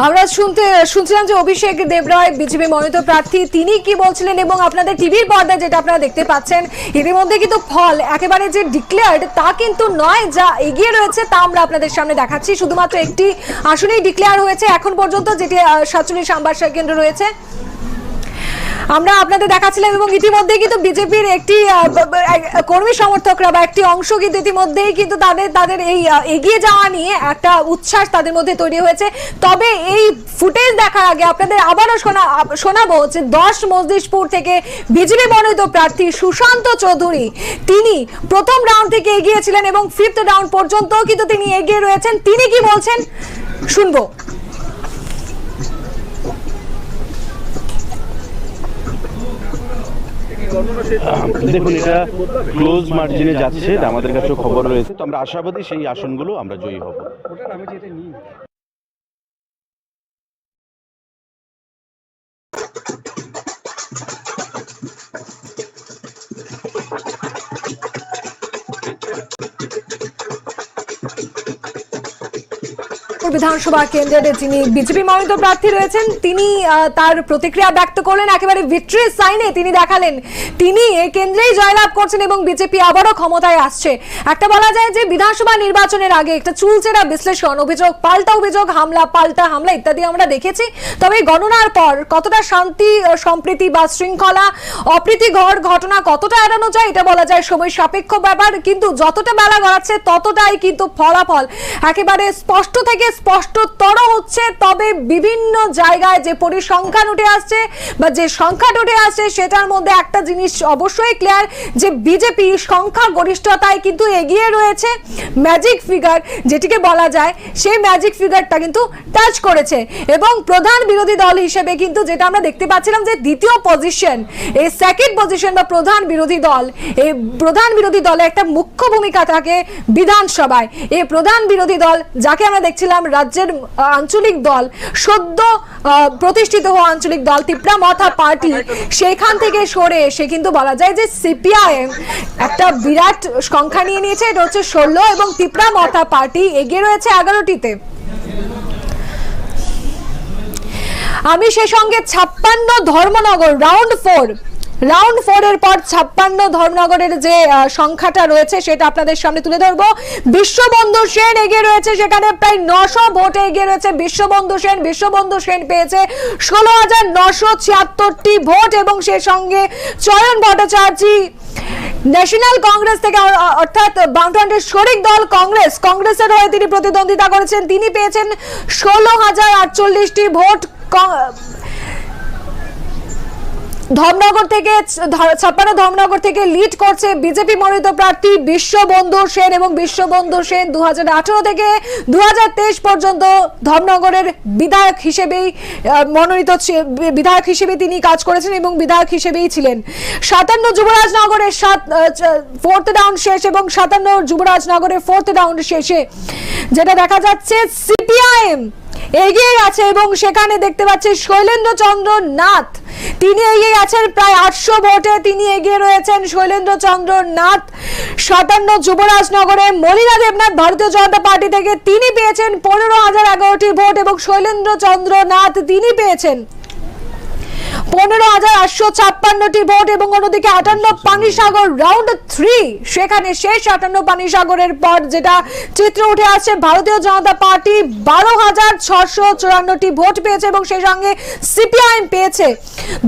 আমরা শুনছিলাম যে অভিষেক দেবরায় বিজেপি মনোনীত প্রার্থী, তিনি কি বলছিলেন এবং আপনাদের টিভির পর্দায় যেটা আপনারা দেখতে পাচ্ছেন ইতিমধ্যে কিন্তু ফল একেবারে যে ডিক্লেয়ার্ড তা কিন্তু নয়, যা এগিয়ে রয়েছে তা আমরা আপনাদের সামনে দেখাচ্ছি। শুধুমাত্র একটি আসনেই ডিক্লেয়ার হয়েছে এখন পর্যন্ত, যেটি 47 আম্বাসা কেন্দ্র রয়েছে, আমরা আপনাদের দেখাচ্ছিলাম। এবং ইতিমধ্যে কিন্তু বিজেপির একটি কর্মী সমর্থকরা বা একটি অংশ কিন্তু ইতিমধ্যেই কিন্তু তাদের এই এগিয়ে যাওয়া নিয়ে একটা উচ্ছ্বাস তাদের মধ্যে তৈরি হয়েছে। তবে এই ফুটেজ দেখার আগে আপনাদের আবারও শোনাবো যে 10 মজলিশপুর থেকে বিজেপি মনোনীত প্রার্থী সুশান্ত চৌধুরী, তিনি প্রথম রাউন্ড থেকে এগিয়েছিলেন এবং 5th রাউন্ড পর্যন্ত কিন্তু তিনি এগিয়ে রয়েছেন। তিনি কি বলছেন শুনবো। দেখুন, এটা ক্লোজ মার্জিনে যাচ্ছে, আমাদের কাছে খবর রয়েছে, তো আমরা আশাবাদী সেই আসনগুলো আমরা জয়ী হব। খড়গপুর বিধানসভা কেন্দ্রের যিনি বিজেপি মনোনীত প্রার্থী রয়েছেন তিনি তার প্রতিক্রিয়া ব্যক্ত করলেন। একেবারে ভিক্টরি সাইনে তিনি দেখালেন তিনি এই কেন্দ্রেই জয়লাভ করছেন এবং বিজেপি আবারও ক্ষমতায় আসছে। একটা বলা যায় যে বিধানসভা নির্বাচনের আগে একটা চুলচেরা বিশ্লেষণ, অভিযোগ পাল্টা অভিযোগ, হামলা পাল্টা হামলা ইত্যাদি আমরা দেখেছি। তবে গণনার পর কতটা শান্তি সম্প্রীতি বা শৃঙ্খলা অপ্রীতিকর ঘটনা কতটা এড়ানো যায় এটা বলা যায় সময় সাপেক্ষ ব্যাপার, কিন্তু যতটা বেলা গড়াচ্ছে ততটাই কিন্তু ফলাফল একেবারে স্পষ্ট থেকে স্পষ্টতর হচ্ছে। তবে বিভিন্ন জায়গায় যে পরিসংখ্যান উঠে আসছে বা যে সংখ্যাটা উঠে আসছে সেটার মধ্যে একটা জিনিস অবশ্যই ক্লিয়ার যে বিজেপি সংখ্যা গরিষ্ঠতায় কিন্তু এগিয়ে রয়েছে। ম্যাজিক ফিগার যেটিকে বলা যায় সেই ম্যাজিক ফিগারটা কিন্তু টাচ করেছে এবং প্রধান বিরোধী দল হিসেবে কিন্তু যেটা আমরা দেখতে পাচ্ছিলাম যে দ্বিতীয় পজিশন, এই সেকেন্ড পজিশন বা প্রধান বিরোধী দল, এই প্রধান বিরোধী দলে একটা মুখ্য ভূমিকা থাকে বিধানসভায়। এই প্রধান বিরোধী দল যাকে আমরা দেখছিলাম রাজ্যের আঞ্চলিক দল, সদ্য প্রতিষ্ঠিত হওয়া আঞ্চলিক দল তিপ্রা মথা পার্টি, সেখান থেকে সরে এসে কিন্তু বলা যায় যে সিপিআইএম একটা বিরাট সংখ্যা নিয়ে নিয়েছে, এটা হচ্ছে 16 এবং তিপ্রা মথা পার্টি এগিয়ে রয়েছে 11টিতে। আমি সেই সঙ্গে 56 ধর্মনগর রাউন্ড 4 এর পর 56 ধর্মনগরের যে সংখ্যাটা রয়েছে সেটা আপনাদের সামনে তুলে ধরবো। বিশ্ববন্ধু সেন এগিয়ে রয়েছে, সেখানে প্রায় 900 ভোটে এগিয়ে রয়েছে বিশ্ববন্ধু সেন পেয়েছে 16,976টি ভোট এবং সেই সঙ্গে চয়ন ভট্টাচার্য ন্যাশনাল কংগ্রেস থেকে অর্থাৎ বামফ্রন্টের শরিক দল কংগ্রেসের হয়ে তিনি প্রতিদ্বন্দ্বিতা করেছেন, তিনি পেয়েছেন 16,048টি ভোট। ধর্মনগর থেকে 56 ধর্মনগর থেকে লিড করছে বিজেপি মনোনীত প্রার্থী বিশ্ববন্ধু সেন এবং বিশ্ববন্ধু সেন 2018 থেকে 2023 পর্যন্ত ধর্মনগরের বিধায়ক হিসেবেই মনোনীত বিধায়ক হিসেবে তিনি কাজ করেছেন এবং বিধায়ক হিসেবেই ছিলেন। 57 যুবরাজনগরের 4th রাউন্ড শেষ এবং 57 যুবরাজনগরের 4th রাউন্ড শেষে যেটা দেখা যাচ্ছে সিপিআইএম এগিয়ে আছে এবং সেখানে দেখতে পাচ্ছি শৈলেন্দ্র চন্দ্র নাথ তিনি এগিয়ে আছেন প্রায় 800 ভোটে, তিনি এগিয়ে রয়েছেন শৈলেন্দ্র চন্দ্র নাথ। 57 যুবরাজনগরে মলিনা দেবনাথ ভারতীয় জনতা পার্টি থেকে তিনি পেয়েছেন 15,011টি ভোট এবং শৈলেন্দ্র চন্দ্র নাথ তিনি পেয়েছেন 15,856টি ভোট এবং অন্যদিকে 58 পানিসাগর রাউন্ড 3 সেখানে শেষ 58 পানিসাগরের পর যেটা চিত্র উঠে আসছে ভারতীয় জনতা পার্টি 12,654টি ভোট পেয়েছে এবং সেই সঙ্গে সিপিআইএম পেয়েছে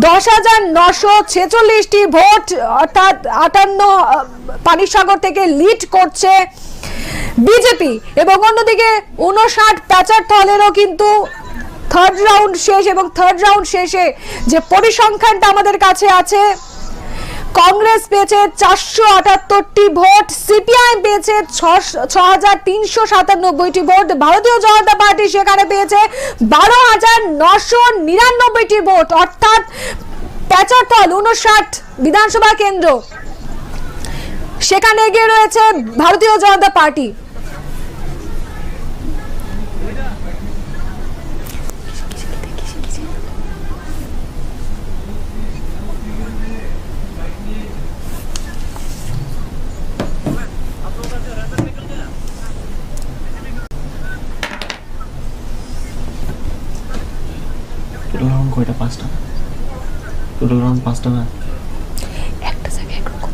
10,946টি ভোট, অর্থাৎ 58 পানিসাগর থেকে লিড করছে বিজেপি এবং অন্যদিকে 59 প্যাচার থলেরও কিন্তু থার্ড রাউন্ড শেষ এবং থার্ড রাউন্ড শেষে যে পরিসংখ্যানটা আমাদের কাছে আছে কংগ্রেস পেয়েছে 478টি ভোট, সিপিআইএম পেয়েছে 6,397টি ভোট, ভারতীয় জনতা পার্টি সেখানে পেয়েছে 12,999টি ভোট, অর্থাৎ প্যাচারথল 59 বিধানসভা কেন্দ্র সেখানে এগিয়ে রয়েছে ভারতীয় জনতা পার্টি। রাউন্ড কয়টা? 5টা টোটাল রাউন্ড 5টা না একটা জায়গায় একরকম।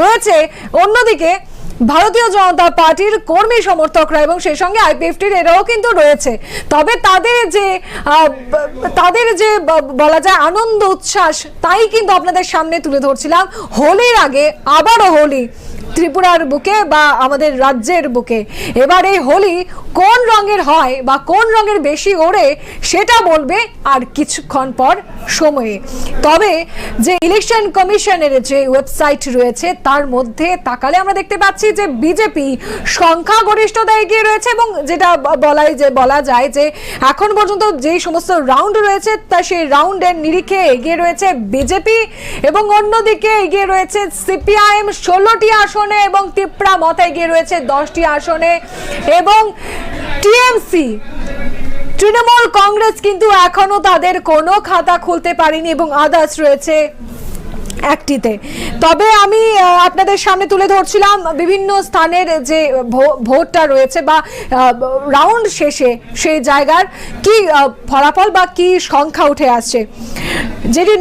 রয়েছে অন্যদিকে ভারতীয় জনতা পার্টির কর্মী সমর্থকরা এবং সেই সঙ্গে আইপিএফটির এরাও কিন্তু রয়েছে। তবে তাদের যে বলা যায় আনন্দ উচ্ছ্বাস তাই কিন্তু আপনাদের সামনে তুলে ধরছিলাম। হোলির আগে আবারও হোলি ত্রিপুরার বুকে বা আমাদের রাজ্যের বুকে। এবার এই হোলি কোন রঙের হয় বা কোন রঙের বেশি ওড়ে সেটা বলবে আর কিছুক্ষণ পর সময়ে। তবে যে ইলেকশন কমিশনের যে ওয়েবসাইট রয়েছে তার মধ্যে তাকালে আমরা দেখতে পাচ্ছি যে বিজেপি সংখ্যাগরিষ্ঠতা এগিয়ে রয়েছে এবং যেটা বলা যায় যে এখন পর্যন্ত যেই সমস্ত রাউন্ড রয়েছে তা সেই রাউন্ডের নিরিখে এগিয়ে রয়েছে বিজেপি এবং অন্যদিকে এগিয়ে রয়েছে সিপিআইএম 16টি আসনে এবং ত্রিপুরা মত এগিয়ে রয়েছে 10টি আসনে এবং টিএমসি তৃণমূল কংগ্রেস কিন্তু এখনো তাদের কোনো খাতা খুলতে পারেনি এবং আদার্স রয়েছে একটিতে। তবে আমি আপনাদের সামনে তুলে ধরছিলাম বিভিন্ন স্থানের যে ভোটটা রয়েছে বা রাউন্ড শেষে সেই জায়গার কি ফলাফল বা কি সংখ্যা উঠে আসছে। যেদিন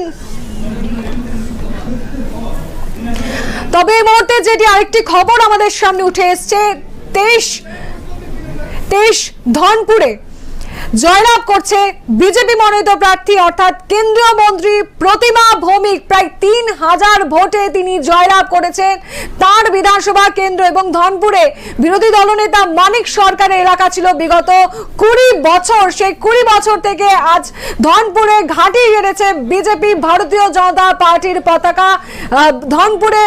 তবে এই মুহূর্তে যেটি আরেকটি খবর আমাদের সামনে উঠে এসছে 23 ধনপুরে জয়লাভ করছে বিজেপি মনোনীত প্রার্থী অর্থাৎ কেন্দ্রীয় মন্ত্রী প্রতিমা ভৌমিক। প্রায় 3000 ভোটে তিনি জয়লাভ করেছেন তার বিধানসভা কেন্দ্র এবং ধনপুরে বিরোধী দলনেতা মানিক সরকারের এলাকা ছিল বিগত 20 বছর। সেই 20 বছর থেকে আজ ধনপুরে ঘাঁটি গেড়েছে বিজেপি ভারতীয় জনতা পার্টির পতাকা ধনপুরে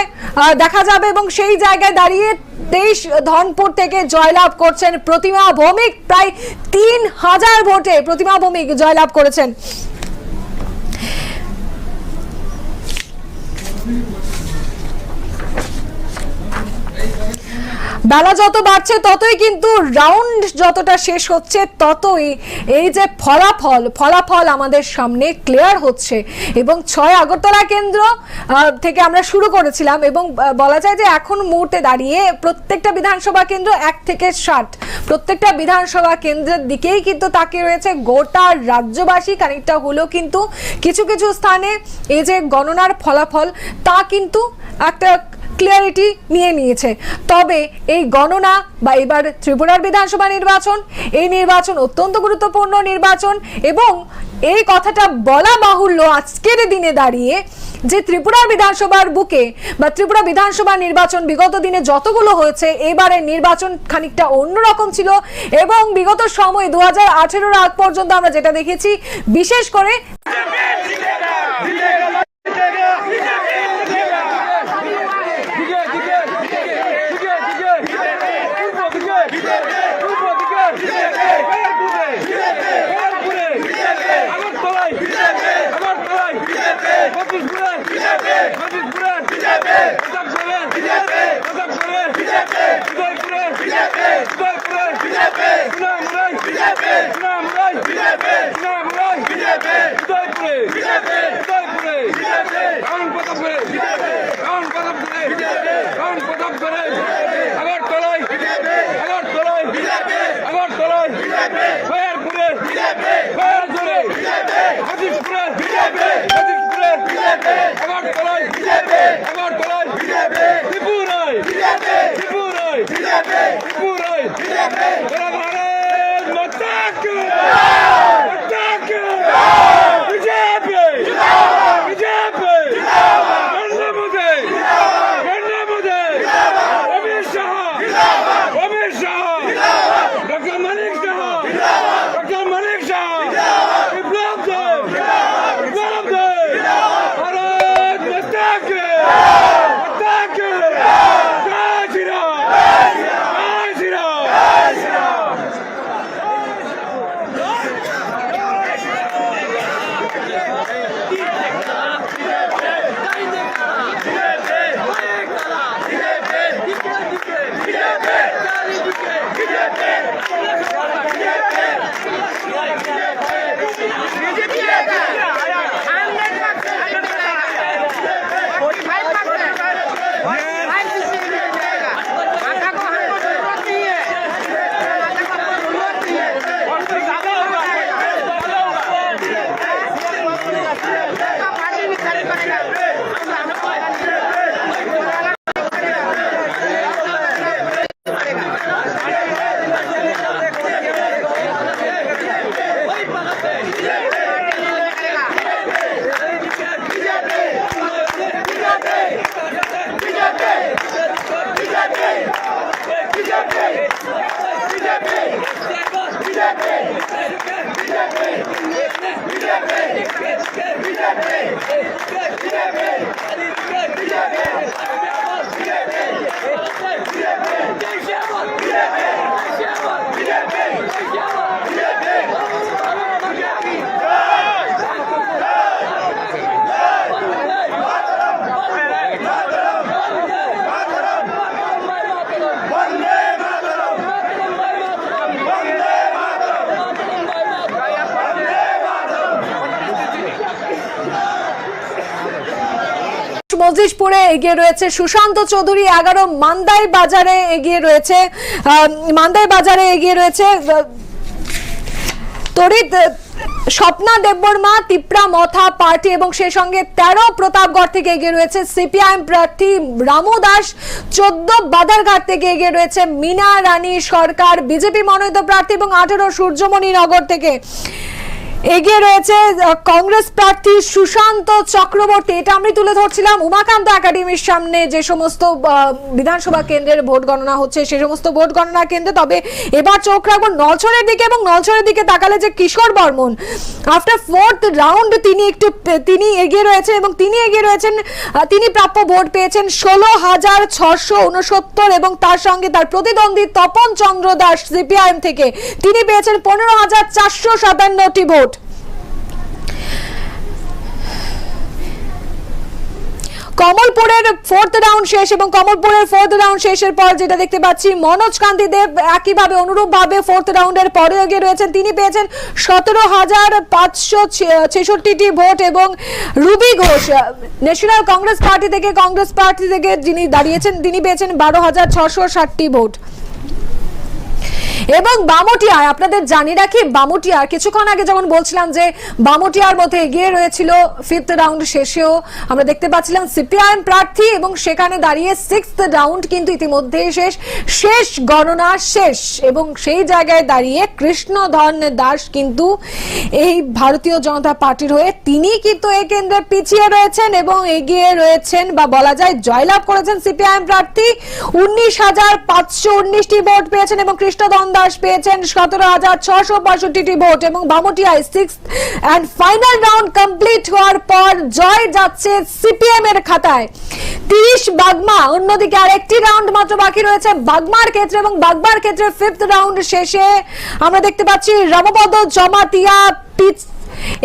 দেখা যাবে এবং সেই জায়গায় দাঁড়িয়ে 23 ধনপুর থেকে জয়লাভ করছেন প্রতিমা ভৌমিক। প্রায় 3000 ভোটে প্রতিমা ভৌমিক জয়লাভ করেছেন। বেলা যত বাড়ছে ততই কিন্তু রাউন্ড যতটা শেষ হচ্ছে ততই এই যে ফলাফল আমাদের সামনে ক্লিয়ার হচ্ছে এবং 6 আগরতলা কেন্দ্র থেকে আমরা শুরু করেছিলাম এবং বলা যায় যে এখন মুহূর্তে দাঁড়িয়ে প্রত্যেকটা বিধানসভা কেন্দ্র 1 থেকে 60 প্রত্যেকটা বিধানসভা কেন্দ্রের দিকেই কিন্তু তাকিয়ে রয়েছে গোটা রাজ্যবাসী। খানিকটা হলেও কিন্তু কিছু কিছু স্থানে এই যে গণনার ফলাফল তা কিন্তু একটা ক্লিয়ারিটি নিয়ে নিয়েছে। তবে এই গণনা বা এবার ত্রিপুরার বিধানসভা নির্বাচন, এই নির্বাচন অত্যন্ত গুরুত্বপূর্ণ নির্বাচন এবং এই কথাটা বলা বাহুল্য আজকের দিনে দাঁড়িয়ে যে ত্রিপুরার বিধানসভার বুকে বা ত্রিপুরা বিধানসভা নির্বাচন বিগত দিনে যতগুলো হয়েছে এবারে নির্বাচন খানিকটা অন্যরকম ছিল এবং বিগত সময় 2018 আগ পর্যন্ত আমরা যেটা দেখেছি বিশেষ করে মজিশপুরে এগিয়ে রয়েছে সুশান্ত চৌধুরী, 11 মান্দাই বাজারে এগিয়ে রয়েছে তড়িৎ স্বপ্না দেববর্মা তিপ্রা মথা পার্টি এবং সেই সঙ্গে 13 প্রতাপগড় থেকে এগিয়ে রয়েছে সিপিআইএম প্রার্থী রামু দাস, 14 বাধারঘাট থেকে এগিয়ে রয়েছে মিনা রানী সরকার বিজেপি মনোনীত প্রার্থী এবং 18 সূর্যমণি নগর থেকে এগিয়ে রয়েছে কংগ্রেস প্রার্থী সুশান্ত চক্রবর্তী। এটা আমি তুলে ধরছিলাম উমাকান্ত একাডেমির সামনে যে সমস্ত বিধানসভা কেন্দ্রের ভোট গণনা হচ্ছে সেই সমস্ত ভোট গণনা কেন্দ্রে। তবে এবার চোখ রাখবো নলছড়ের দিকে, এবং নলছড়ের দিকে তাকালে যে কিশোর বর্মন আফটার 4th রাউন্ড তিনি এগিয়ে রয়েছেন এবং তিনি প্রাপ্য ভোট পেয়েছেন 16,669 এবং তার সঙ্গে তার প্রতিদ্বন্দ্বী তপন চন্দ্র দাস সিপিআইএম থেকে তিনি পেয়েছেন 15,457টি ভোট। কমলপুরের 4th রাউন্ড শেষ এবং কমলপুরের 4th রাউন্ড শেষের পর যেটা দেখতে পাচ্ছি মনোজ কান্তি দেব একইভাবে অনুরূপভাবে 4th রাউন্ডের পরে এগিয়ে রয়েছেন, তিনি পেয়েছেন 17,566টি ভোট এবং Ruby Ghosh national Congress party থেকে যিনি দাঁড়িয়েছেন তিনি পেয়েছেন 12,660টি ভোট। এবং বামুটিয়ায় আপনাদের জানিয়ে রাখি, বামুটিয়ার কিছুক্ষণ আগে যেমন বলছিলাম যে বামুটিয়ার মধ্যে এগিয়ে রয়েছিল 5th রাউন্ড শেষেও আমরা দেখতে পাচ্ছিলাম সিপিআইএম প্রার্থী এবং সেখানে দাঁড়িয়ে 6th রাউন্ড কিন্তু ইতিমধ্যে শেষ গণনা শেষ এবং সেই জায়গায় দাঁড়িয়ে কৃষ্ণধন দাস কিন্তু এই ভারতীয় জনতা পার্টির হয়ে তিনি কিন্তু এই কেন্দ্রে পিছিয়ে রয়েছেন এবং এগিয়ে রয়েছেন বা বলা যায় জয়লাভ করেছেন সিপিআইএম প্রার্থী 19,519টি ভোট পেয়েছেন এবং কৃষ্ণধন দাস পেয়েছেন 17,665টি ভোট এবং বামুটিয়ায় 6th and final round complete হওয়ার পর জয় যাচ্ছে সিপিএম এর খাতায় 30 বাগমা। অন্যদিকে আরেকটি রাউন্ড মাত্র বাকি রয়েছে বাগমার ক্ষেত্রে এবং বাগমার ক্ষেত্রে 5th রাউন্ড শেষে আমরা দেখতে পাচ্ছি রামপদ জমাতিয়া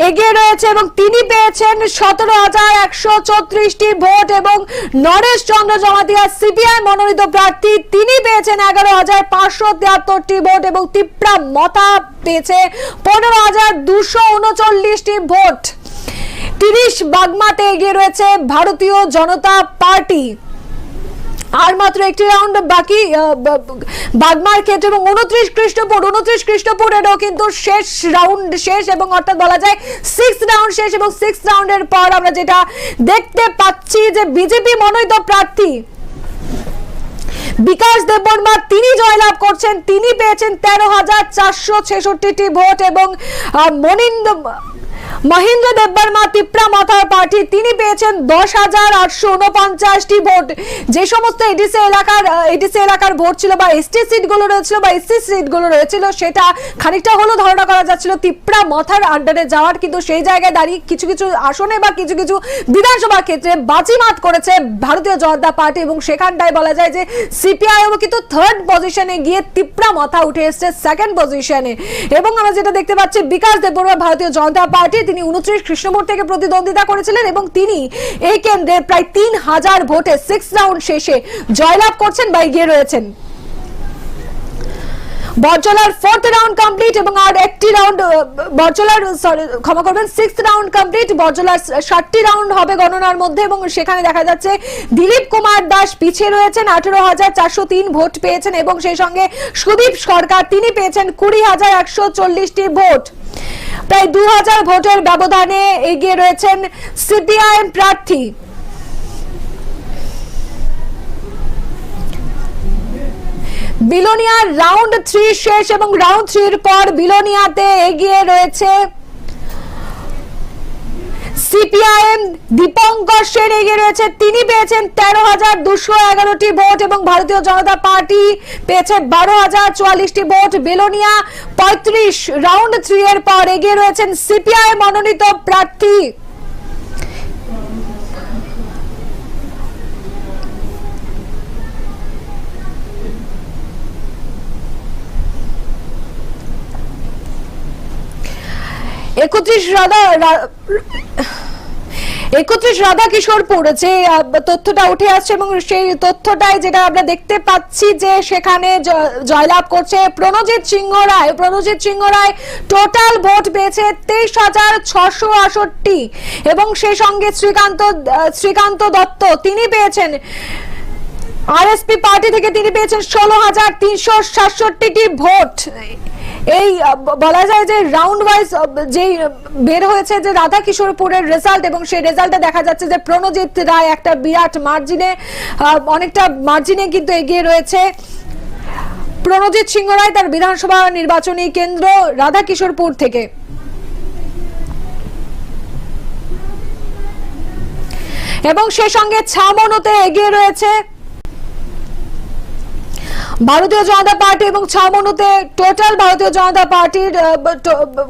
এগিয়ে রয়েছে এবং তিনি পেয়েছেন 17,134টি ভোট এবং নরেশ চন্দ্র জমাতিয়া সিপিআই মনোনীত প্রার্থী তিনি পেয়েছেন 11,573টি ভোট এবং তিপ্রা মথা পেয়েছে 15,239টি ভোট। 30 বাগমাতে এগিয়ে রয়েছে ভারতীয় জনতা পার্টি। আর মাত্র একটি রাউন্ড বাকি বাগমার ক্ষেত্রে এবং 29 কৃষ্ণপুরেরও কিন্তু শেষ রাউন্ড শেষ এবং অর্থাৎ বলা যায় 6th রাউন্ড শেষ এবং 6th রাউন্ডের পর আমরা যেটা দেখতে পাচ্ছি যে বিজেপি মনোনীত প্রার্থী বিকাশ দেববর্মা তিনি জয়লাভ করছেন, তিনি পেয়েছেন 13,466টি ভোট এবং মহেন্দ্র দেববর্মা তিপ্রা মথার পার্টি তিনি পেয়েছেন 10,849টি ভোট। যে সমস্ত এডিসি এলাকার ভোট ছিল বা এসটি সিটগুলো রয়েছিল বা এসসি সিটগুলো রয়েছিল সেটা খানিকটা হলেও ধারণা করা যাচ্ছিল তিপ্রা মথার আন্ডারে যাওয়ার, কিন্তু সেই জায়গায় দাঁড়িয়ে কিছু আসনে বা কিছু বিধানসভা ক্ষেত্রে বাজিমাত করেছে ভারতীয় জনতা পার্টি এবং সেখানটায় বলা যায় যে সিপিআইএম কিন্তু 3rd পজিশনে গিয়ে তিপ্রা মথা উঠে এসেছে 2nd পজিশনে এবং আমরা যেটা দেখতে পাচ্ছি বিকাশ দেববর্মা ভারতীয় জনতা পার্টি তিনি 29 কৃষ্ণপুর থেকে প্রতিদ্বন্দ্বিতা করেছিলেন এবং তিনি এই কেন্দ্রে প্রায় 3,000 ভোটে 6th রাউন্ড শেষে জয়লাভ করছেন বা এগিয়ে রয়েছেন। বরজলার 4th রাউন্ড কমপ্লিট এবং আর একটি রাউন্ড ক্ষমা করবেন 6th রাউন্ড কমপ্লিট। বরজলার 60টি রাউন্ড হবে গণনার মধ্যে এবং সেখানে দেখা যাচ্ছে দিলীপ কুমার দাস পিছিয়ে রয়েছেন 18,403 ভোট পেয়েছেন এবং সেই সঙ্গে সুদীপ সরকার তিনি পেয়েছেন 20,140টি ভোট। প্রায় 2,000 ভোটের ব্যবধানে এগিয়ে রয়েছেন সিপিআইএম প্রার্থী। বিলোনিয়ার রাউন্ড 3 শেষ এবং রাউন্ড 3 এর পর বিলোনিয়াতে এগিয়ে রয়েছে সিপিআইএম দীপঙ্কর সেন এগিয়ে রয়েছে, তিনি পেয়েছেন 13,211টি ভোট এবং ভারতীয় জনতা পার্টি পেয়েছে 12,044টি ভোট। বেলোনিয়া 35 রাউন্ড 3 এর পর এগিয়ে রয়েছেন সিপিআইএম মনোনীত প্রার্থী 31 রাধাকিশোরপুর যে তথ্যটা উঠে আসছে এবং সেই তথ্যটাই যেটা আমরা দেখতে পাচ্ছি যে সেখানে জয়লাভ করছে প্রণজিৎ সিংহ রায়। প্রণজিৎ সিংহ রায় টোটাল ভোট পেয়েছে 23,668 এবং সেই সঙ্গে শ্রীকান্ত দত্ত তিনি পেয়েছেন আরএসপি পার্টি থেকে তিনি পেয়েছেন 16,367টি ভোট। এই বলা যায় যে রাউন্ড ওয়াইজ যে বের হয়েছে যে রাধাকিশোরপুরের রেজাল্ট এবং সেই রেজাল্টে দেখা যাচ্ছে যে প্রণজিৎ রায় একটা বিরাট মার্জিনে অনেকটা মার্জিনে কিন্তু এগিয়ে রয়েছে। প্রণজিৎ সিংহ রায় তার বিধানসভা নির্বাচনী কেন্দ্র রাধাকিশোরপুর থেকে। এবং সেই সঙ্গে ছামনুতে এগিয়ে রয়েছে ভারতীয় জনতা পার্টি এবং ছামনুতে টোটাল ভারতীয় জনতা পার্টির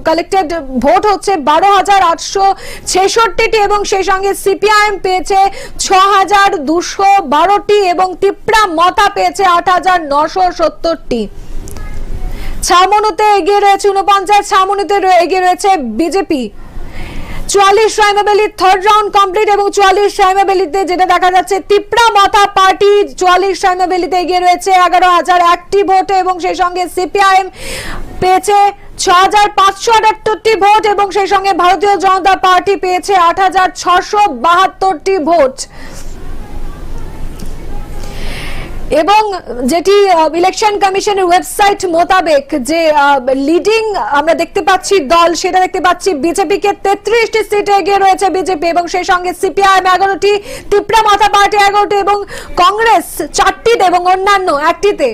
কালেক্টেড ভোট হচ্ছে 12,866টি এবং সেই সঙ্গে সিপিআইএম পেয়েছে 6,212টি এবং তিপ্রা মতা পেয়েছে 8,970টি। ছামনুতে এগিয়ে রয়েছে 49, ছামনুতে এগিয়ে রয়েছে বিজেপি। 44 রাইমাবেলি থার্ড রাউন্ড কমপ্লিট এবং 44 রাইমাবেলিতে যেটা দেখা যাচ্ছে তিপ্রা মতা পার্টি 44 রাইমাবেলিতে এগিয়ে রয়েছে 11,001টি ভোটে এবং সেই সঙ্গে সিপিআইএম পেয়েছে 6,578টি ভোট এবং সেই সঙ্গে ভারতীয় জনতা পার্টি পেয়েছে 8,672টি ভোট। এবং যেটি ইলেকশন কমিশনের ওয়েবসাইট মোতাবেক যে লিডিং আমরা দেখতে পাচ্ছি দল সেটা দেখতে পাচ্ছি বিজেপিকে 33টি সিটে এগিয়ে রয়েছে বিজেপি এবং সেই সঙ্গে সিপিআইএম 11টি, তিপ্রা মতা পার্টি 11টি এবং কংগ্রেস 4টিতে এবং অন্যান্য 1টিতে।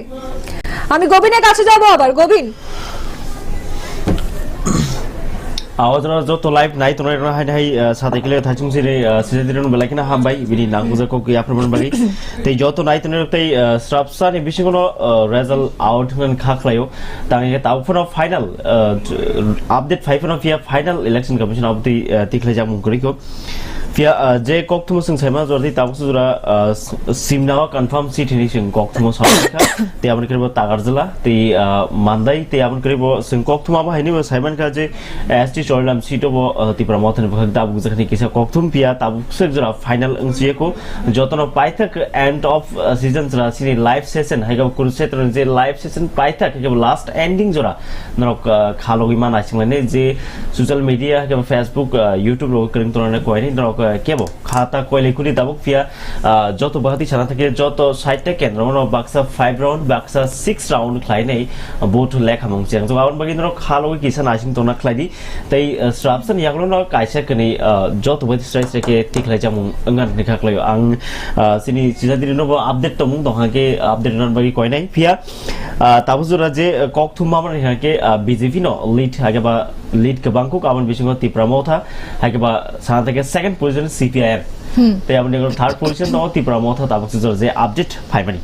আমি গোবিনের কাছে যাব আবার। গোবিন आवाजरा जो तो लाइव नाइ तो नाइ हाइ हाइ साथै केले थाइचुं सिरे सिजेदिरन बेलाकिना हामबाय बिनि नांगुजा को या प्रमाण बागै तै जो तो नाइ तो नाइ तै स्ट्रापसा नि बिसिगनो रिजल्ट आउट होन खाखलायो तांगे ताउफोन फाइनल अपडेट 5 अफ या final election commission of the तिखले जामुं गरिको फिया जे कक्थुमो जों साइमा जरदि ताबुसुरा सिमनावा कन्फर्म सिट हिनि जों कक्थुमो सावखा ते आबन करबो तागारजला ते मानदाय ते आबन करबो जों कक्थुमा बाहायनि साइमान का जे एसटी चोरलाम सीटो तिप्रा मथन बखक दाबु जखनि किसा कक्थुम पिया ताबुसु जरा फाइनल अंसिएको जतन पाइथक एंड अफ सीजन जरा सिनि लाइव सेशन हाइगा कुरुक्षेत्र जे लाइव सेशन पाइथक के लास्ट एंडिंग जरा नरक खालोगि मानासिंगने जे सोशल मीडिया के फेसबुक यूट्यूब लो करिं तोरने कोइनि नरक केबो खाता कोइले कुनि दाबुक पिया जत बहाति छाना थके जत साइटटे केन्द्र मन बाक्सा 5 राउंड बाक्सा 6 राउंड ख्लाइनै बोट लेखा मंगचें जो आवन बगि नरक खालोगि किसा नासिं तोना ख्लाइदि तै स्ट्रापसन यागलो न काइसा कनि जत बहाति स्ट्राइस के तिखलाइ जामुं अंगान निखाख्लायो आं सिनि सिजादिरि नबो अपडेट त मुं दहाके अपडेट नन बगि कोइनै पिया ताबुजुरा जे कक्थुम मामन हाके बीजेपी न लीड हाकेबा लीड गोबांखौ गाबोन बिसिङाव तिप्रा मथा हाकेबा साना थके सेकेन्ड पोजिशन सीपीआईएम तै आबन थर्ड पोजिशन दङ तिप्रा मथा ताबुजुरा जे अपडेट फाइमानि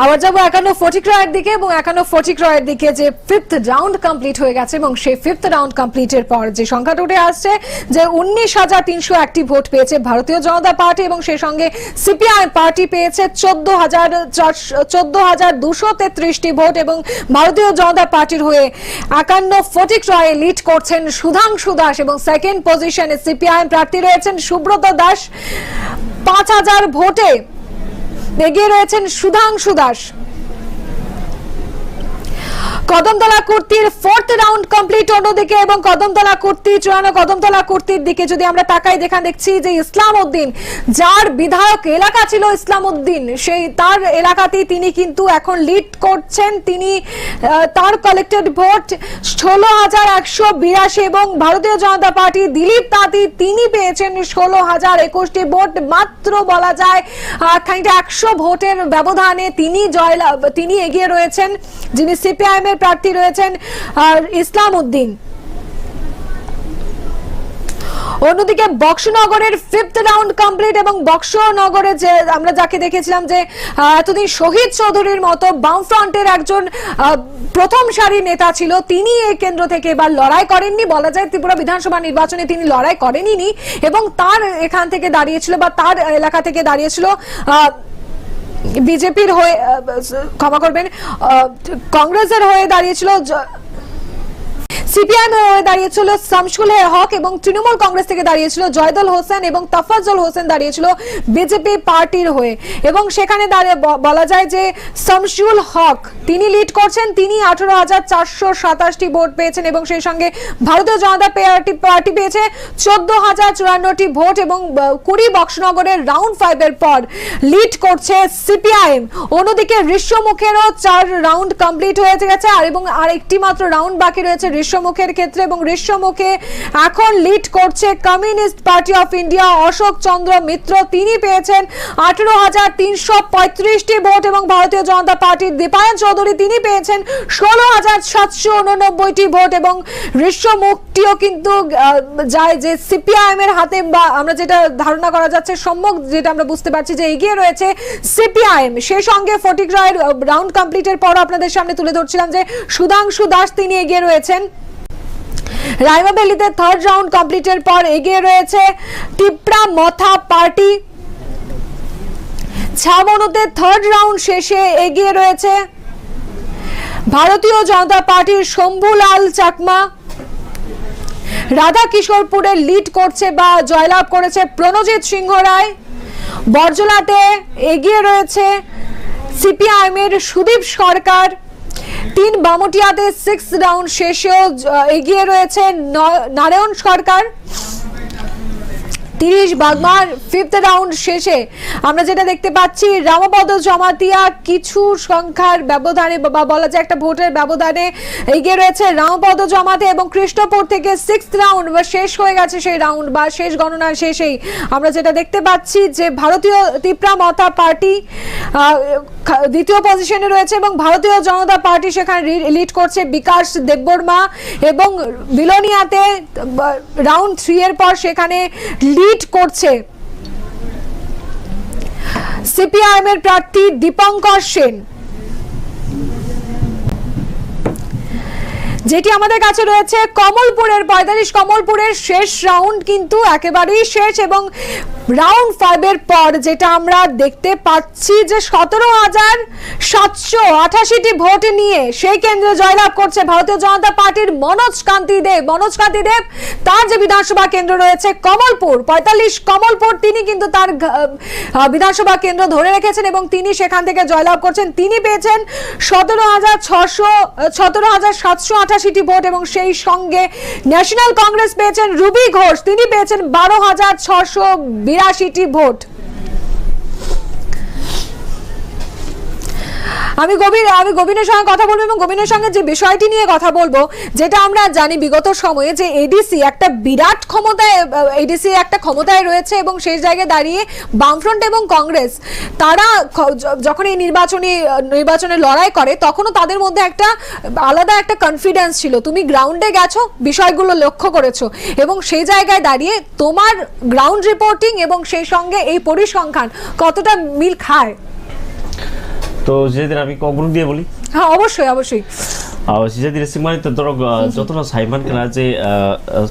আবার যাবো একান্ন ফটিক রায়ের দিকে এবং একান্ন ফটিক রায়ের দিকে যে ফিফথ রাউন্ড কমপ্লিট হয়ে গেছে এবং সেই ফিফথ রাউন্ড কমপ্লিটের পর যে সংখ্যাটা উঠে আসছে যে 19,301টি ভোট পেয়েছে ভারতীয় জনতা পার্টি এবং সেই সঙ্গে সিপিআই পার্টি পেয়েছে 14,233টি ভোট এবং ভারতীয় জনতা পার্টির হয়ে একান্ন ফটিক রায় লিড করছেন সুধাংশু দাস এবং সেকেন্ড পজিশনে সিপিআইএম প্রার্থী রয়েছেন সুব্রত দাস 5,000 ভোটে এগিয়ে রয়েছেন সুধাংশু দাস। কদমতলা কুর্তির ফোর্থ রাউন্ড কমপ্লিট অন্যদিকে এবং কদমতলা কুর্তি চূড়ান্ত কদমতলা কুর্তির দিকে যদি আমরা তাকাই দেখছি যে ইসলাম উদ্দিন যার বিধায়ক এলাকা ছিল ইসলাম উদ্দিন সেই তার এলাকাতেই তিনি কিন্তু এখন লিড করছেন। তিনি তার কালেক্টেড ভোট 16,182 এবং ভারতীয় জনতা পার্টি দিলীপ তাঁতি তিনি পেয়েছেন 16,021টি ভোট মাত্র বলা যায় খানিকটা 100 ভোটের ব্যবধানে তিনি এগিয়ে রয়েছেন যিনি সিপিআইএম এর প্রার্থী রয়েছেন ইসলাম উদ্দিন। অন্যদিকে বক্সনগরের ফিফথ রাউন্ড কমপ্লিট এবং বক্সনগরে যে আমরা যাকে দেখেছিলাম যে এতদিন শহীদ চৌধুরীর মতো বামফ্রন্টের একজন প্রথম সারির নেতা ছিল তিনি এই কেন্দ্র থেকে এবার লড়াই করেননি বলা যায় ত্রিপুরা বিধানসভা নির্বাচনে তিনি লড়াই করেননি এবং তার এখান থেকে দাঁড়িয়েছিল বা তার এলাকা থেকে দাঁড়িয়েছিল বিজেপির হয়ে ক্ষমা করবেন কংগ্রেসের হয়ে দাঁড়িয়েছিল সিপিআইএম হয়ে দাঁড়িয়েছিল শামসুল হক এবং তৃণমূল কংগ্রেস থেকে দাঁড়িয়েছিল জয়দল হোসেন এবং তাফাজ্জল হোসেন দাঁড়িয়েছিল বিজেপি পার্টির হয়ে এবং সেখানে দাঁড়িয়ে বলা যায় যে শামসুল হক তিনি লিড করছেন, তিনি 18,427টি ভোট পেয়েছেন এবং সেই সঙ্গে ভারতীয় জনতা পার্টি পেয়েছে 14,054টি ভোট এবং 20 বক্সনগরের রাউন্ড 5 এর পর লিড করছে সিপিআইএম। অন্যদিকে ঋষ্যমুখেরও 4 রাউন্ড কমপ্লিট হয়ে গেছে এবং আর একটি মাত্র রাউন্ড বাকি রয়েছে ঋষ্যমুখের ক্ষেত্রে এবং ঋষ্যমুখে এখন লিড করছে communist party of India Ashok Chandra Mitra, তিনি পেয়েছেন 18,335টি ভোট এবং ভারতীয় জনতা পার্টির দীপায়ন চৌধুরী তিনি পেয়েছেন 16,789টি ভোট এবং ঋষ্যমুখটিও কিন্তু যায় যে সিপিআইএম এর হাতে, বা আমরা যেটা ধারণা করা যাচ্ছে সম্মুখ যেটা আমরা বুঝতে পারছি যে এগিয়ে রয়েছে সিপিআইএম। সেই সঙ্গে ফটিক রায়ের রাউন্ড কমপ্লিটের পর আপনাদের সামনে তুলে ধরছিলাম যে সুধাংশু দাস তিনি এগিয়ে রয়েছেন। রায়মাবেলিতে 3rd রাউন্ড কমপ্লিটের পর এগিয়ে রয়েছে টিপ্রা মথা পার্টি। ছামনুতে 3rd রাউন্ড শেষে এগিয়ে রয়েছে ভারতীয় জনতা পার্টির শম্ভুলাল চাকমা। রাধা কিশোরপুরে লিড করছে বা জয়লাভ করেছে প্রণজিৎ সিংহ রায়। বরজলাতে এগিয়ে রয়েছে সিপিআইএম এর সুদীপ সরকার। 3 বামুটিয়াতে 6th রাউন্ড শেষেও এগিয়ে রয়েছে নারায়ণ সরকার। 30 বাগমার 5th রাউন্ড শেষে আমরা যেটা দেখতে পাচ্ছি রামপদ জমাতিয়া কিছু সংখ্যার ব্যবধানে বা বলা যায় একটা ভোটের ব্যবধানে এগিয়ে রয়েছে রামপদ জমাতে এবং কৃষ্ণপুর থেকে 6th রাউন্ড বা শেষ হয়ে গেছে সেই রাউন্ড বা শেষ গণনার শেষেই আমরা যেটা দেখতে পাচ্ছি যে ভারতীয় তীব্রা মথা পার্টি দ্বিতীয় পজিশনে রয়েছে এবং ভারতীয় জনতা পার্টি সেখানে লিড করছে বিকাশ দেববর্মা এবং বিলোনিয়াতে রাউন্ড 3 এর পর সেখানে লিড করছে সিপিআইএম এর প্রার্থী দীপঙ্কর সেন। যেটি আমাদের কাছে রয়েছে কমলপুরের 45 কমলপুরের শেষ রাউন্ড কিন্তু একেবারেই শেষ এবং রাউন্ড 5 এর পর যেটা আমরা দেখতে পাচ্ছি যে 17,788টি ভোট নিয়ে সেই কেন্দ্রে জয়লাভ করছে ভারতীয় জনতা পার্টির মনোজ কান্তি দেব। তার যে বিধানসভা কেন্দ্র রয়েছে কমলপুর 45 কমলপুর, তিনি কিন্তু তার বিধানসভা কেন্দ্র ধরে রেখেছেন এবং তিনি সেখান থেকে জয়লাভ করছেন। তিনি পেয়েছেন 17,788টি ভোট এবং সেই সঙ্গে ন্যাশনাল কংগ্রেস পেয়েছেন রুবি ঘোষ, তিনি পেয়েছেন 12,682টি ভোট। আমি গোবিনের সঙ্গে কথা বলবো এবং গোবিনের সঙ্গে যে বিষয়টি নিয়ে কথা বলবো যেটা আমরা জানি বিগত সময়ে যে এডিসি একটা বিরাট ক্ষমতায় ক্ষমতায় রয়েছে এবং সেই জায়গায় দাঁড়িয়ে বামফ্রন্ট এবং কংগ্রেস তারা যখন এই নির্বাচনে লড়াই করে তখনও তাদের মধ্যে একটা আলাদা একটা কনফিডেন্স ছিল। তুমি গ্রাউন্ডে গেছো, বিষয়গুলো লক্ষ্য করেছো এবং সেই জায়গায় দাঁড়িয়ে তোমার গ্রাউন্ড রিপোর্টিং এবং সেই সঙ্গে এই পরিসংখ্যান কতটা মিল খায়? তো যেদিন আমি কগ্রুপ দিয়ে বলি, হ্যাঁ অবশ্যই যেদিন মানে তো ধরো যতটা সাইমান খেলা যে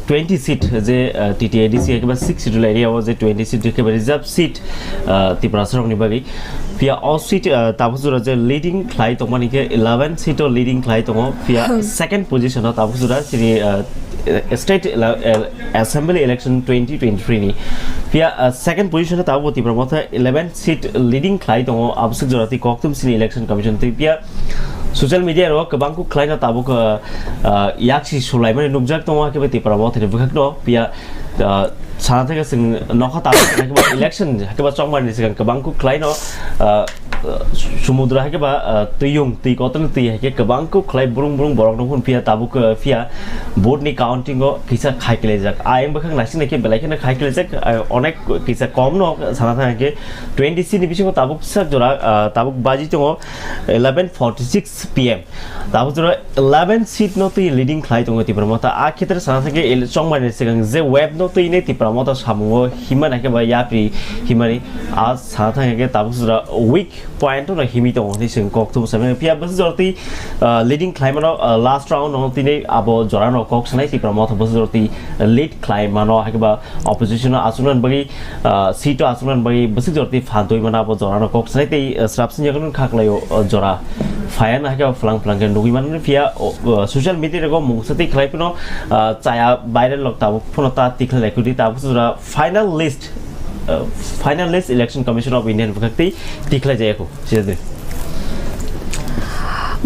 20 সিট যে টিটিএডিসি একেবারে 6 সিট এরিয়া যে 20 সিট একেবারে রিজার্ভ সিট ত্রিপুরা सरंनि बागै पिया all seat ताबुजुरा जे leading clay तमानिके 11 seat leading clay तंग पिया second position ताबुजुरा सिरि state assembly election 2023 ni पिया second position ताबु त्रिपुरा मथा 11 seat leading clay तंग आबसुक जराति कोक्तुम सिनि election commission पिया social media ro kabangku khlaina tabuk yakshi sulaimani nukjak tong ke beti para mothre bukakno pia sana theke sing nokha ta ke election ke ba chongmani sigan kabangku khlaino সমুদ্র হাকে বা তুইয়ং তুই কতন তুই হাকে kabangku khlai burung borok nokun pia tabuk pia board ni counting o kisa khaikele jak aim bakhang nasin ke belaikena khaikele jak onek kisa kom no sana thake 20 ni bisingo tabuk sak jora tabuk baji tongo 11:46 pm tabuk jora 11 seat no tui leading khlai tongo ti pramata a khetre sana thake chongmani sigang je web no tui ne ti pramata samungo himan hake ba yapri himani a sana thake tabuk jora weak point no himi tong ni sing kok tu same pia bas jorti leading climb no last round no tine abo jora no kok sanai ti pramata bas jorti lead climb no hake ba opposition asunan bagi seat asunan bagi bas jorti phantoi mana abo jora no kok sanai tei strapsin jagon khaklayo jora Fire na haka flang flang kan nugi man via social media rego mungsati khlai puno chaya viral log ta phono ta tikhle lekudi ta sura final list election commission of Indian bhakti tikhle jayako chede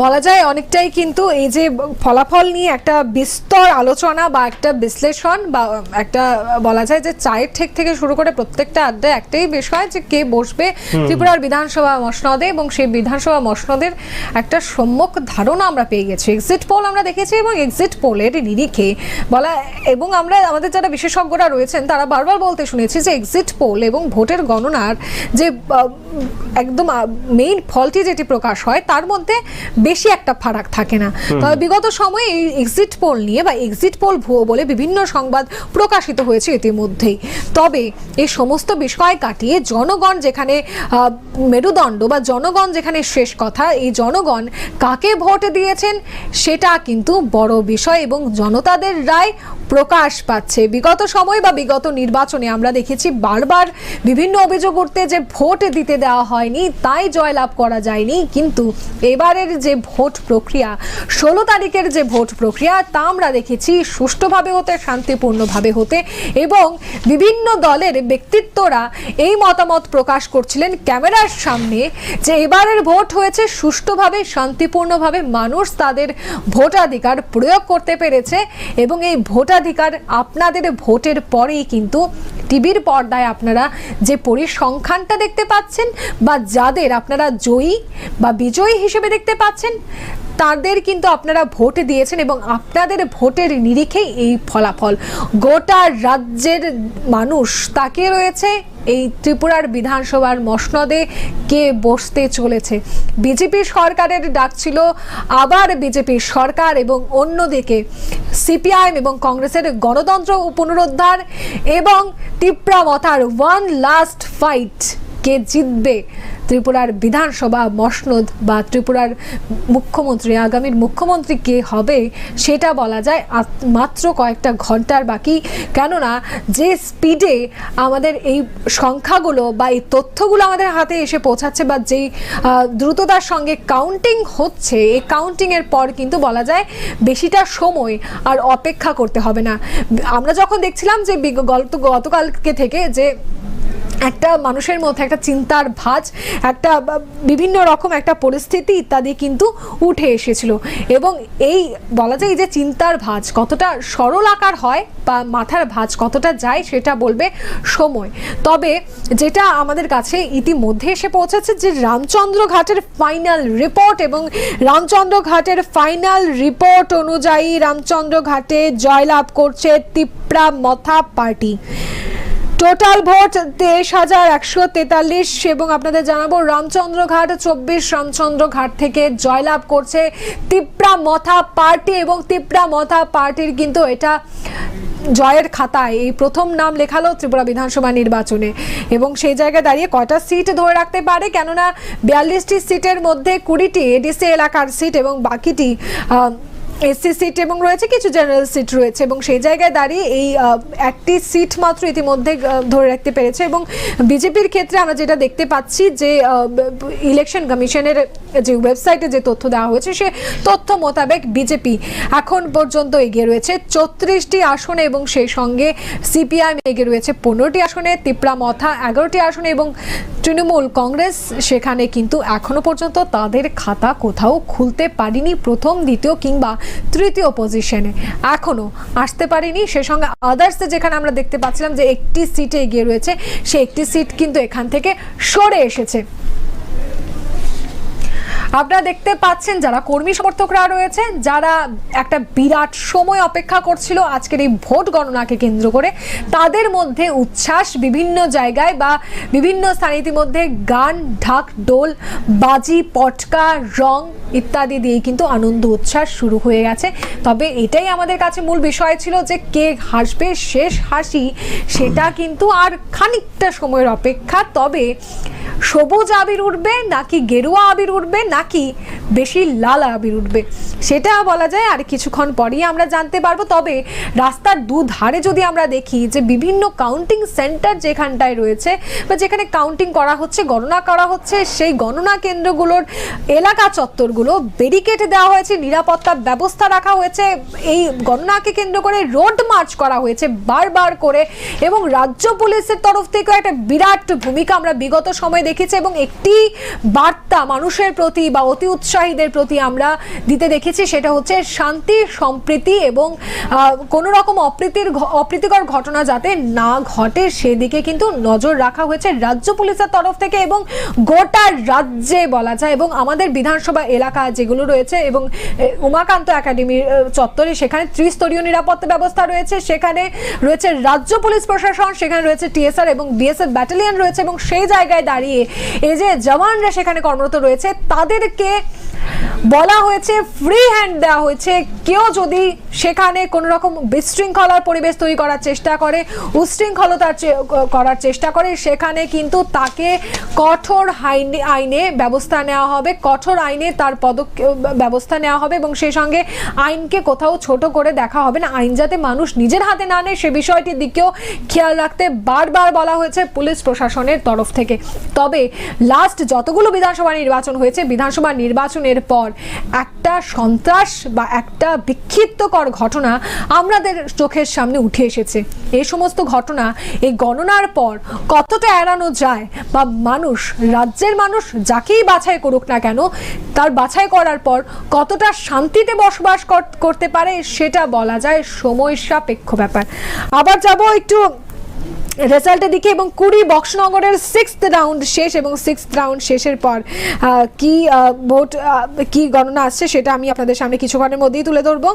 বলা যায় অনেকটাই কিন্তু এই যে ফলাফল নিয়ে একটা বিস্তর আলোচনা বা একটা বিশ্লেষণ বা একটা বলা যায় যে চায়ের ঠেক থেকে শুরু করে প্রত্যেকটা আড্ডায় একটাই বিষয় যে কে বসবে ত্রিপুরার বিধানসভা মসনদে এবং সেই বিধানসভা মসনদের একটা সম্যক ধারণা আমরা পেয়ে গেছি। এক্সিট পোল আমরা দেখেছি এবং এক্সিট পোলের নিরিখে বলা এবং আমরা আমাদের যারা বিশেষজ্ঞরা রয়েছেন তারা বারবার বলতে শুনেছি যে এক্সিট পোল এবং ভোটের গণনার যে একদম মেইন ফলটি যেটি প্রকাশ হয় তার মধ্যে বেশি একটা ফারাক থাকে না। তবে বিগত সময়ে এই এক্সিট পোল নিয়ে বা এক্সিট পোল ভুয়ো বলে বিভিন্ন সংবাদ প্রকাশিত হয়েছে ইতিমধ্যেই। তবে এই সমস্ত বিষয় কাটিয়ে জনগণ যেখানে মেরুদণ্ড বা জনগণ যেখানে শেষ কথা, এই জনগণ কাকে ভোট দিয়েছেন সেটা কিন্তু বড় বিষয় এবং জনতাদের রায় প্রকাশ পাচ্ছে। বিগত সময় বা বিগত নির্বাচনে আমরা দেখেছি বারবার বিভিন্ন অভিযোগ উঠতে যে ভোট দিতে দেওয়া হয়নি তাই জয়লাভ করা যায়নি, কিন্তু এবারের যে ভোট প্রক্রিয়া 16 তারিখের যে ভোট প্রক্রিয়া তা আমরা দেখেছি সুষ্ঠুভাবে হতে, শান্তিপূর্ণভাবে হতে এবং বিভিন্ন দলের ব্যক্তিত্বরা এই মতামত প্রকাশ করছিলেন ক্যামেরার সামনে যে এবারের ভোট হয়েছে সুষ্ঠুভাবে, শান্তিপূর্ণভাবে, মানুষ তাদের ভোটাধিকার প্রয়োগ করতে পেরেছে এবং এই ভোটাধিকার আপনাদের ভোটের পরেই কিন্তু টিভির পর্দায় আপনারা যে পরিসংখ্যানটা দেখতে পাচ্ছেন বা যাদের আপনারা জয়ী বা বিজয়ী হিসেবে দেখতে পাচ্ছেন তাদের কিন্তু আপনারা ভোট দিয়েছেন এবং আপনাদের ভোটের নিরিখেই এই ফলাফল। গোটা রাজ্যের মানুষ তাকিয়ে রয়েছে এই ত্রিপুরার বিধানসভার মসনদে কে বসতে চলেছে। বিজেপি সরকারের ডাক ছিল আবার বিজেপি সরকার এবং অন্যদিকে সিপিআইএম এবং কংগ্রেসের গণতন্ত্র পুনরুদ্ধার এবং তীব্রামথার ওয়ান লাস্ট ফাইট, কে জিতবে ত্রিপুরার বিধানসভা মসনদ বা ত্রিপুরার মুখ্যমন্ত্রী, আগামীর মুখ্যমন্ত্রী কে হবে সেটা বলা যায় মাত্র কয়েকটা ঘন্টার বাকি। কেননা যে স্পিডে আমাদের এই সংখ্যাগুলো বা এই তথ্যগুলো আমাদের হাতে এসে পৌঁছাচ্ছে বা যেই দ্রুততার সঙ্গে কাউন্টিং হচ্ছে, এই কাউন্টিংয়ের পর কিন্তু বলা যায় বেশিটা সময় আর অপেক্ষা করতে হবে না। আমরা যখন দেখছিলাম যে গতকালকে থেকে যে একটা মানুষের মধ্যে একটা চিন্তার ভাঁজ, একটা বিভিন্ন রকম একটা পরিস্থিতি ইত্যাদি কিন্তু উঠে এসেছিল এবং এই বলা যায় যে চিন্তার ভাঁজ কতটা সরল আকার হয় বা মাথার ভাঁজ কতটা যায় সেটা বলবে সময়। তবে যেটা আমাদের কাছে ইতিমধ্যে এসে পৌঁছেছে যে রামচন্দ্র ঘাটের ফাইনাল রিপোর্ট এবং রামচন্দ্র ঘাটের ফাইনাল রিপোর্ট অনুযায়ী রামচন্দ্র ঘাটে জয়লাভ করছে তীব্রামথা পার্টি। টোটাল ভোট 23,143 এবং আপনাদের জানাবো রামচন্দ্রঘাট 24 রামচন্দ্রঘাট থেকে জয়লাভ করছে তীব্রামথা পার্টি এবং তীব্রামথা পার্টির কিন্তু এটা জয়ের খাতায় এই প্রথম নাম লেখালো ত্রিপুরা বিধানসভা নির্বাচনে এবং সেই জায়গায় দাঁড়িয়ে কয়টা সিট ধরে রাখতে পারে, কেননা 42টি সিটের মধ্যে 20টি এডিসি এলাকার সিট এবং বাকিটি এসসি সিট এবং রয়েছে কিছু জেনারেল সিট রয়েছে এবং সেই জায়গায় দাঁড়িয়ে এই একটি সিট মাত্র ইতিমধ্যে ধরে রাখতে পেরেছে। এবং বিজেপির ক্ষেত্রে আমরা যেটা দেখতে পাচ্ছি যে ইলেকশন কমিশনের যে ওয়েবসাইটে যে তথ্য দেওয়া হয়েছে সে তথ্য মোতাবেক বিজেপি এখন পর্যন্ত এগিয়ে রয়েছে 34টি আসনে এবং সেই সঙ্গে সিপিআইএম এগিয়ে রয়েছে 15টি আসনে, তীব্রামথা 11টি আসনে এবং তৃণমূল কংগ্রেস সেখানে কিন্তু এখনো পর্যন্ত তাদের খাতা কোথাও খুলতে পারেনি, প্রথম, দ্বিতীয় কিংবা তৃতীয় পজিশনে এখনো আসতে পারেনি। সে সঙ্গে আদার্সে যেখানে আমরা দেখতে পাচ্ছিলাম যে একটি সিটে এগিয়ে রয়েছে সে একটি সিট কিন্তু এখান থেকে সরে এসেছে। আপনারা দেখতে পাচ্ছেন যারা কর্মী সমর্থকরা রয়েছে, যারা একটা বিরাট সময় অপেক্ষা করছিল আজকের এই ভোট গণনাকে কেন্দ্র করে, তাদের মধ্যে উচ্ছ্বাস বিভিন্ন জায়গায় বা বিভিন্ন স্থানে ইতিমধ্যে গান, ঢাক, ডোল, বাজি, পটকা, রং ইত্যাদি দিয়ে কিন্তু আনন্দ উচ্ছ্বাস শুরু হয়ে গেছে। তবে এটাই আমাদের কাছে মূল বিষয় ছিল যে কে হাসবে, শেষ হাসি সেটা কিন্তু আর খানিকটা সময়ের অপেক্ষা। তবে সবুজ আবির উঠবে নাকি গেরুয়া আবির উঠবে নাকি বেশি লাল আবির উঠবে সেটা বলা যায় আর কিছুক্ষণ পরেই আমরা জানতে পারবো। তবে রাস্তার দুধারে যদি আমরা দেখি যে বিভিন্ন কাউন্টিং সেন্টার যেখানটায় রয়েছে বা যেখানে কাউন্টিং করা হচ্ছে, গণনা করা হচ্ছে, সেই গণনা কেন্দ্রগুলোর এলাকা চত্বরগুলো ব্যারিকেড দেওয়া হয়েছে, নিরাপত্তার ব্যবস্থা রাখা হয়েছে, এই গণনাকে কেন্দ্র করে রোড মার্চ করা হয়েছে বারবার করে, এবং রাজ্য পুলিশের তরফ থেকে একটা বিরাট ভূমিকা আমরা বিগত সময়ে দেখেছি এবং একটি বার্তা মানুষের প্রতি বা অতি উৎসাহীদের প্রতি আমরা দিতে দেখেছি, সেটা হচ্ছে শান্তি, সম্প্রীতি এবং কোনো রকম অপ্রীতিকর ঘটনা যাতে না ঘটে সেদিকে কিন্তু নজর রাখা হয়েছে রাজ্য পুলিশের তরফ থেকে এবং গোটা রাজ্যে বলা যায়। এবং আমাদের বিধানসভা এলাকা যেগুলো রয়েছে এবং উমাকান্ত একাডেমির চত্বরে সেখানে ত্রিস্তরীয় নিরাপত্তা ব্যবস্থা রয়েছে, সেখানে রয়েছে রাজ্য পুলিশ প্রশাসন, সেখানে রয়েছে টিএসআর এবং বিএসএফ ব্যাটালিয়ন রয়েছে এবং সেই জায়গায় দাঁড়িয়ে এই যে জওয়ানরা সেখানে কর্মরত রয়েছে তাদেরকে বলা হয়েছে, ফ্রি হ্যান্ড দেওয়া হয়েছে, কেউ যদি সেখানে কোনো রকম বিশৃঙ্খলার পরিবেশ তৈরি করার চেষ্টা করে, উশৃঙ্খলতার করার চেষ্টা করে, সেখানে কিন্তু তাকে কঠোর আইনে ব্যবস্থা নেওয়া হবে, কঠোর আইনে তার ব্যবস্থা নেওয়া হবে এবং সেই সঙ্গে আইনকে কোথাও ছোট করে দেখা হবে না। আইন যাতে মানুষ নিজের হাতে না নেয় সে বিষয়টির দিকেও খেয়াল রাখতে বারবার বলা হয়েছে পুলিশ প্রশাসনের তরফ থেকে। তবে লাস্ট যতগুলো বিধানসভা নির্বাচন হয়েছে, বিধানসভা নির্বাচনের পর একটা সন্ত্রাস বা একটা বিক্ষিপ্তকর ঘটনা আমাদের চোখের সামনে উঠে এসেছে। এই সমস্ত ঘটনা এই গণনার পর কতটা এড়ানো যায় বা মানুষ, রাজ্যের মানুষ যাকেই বাছাই করুক না কেন, তার বাছাই করার পর কতটা শান্তিতে বসবাস করতে পারে সেটা বলা যায় সময় সাপেক্ষ ব্যাপার। আবার যাব একটু রেজাল্টের দিকে এবং 20 বক্সনগরের 6th রাউন্ড শেষ এবং 6th রাউন্ড শেষের পর কি ভোট কি গণনা আসছে সেটা আমি আপনাদের সামনে কিছুক্ষণের মধ্যেই তুলে ধরবো।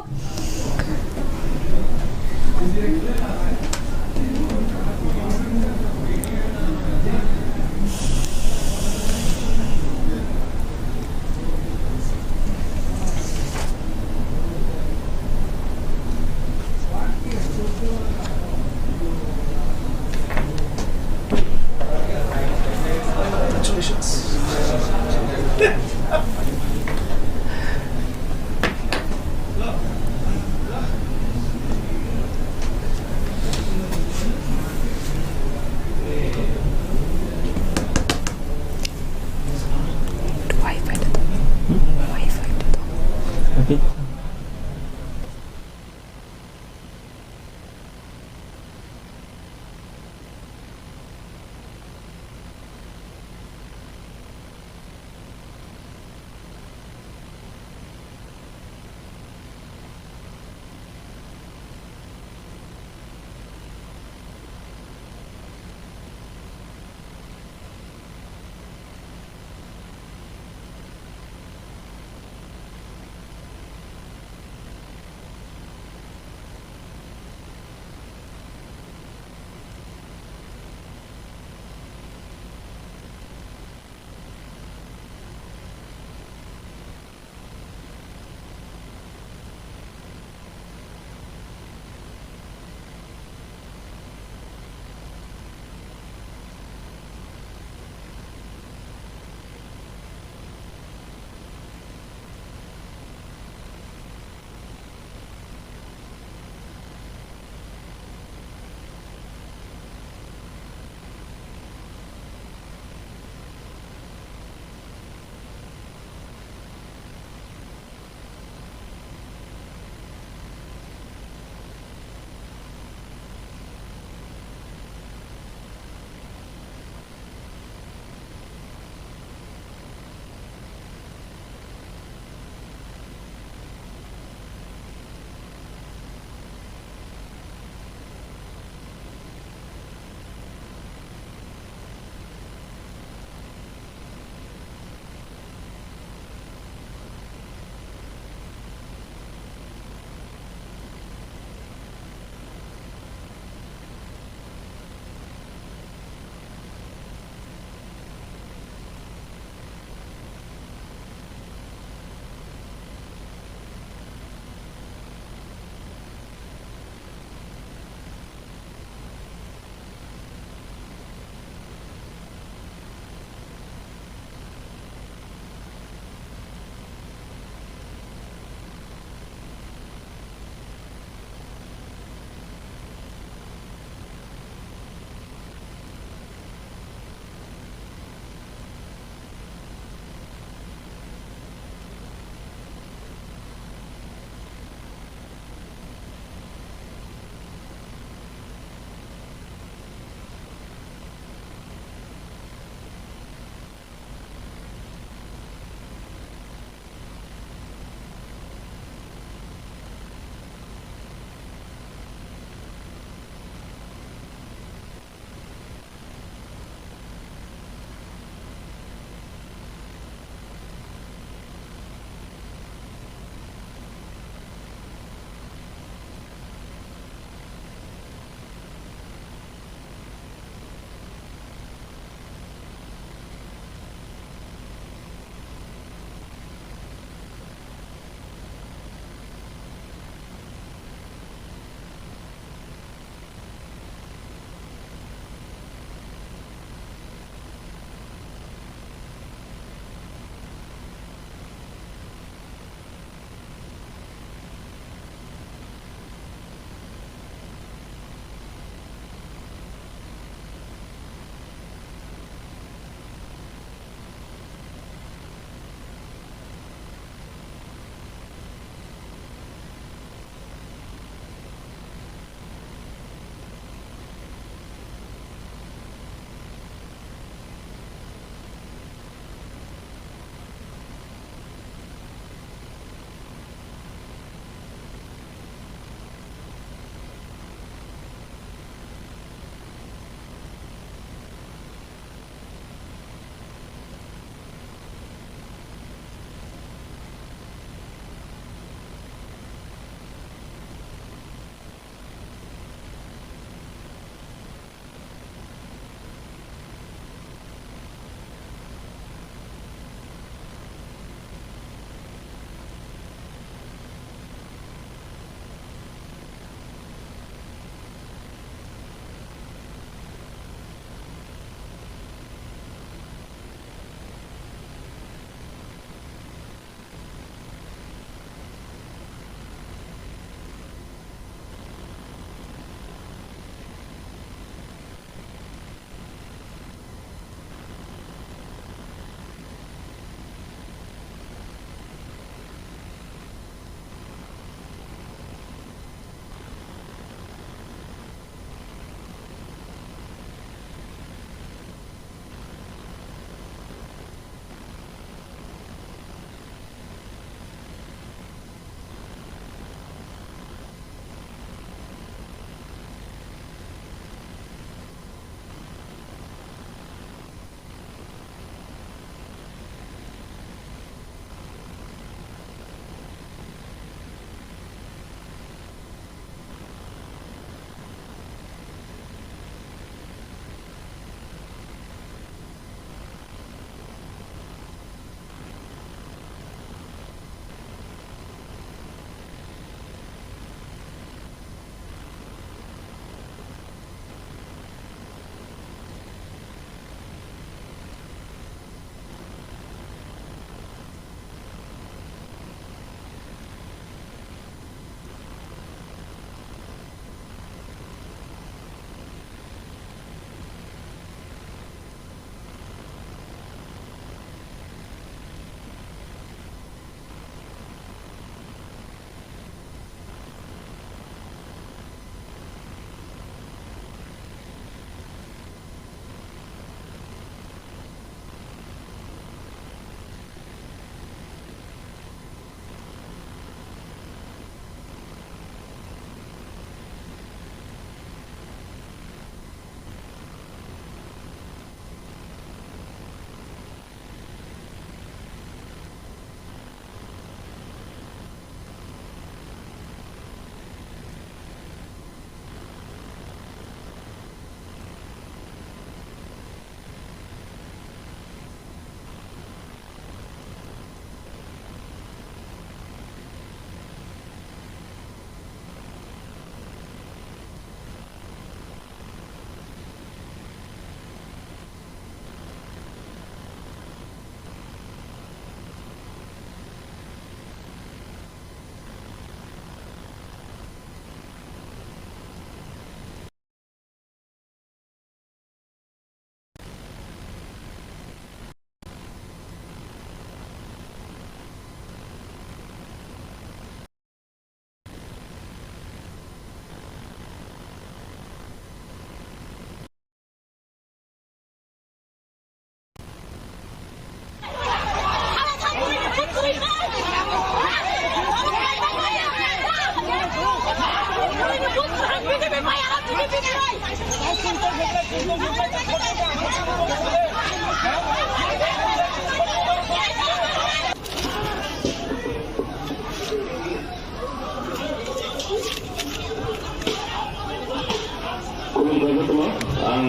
ang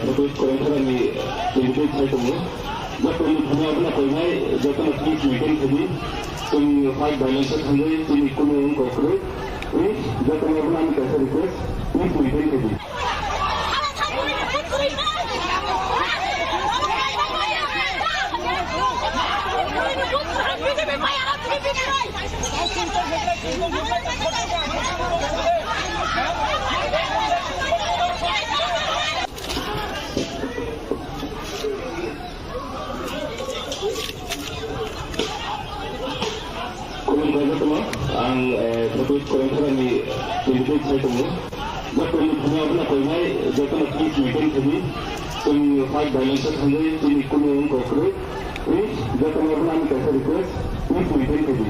produk korentan ni pintu saya semua. Maka ini hanya apa nak kau jika nak pergi weekend tadi, tung fight balance sampai ini kuno korporat, ini jika nak nak kasih request, ini weekend tadi. ang produk korentan ni pintu saya semua. Maka ini hanya apa nak kau jika nak pergi weekend tadi, tung fight balance sampai ini kuno korporat, ini jika nak nak kasih request, ini weekend tadi.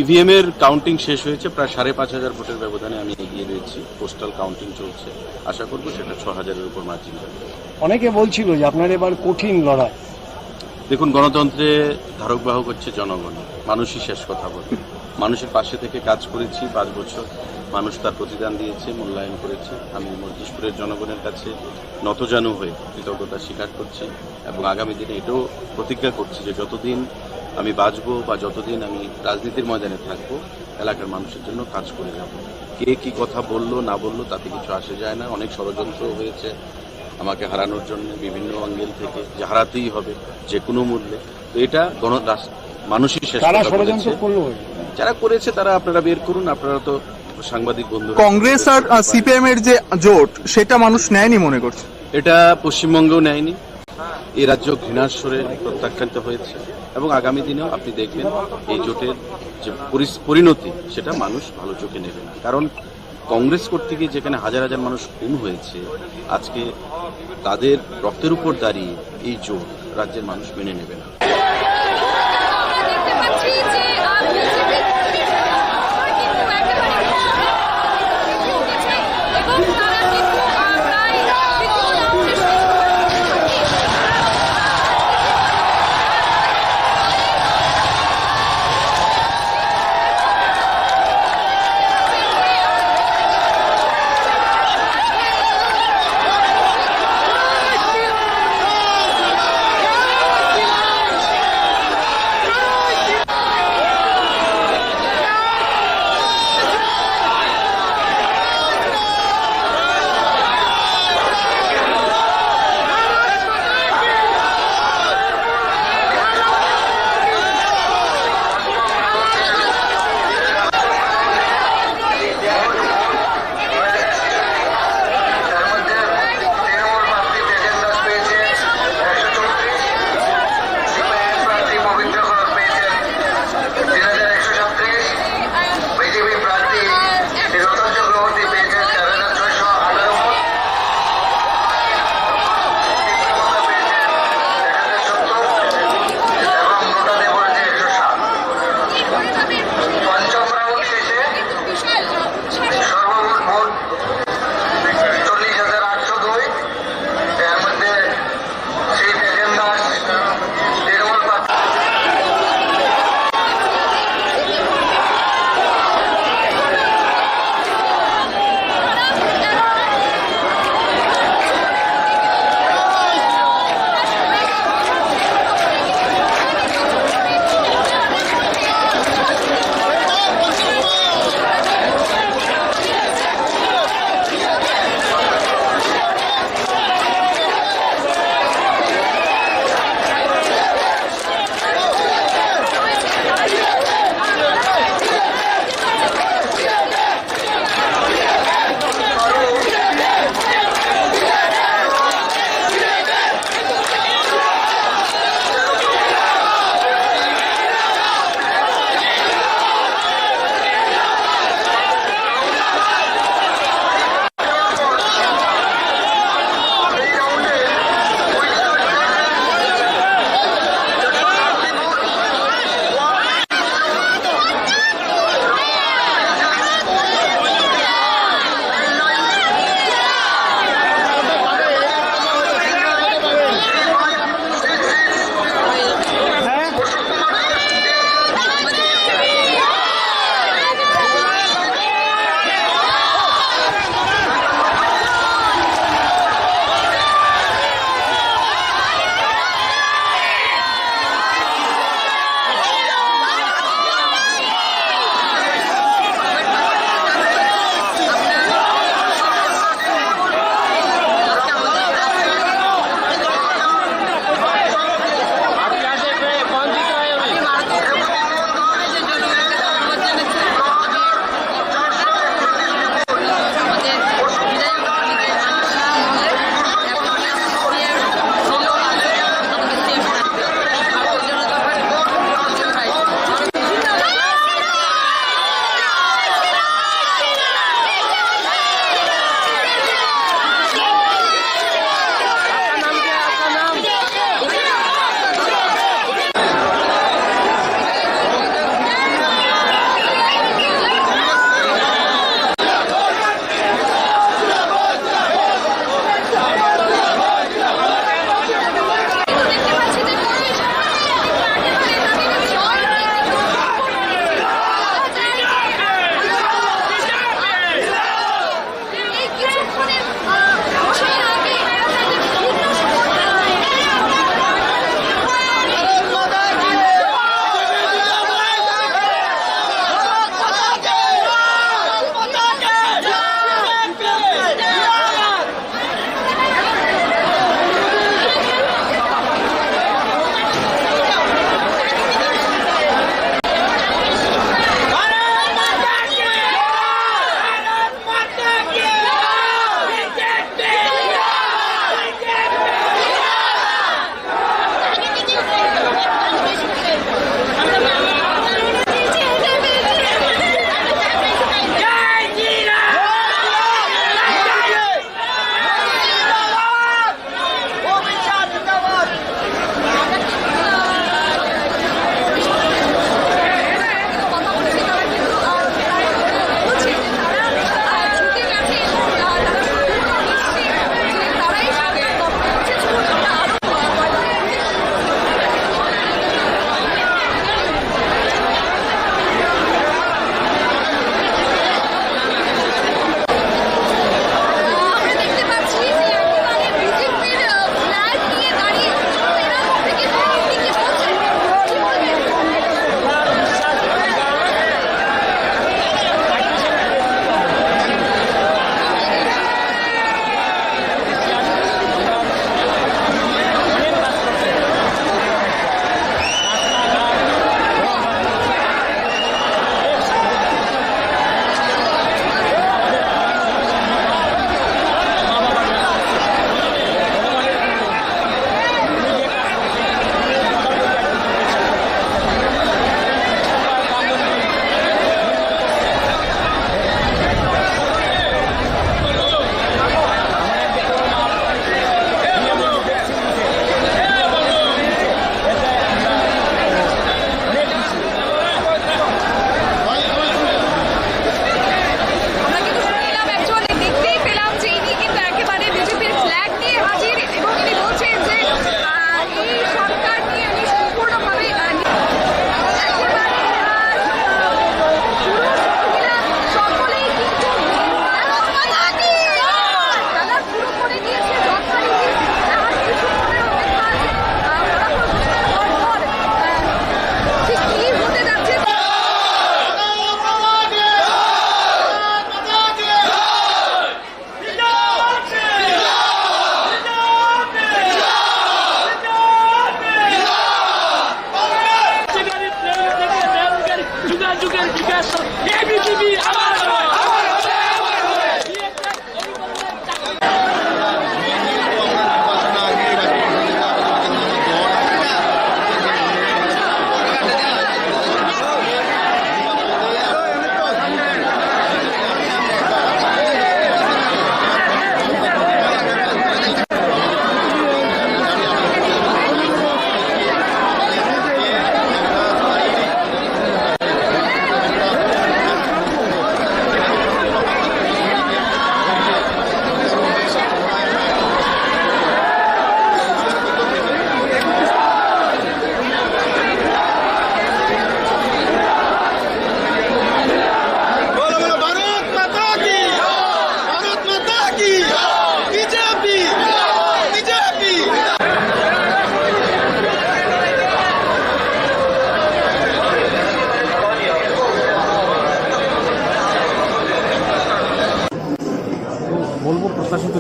EVM এর counting শেষ হয়েছে, প্রায় ৫,৫০০ ভোটের ব্যবধানে আমি এগিয়ে রয়েছি। Postal counting চলছে, আশা করব সেটা ৬,০০০-এর উপর মার্জিন যাবে। অনেকে বলছিল যে আপনার এবার কঠিন লড়াই। দেখুন, গণতন্ত্রে ধারক বাহক হচ্ছে জনগণ, মানুষই শেষ কথা বলে। মানুষের পাশে থেকে কাজ করেছি ৫ বছর, মানুষ তার প্রতিদান দিয়েছে, মূল্যায়ন করেছে। আমি মজলিশপুরের জনগণের কাছে নতজানু হয়ে কৃতজ্ঞতা স্বীকার করছি এবং আগামী দিনে এটাও প্রতিজ্ঞা করছি যে যতদিন আমি বাঁচবো বা যতদিন আমি রাজনীতির ময়দানে থাকবো এলাকার মানুষের জন্য কাজ করে যাব। কে কি কথা বললো না বললো তাতে কিছু আসে যায় না। অনেক ষড়যন্ত্র হয়েছে আমাকে হারানোর জন্য বিভিন্ন অ্যাঙ্গেল থেকে, যে হারাতেই হবে যে কোনো মূল্যে। তো এটা মানুষই শেষ তারা কথা ষড়যন্ত্র বলেছে। করলো। যারা করেছে তারা আপনারা বের করুন, আপনারা তো সাংবাদিক বন্ধু। কংগ্রেস আর সিপিএম এর যে জোট সেটা মানুষ নেয়নি মনে করছে। এটা পশ্চিমবঙ্গেও নেয়নি, এই রাজ্য ঘৃণার স্বরে প্রত্যাখ্যাত হয়েছে এবং আগামী দিনেও আপনি দেখবেন এই জোটের যে পরিণতি সেটা মানুষ ভালো চোখে নেবে না। কারণ কংগ্রেস করতে গিয়ে যেখানে হাজার হাজার মানুষ খুন হয়েছে, আজকে তাদের রক্তের উপর দাঁড়িয়ে এই জোট রাজ্যের মানুষ মেনে নেবে না।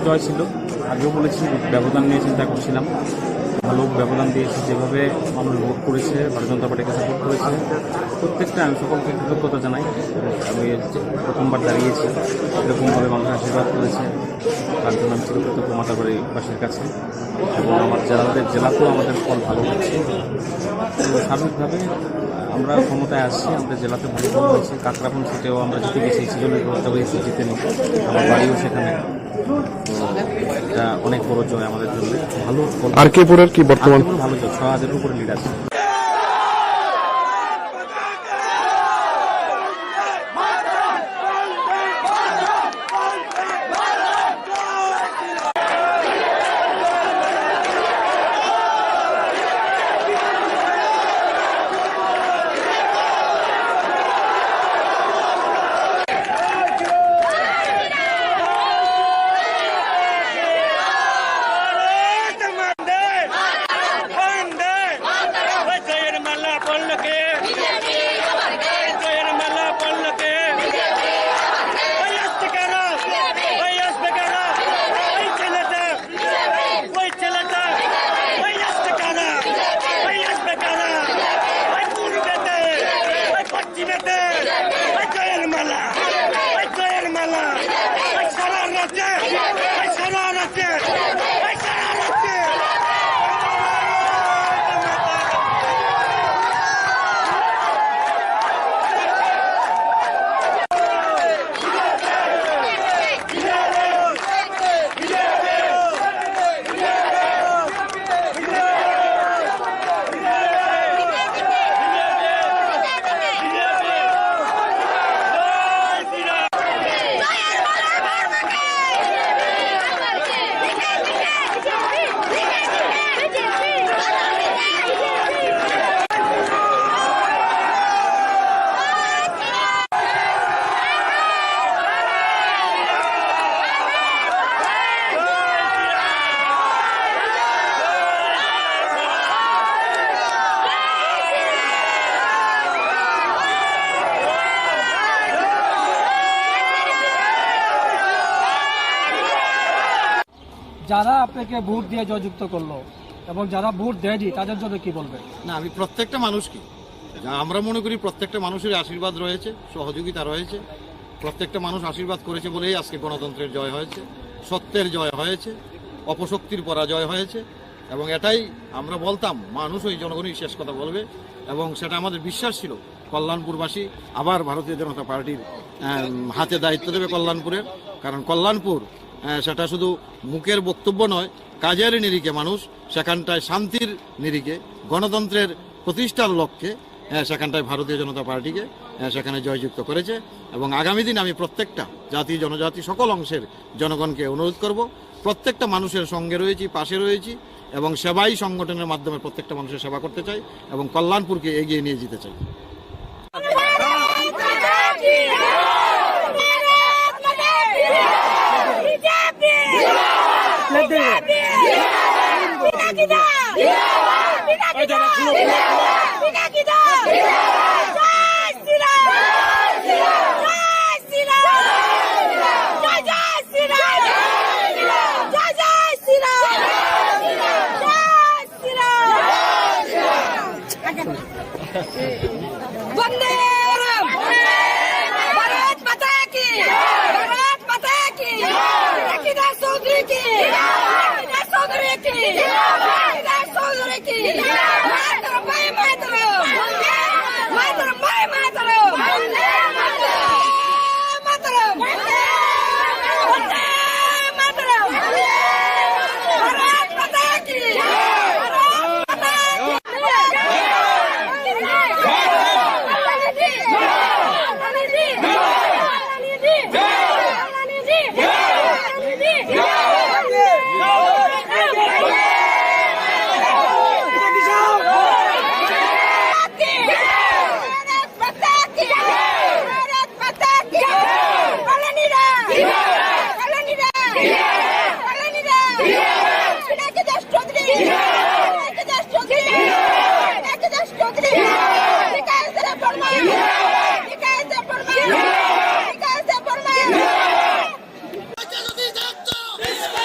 জয় ছিল, আগেও বলেছি ব্যবধান নিয়ে চিন্তা করছিলাম, ভালো ব্যবধান দিয়েছি। যেভাবে মানুষ ভোট করেছে, ভারতীয় জনতা পার্টির কাছে ভোট করেছে, প্রত্যেকটা আমি সকলকে কৃতজ্ঞতা জানাই। আমি প্রথমবার দাঁড়িয়েছি, এরকমভাবে মানুষ আশীর্বাদ করেছে, তার জন্য আমি চিরকৃতজ্ঞ মাতাবাড়িবাসীর কাছে। এবং আমার জেলাতেও আমাদের ফল ভালো হচ্ছে। তো সার্বিকভাবে আমরা ক্ষমতায় আসছি, আমাদের জেলাতে ভালো ফল হয়েছে। কাকরাপুর সিটেও আমরা জিতে গেছি, সিজনের ব্যবস্থা হয়েছে, জিতে নিই, আমার বাড়িও সেখানে। তো এটা অনেক বড় জয় আমাদের জন্য, ভালো ফল। আর কে পুরের কি বর্তমান ভালো জয়, 6,000-এর উপরে লিড আছে। যারা আপনাকে ভোট দিয়ে জয়যুক্ত করলো এবং যারা ভোট দেয়নি তাদের জন্য কি বলবেন? না, আমি প্রত্যেকটা মানুষকে, আমরা মনে করি প্রত্যেকটা মানুষের আশীর্বাদ রয়েছে, সহযোগিতা রয়েছে। প্রত্যেকটা মানুষ আশীর্বাদ করেছে বলেই আজকে গণতন্ত্রের জয় হয়েছে, সত্যের জয় হয়েছে, অপশক্তির পরাজয় হয়েছে। এবং এটাই আমরা বলতাম, মানুষ ওই জনগণই শেষ কথা বলবে, এবং সেটা আমাদের বিশ্বাস ছিল। কল্যাণপুরবাসী আবার ভারতীয় জনতা পার্টির হাতে দায়িত্ব দেবে কল্যাণপুরের, কারণ কল্যাণপুর সেটা শুধু মুখের বক্তব্য নয়, কাজের নিরিখে মানুষ সেখানটায় শান্তির নিরিখে গণতন্ত্রের প্রতিষ্ঠার লক্ষ্যে সেখানটায় ভারতীয় জনতা পার্টিকে সেখানে জয়যুক্ত করেছে। এবং আগামী দিন আমি প্রত্যেকটা জাতি জনজাতি সকল অংশের জনগণকে অনুরোধ করব, প্রত্যেকটা মানুষের সঙ্গে রয়েছি, পাশে রয়েছি, এবং সেবাই সংগঠনের মাধ্যমে প্রত্যেকটা মানুষের সেবা করতে চাই এবং কল্যাণপুরকে এগিয়ে নিয়ে যেতে চাই। वंदे भारत माता की, भारत माता की, रखीदा चौधरी की, रखीदा चौधरी की, रखीदा चौधरी की, मातरम भाई मातरम, मातरम भाई मातरम, मातरम, वंदे मातरम, भारत माता की, This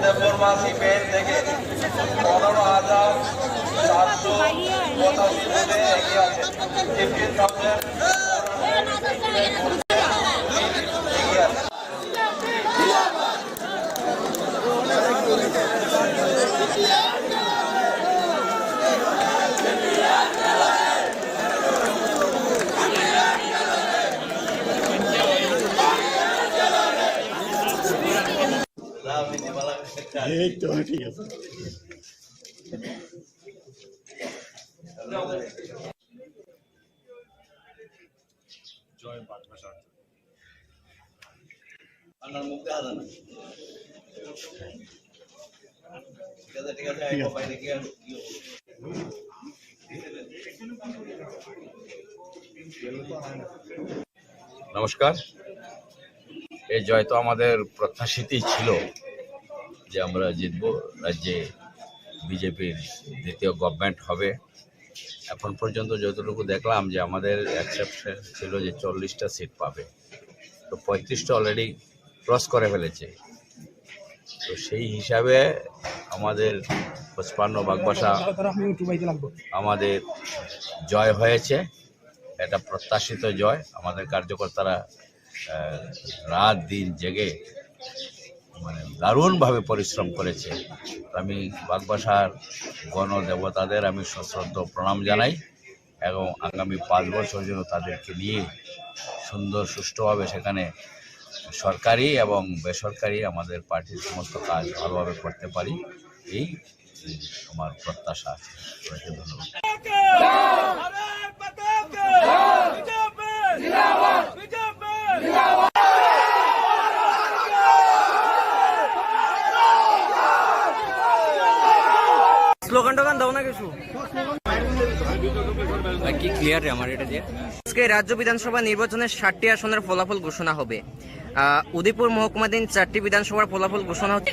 দেববর্মা সিপিআইএম থেকে 15,785 ভোটে এগিয়ে আছে। 15,000 এগিয়ে আছে। ঠিক আছে। জয় বাগবাসা আপনার মুখ দেখা যায় না। ঠিক আছে বাইরে গিয়ে নমস্কার। এই জয় তো আমাদের প্রত্যাশিতই ছিল যে আমরা জিতব, রাজ্যে বিজেপির দ্বিতীয় গভর্নমেন্ট হবে। এখন পর্যন্ত যতটুকু দেখলাম যে আমাদের অ্যাকসেপ্টেন্স ছিল যে 40টা সিট পাবে, তো 35টা অলরেডি ক্রস করে ফেলেছে। তো সেই হিসাবে আমাদের 55 বাগবাসা আমাদের জয় হয়েছে, এটা প্রত্যাশিত জয়। আমাদের কার্যকর্তারা রাত দিন জেগে মানে দারুণভাবে পরিশ্রম করেছে। আমি বাগবাসার গণদেবতাদের আমি সশ্রদ্ধ প্রণাম জানাই এবং আগামী 5 বছর জন্য তাদেরকে নিয়ে সুন্দর সুষ্ঠুভাবে সেখানে সরকারি এবং বেসরকারি আমাদের পার্টির সমস্ত কাজ ভালোভাবে করতে পারি, এই আমার প্রত্যাশা আছে। সবাইকে ধন্যবাদ। স্লোগান টোগান দাও না কিছু কি ক্লিয়ার আমার এটা দিয়ে। আজকে রাজ্য বিধানসভা নির্বাচনের 60টি আসনের ফলাফল ঘোষণা হবে। উদয়পুর মহকুমাধীন 4টি বিধানসভার ফলাফল ঘোষণা হচ্ছে।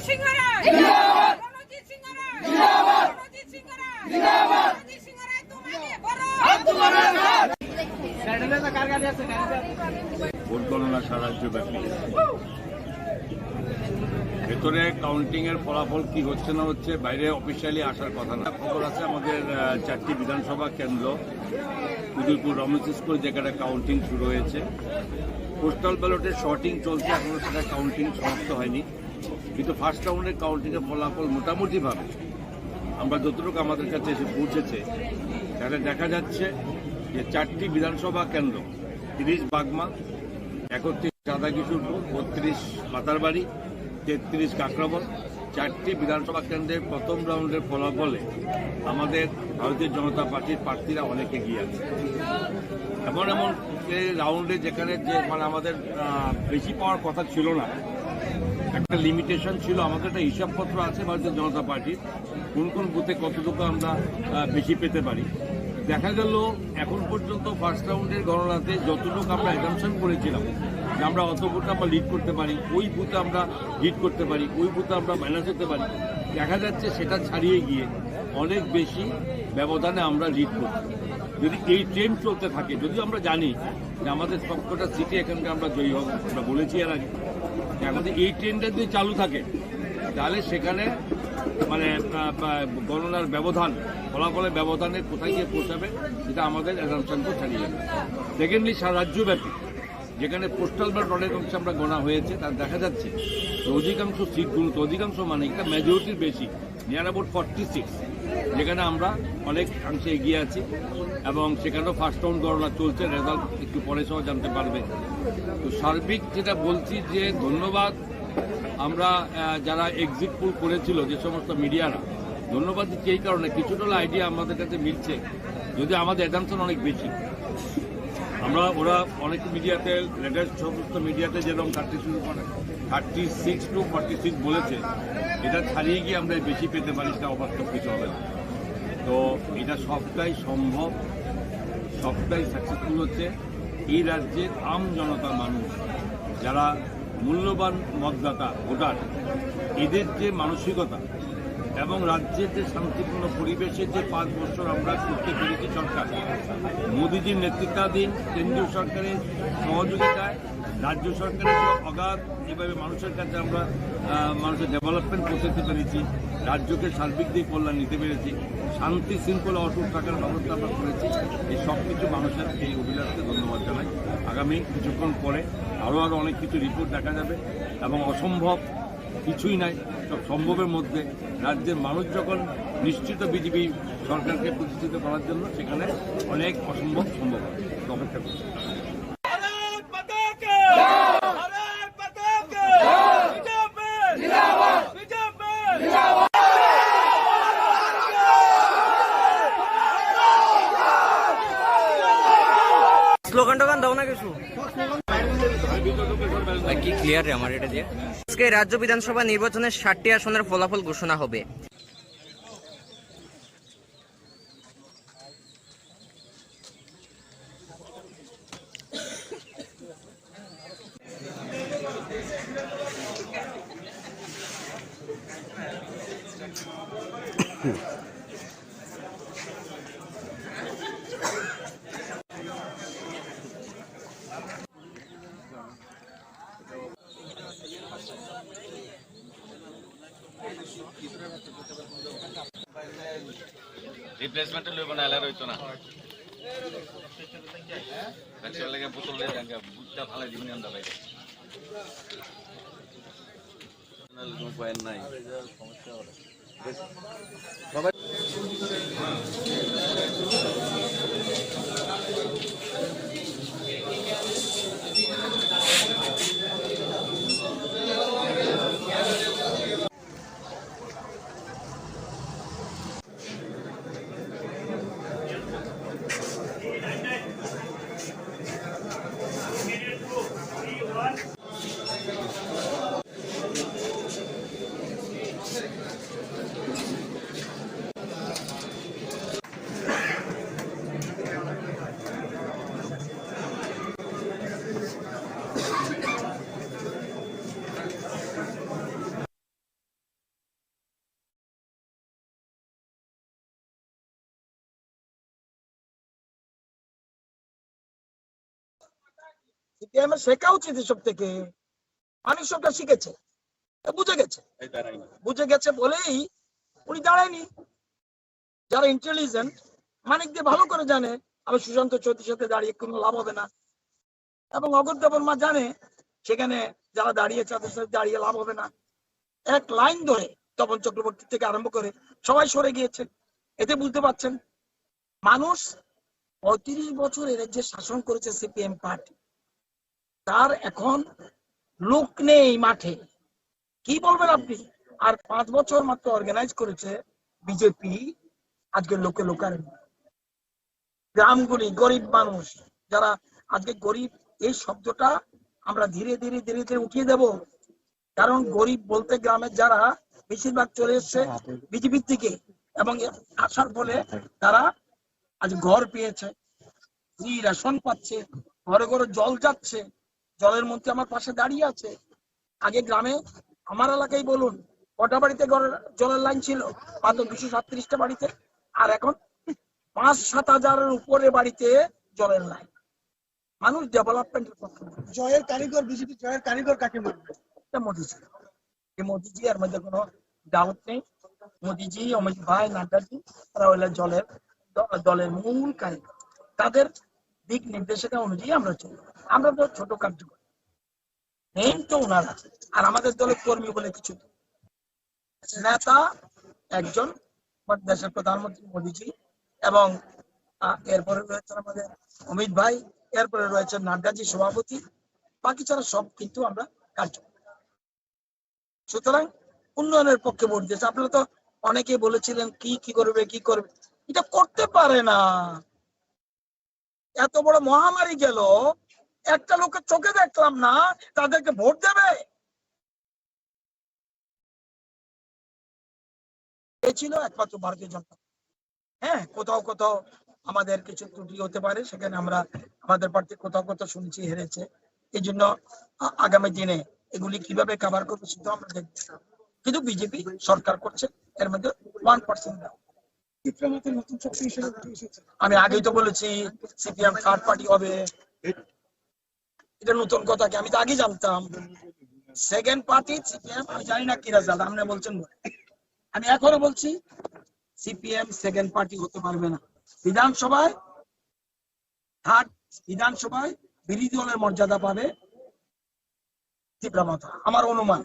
ভোট গণনা সারা রাজ্যব্যাপী। ভেতরে কাউন্টিং এর ফলাফল কি হচ্ছে না হচ্ছে বাইরে অফিসিয়ালি আসার কথা না। খবর আছে আমাদের 4টি বিধানসভা কেন্দ্র, উদয়পুর রমেশ স্কুল যেখানে কাউন্টিং শুরু হয়েছে। পোস্টাল ব্যালটের শর্টিং চলছে, এখনো সেটা কাউন্টিং সমাপ্ত হয়নি, কিন্তু ফার্স্ট রাউন্ডের কাউন্টিং এর ফলাফল মোটামুটিভাবে আমরা যতটুকু আমাদের কাছে এসে পৌঁছেছে তাহলে দেখা যাচ্ছে যে 4টি বিধানসভা কেন্দ্র 30 বাগমা, 31 রাধাকিশোরপুর, 32 মাতারবাড়ি, 33 কাকরাবন, 4টি বিধানসভা কেন্দ্রের প্রথম রাউন্ডের ফলাফলে আমাদের ভারতীয় জনতা পার্টির প্রার্থীরা অনেক এগিয়ে আছে। এমন এমন রাউন্ডে যেখানে যে মানে আমাদের বেশি পাওয়ার কথা ছিল না, একটা লিমিটেশন ছিল। আমাদের একটা হিসাবপত্র আছে ভারতীয় জনতা পার্টির, কোন কোন বুথে কতটুকু আমরা বেশি পেতে পারি। দেখা গেল এখন পর্যন্ত ফার্স্ট রাউন্ডের গণনাতে যতটুকু আমরা অ্যাজাম্পশন করেছিলাম যে আমরা অত বুথে আমরা লিড করতে পারি, ওই বুথে আমরা লিড করতে পারি, ওই বুথে আমরা মাইনাস হতে পারি, দেখা যাচ্ছে সেটা ছাড়িয়ে গিয়ে অনেক বেশি ব্যবধানে আমরা লিড করছি। যদি এই ট্রেন্ড চলতে থাকে, যদিও আমরা জানি যে আমাদের সবকটা সিটে এখানকার আমরা জয়ী হব, আমরা বলেছি এর আগে, আমাদের এই ট্রেন্ডটা যদি চালু থাকে তাহলে সেখানে মানে গণনার ব্যবধান, ফলাফলের ব্যবধানে কোথায় গিয়ে পৌঁছাবে সেটা আমাদের অ্যাজাম্পশনকে ছাড়িয়ে যাবে। সেকেন্ডলি সারা রাজ্যব্যাপী যেখানে পোস্টাল ব্যালট অনেক অংশে আমরা গোনা হয়েছে, তার দেখা যাচ্ছে অধিকাংশ সিটগুলো, অধিকাংশ মানে এটা মেজরিটির বেশি, নিয়ার অ্যাবাউট 46, যেখানে আমরা অনেক অংশে এগিয়ে আছি এবং সেখানেও ফার্স্ট রাউন্ড গণনা চলছে। রেজাল্ট একটু পরে সবাই জানতে পারবে। তো সার্বিক যেটা বলছি যে ধন্যবাদ আমরা যারা এক্সিট পোল করেছিল যে সমস্ত মিডিয়ারা, ধন্যবাদ দিচ্ছি এই কারণে কিছুটা আইডিয়া আমাদের কাছে মিলছে, যদি আমাদের অ্যাজাম্পশন অনেক বেশি। আমরা ওরা অনেক মিডিয়াতে, লেটেস্ট সমস্ত মিডিয়াতে যেরকম 36 to 46 বলেছে, এটা ছাড়িয়ে গিয়ে আমরা বেশি পেতে পারি, সেটা অবাস্তব কিছু হবে না। তো এটা সবটাই সম্ভব, সবটাই সাকসেসফুল হচ্ছে এই রাজ্যের আম জনতা মানুষ, যারা মূল্যবান মতদাতা ভোটার, এদের যে মানসিকতা এবং রাজ্যের যে শান্তিপূর্ণ পরিবেশের যে 5 বছর আমরা করতে পেরেছি সরকার, মোদীজির নেতৃত্বাধীন কেন্দ্রীয় সরকারের সহযোগিতায় রাজ্য সরকারের যে অগাধ যেভাবে মানুষের কাছে আমরা মানুষের ডেভেলপমেন্ট পৌঁছাতে পেরেছি, রাজ্যকে সার্বিক দিক কল্যাণ নিতে পেরেছি, শান্তি শৃঙ্খলা অটুট থাকার ব্যবস্থা আমরা করেছি, এই সব কিছু মানুষের এই অভিলাষকে ধন্যবাদ জানাই। আগামী কিছুক্ষণ পরে আরও অনেক কিছু রিপোর্ট দেখা যাবে এবং অসম্ভব কিছুই নাই, সব সম্ভবের মধ্যে রাজ্যের মানুষ যখন নিশ্চিত বিজেপি সরকারকে প্রতিষ্ঠিত করার জন্য সেখানে অনেক অসম্ভব সম্ভব হবে। অপেক্ষা করছি। স্লোগান টোগান দাও না কিছু কি ক্লিয়ার রে আমার এটা দিয়ে। আজকে রাজ্য বিধানসভা নির্বাচনের 60টি আসনের ফলাফল ঘোষণা হবে। রিপ্লেসমেন্ট লইব না এলার হইতো না আচ্ছা লাগে বোতল দিয়ে জায়গা বুটটা ভালো দিবেন আমরা বাইরে কোনো পয়েন্ট নাই সমস্যা হবে সবাই সিপিএমের শেখা উচিত এসব থেকে। মানুষ সবটা শিখেছে, বুঝে গেছে বলেই উনি দাঁড়ায়নি। যারা ইন্টেলিজেন্ট মানিক দিয়ে ভালো করে জানে আমি সুশান্ত চৌধুরীর সাথে দাঁড়িয়ে কোনো লাভ হবে না, এবং অগত্য বর্মা জানে সেখানে যারা দাঁড়িয়েছে তাদের সাথে দাঁড়িয়ে লাভ হবে না। এক লাইন ধরে তপন চক্রবর্তী থেকে আরম্ভ করে সবাই সরে গিয়েছে। এতে বুঝতে পারছেন মানুষ 35 বছর এর যে শাসন করেছে সিপিএম পার্টি, তার এখন লোক নেই মাঠে, কি বলবেন আপনি? আর 5 বছর মাত্র অর্গানাইজ করেছে বিজেপি। আজকে লোকে লোকারণ্য, গ্রামগুলি গরিব মানুষ যারা আজকে গরিব, এই শব্দটা আমরা ধীরে ধীরে ধীরে ধীরে উঠিয়ে দেব। কারণ গরিব বলতে গ্রামের যারা বেশিরভাগ চলে এসছে বিজেপির থেকে, এবং আসার ফলে তারা আজ ঘর পেয়েছে, ফ্রি রেশন পাচ্ছে, ঘরে ঘরে জল যাচ্ছে, জলের মধ্যে আমার পাশে দাঁড়িয়ে আছে। আগে গ্রামে আমার এলাকায় বলুন কটা বাড়িতে জলের লাইন ছিল? মাত্র 237টা বাড়িতে, আর এখন 5-7 হাজারের উপরে বাড়িতে জলের লাইন। মানুষ ডেভেলপমেন্টের পক্ষে। জয়ের কারিগর বিজেপি, জয়ের কারিগর কাকে বলবে? মোদিজি। মোদিজি এর মধ্যে কোনো ডাউট নেই। মোদিজি, অমিত ভাই, নাড্ডাজি, তারা হইলে দলের মূল কারিগর। তাদের দিক নির্দেশনা অনুযায়ী আমরা চলি। আমরা তো ছোট কার্য করি, মেইন তো ওনারা। আর আমাদের দলের কর্মী বলে কিছু নেতা একজন দেশের প্রধানমন্ত্রী মোদিজি, এবং এরপরে রয়েছেন আমাদের অমিত ভাই, এরপরে রয়েছেন নাড্ডাজি সভাপতি, বাকি ছাড়া সব কিন্তু আমরা কার্য করি। সুতরাং উন্নয়নের পক্ষে ভোট দিয়েছে। আপনারা তো অনেকেই বলেছিলেন কি করবে, এটা করতে পারে না। এত বড় মহামারী গেল, একটা লোকের চোখে দেখলাম না, তাদেরকে ভোট দেবে? এ ছিল একমাত্র ভারতীয় জনতা। হ্যাঁ, কোথাও কোথাও আমাদের কিছু ত্রুটি হতে পারে, সেখানে আমরা আমাদের প্রার্থী কোথাও শুনছি হেরেছে। এই জন্য আগামী দিনে এগুলি কিভাবে কভার করবে সেটা আমরা দেখতে, কিন্তু বিজেপি সরকার করছে, এর মধ্যে 1% দাও। নতুন শক্তি হিসেবে আমি আগেই তো বলেছি সিপিএম থার্ড পার্টি হবে। এটা নতুন কথা কি? আমি তো আগে জানতাম সেকেন্ড পার্টি সিপিএম। আমি জানি না কি রেজাল্ট, আপনি বলছেন বলে। আমি এখনো বলছি সিপিএম সেকেন্ড পার্টি হতে পারবে না। বিধানসভায় বিধানসভায় বিরোধী দলের মর্যাদা পাবে তীব্রমতা, আমার অনুমান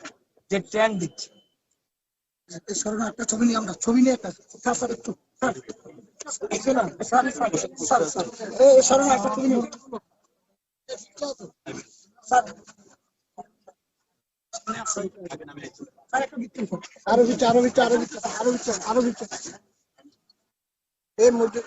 যে ট্রেন্ড দিচ্ছে। একটা ছবি নিয়ে আমরা ছবি নিয়ে একটা একটু একটা ছবি নিয়ে আরো বিচ্ছে আরো বিচ্ছে আরো বিচ্ছে আরো বিচ্ছে আরো বিচ্ছে এর মধ্যে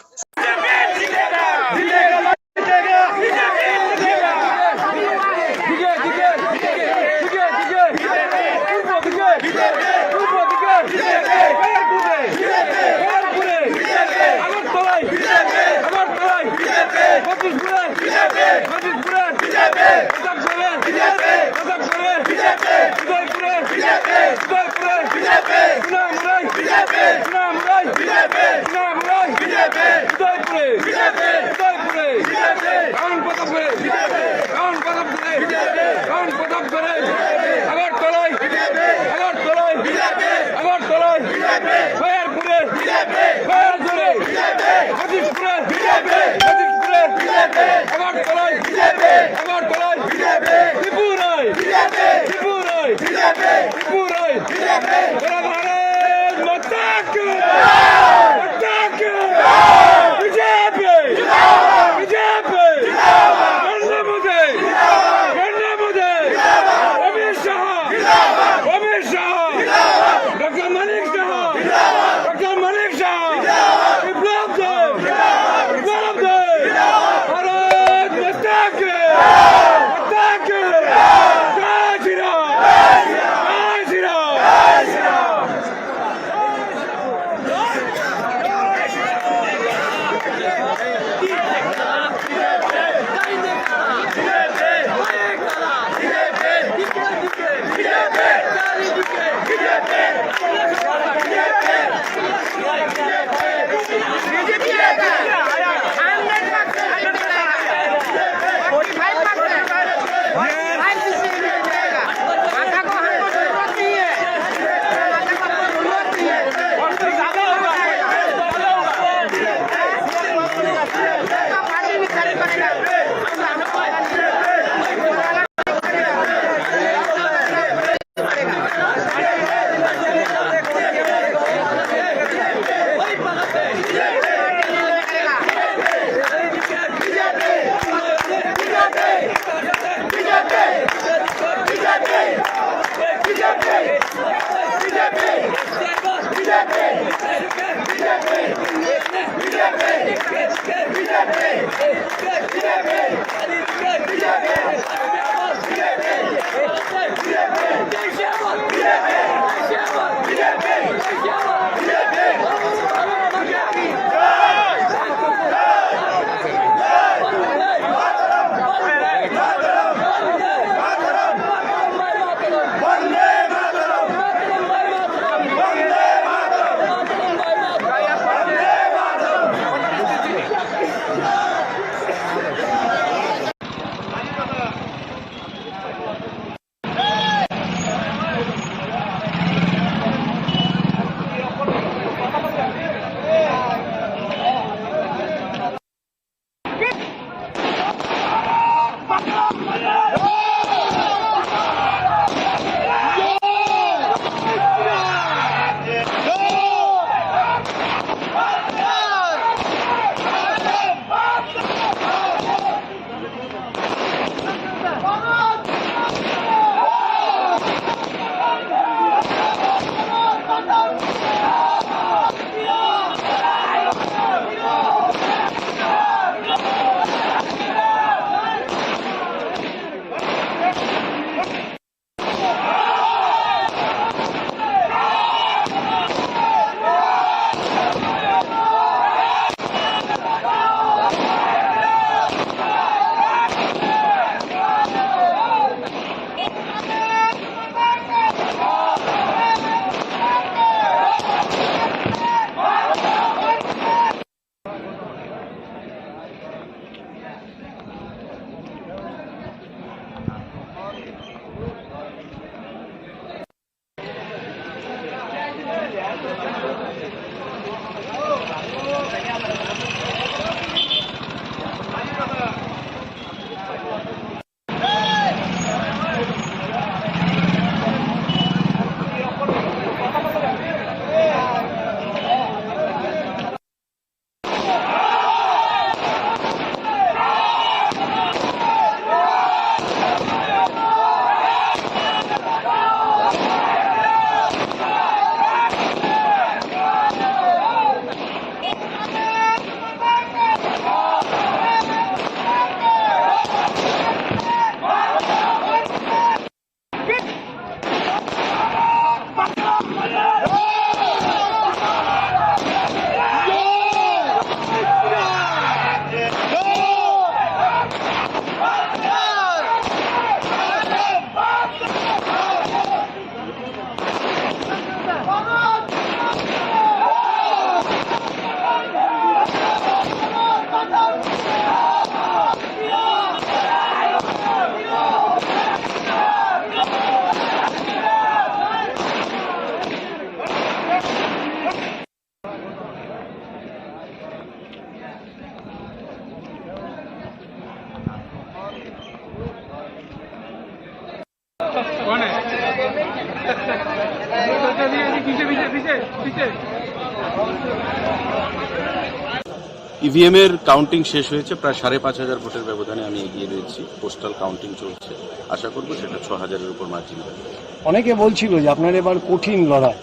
ইভিএম এর কাউন্টিং শেষ হয়েছে, প্রায় 5,500 ভোটের ব্যবধানে আমি এগিয়ে রয়েছি। পোস্টাল কাউন্টিং চলছে, আশা করব সেটা 6,000-এর উপর মার্জিন হবে। অনেকে বলছিল যে আপনার এবার কঠিন লড়াই।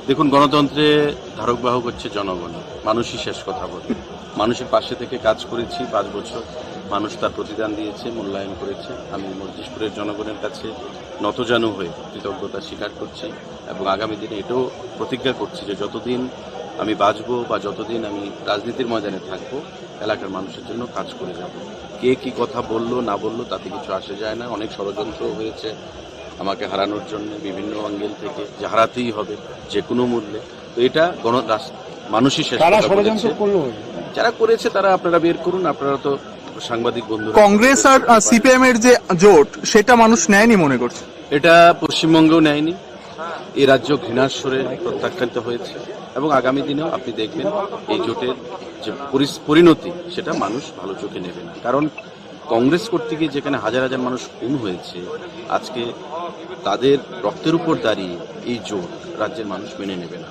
দেখুন, গণতন্ত্রে ধারক বাহক হচ্ছে জনগণ, মানুষই শেষ কথা বলে। মানুষের পাশে থেকে কাজ করেছি 5 বছর, মানুষ তার প্রতিদান দিয়েছে, মূল্যায়ন করেছে। আমি মজলিশপুরের জনগণের কাছে নতজানু হয়ে কৃতজ্ঞতা স্বীকার করছি এবং আগামী দিনে এটাও প্রতিজ্ঞা করছি যে যতদিন আমি বাঁচবো বা যতদিন আমি রাজনীতির ময়দানে থাকবো, এলাকার মানুষের জন্য কাজ করে যাব। কে কি কথা বললো না বললো তাতে কিছু আসে যায় না। অনেক ষড়যন্ত্র হয়েছে আমাকে হারানোর জন্য বিভিন্ন অ্যাঙ্গেল থেকে, যে হারাতেই হবে যে কোনো মূল্যে। তো এটা মানুষই শেষ কথা বলেছে। যারা করেছে তারা আপনারা বের করুন, আপনারা তো সাংবাদিক বন্ধু। কংগ্রেস আর সিপিএম এর যে জোট সেটা মানুষ নেয়নি মনে করছে। এটা পশ্চিমবঙ্গেও নেয়নি, এই রাজ্য ঘৃণার স্বরে প্রত্যাখ্যাত হয়েছে এবং আগামী দিনেও আপনি দেখবেন এই জোটের যে পরিণতি সেটা মানুষ ভালো চোখে নেবে না। কারণ কংগ্রেস করতে গিয়ে যেখানে হাজার হাজার মানুষ খুন হয়েছে, আজকে তাদের রক্তের উপর দাঁড়িয়ে এই জোট রাজ্যের মানুষ মেনে নেবে না।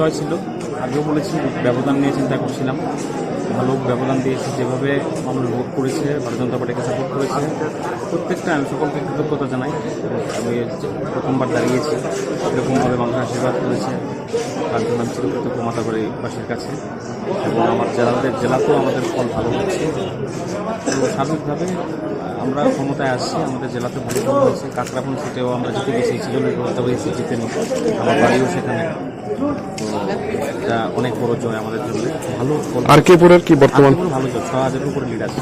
জয় ছিল, আগেও বলেছি ব্যবধান নিয়ে চিন্তা করছিলাম, ভালো ব্যবধান দিয়েছি। যেভাবে মানুষ ভোট করেছে, ভারতীয় জনতা পার্টিকে সাপোর্ট করেছে, প্রত্যেকটা আমি সকলকে কৃতজ্ঞতা জানাই। আমি প্রথমবার দাঁড়িয়েছি, এরকমভাবে মানুষ আশীর্বাদ করেছে, তার জন্য আমি চিরকৃতজ্ঞ মাতাবাড়িবাসীর কাছে। এবং আমার জেলাতেও আমাদের ফল ভালো হচ্ছে। তো সার্বিকভাবে আমরা ক্ষমতায় আসছি, আমাদের জেলাতে ভালো ফল হয়েছে। কাকরাপুর সিটেও আমরা জিতে গেছি, ছিজনের ব্যবস্থা হয়েছি, জিতে নিই, আমার বাড়িও সেখানে। তো এটা অনেক বড় জয় আমাদের জন্য। ভালো আর কে পুরের কি বর্তমান ভালো জয়, 6,000-এর উপরে লিড আছে।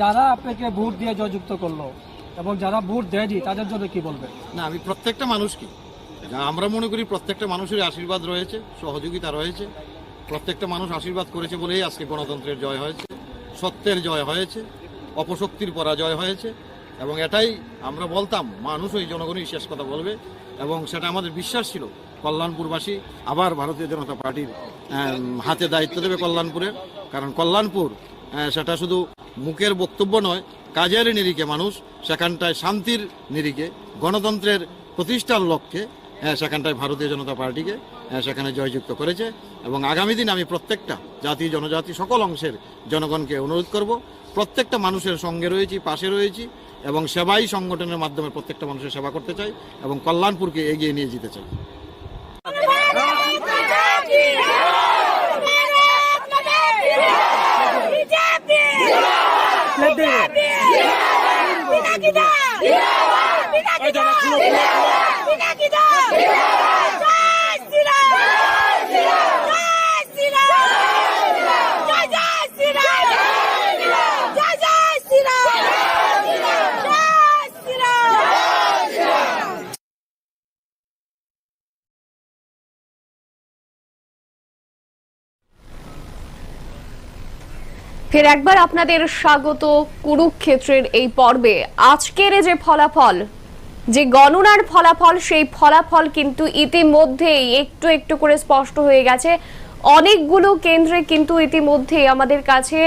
যারা আপনাকে ভোট দিয়ে জয়যুক্ত করলো এবং যারা ভোট দেয়নি তাদের জন্য কি বলবেন? না, আমি প্রত্যেকটা মানুষকে, আমরা মনে করি প্রত্যেকটা মানুষের আশীর্বাদ রয়েছে, সহযোগিতা রয়েছে। প্রত্যেকটা মানুষ আশীর্বাদ করেছে বলেই আজকে গণতন্ত্রের জয় হয়েছে, সত্যের জয় হয়েছে, অপশক্তির পরাজয় হয়েছে। এবং এটাই আমরা বলতাম, মানুষ ওই জনগণই শেষ কথা বলবে, এবং সেটা আমাদের বিশ্বাস ছিল। কল্যাণপুরবাসী আবার ভারতীয় জনতা পার্টির হাতে দায়িত্ব দেবে কল্যাণপুরের, কারণ কল্যাণপুর সেটা শুধু মুখের বক্তব্য নয়, কাজের নিরিখে মানুষ সেখানটায় শান্তির নিরিখে গণতন্ত্রের প্রতিষ্ঠার লক্ষ্যে সেখানটায় ভারতীয় জনতা পার্টিকে সেখানে জয়যুক্ত করেছে। এবং আগামী দিন আমি প্রত্যেকটা জাতি জনজাতি সকল অংশের জনগণকে অনুরোধ করব, প্রত্যেকটা মানুষের সঙ্গে রয়েছি, পাশে রয়েছি, এবং সেবাই সংগঠনের মাধ্যমে প্রত্যেকটা মানুষের সেবা করতে চাই এবং কল্যাণপুরকে এগিয়ে নিয়ে যেতে চাই। ফের একবার আপনাদের স্বাগত কুরুক্ষেত্রের এই পর্বে। আজকের যে ফলাফল, যে গণনার ফলাফল, সেই ফলাফল কিন্তু ইতিমধ্যেই একটু একটু করে স্পষ্ট হয়ে গেছে। অনেকগুলো কেন্দ্রে কিন্তু ইতিমধ্যেই আমাদের কাছে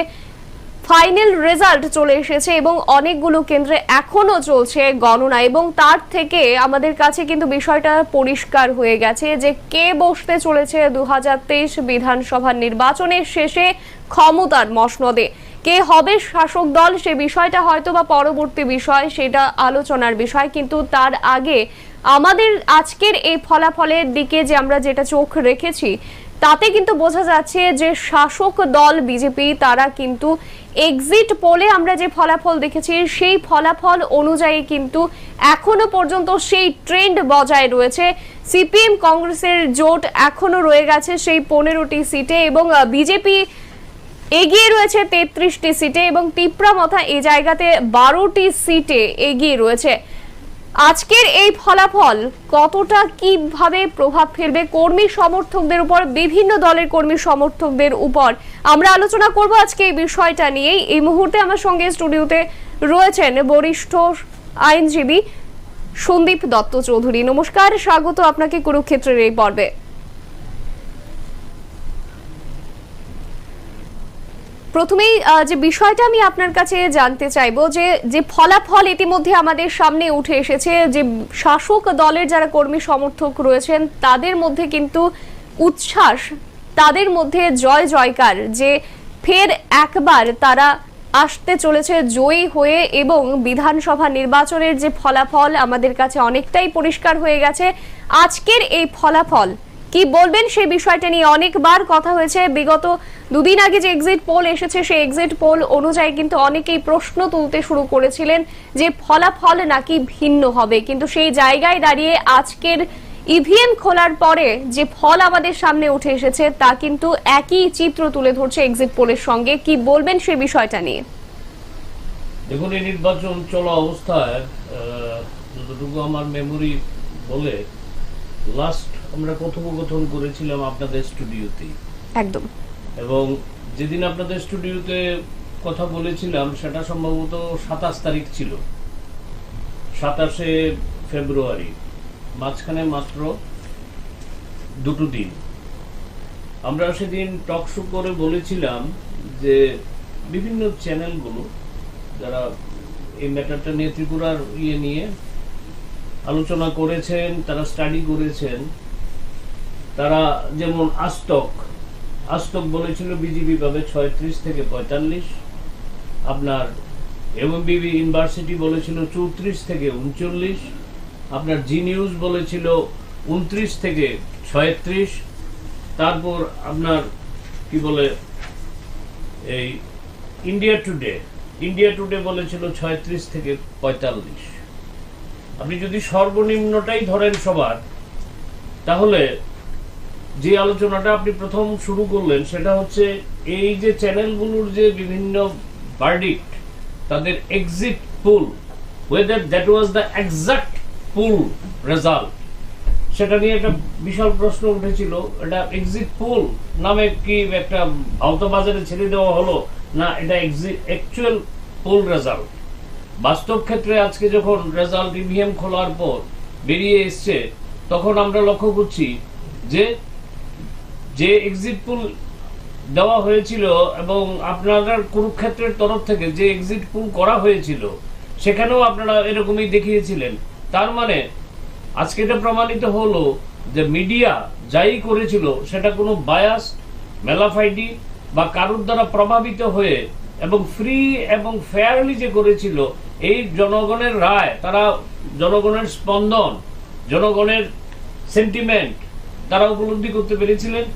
ফাইনাল রেজাল্ট চলে এসেছে এবং অনেকগুলো কেন্দ্রে এখনো চলছে গণনা, এবং তার থেকে আমাদের কাছে কিন্তু বিষয়টা পরিষ্কার হয়ে গেছে যে কে বসতে চলেছে 2023 বিধানসভা নির্বাচনের শেষে ক্ষমতার মসনদে, কে হবে শাসক দল। সে বিষয়টা হয়তো বা পরবর্তী বিষয়, সেটা আলোচনার বিষয়, কিন্তু তার আগে আমাদের আজকের এই ফলাফলের দিকে যে আমরা যেটা চোখ রেখেছি, তাতে কিন্তু বোঝা যাচ্ছে যে শাসক দল বিজেপি তারা কিন্তু এক্সিট পোলে আমরা যে ফলাফল দেখেছি সেই ফলাফল অনুযায়ী কিন্তু এখনো পর্যন্ত সেই ট্রেন্ড বজায় রয়েছে। সিপিএম কংগ্রেসের জোট এখনো রয়ে গেছে সেই 15টি সিটে, এবং বিজেপি এগিয়ে রয়েছে 33টি সিটে এবং তীব্রামথা এই জায়গাতে 12টি সিটে এগিয়ে রয়েছে। আজকের এই ফলাফল কতটা কিভাবে প্রভাব ফেলবে কর্মী সমর্থকদের উপর, বিভিন্ন দলের কর্মী সমর্থকদের উপর, আমরা আলোচনা করব আজকে এই বিষয়টা নিয়েই। এই মুহূর্তে আমার সঙ্গে স্টুডিওতে রয়েছেন বরিষ্ঠ আইনজীবী সন্দীপ দত্ত চৌধুরী। নমস্কার, স্বাগত আপনাকে কুরুক্ষেত্রের এই পর্বে। প্রথমেই যে বিষয়টা আমি আপনার কাছে জানতে চাইবো যে ফলাফল ইতিমধ্যে আমাদের সামনে উঠে এসেছে, যে শাসক দলের যারা কর্মী সমর্থক রয়েছেন তাদের মধ্যে কিন্তু উচ্ছ্বাস, তাদের মধ্যে জয় জয়কার, যে ফের একবার তারা আসতে চলেছে জয়ী হয়ে এবং বিধানসভা নির্বাচনের যে ফলাফল আমাদের কাছে অনেকটাই পরিষ্কার হয়ে গেছে। আজকের এই ফলাফল কি বলবেন সেই বিষয়টা নিয়ে অনেকবার কথা হয়েছে। বিগত দুদিন আগে যে এক্সিট পোল এসেছে সেই এক্সিট পোল অনুযায়ী কিন্তু অনেকেই প্রশ্ন তুলতে শুরু করেছিলেন যে ফলাফল নাকি ভিন্ন হবে, কিন্তু সেই জায়গায় দাঁড়িয়ে আজকের ইভিএম খোলার পরে যে ফল আমাদের সামনে উঠে এসেছে তা কিন্তু একই চিত্র তুলে ধরছে এক্সিট পোলের সঙ্গে। কি বলবেন সেই বিষয়টা নিয়ে? দেখুন, এই নির্বাচন চলা অবস্থায় যতটুকু আমার মেমোরি বলে, লাস্ট আমরা কথোপকথন করেছিলাম আপনাদের স্টুডিওতে একদম, এবং যেদিন আপনাদের স্টুডিওতে কথা বলেছিলাম সেটা সম্ভবত 27 তারিখ ছিল, 27শে ফেব্রুয়ারি, মাঝখানে মাত্র দুটো দিন। আমরা সেদিন টক শো করে বলেছিলাম যে বিভিন্ন চ্যানেলগুলো যারা এই ম্যাটারটা নিয়ে, ত্রিপুরার নিয়ে আলোচনা করেছেন, তারা স্টাডি করেছেন, তারা যেমন আজতক বলেছিল বিজেপি পাবে 36 থেকে 45, আপনার এমবিবি ইউনিভার্সিটি বলেছিল 34 থেকে 39, আপনার জি নিউজ বলেছিল 29 থেকে 36, তারপর আপনার কি বলে এই ইন্ডিয়া টুডে বলেছিল 36 থেকে 45। আপনি যদি সর্বনিম্নটাই ধরেন সবার, তাহলে যে আলোচনাটা আপনি প্রথম শুরু করলেন সেটা হচ্ছে এই যে চ্যানেলগুলোর যে বিভিন্ন ভার্ডিক্ট, তাদের exit poll, whether that was the exact poll result, সেটা নিয়ে একটা বিশাল প্রশ্ন উঠেছিল। এটা এক্সিট পোল নামে কি একটা আওতা বাজারে ছেড়ে দেওয়া হলো, না এটা অ্যাকচুয়াল পোল রেজাল্ট? বাস্তব ক্ষেত্রে আজকে যখন রেজাল্ট ইভিএম খোলার পর বেরিয়ে এসছে, তখন আমরা লক্ষ্য করছি যে এক্সিট পোল দেওয়া হয়েছিল এবং আপনারা কুরুক্ষেত্রের তরফ থেকে যে এক্সিট পোল করা হয়েছিল সেখানেও আপনারা এরকমই দেখিয়েছিলেন। তার মানে আজকে এটা প্রমাণিত হলো যে মিডিয়া যাই করেছিল সেটা কোনো বায়াস, মেলাফাইডি বা কারোর দ্বারা প্রভাবিত হয়ে এবং ফ্রি এবং ফেয়ারলি যে করেছিল, এই জনগণের রায়, তারা জনগণের স্পন্দন, জনগণের সেন্টিমেন্ট তারা উপলব্ধি করতে পেরেছিলেন।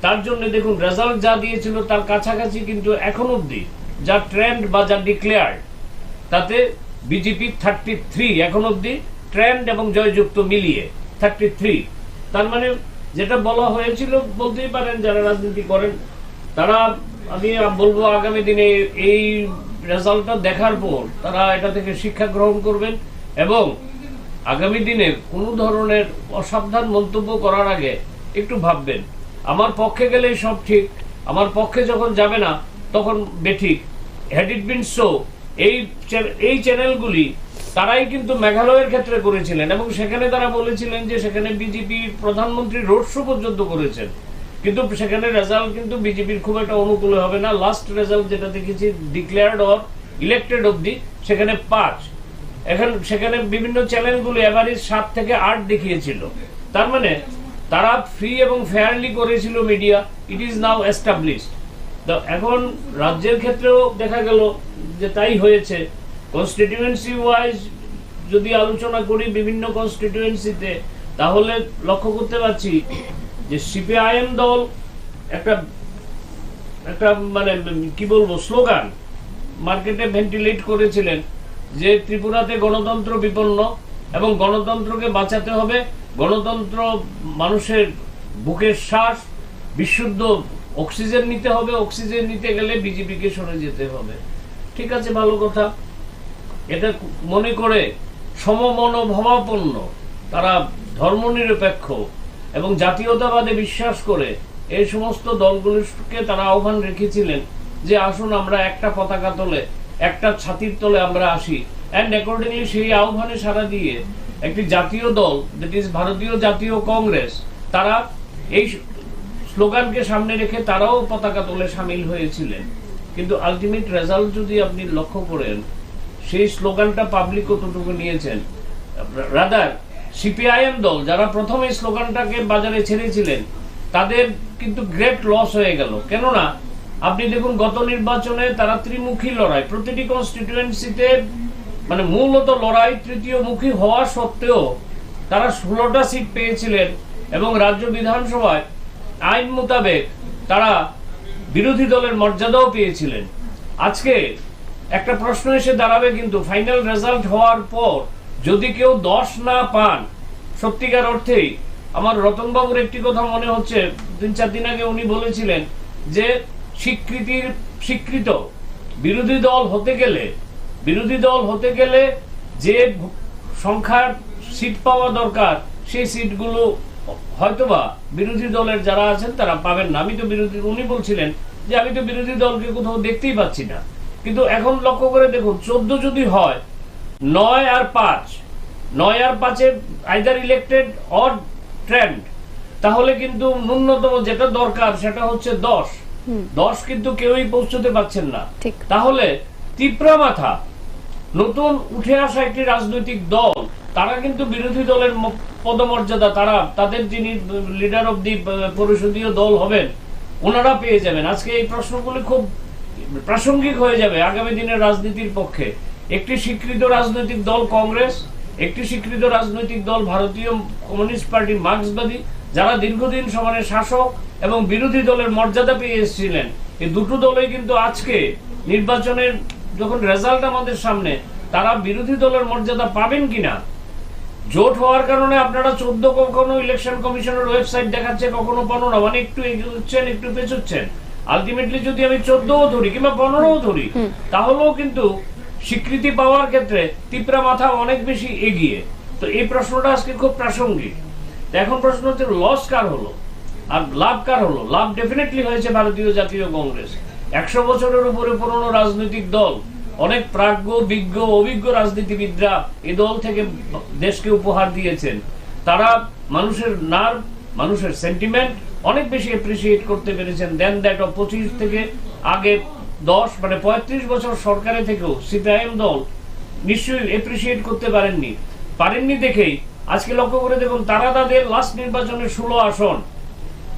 তার জন্য দেখুন রেজাল্ট যা দিয়েছিল তার কাছাকাছি কিন্তু এখন অব্দি যা ট্রেন্ড বা যা ডিক্লেয়ার্ড, তাতে বিজেপি 33 এখন অব্দি ট্রেন্ড এবং জয়যুক্ত মিলিয়ে 33। তার মানে যেটা বলা হয়েছিল, বলতেই পারেন যারা রাজনীতি করেন তারা, আমি বলবো আগামী দিনে এই রেজাল্টটা দেখার পর তারা এটা থেকে শিক্ষা গ্রহণ করবেন এবং আগামী দিনে কোনো ধরনের অসাবধান মন্তব্য করার আগে একটু ভাববেন। আমার পক্ষে গেলে সব ঠিক, আমার পক্ষে যখন যাবে না তখন বেঠিক। হ্যাড ইট বিন সো, এই চ্যানেলগুলি তারাই কিন্তু মেঘালয়ের ক্ষেত্রে করেছিলেন এবং সেখানে তারা বলেছিলেন যে সেখানে বিজেপির প্রধানমন্ত্রী রোড শো পর্যন্ত করেছেন, কিন্তু সেখানে রেজাল্ট কিন্তু বিজেপির খুব একটা অনুকূলে হবে না। লাস্ট রেজাল্ট যেটা দেখেছি ডিক্লেয়ার্ড অর ইলেক্টেড অবধি সেখানে 5, এখন সেখানে বিভিন্ন চ্যানেলগুলো এভারেজ 7 থেকে 8 দেখিয়েছিল। তার মানে তারা ফ্রি এবং ফেয়ারলি করেছিল media, it is now established. এখন রাজ্যের ক্ষেত্রেও দেখা গেল যে তাই হয়েছে। কনস্টিটিউয়েন্সি ওয়াইজ যদি আলোচনা করি বিভিন্ন কনস্টিটিউয়েন্সিতে, তাহলে লক্ষ্য করতে পারছি যে সিপিআইএম দল একটা মানে কি বলবো স্লোগান মার্কেটে ভেন্টিলেট করেছিলেন যে ত্রিপুরাতে গণতন্ত্র বিপন্ন এবং গণতন্ত্রকে বাঁচাতে হবে, গণতন্ত্র মানুষের বুকের শ্বাস, বিশুদ্ধ অক্সিজেন নিতে হবে, অক্সিজেন নিতে গেলে বিজেপিকে সরে যেতে হবে। ঠিক আছে, ভালো কথা। এটা মনে করে সমমনোভাবাপন্ন, তারা ধর্মনিরপেক্ষ এবং জাতীয়তাবাদে বিশ্বাস করে এই সমস্ত দলগুলোকে তারা আহ্বান রেখেছিলেন যে আসুন আমরা একটা পতাকা তলে, একটা ছাতির তলে আমরা আসি। অ্যান্ড অ্যাকর্ডিংলি সেই আহ্বানে সাড়া দিয়ে একটি জাতীয় দল, দ্যাট ইজ ভারতীয় জাতীয় কংগ্রেস, তারা এই স্লোগানকে সামনে রেখে তারাও পতাকা তোলে সামিল হয়েছিলেন। কিন্তু আলটিমেট রেজাল্ট যদি আপনি লক্ষ্য করেন, সেই স্লোগানটা পাবলিক কতটুকু নিয়েছেন। রাদার সিপিআইএম দল যারা প্রথম এই স্লোগানটাকে বাজারে ছেড়েছিলেন, তাদের কিন্তু গ্রেট লস হয়ে গেল। কেননা আপনি দেখুন গত নির্বাচনে তারা ত্রিমুখী লড়াই, প্রতিটি কনস্টিটিউয়েন্সিতে মানে মূলত লড়াই তৃতীয়মুখী হওয়া সত্ত্বেও তারা 16টা সিট পেয়েছিলেন এবং রাজ্য বিধানসভায় আইন মোতাবেক তারা বিরোধী দলের মর্যাদাও পেয়েছিলেন। আজকে একটা প্রশ্ন এসে দাঁড়াবে, কিন্তু ফাইনাল রেজাল্ট হওয়ার পর যদি কেউ 10 না পান, সত্যিকার অর্থেই আমার রতনবাবুর একটি কথা মনে হচ্ছে, 3-4 দিন আগে উনি বলেছিলেন যে স্বীকৃত বিরোধী দল হতে গেলে যে সংখ্যার সিট পাওয়া দরকার, সেই সিটগুলো হয়তোবা বিরোধী দলের যারা আছেন তারা পাবেন না। উনি বলছিলেন যে আমি তো বিরোধী দলকে কোথাও দেখতেই পাচ্ছি না। কিন্তু এখন লক্ষ্য করে দেখুন, 14 যদি হয়, 9 আর 5-এ আইদার ইলেক্টেড অর ট্রেন্ড, তাহলে কিন্তু ন্যূনতম যেটা দরকার সেটা হচ্ছে 10 কিন্তু কেউই পৌঁছতে পারছেন না। তাহলে তিপ্রা মাথা নতুন উঠে আসা একটি রাজনৈতিক দল, তারা কিন্তু বিরোধী দলের পদমর্যাদা তাদের যিনি লিডার অব দি পরিষদীয় দল হবেন ওনারা পেয়ে যাবেন। আজকে এই প্রশ্নগুলি খুব প্রাসঙ্গিক হয়ে যাবে আগামী দিনের রাজনীতির পক্ষে। একটি স্বীকৃত রাজনৈতিক দল কংগ্রেস, একটি স্বীকৃত রাজনৈতিক দল ভারতীয় কমিউনিস্ট পার্টি মার্ক্সবাদী, যারা দীর্ঘদিন সমানে শাসক এবং বিরোধী দলের মর্যাদা পেয়ে এসেছিলেন, এই দুটো দলই কিন্তু আজকে নির্বাচনের যখন রেজাল্ট আমাদের সামনে, তারা বিরোধী দলের মর্যাদা পাবেন কিনা। জোট হওয়ার কারণে আপনারা 14 কখনো ইলেকশন কমিশনের ওয়েবসাইট দেখাচ্ছে, কখনো 15, মানে একটু এগোচ্ছেন একটু পেছোচ্ছেন। আলটিমেটলি যদি আমি 14ও ধরি কিংবা 15ও ধরি, তাহলেও কিন্তু স্বীকৃতি পাওয়ার ক্ষেত্রে তিপ্রা মাথা অনেক বেশি এগিয়ে। তো এই প্রশ্নটা আজকে খুব প্রাসঙ্গিক। এখন প্রশ্ন হচ্ছে লস কার হলো আর লাভ কার হলো? লাভ ডেফিনেটলি হয়েছে ভারতীয় জাতীয় কংগ্রেস। 100 বছরের উপরে পুরনো রাজনৈতিক দল, অনেক প্রাজ্ঞ, বিজ্ঞ, অভিজ্ঞ রাজনীতিবিদরা এই দল থেকে দেশকে উপহার দিয়েছেন। তারা মানুষের নার্ভ, মানুষের সেন্টিমেন্ট অনেক বেশি এপ্রিসিয়েট করতে পেরেছেন দেন দ্যাট অফ 25 থেকে আগে 10 মানে 35 বছর সরকারে থেকেও সিপিআইএম দল নিশ্চয়ই এপ্রিসিয়েট করতে পারেননি দেখেই আজকে লক্ষ্য করে দেখুন, তারা তাদের লাস্ট নির্বাচনের 16 আসন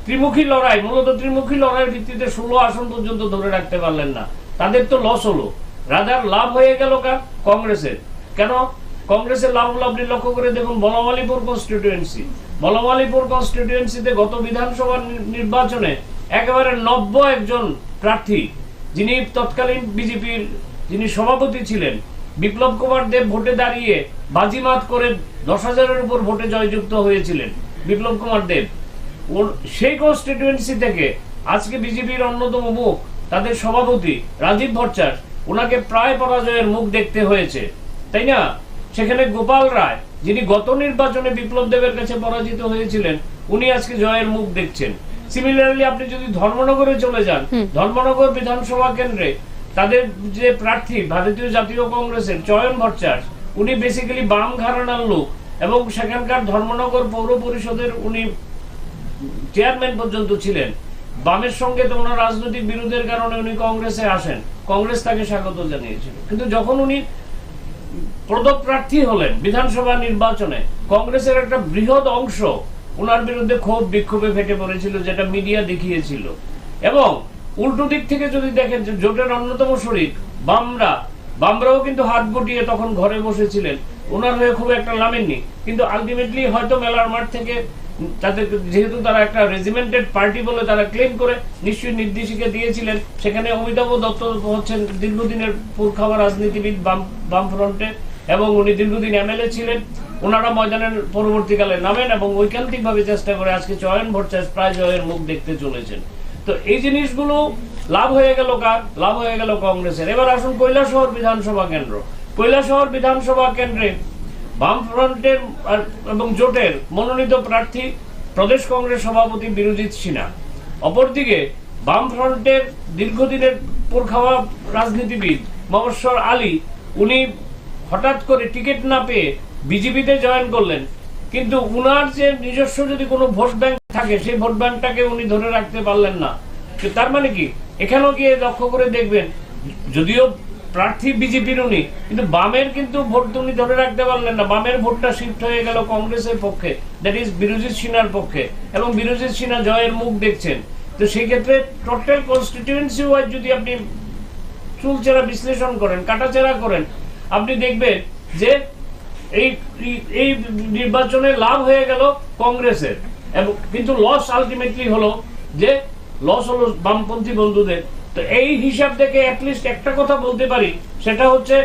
ত্রিমুখী লড়াই, মূলত ত্রিমুখী লড়াইয়ের ভিত্তিতে 16 আসন পর্যন্ত ধরে রাখতে পারলেন না। তাদের তো লস হলো, রাদার লাভ হয়ে গেল কার? কংগ্রেসের। কেন কংগ্রেসের লাভ হলো? আপনি লক্ষ্য করে দেখুন, বনমালীপুর কনস্টিটিউয়েন্সিতে গত বিধানসভা নির্বাচনে একেবারে 90 একজন প্রার্থী, যিনি তৎকালীন বিজেপির যিনি সভাপতি ছিলেন বিপ্লব কুমার দেব, ভোটে দাঁড়িয়ে বাজিমাত করে 10,000-এর উপর ভোটে জয়যুক্ত হয়েছিলেন বিপ্লব কুমার দেব। সেই কনস্টিটিউয়েন্সি থেকে আজকে বিজেপির অন্যতম মুখ, তাদের সভাপতি রাজীব ভট্টাচার্য, ওনাকে প্রায় পরাজয়ের মুখ দেখতে হয়েছে, তাই না? সেখানে গোপাল রায়, যিনি গত নির্বাচনে বিপ্লব দেবের কাছে পরাজিত হয়েছিলেন, উনি আজকে জয়ের মুখ দেখছেন। সিমিলারলি আপনি যদি ধর্মনগরে চলে যান, ধর্মনগর বিধানসভা কেন্দ্রে তাদের যে প্রার্থী ভারতীয় জাতীয় কংগ্রেসের চয়ন ভট্টাচার্য, উনি বেসিক্যালি বাম ঘরানার লোক এবং সেখানকার ধর্মনগর পৌর পরিষদের উনি চেয়ারম্যান পর্যন্ত ছিলেন। বামের সঙ্গে তো ওনার রাজনৈতিক বিরোধের কারণে উনি কংগ্রেসে আসেন, কংগ্রেস তাকে স্বাগত জানিয়েছিল। কিন্তু যখন উনি পদপ্রার্থী হলেন বিধানসভা নির্বাচনে, কংগ্রেসের একটা বৃহৎ অংশ ওনার বিরুদ্ধে ক্ষোভ বিক্ষোভে ফেটে পড়েছিল, যেটা মিডিয়া দেখিয়েছিল। এবং উল্টো দিক থেকে যদি দেখেন, জোটের অন্যতম শরিক বামরাও কিন্তু হাত গুটিয়ে তখন ঘরে বসেছিলেন, ওনার হয়ে খুব একটা নামেননি। কিন্তু আলটিমেটলি হয়তো মেলার মাঠ থেকে তাদের, যেহেতু তারা একটা রেজিমেন্টেড পার্টি বলে তারা ক্লেম করে, নিশ্চয়ই নির্দেশিকা দিয়েছিলেন। সেখানে অমিতাভ দত্ত হচ্ছেন দীর্ঘদিনের পুরখাওয়া রাজনীতিবিদ বামফ্রন্টে, এবং উনি দীর্ঘদিন এমএলএ ছিলেন। ওনারা ময়দানের পরবর্তীকালে নামেন এবং ঐকান্তিক ভাবে চেষ্টা করে আজকে চয়ন ভট্টাচার্য প্রায় জয়ের মুখ দেখতে চলেছেন। তো এই জিনিসগুলো লাভ হয়ে গেল কার? লাভ হয়ে গেল কংগ্রেসের। এবার আসুন কৈলাসহর বিধানসভা কেন্দ্র। কৈলাসহর বিধানসভা কেন্দ্রে বামফ্রন্টের এবং জোটের মনোনীত প্রার্থী প্রদেশ কংগ্রেস সভাপতি বিরোজিত সিনহা। অপরদিকে বামফ্রন্টের দীর্ঘদিনের পোরখাওয়া রাজনীতিবিদ মবস্বর আলী, উনি হঠাৎ করে টিকিট না পেয়ে বিজেপিতে জয়েন করলেন, কিন্তু উনার যে নিজস্ব যদি কোনো ভোট ব্যাংক থাকে সেই ভোট ব্যাংকটাকে উনি ধরে রাখতে পারলেন না। তার মানে কি, এখানেও গিয়ে লক্ষ্য করে দেখবেন, যদিও প্রার্থী বিজেপির উনি, কিন্তু বামের কিন্তু ভোট উনি ধরে রাখতে পারলেন না। বামের ভোটটা শিফট হয়ে গেল কংগ্রেসের পক্ষে, দ্যাট ইজ বিরোজিত সিনহার পক্ষে, এবং বিরোজিত সিনহা জয়ের মুখ দেখছেন। তো সেই ক্ষেত্রে টোটাল কনস্টিটিউয়েন্সি ওয়াইজ যদি আপনি চুলচেরা বিশ্লেষণ করেন, কাটাচেরা করেন, আপনি দেখবেন যে এই নির্বাচনে লাভ হয়ে গেল কংগ্রেসের, এবং কিন্তু লস আলটিমেটলি হলো যে লস হলো বামপন্থী বন্ধুদের। তো এই হিসাব থেকে অ্যাটলিস্ট একটা কথা বলতে পারি, সেটা হচ্ছে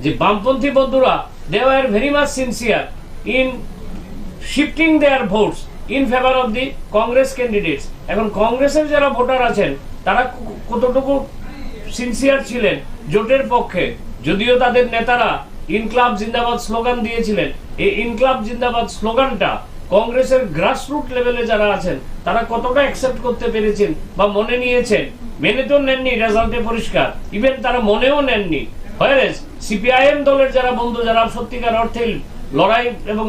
যে বামপন্থী বন্ধুরা they were very much sincere in shifting their votes in favour of the Congress candidates. এখন কংগ্রেসের যারা ভোটার আছেন তারা কতটুকু সিনসিয়ার ছিলেন জোটের পক্ষে, যদিও তাদের নেতারা ইনকলাব জিন্দাবাদ স্লোগান দিয়েছিলেন। এই ইনকলাব জিন্দাবাদ স্লোগানটা কংগ্রেসের গ্রাসরুট লেভেলে যারা আছেন তারা কতটা অ্যাকসেপ্ট করতে পেরেছেন বা মনে নিয়েছেন, মেনে তো নেননি, রেজাল্টে পরিষ্কার, ইভেন তারা মনেও নেননি। হয় সিপিআইএম দলের যারা বন্ধু, যারা সত্যিকার অর্থে লড়াই এবং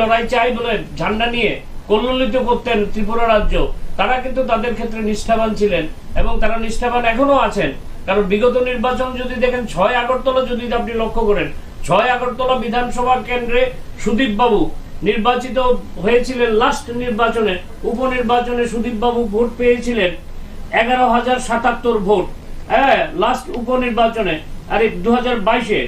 লড়াই চাই বলে ঝান্ডা নিয়ে কল্লোলিত করতেন ত্রিপুরা রাজ্য, তারা কিন্তু তাদের ক্ষেত্রে নিষ্ঠাবান ছিলেন এবং তারা নিষ্ঠাবান এখনো আছেন। কারণ বিগত নির্বাচন যদি দেখেন, 6 আগরতলা যদি আপনি লক্ষ্য করেন, 6 আগরতলা বিধানসভা কেন্দ্রে সুদীপ বাবু নির্বাচিত হয়েছিলেন। লাস্ট নির্বাচনে, উপনির্বাচনে সুদীপ বাবু ভোট পেয়েছিলেন 11,077 ভোট, হ্যাঁ, লাস্ট উপনির্বাচনে, আর 2022-এ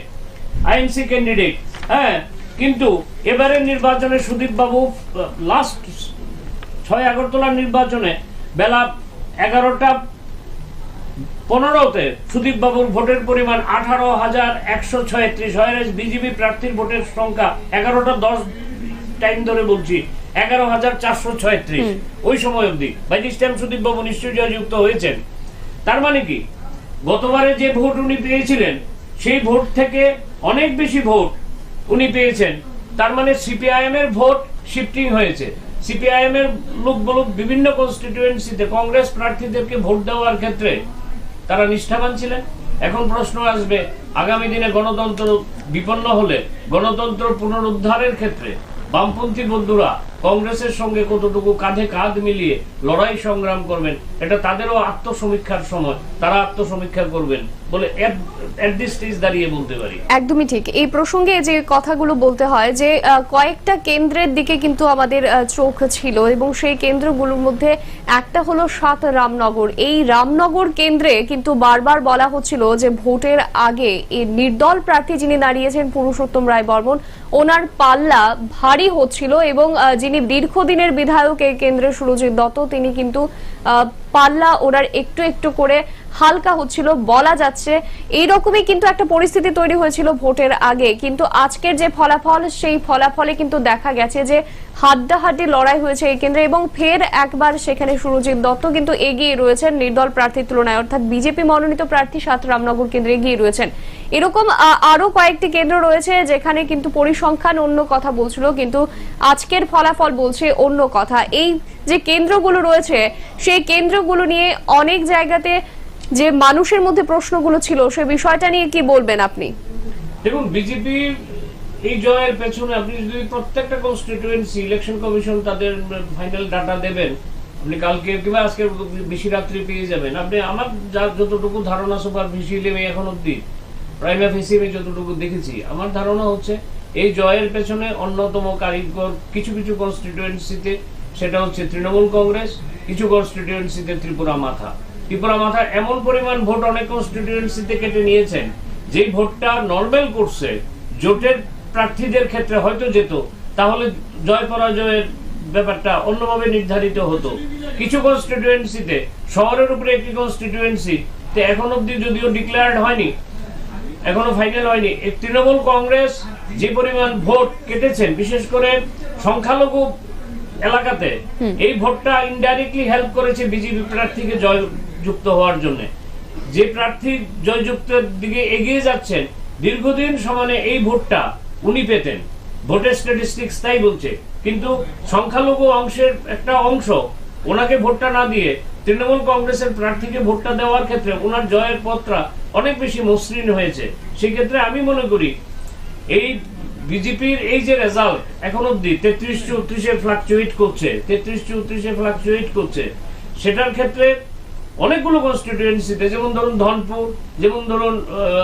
আইএনসি ক্যান্ডিডেট, হ্যাঁ। কিন্তু এবারের নির্বাচনে সুদীপ বাবু লাস্ট 6 আগরতলা নির্বাচনে বেলা 11:15-তে সুদীপ বাবুর ভোটের পরিমাণ 18,136, হয় বিজেপি প্রার্থীর ভোটের সংখ্যা 11:10 টাইম ধরে বলছি 11,436 ওই সময় অবধি। বাই দিস টাইম সুদীপ বাবু নিশ্চয়ই জয়যুক্ত হয়েছেন। তার মানে কি, গতবারে যে ভোট উনি পেয়েছিলেন সেই ভোট থেকে অনেক বেশি ভোট উনি পেয়েছেন। তার মানে সিপিআইএম এর ভোট শিফটিং হয়েছে। সিপিআইএম এর লোক বিভিন্ন কনস্টিটিউয়েন্সিতে কংগ্রেস প্রার্থীদেরকে ভোট দেওয়ার ক্ষেত্রে তারা নিষ্ঠাবান ছিলেন। এখন প্রশ্ন আসবে, আগামী দিনে গণতন্ত্র বিপন্ন হলে গণতন্ত্র পুনরুদ্ধারের ক্ষেত্রে বামপন্থী বন্ধুরা কংগ্রেসের সঙ্গে কতটুকু কাঁধে কাঁধ মিলিয়ে লড়াই সংগ্রাম করবেন, এটা তাদেরও আত্মসমীক্ষার সময়, তারা আত্মসমীক্ষা করবেন বলে এট দিস স্টেজ দাঁড়িয়ে বলতে পারি। একদমই ঠিক। এই প্রসঙ্গে যে কথাগুলো বলতে হয় যে কয়েকটা কেন্দ্রের দিকে কিন্তু আমাদের চোখ ছিল, এবং সেই কেন্দ্রগুলোর মধ্যে একটা হলো 7 রামনগর। এই রামনগর কেন্দ্রে কিন্তু বারবার বলা হচ্ছিল যে ভোটের আগে এই নির্দল প্রার্থী যিনি দাঁড়িয়েছেন পুরুষোত্তম রায় বর্মন, ওনার পাল্লা ভারী হচ্ছিল, এবং যিনি দীর্ঘদিনের বিধায়ক এই কেন্দ্রে সুরজিৎ দত্ত, তিনি কিন্তু পাল্লা ওনার একটু একটু করে হালকা হচ্ছিল বলা যাচ্ছে। এইরকমই কিন্তু একটা পরিস্থিতি তৈরি হয়েছিল ভোটের আগে। কিন্তু আজকের যে ফলাফল, সেই ফলাফলে কিন্তু দেখা গেছে যে হাড্ডাহাড্ডি লড়াই হয়েছে এই কেন্দ্রে, এবং ফের একবার সেখানে সুরজিৎ দত্ত কিন্তু এগিয়ে রয়েছেন নির্দল প্রার্থীর তুলনায়, অর্থাৎ বিজেপি মনোনীত প্রার্থী 7 রামনগর কেন্দ্রে এগিয়ে রয়েছেন। এরকম আরো কয়েকটি কেন্দ্র রয়েছে যেখানে কিন্তু পরিসংখ্যান অন্য কথা বলছিল, কিন্তু আজকের ফলাফল বলছে অন্য কথা। এই যে কেন্দ্রগুলো রয়েছে সেই কেন্দ্রগুলো নিয়ে অনেক জায়গাতে যে মানুষের মধ্যে প্রশ্নগুলো ছিল, সেই বিষয়টা নিয়ে কি বলবেন আপনি? দেখুন, বিজেপি এই জয়ের পেছনে আপনি যদি প্রত্যেকটা কনস্টিটিউয়েন্সি ইলেকশন কমিশন তাদের ফাইনাল ডাটা দেবেন, আপনি কালকে কিংবা আজকে বেশি রাত্রি পেয়ে যাবেন। আপনি আমার যতটুকু ধারণা সুপারফিশিয়ালি আমি এখন অব্দি প্রাইমা ফেসি আমি যতটুকু দেখেছি, আমার ধারণা হচ্ছে এই জয়ের পেছনে অন্যতম কারিগর কিছু কিছু কনস্টিটিউয়েন্সিতে সেটা হচ্ছে তৃণমূল কংগ্রেস, কিছু কনস্টিটিউয়েন্সিতে ত্রিপুরা মাথা এমন পরিমাণ ভোট অনেক কনস্টিটিউয়েন্সিতে কেটে নিয়েছেন, যে ভোটটা নর্মাল করছে জোটের প্রার্থীদের ক্ষেত্রে হয়তো যেত, তাহলে জয় পরাজয়ের ব্যাপারটা অন্যভাবে নির্ধারিত হতো। কিছু কনস্টিটিউয়েন্সিতে, শহরের উপরে একটি কনস্টিটিউয়েন্সিতে এখন অব্দি যদিও ডিক্লেয়ার্ড হয়নি, এখনো ফাইনাল হয়নি, তৃণমূল কংগ্রেস যে পরিমাণ ভোট কেটেছেন, বিশেষ করে সংখ্যালঘু এলাকাতে এই ভোটটা ইনডাইরেক্টলি হেল্প করেছে বিজেপি প্রার্থীকে জয়যুক্ত হওয়ার জন্য। যে প্রার্থী জয়যুক্তের দিকে এগিয়ে যাচ্ছেন দীর্ঘদিন সমানে এই ভোটটা উনি পেতেন, ভোটের স্ট্যাটিস্টিক্স তাই বলছে। কিন্তু সংখ্যালঘু অংশের একটা অংশ ওনাকে ভোটটা না দিয়ে তৃণমূল কংগ্রেসের প্রার্থীকে ভোটটা দেওয়ার ক্ষেত্রে ওনার জয়ের পথটা অনেক বেশি মসৃণ হয়েছে। সেই ক্ষেত্রে আমি মনে করি এই বিজেপির এই যে রেজাল্ট এখন অব্দি 33-34-এ ফ্লাকচুয়েট করছে, 33-34-এ ফ্লাকচুয়েট করছে, সেটার ক্ষেত্রে অনেকগুলো কনস্টিটিউয়েন্সিতে, যেমন ধরুন ধনপুর, যেমন ধরুন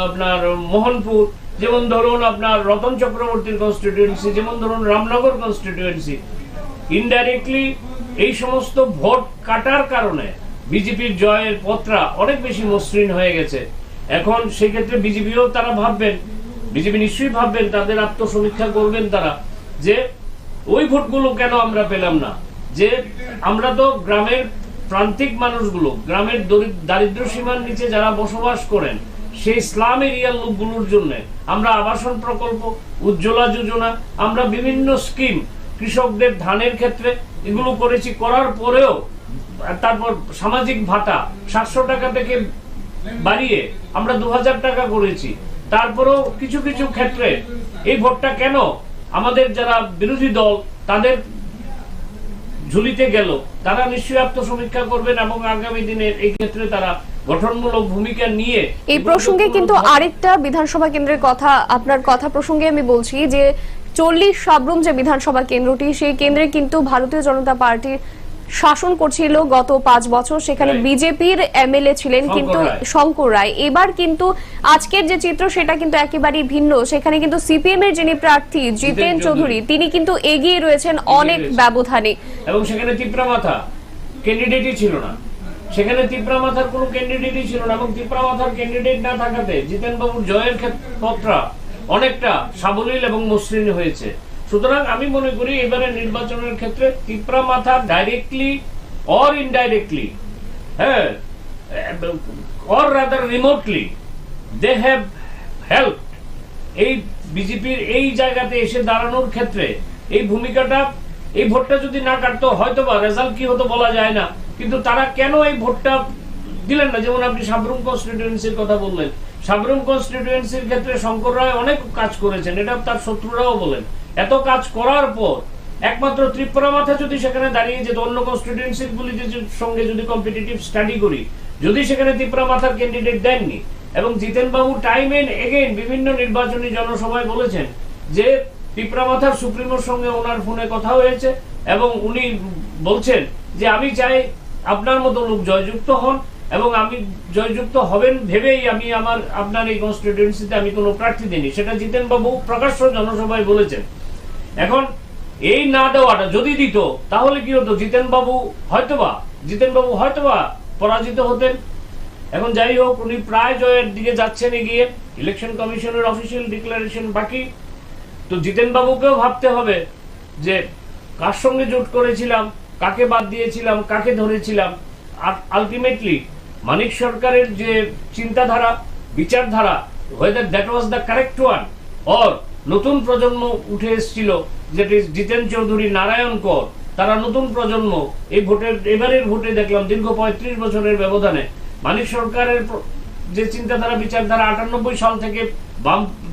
আপনার মোহনপুর, যেমন ধরুন আপনার রতন চক্রবর্তীর কনস্টিটিউয়েন্সি, যেমন ধরুন রামনগর কনস্টিটিউয়েন্সি, ইনডাইরেক্টলি এই সমস্ত ভোট কাটার কারণে বিজেপির জয়ের পথটা অনেক বেশি মসৃণ হয়ে গেছে। এখন সেই ক্ষেত্রে বিজেপিও তারা ভাববেন, বিজেপি নিশ্চয়ই ভাববেন, তাদের আত্মসমীক্ষা করবেন তারা, যে ওই ভোটগুলো কেন আমরা পেলাম না। যে আমরা তো গ্রামের প্রান্তিক মানুষগুলো, গ্রামের দারিদ্র সীমার নিচে যারা বসবাস করেন সেই স্লাম এরিয়ার লোকগুলোর জন্য আমরা আবাসন প্রকল্প, উজ্জ্বলা যোজনা, আমরা বিভিন্ন স্কিম, কৃষকদের ধানের ক্ষেত্রে এগুলো করেছি, করার পরেও তারপর সামাজিক ভাতা 700 টাকা থেকে বাড়িয়ে আমরা 2000 টাকা করেছি। তারপরেও কিছু কিছু ক্ষেত্রে এই ভোটটা কেন আমাদের যারা বিরোধী দল তাদের ঝুলিতে গেল, তারা নিশ্চয়ই আত্মসমীক্ষা করবেন এবং আগামী দিনে এই ক্ষেত্রে তারা গঠনমূলক ভূমিকা নিয়ে। এই প্রসঙ্গে কিন্তু আরেকটা বিধানসভা কেন্দ্রের কথা, আপনার কথা প্রসঙ্গে আমি বলছি যে 40 সাবরুম যে বিধানসভা কেন্দ্রটি, সেই কেন্দ্রে কিন্তু ভারতীয় জনতা পার্টি শাসন করছিল গত 5 বছর, সেখানে বিজেপির এমএলএ ছিলেন কিন্তু শঙ্কর রায়। এবার কিন্তু আজকের যে চিত্র সেটা কিন্তু একেবারেই ভিন্ন। সেখানে কিন্তু সিপিএম এর যিনি প্রার্থী জিতেন চৌধুরী, তিনি কিন্তু এগিয়ে রয়েছেন অনেক ব্যবধানে, এবং সেখানে তিপ্রামাথা ক্যান্ডিডেটই ছিল না, সেখানে তিপ্রামাথার কোনো ক্যান্ডিডেটই ছিল না, এবং তিপ্রামাথার ক্যান্ডিডেট না থাকাতে জিতেন বাবুর জয়ের পথটা অনেকটা সাবলীল এবং মসৃণ হয়েছে। সুতরাং আমি মনে করি এবারে নির্বাচনের ক্ষেত্রে তিপ্রামাথা ডাইরেক্টলি অর ইনডাইরেক্টলি, হ্যাঁ, or rather remotely they have help এই বিজেপির এই জায়গাতে এসে দাঁড়ানোর ক্ষেত্রে। এই ভূমিকাটা, এই ভোটটা যদি না কাটতো হয়তো বা রেজাল্ট কি হতো বলা যায় না, কিন্তু তারা কেন এই ভোটটা দিলেন না? যেমন আপনি সাবরুম কনস্টিটিউয়েন্সির কথা বললেন, সাবরুম কনস্টিটিউয়েন্সির ক্ষেত্রে শঙ্কর রায় অনেক কাজ করেছেন, এটা তার শত্রুরাও বলেন। এত কাজ করার পর একমাত্র ত্রিপুরামাথা যদি সেখানে দাঁড়িয়ে যেত, অন্য কনস্টিটিউয়েন্সির গুলির সঙ্গে যদি কম্পিটিটিভ স্টাডি করি, যদি সেখানে ত্রিপুরামাথার ক্যান্ডিডেট দেননি, এবং জিতেন বাবু টাইম এন্ড এগেইন বিভিন্ন নির্বাচনী জনসভায় বলেছেন যে ত্রিপুরামাথার সুপ্রিমোর সঙ্গে ওনার ফোনে কথা হয়েছে এবং উনি বলছেন যে আমি চাই আপনার মতো লোক জয়যুক্ত হন, এবং আমি জয়যুক্ত হবেন ভেবেই আমি আপনার এই কনস্টিটিউয়েন্সিতে আমি কোনো প্রার্থী দিইনি, সেটা জিতেন বাবু প্রকাশ্য জনসভায় বলেছেন। এখন এই না দেওয়াটা যদি দিত তাহলে কি হতো? জিতেন বাবু হয়তোবা পরাজিত হতেন। এখন যাই হোক, উনি প্রায় জয়ের দিকে যাচ্ছেন এগিয়ে, ইলেকশন কমিশনের অফিসিয়াল ডিক্লারেশন বাকি। তো জিতেন বাবুকেও ভাবতে হবে যে কার সঙ্গে জোট করেছিলাম, কাকে বাদ দিয়েছিলাম, কাকে ধরেছিলাম। আলটিমেটলি মানিক সরকারের যে চিন্তাধারা, বিচারধারা, whether that was the correct one or নতুন প্রজন্ম উঠে এসেছিল, যেটি জিতেন চৌধুরী, নারায়ণ কর, তারা নতুন প্রজন্ম। এই ভোটের এবারের ভোটে দেখলাম দীর্ঘ 35 বছরের ব্যবধানে মানিক সরকারের যে চিন্তাধারা, বিচারধারা 98 সাল থেকে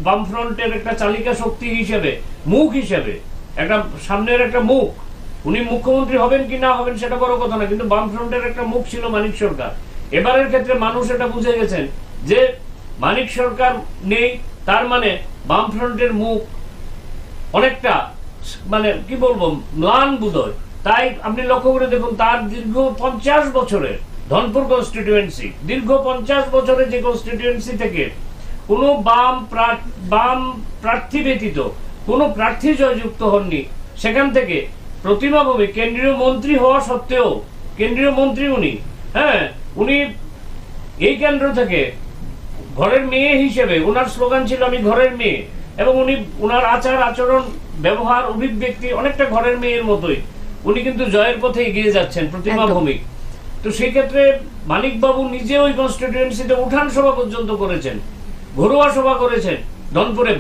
বামফ্রন্টের একটা চালিকা শক্তি হিসেবে, মুখ হিসেবে, একটা সামনের একটা মুখ, উনি মুখ্যমন্ত্রী হবেন কি না হবেন সেটা বড় কথা না, কিন্তু বামফ্রন্টের একটা মুখ ছিল মানিক সরকার। এবারের ক্ষেত্রে মানুষ এটা বুঝে গেছেন যে মানিক সরকার নেই, তার মানে বামফ্রন্টের মুখ অনেকটা মানে কি বলবো ম্লান বোধহয়। তাই আপনি লক্ষ্য করে দেখুন, তার দীর্ঘ 50 বছরের ধনপুর কনস্টিটিউয়েন্সি, দীর্ঘ 50 বছরের যে কনস্টিটিউয়েন্সি থেকে কোনো বাম প্রার্থী ব্যতীত কোনো প্রার্থী জয়যুক্ত হননি। সেখান থেকে প্রতিমা ভৌমিক কেন্দ্রীয় মন্ত্রী হওয়া সত্ত্বেও, কেন্দ্রীয় মন্ত্রী উনি, হ্যাঁ, উনি এই কেন্দ্র থেকে ঘরের মেয়ে হিসেবে, ওনার স্লোগান ছিল আমি ঘরের মেয়ে, এবং উনি ওনার আচার আচরণ ব্যবহার অভিব্যক্তি অনেকটা ঘরের মেয়ের মতোই, উনি কিন্তু জয়ের পথে এগিয়ে যাচ্ছেন প্রতিমা ভৌমিক। তো সেই ক্ষেত্রে মানিক বাবু নিজে ওই কনস্টিটিউয়েন্সিতে উঠান সভা পর্যন্ত করেছেন, ঘরোয়া সভা করেছেন, ধনপুরে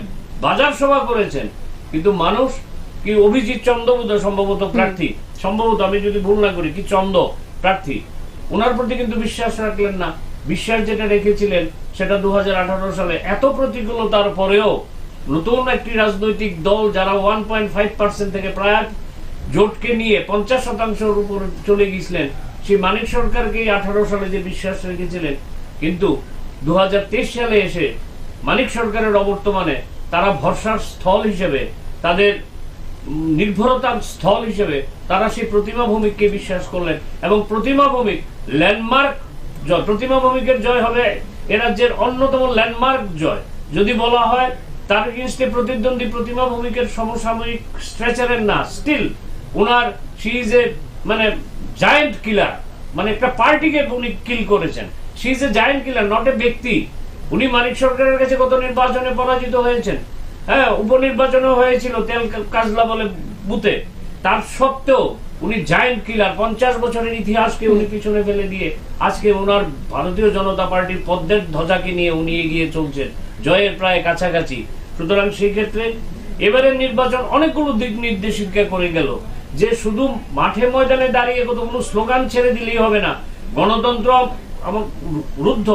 বাজার সভা করেছেন, কিন্তু মানুষ কি অভিজিৎ চন্দ্রবোধ সম্ভবত প্রার্থী সম্ভবত আমি যদি ভুল না করি কি চন্দ প্রার্থী, ওনার প্রতি কিন্তু বিশ্বাস রাখলেন না। বিশ্বাস যেটা রেখেছিলেন সেটা 2018 সালে এত প্রতিকূলতার পরেও নতুন একটি রাজনৈতিক দল যারা 1.5% থেকে প্রায় জোটকে নিয়ে 50% উপর চলে গিয়েছিলেন, সেই মানিক সরকারকে 18 সালে যে বিশ্বাস রেখেছিলেন, কিন্তু 2023 সালে এসে মানিক সরকারের অবর্তমানে তারা ভরসার স্থল হিসেবে, তাদের নির্ভরতার স্থল হিসেবে তারা সেই প্রতিমা ভৌমিককে বিশ্বাস করলেন এবং প্রতিমা ভৌমিক ল্যান্ডমার্ক জয়, প্রতিমা ভৌমিকের জয় হবে এ রাজ্যের অন্যতম ল্যান্ডমার্ক জয়। যদি বলা হয় তার এগেইনস্টে প্রতিদ্বন্দ্বী প্রতিমা ভৌমিকের সমসাময়িক স্ট্রেচারের না, স্টিল উনার শি ইজ এ মানে জায়ান্ট কিলার, মানে একটা পার্টিকে উনি কিল করেছেন। She is a giant killer, not a ব্যক্তি। উনি মানিক সরকারের কাছে গত নির্বাচনে পরাজিত হয়েছেন, হ্যাঁ উপনির্বাচনও হয়েছিল তেল কাজলা বলে বুথে, তার সত্ত্বেও উনি জায়ান্ট কিলার। 50 বছরের ইতিহাসকে উনি পিছনে ফেলে দিয়ে আজকে ওনার ভারতীয় জনতা পার্টির পদ্মের ধ্বজাকে নিয়ে উনি এগিয়ে চলছেন জয়ের প্রায় কাছাকাছি। সুতরাং সেই ক্ষেত্রে এবারের নির্বাচন অনেকগুলো দিক নির্দেশিকা করে গেল, যে শুধু মাঠে ময়দানে দাঁড়িয়ে কতগুলো স্লোগান ছেড়ে দিলেই হবে না। গণতন্ত্র রুদ্ধ,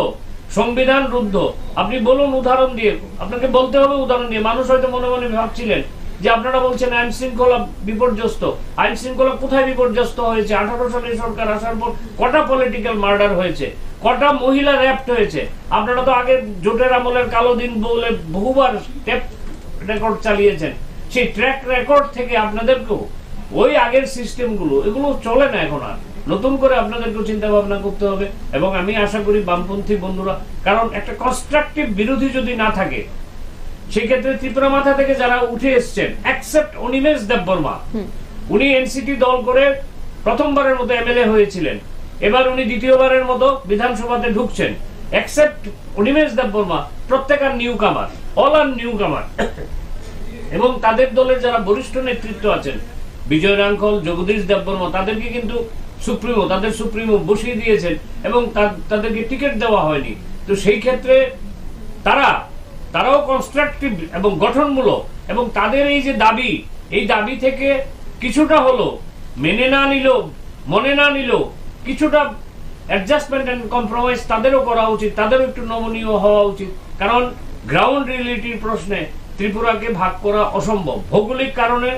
সংবিধান রুদ্ধ, আপনি বলুন উদাহরণ দিয়ে, আপনাকে বলতে হবে উদাহরণ দিয়ে। মানুষ হয়তো মনে মনে ভাবছিলেন যে আপনারা বলছেন আইন শৃঙ্খলা বিপর্যস্ত। আইন শৃঙ্খলা কোথায় বিপর্যস্ত হয়েছে? 18 সালে সরকার আসার পর কটা পলিটিক্যাল মার্ডার হয়েছে, কটা মহিলা র্যাপ্ট হয়েছে। আপনারা তো আগে জোটের আমলের কালো দিন বলে বহুবার টেপ রেকর্ড চালিয়েছেন। সেই ট্র্যাক রেকর্ড থেকে আপনাদেরকেও ওই আগের সিস্টেমগুলো এগুলো চলে না এখন আর, নতুন করে আপনাদেরকেও চিন্তা ভাবনা করতে হবে। এবং আমি আশা করি বামপন্থী বন্ধুরা, কারণ একটা কনস্ট্রাকটিভ বিরোধী যদি না থাকে, সেক্ষেত্রে ত্রিপুরা মাথা থেকে যারা উঠে এসছেন, অ্যাকসেপ্ট অনিমেষ দেববর্মা, উনি এনসিটি দল করে প্রথমবারের মতো এমএলএ হয়েছিলেন, এবার উনি দ্বিতীয়বারের মতো বিধানসভাতে ঢুকছেন। অ্যাকসেপ্ট অনিমেষ দেববর্মা, প্রত্যেক আর নিউ কামার, অল আর নিউ কামার। এবং তাদের দলের যারা বরিষ্ঠ নেতৃত্ব আছেন, বিজয় রাঙ্কল, জগদীশ দেববর্মা, তাদেরকে কিন্তু তাদের সুপ্রিমো বসিয়ে দিয়েছেন এবং তাদেরকে টিকিট দেওয়া হয়নি। তো সেই ক্ষেত্রে তারাও কনস্ট্রাকটিভ এবং গঠনমূলক, এবং তাদের এই যে দাবি, এই দাবি থেকে কিছুটা হলো মনে না নিল কিছুটা অ্যাডজাস্টমেন্ট এন্ড কম্প্রোমাইজ তাদেরও করা উচিত, তাদেরও একটু নমনীয় হওয়া উচিত। কারণ গ্রাউন্ড রিয়েলিটির প্রশ্নে ত্রিপুরাকে ভাগ করা অসম্ভব। ভৌগোলিক কারণে,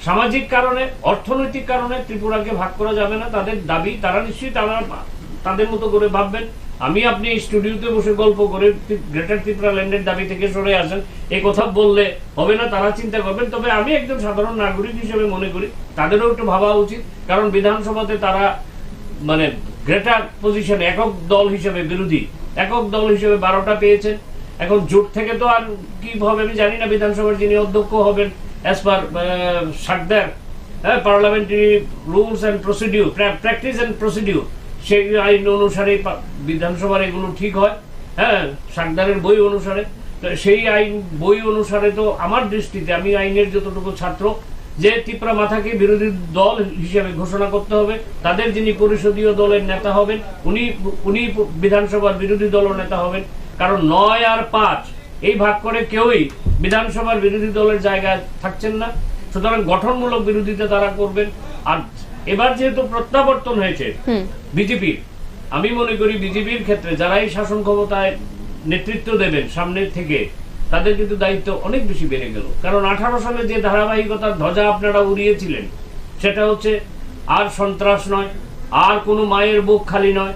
সামাজিক কারণে, অর্থনৈতিক কারণে ত্রিপুরাকে ভাগ করা যাবে না। তাদের দাবি তারা নিশ্চয়ই তাদের মতো করে ভাববেন। আমি আপনি স্টুডিওতে বসে গল্প করে গ্রেটার ত্রিপুরা ল্যান্ডের দাবি থেকে সরে আসেন এই কথা বললে হবে না, তারা চিন্তা করবেন। তবে আমি একজন সাধারণ নাগরিক হিসেবে মনে করি তাদেরও একটু ভাবা উচিত, কারণ বিধানসভাতে তারা মানে গ্রেটার পজিশনে একক দল হিসেবে, বিরোধী একক দল হিসেবে 12টা পেয়েছেন। এখন জোট থেকে তো আর কি হবে আমি জানি না, বিধানসভার যিনি অধ্যক্ষ হবেন অ্যাজ পার সাকদার parliamentary rules and procedure, practice and procedure, সেই আইন অনুসারে বিধানসভার এগুলো ঠিক হয়, হ্যাঁ সাকদারের বই অনুসারে। তো সেই আইন বই অনুসারে তো আমার দৃষ্টিতে, আমি আইনের যতটুকু ছাত্র, যে ত্রিপুরা মাথাকে বিরোধী দল হিসেবে ঘোষণা করতে হবে। তাদের যিনি পরিষদীয় দলের নেতা হবেন উনি বিধানসভার বিরোধী দল নেতা হবেন, কারণ 9 আর 5 এই ভাগ করে কেউই বিধানসভার বিরোধী দলের জায়গায় থাকছেন না। সুতরাং গঠনমূলক বিরোধিতা তারা করবেন। আর এবার যেহেতু প্রত্যাবর্তন হয়েছে বিজেপির, আমি মনে করি বিজেপির ক্ষেত্রে যারা এই শাসন ক্ষমতায় নেতৃত্ব দেবেন সামনের থেকে, তাদের কিন্তু দায়িত্ব অনেক বেশি বেড়ে গেল। কারণ 18 সালে যে ধারাবাহিকতার ধ্বজা আপনারা উড়িয়েছিলেন, সেটা হচ্ছে আর সন্ত্রাস নয়, আর কোনো মায়ের বুক খালি নয়,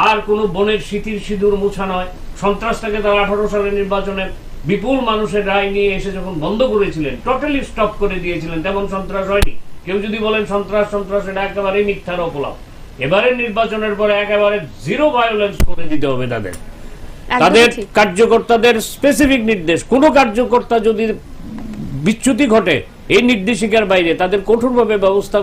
আর কোনো বোনের স্মৃতির সিঁদুর মুছা নয়। সন্ত্রাসটাকে তারা 18 সালের নির্বাচনে বিপুল মানুষের রায় নিয়ে এসে যখন বন্ধ করেছিলেন, টোটালি স্টপ করে দিয়েছিলেন, তেমন সন্ত্রাস হয়নি। কেউ যদি বলেন সন্ত্রাস এটা একেবারে মিথ্যার অপলাপ। এবারের নির্বাচনের পরে একেবারে জিরো ভায়োলেন্স করে দিতে হবে তাদের কার্যকর্তাদের স্পেসিফিক নির্দেশ। কোন কার্যকর্তা যদি বিচ্যুতি ঘটে এই নির্দেশিকার বাইরে, তাদের কঠোরভাবে ব্যবস্থা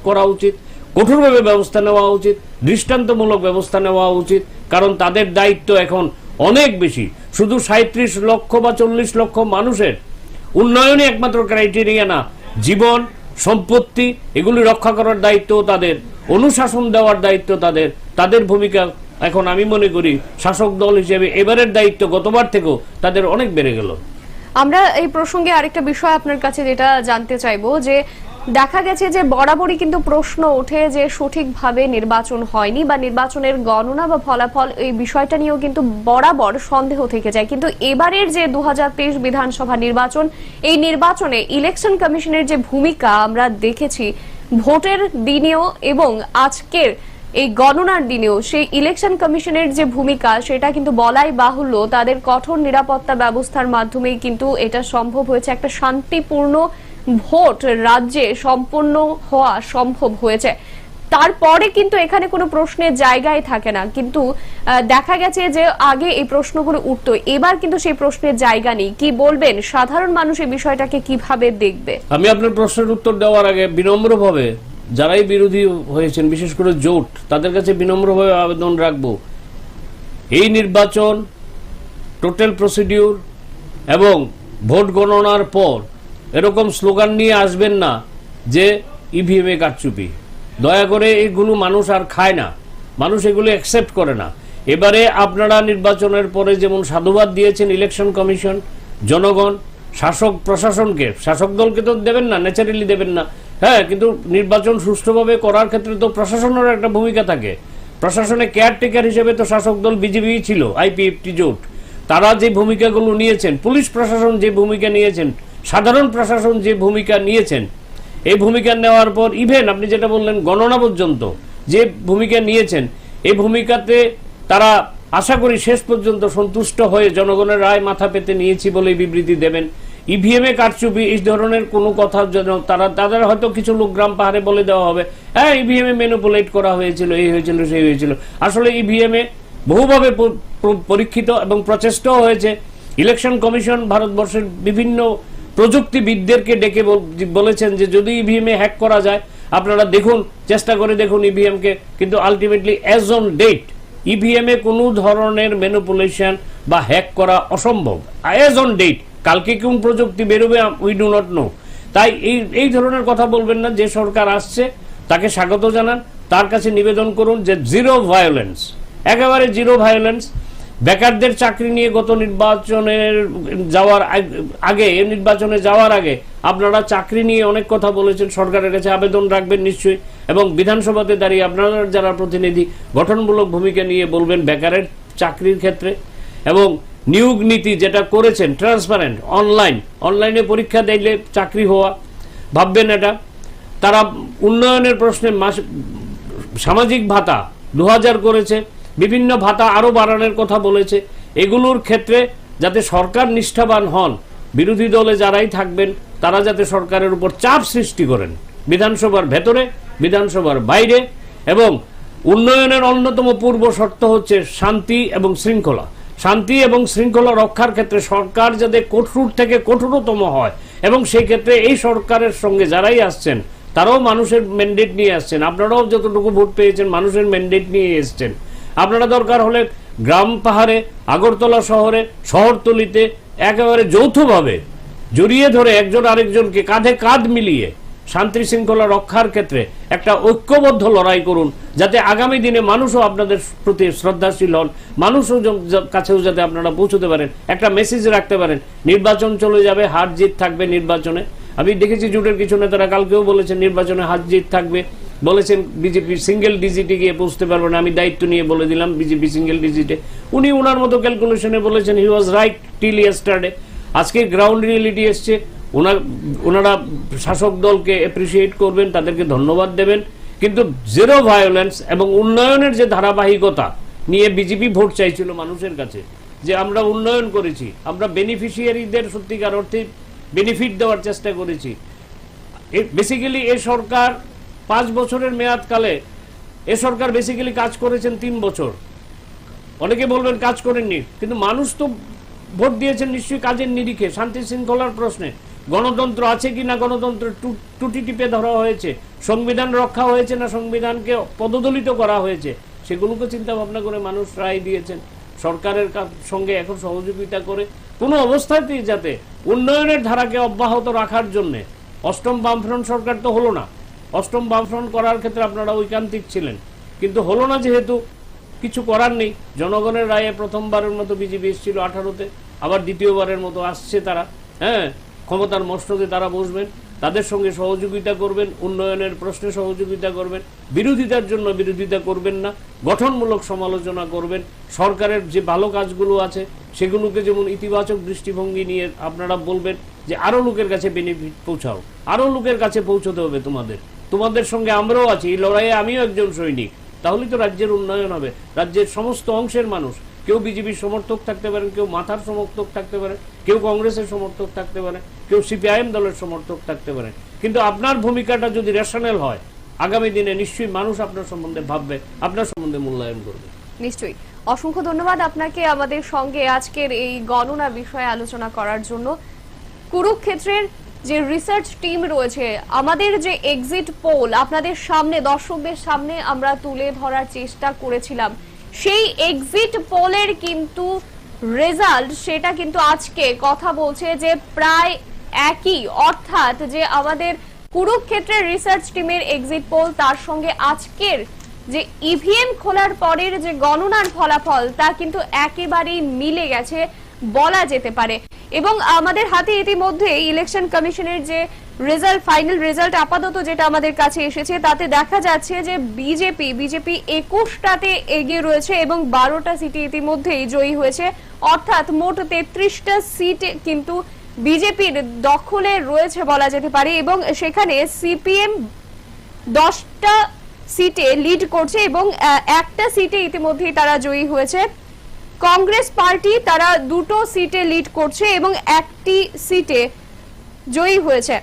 করা উচিত, কঠোরভাবে ব্যবস্থা নেওয়া উচিত, দৃষ্টান্তমূলক ব্যবস্থা নেওয়া উচিত। কারণ তাদের দায়িত্ব এখন অনেক বেশি। শুধু 37 লক্ষ বা 40 লক্ষ মানুষের উন্নয়নই একমাত্র ক্রাইটেরিয়া না, জীবন, সম্পত্তি এগুলি রক্ষা করার দায়িত্ব তাদের, অনুশাসন দেওয়ার দায়িত্ব তাদের ভূমিকা এখন আমি মনে করি শাসক দল হিসেবে এবারের দায়িত্ব গতবার থেকেও তাদের অনেক বেড়ে গেল। আমরা এই প্রসঙ্গে আরেকটা বিষয় আপনার কাছে যেটা জানতে চাইবো, যে দেখা গেছে যে বরাবরই কিন্তু প্রশ্ন ওঠে যে সঠিকভাবে নির্বাচন হয়নি বা নির্বাচনের গণনা বা ফলাফল এই বিষয়টা নিয়েও কিন্তু বরাবর সন্দেহ থেকে যায়। কিন্তু এবারের যে 2023 বিধানসভা নির্বাচন, এই নির্বাচনে ইলেকশন কমিশনের যে ভূমিকা আমরা দেখেছি ভোটের দিনেও এবং আজকের এই গণনার দিনেও, সেই ইলেকশন কমিশনের যে ভূমিকা সেটা কিন্তু বলাই বাহুল্য। তাদের কঠোর নিরাপত্তা ব্যবস্থার মাধ্যমেই কিন্তু এটা সম্ভব হয়েছে, একটা শান্তিপূর্ণ ভোট রাজ্যে সম্পন্ন হওয়া সম্ভব হয়েছে। তারপরে কিন্তু এখানে কোনো প্রশ্নের জায়গায় থাকে না, কিন্তু দেখা গেছে যে আগে এই প্রশ্নগুলো উঠতো, এবার কিন্তু সেই প্রশ্নের জায়গা নেই। কি বলবেন, সাধারণ মানুষ এই বিষয়টাকে কিভাবে দেখবে? আমি আপনার প্রশ্নের উত্তর দেওয়ার আগে বিনম্রভাবে যারাই বিরোধী হয়েছেন, বিশেষ করে জোট, তাদের কাছে বিনম্রভাবে আবেদন রাখবো, এই নির্বাচন টোটাল প্রসিডিউর এবং ভোট গণনার পর এরকম স্লোগান নিয়ে আসবেন না যে ইভিএমে কারচুপি। দয়া করে এগুলো মানুষ আর খায় না, মানুষ এগুলো অ্যাকসেপ্ট করে না। এবারে আপনারা নির্বাচনের পরে যেমন সাধুবাদ দিয়েছেন ইলেকশন কমিশন, জনগণ, শাসক প্রশাসনকে, শাসক দলকে তো দেবেন না, ন্যাচারালি দেবেন না, হ্যাঁ, কিন্তু নির্বাচন সুষ্ঠুভাবে করার ক্ষেত্রে তো প্রশাসনের একটা ভূমিকা থাকে। প্রশাসনে কেয়ারটেকার হিসেবে তো শাসক দল বিজেপি ছিল, আইপিএফটি জোট, তারা যে ভূমিকাগুলো নিয়েছেন, পুলিশ প্রশাসন যে ভূমিকা নিয়েছেন, সাধারণ প্রশাসন যে ভূমিকা নিয়েছেন, এই ভূমিকা নেওয়ার পর ইভেন আপনি যেটা বললেন গণনা পর্যন্ত যে ভূমিকা নিয়েছেন, এই ভূমিকাতে তারা আশা করি শেষ পর্যন্ত সন্তুষ্ট হয়ে জনগণের রায় মাথা পেতে নিয়েছি বলে বিবৃতি দেবেন। ইভিএমে কারচুপি এই ধরনের কোনো কথা যেন তাদের হয়তো কিছু লোক গ্রাম পাহাড়ে বলে দেওয়া হবে, হ্যাঁ ইভিএমে ম্যানিপুলেট করা হয়েছিল, এই হয়েছিল সেই হয়েছিল। আসলে ইভিএমে বহুভাবে পরীক্ষিত এবং প্রচেষ্টাও হয়েছে। ইলেকশন কমিশন ভারতবর্ষের বিভিন্ন প্রযুক্তিবিদদেরকে ডেকে বলেছেন যে যদি ইভিএমে হ্যাক করা যায় আপনারা দেখুন, চেষ্টা করে দেখুন ইভিএমকে, কিন্তু আলটিমেটলি অ্যাজ অন ডেট ইভিএমে কোনো ধরনের ম্যানিপুলেশন বা হ্যাক করা অসম্ভব অ্যাজ অন ডেট। কালকে কোন প্রযুক্তি বেরোবে উই ডু নট নো। তাই এই ধরনের কথা বলবেন না। যে সরকার আসছে তাকে স্বাগত জানান, তার কাছে নিবেদন করুন যে জিরো ভায়োলেন্স, একেবারে জিরো ভায়োলেন্স। বেকারদের চাকরি নিয়ে গত নির্বাচনের যাওয়ার আগে, এই নির্বাচনে যাওয়ার আগে আপনারা চাকরি নিয়ে অনেক কথা বলেছেন, সরকারের কাছে আবেদন রাখবেন নিশ্চয়ই, এবং বিধানসভাতে দাঁড়িয়ে আপনারা যারা প্রতিনিধি গঠনমূলক ভূমিকা নিয়ে বলবেন বেকারের চাকরির ক্ষেত্রে। এবং নিয়োগ নীতি যেটা করেছেন ট্রান্সপারেন্ট, অনলাইনে পরীক্ষা দিলে চাকরি হওয়া, ভাববেন এটা। তারা উন্নয়নের প্রশ্নে সামাজিক ভাতা 2000 করেছে, বিভিন্ন ভাতা আরো বাড়ানোর কথা বলেছে। এগুলোর ক্ষেত্রে যাতে সরকার নিষ্ঠাবান হন, বিরোধী দলে যারাই থাকবেন তারা যাতে সরকারের উপর চাপ সৃষ্টি করেন, বিধানসভার ভেতরে, বিধানসভার বাইরে। এবং উন্নয়নের অন্যতম পূর্ব শর্ত হচ্ছে শান্তি এবং শৃঙ্খলা। শান্তি এবং শৃঙ্খলা রক্ষার ক্ষেত্রে সরকার যাতে কঠোর থেকে কঠোরতম হয়, এবং সেই ক্ষেত্রে এই সরকারের সঙ্গে যারাই আসছেন তারাও মানুষের ম্যান্ডেট নিয়ে আসছেন। আপনারাও যতটুকু ভোট পেয়েছেন মানুষের ম্যান্ডেট নিয়ে এসছেন। আপনারা দরকার হলে গ্রাম পাহাড়ে, আগরতলা শহরে, শহরতলিতে একেবারে যৌথভাবে জড়িয়ে ধরে একজন আরেকজনকে কাঁধে কাঁধ মিলিয়ে শান্তি শৃঙ্খলা রক্ষার ক্ষেত্রে একটা ঐক্যবদ্ধ লড়াই করুন, যাতে আগামী দিনে মানুষও আপনাদের প্রতি শ্রদ্ধাশীল হন, মানুষও কাছেও যাতে আপনারা পৌঁছতে পারেন, একটা মেসেজ রাখতে পারেন। নির্বাচন চলে যাবে, হার জিত থাকবে নির্বাচনে। আমি দেখেছি জোটের কিছু নেতারা কালকেও বলেছেন নির্বাচনে হার জিত থাকবে, বলেছেন বিজেপি সিঙ্গেল ডিজিটে গিয়ে পৌঁছতে পারবে না। আমি দায়িত্ব নিয়ে বলে দিলাম বিজেপি সিঙ্গেল ডিজিটে। উনি ওনার মতো ক্যালকুলেশনে বলেছেন, হি ওয়াজ রাইট টিল ইয়েস্টারডে। আজকে গ্রাউন্ড রিয়েলিটি এসছে, ওনারা শাসক দলকে অ্যাপ্রিসিয়েট করবেন, তাদেরকে ধন্যবাদ দেবেন, কিন্তু জিরো ভায়োলেন্স এবং উন্নয়নের যে ধারাবাহিকতা নিয়ে বিজেপি ভোট চাইছিল মানুষের কাছে, যে আমরা উন্নয়ন করেছি, আমরা বেনিফিশিয়ারিদের সত্যিকার অর্থে বেনিফিট দেওয়ার চেষ্টা করেছি। বেসিক্যালি এ সরকার 5 বছরের মেয়াদকালে এ সরকার বেসিক্যালি কাজ করেছেন 3 বছর। অনেকে বলবেন কাজ করেননি, কিন্তু মানুষ তো ভোট দিয়েছেন নিশ্চয়ই কাজের নিরিখে, শান্তি শৃঙ্খলার প্রশ্নে। গণতন্ত্র আছে কি না, গণতন্ত্রের টুটি টিপে ধরা হয়েছে, সংবিধান রক্ষা হয়েছে না সংবিধানকে পদদলিত করা হয়েছে, সেগুলোকে চিন্তা ভাবনা করে মানুষ রায় দিয়েছেন। সরকারের সঙ্গে এখন সহযোগিতা করে কোনো অবস্থাতেই যাতে উন্নয়নের ধারাকে অব্যাহত রাখার জন্য, অষ্টম বামফ্রন্ট সরকার তো হলো না, অষ্টম বামফ্রন্ট করার ক্ষেত্রে আপনারা ঐকান্তিক ছিলেন, কিন্তু হলো না যেহেতু কিছু করার নেই। জনগণের রায়ে প্রথমবারের মতো বিজেপি এসেছিল 18তে, আবার দ্বিতীয়বারের মতো আসছে তারা, হ্যাঁ, ক্ষমতার মসনদে তারা বসবেন। তাদের সঙ্গে সহযোগিতা করবেন, উন্নয়নের প্রশ্নে সহযোগিতা করবেন, বিরোধিতার জন্য বিরোধিতা করবেন না, গঠনমূলক সমালোচনা করবেন, সরকারের যে ভালো কাজগুলো আছে সেগুলোকে যেমন ইতিবাচক দৃষ্টিভঙ্গি নিয়ে আপনারা বলবেন যে আরো লোকের কাছে বেনিফিট পৌঁছাও, আরো লোকের কাছে পৌঁছতে হবে তোমাদের সঙ্গে আমরাও আছি, এই লড়াইয়ে আমিও একজন সৈনিক। তাহলেই তো রাজ্যের উন্নয়ন হবে। রাজ্যের সমস্ত অংশের মানুষ, কেউ বিজেপির সমর্থক থাকতে পারেন, কেউ মাথার সমর্থক থাকতে পারে, কেউ কংগ্রেসের সমর্থক থাকতে পারে, কেউ সিপিআইএম দলের সমর্থক থাকতে পারে, কিন্তু আপনার ভূমিকাটা যদি রেশনাল হয় আগামী দিনে নিশ্চয়ই মানুষ আপনার সম্বন্ধে ভাববে, আপনার সম্বন্ধে মূল্যায়ন করবে। নিশ্চয়ই। অসংখ্য ধন্যবাদ আপনাকে আমাদের সঙ্গে আজকের এই গণনা বিষয়ে আলোচনা করার জন্য। কুরুক্ষেত্রের যে রিসার্চ টিম রয়েছে, আমাদের যে এক্সিট পোল আপনাদের সামনে, দর্শকদের সামনে আমরা তুলে ধরার চেষ্টা করেছিলাম, সেই এক্সিট পোলের কিন্তু রেজাল্ট সেটা কিন্তু আজকে কথা বলছে যে প্রায় একই, অর্থাৎ যে আমাদের কুরুক্ষেত্রের রিসার্চ টিমের এক্সিট পোল তার সঙ্গে আজকের যে ইভিএম খোলার পরের যে গণনার ফলাফল তা কিন্তু একেবারেই মিলে গেছে বলা যেতে পারে। এবং আমাদের হাতে ইতিমধ্যে ইলেকশন কমিশনের যে রেজাল্ট, ফাইনাল রেজাল্ট আপাতত যেটা আমাদের কাছে এসেছে তাতে দেখা যাচ্ছে যে বিজেপি 21টাতে এগিয়ে রয়েছে এবং 12টা সিটে ইতিমধ্যেই জয়ী হয়েছে, অর্থাৎ মোট 33টা সিট কিন্তু বিজেপির দখলে রয়েছে বলা যেতে পারে। এবং সেখানে সিপিএম 10টা সিটে লিড করছে এবং একটা সিটে ইতিমধ্যেই তারা জয়ী হয়েছে। কংগ্রেস পার্টি তারা 2টো সিটে লিড করছে এবং একটি সিটে জয়ী হয়েছে।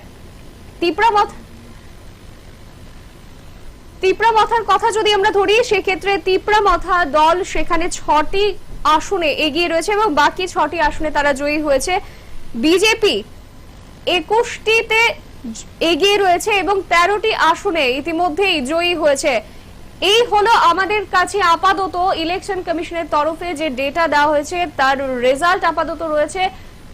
তিপ্রামথার কথা যদি আমরা ধরি, সেক্ষেত্রে তিপ্রামথা দল সেখানে 6টি আসনে এগিয়ে রয়েছে এবং বাকি 6টি আসনে তারা জয়ী হয়েছে। বিজেপি 21টিতে এগিয়ে রয়েছে এবং 13টি আসনে ইতিমধ্যেই জয়ী হয়েছে। এই হলো আমাদের কাছে আপাতত ইলেকশন কমিশনের তরফে যে ডেটা দেওয়া হয়েছে তার রেজাল্ট আপাতত রয়েছে।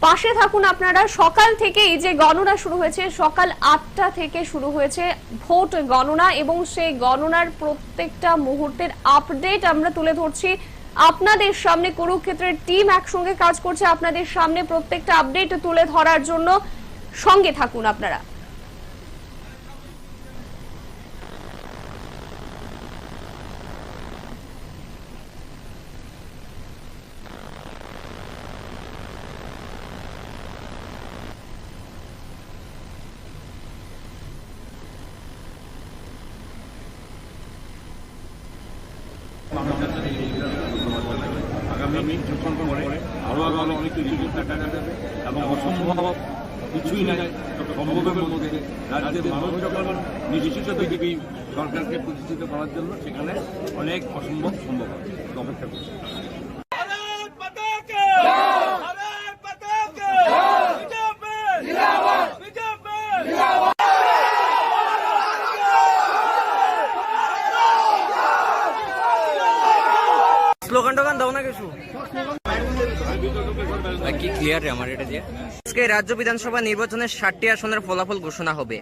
পাশে থাকুন আপনারা। সকাল থেকেই যে গণনা শুরু হয়েছে, সকাল 8টা থেকে শুরু হয়েছে ভোট গণনা এবং সেই গণনার প্রত্যেকটা মুহূর্তের আপডেট আমরা তুলে ধরছি আপনাদের সামনে। কুরুক্ষেত্রের টিম একসঙ্গে কাজ করছে আপনাদের সামনে প্রত্যেকটা আপডেট তুলে ধরার জন্য। সঙ্গে থাকুন আপনারা। আগামী কিছুক্ষণ পরে আরো অনেক কিছু দেখা যাবে এবং অসম্ভব কিছুই নাই সম্ভবের মধ্যে রাজ্যের মানুষ যখন নিশ্চিত বিজেপি সরকারকে প্রতিষ্ঠিত করার জন্য সেখানে অনেক অসম্ভব সম্ভব হবে। অপেক্ষা করছি। স্লোগান টোগান দাও না কিছু কি ক্লিয়ার আমার এটা দিয়ে। আজকে রাজ্য বিধানসভা নির্বাচনের 60টি আসনের ফলাফল ঘোষণা হবে।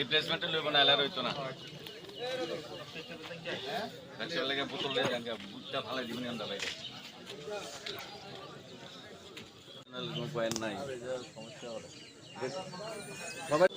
রিপ্লেসমেন্ট লইব না এলার হইতো না আচ্ছা লাগে বোতল দিয়ে জানগা বুটটা ফালাই দিবেন আন্দা বাইরে কোনো পয়েন্ট নাই সমস্যা হবে সবাই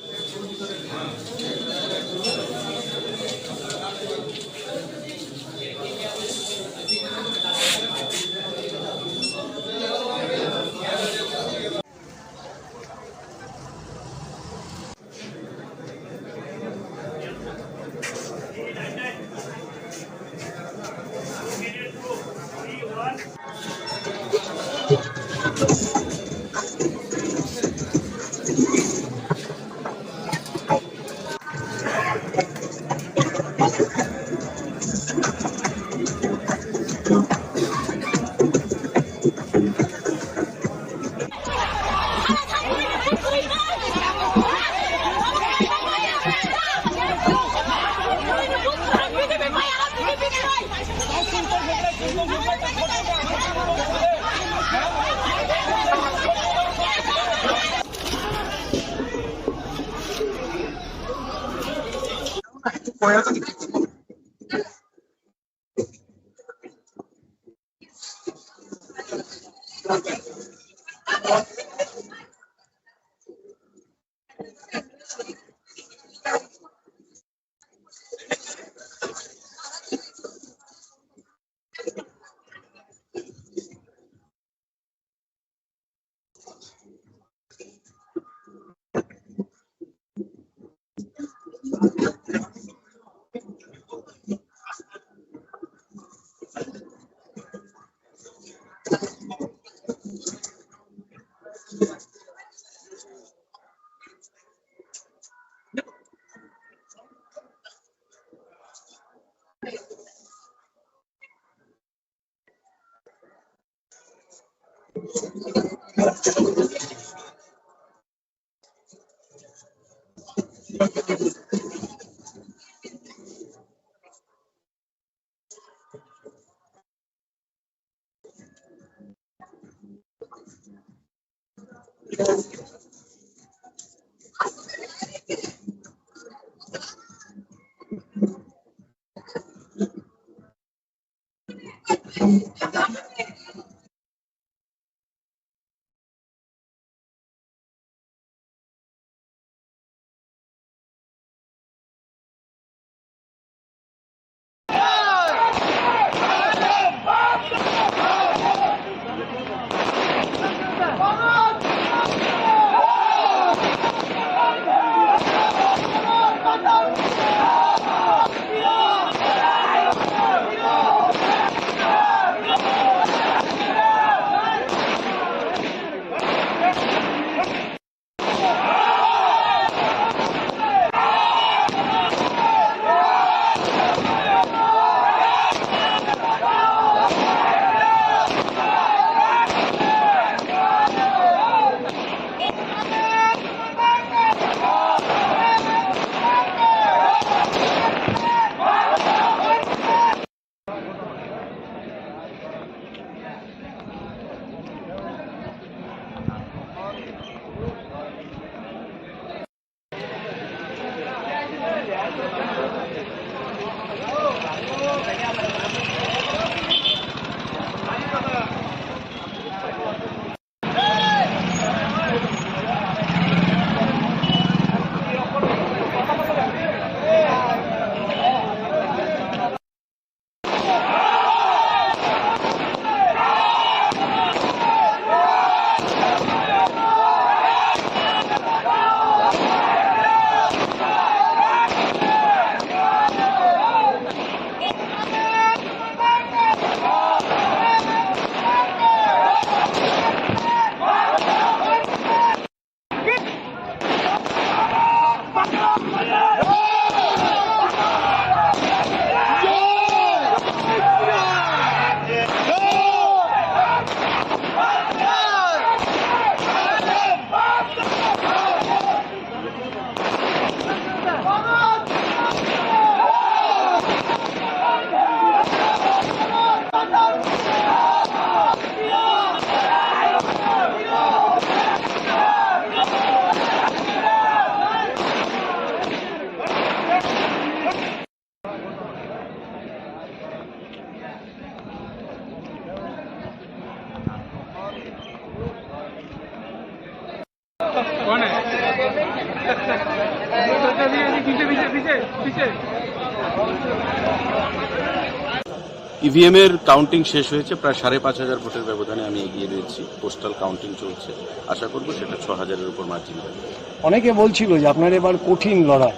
ইভিএমের কাউন্টিং শেষ হয়েছে, প্রায় ৫,৫০০ ভোটের ব্যবধানে আমি এগিয়ে রয়েছি। পোস্টাল কাউন্টিং চলছে, আশা করব সেটা ৬,০০০-এর উপর মার্জিন হবে। অনেকে বলছিল যে আপনার এবার কঠিন লড়াই।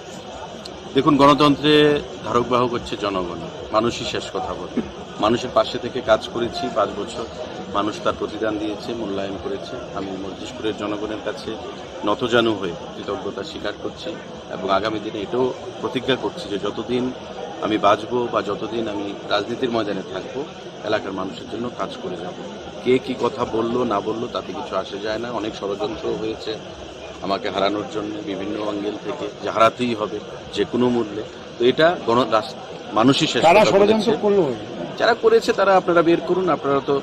দেখুন, গণতন্ত্রে ধারক বাহক হচ্ছে জনগণ, মানুষই শেষ কথা বলে। মানুষের পাশে থেকে কাজ করেছি ৫ বছর, মানুষ তার প্রতিদান দিয়েছে, মূল্যায়ন করেছে। আমি মজলিশপুরের জনগণের কাছে নতজানু হয়ে কৃতজ্ঞতা স্বীকার করছি এবং আগামী দিনে এটাও প্রতিজ্ঞা করছি যে যতদিন আমি বাঁচবো বা যতদিন আমি রাজনীতির ময়দানে থাকবো, এলাকার মানুষের জন্য কাজ করে যাব। কে কি কথা বললো না বললো তাতে কিছু আসে যায় না। অনেক ষড়যন্ত্র হয়েছে আমাকে হারানোর জন্য বিভিন্ন অ্যাঙ্গেল থেকে, যে হারাতেই হবে যে কোনো মূল্যে। তো এটা মানুষই শেষ কথা বলেছে। যারা করেছে তারা আপনারা বের করুন, আপনারা তো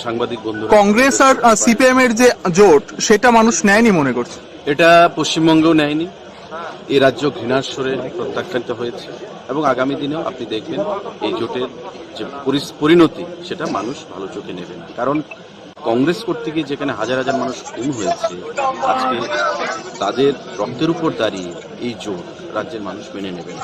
সাংবাদিক বন্ধু। কংগ্রেস আর সিপিএম এর যে জোট সেটা মানুষ নেয়নি মনে করছে। এটা পশ্চিমবঙ্গেও নেয়নি, এই রাজ্য ঘৃণার স্বরে প্রত্যাখ্যাত হয়েছে এবং আগামী দিনেও আপনি দেখবেন এই জোটের যে পরিণতি সেটা মানুষ ভালো চোখে নেবে না। কারণ কংগ্রেস করতে গিয়ে যেখানে হাজার হাজার মানুষ খুন হয়েছে, আজকে তাদের রক্তের উপর দাঁড়িয়ে এই জোট রাজ্যের মানুষ মেনে নেবে না।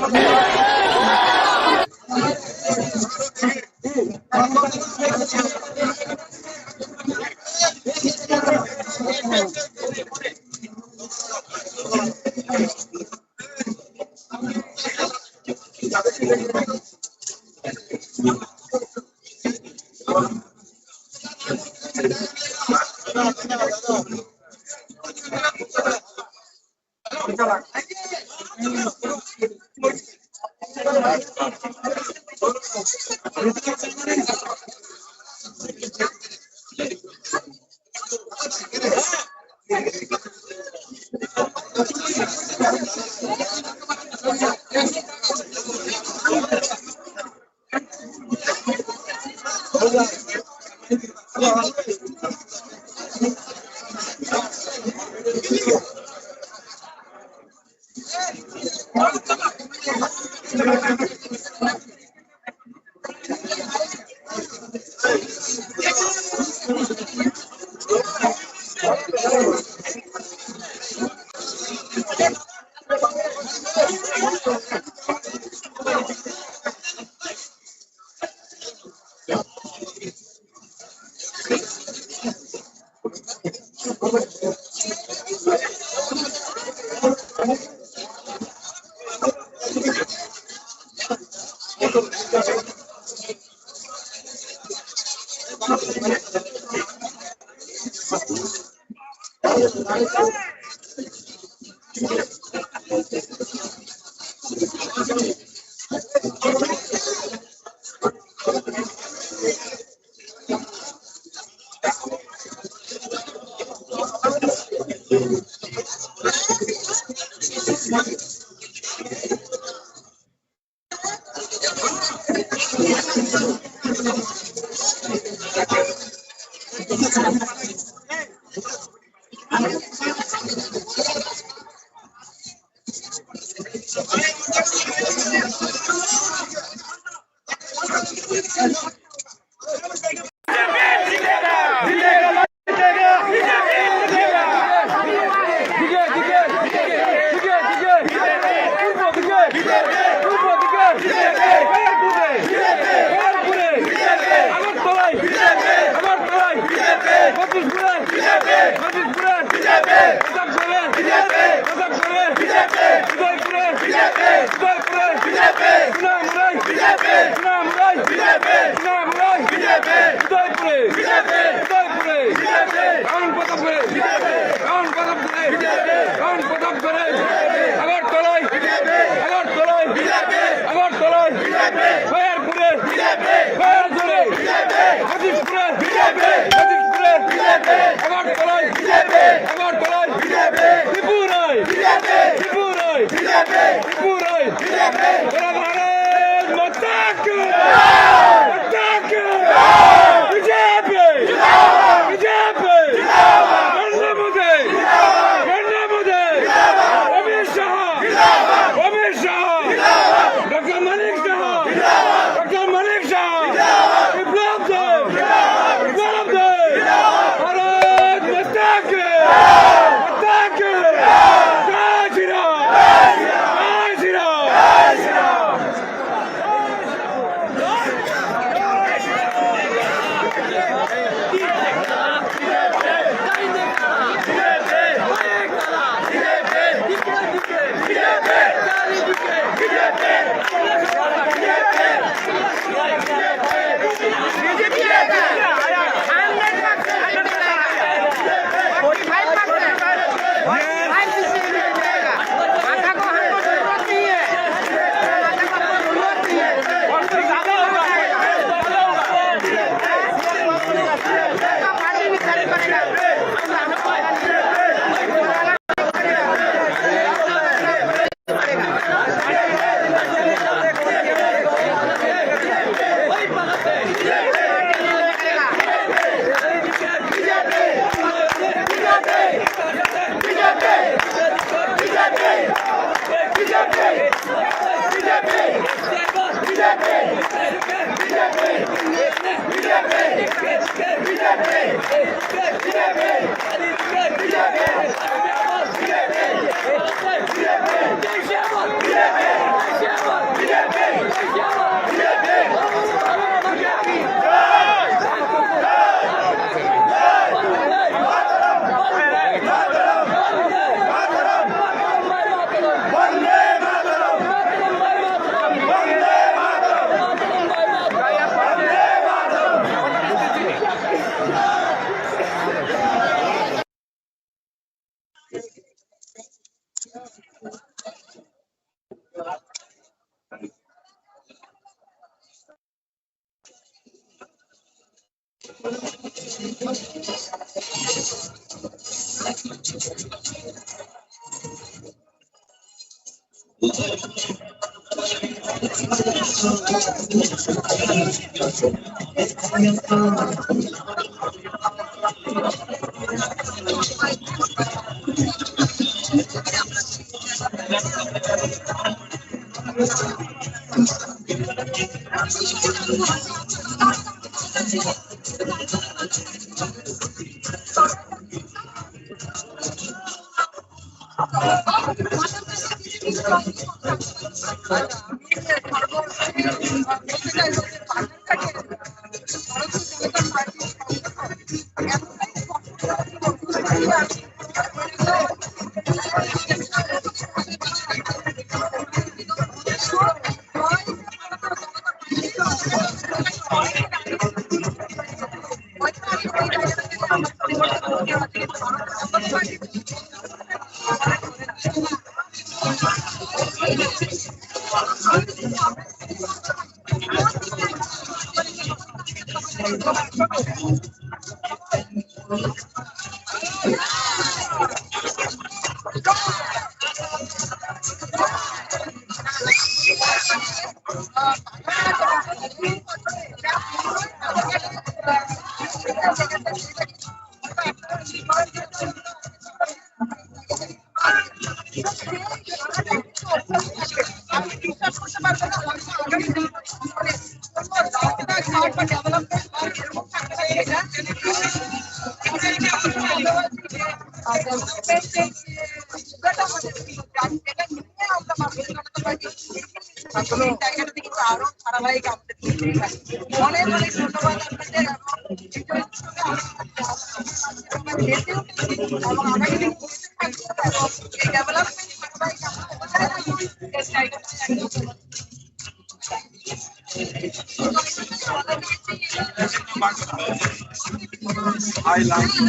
I love you.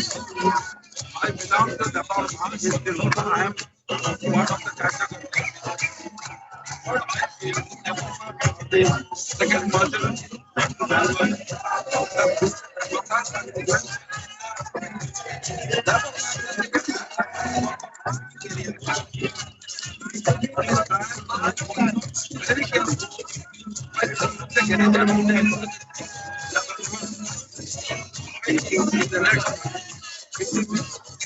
I belong to the I am one of the category. What I feel the second person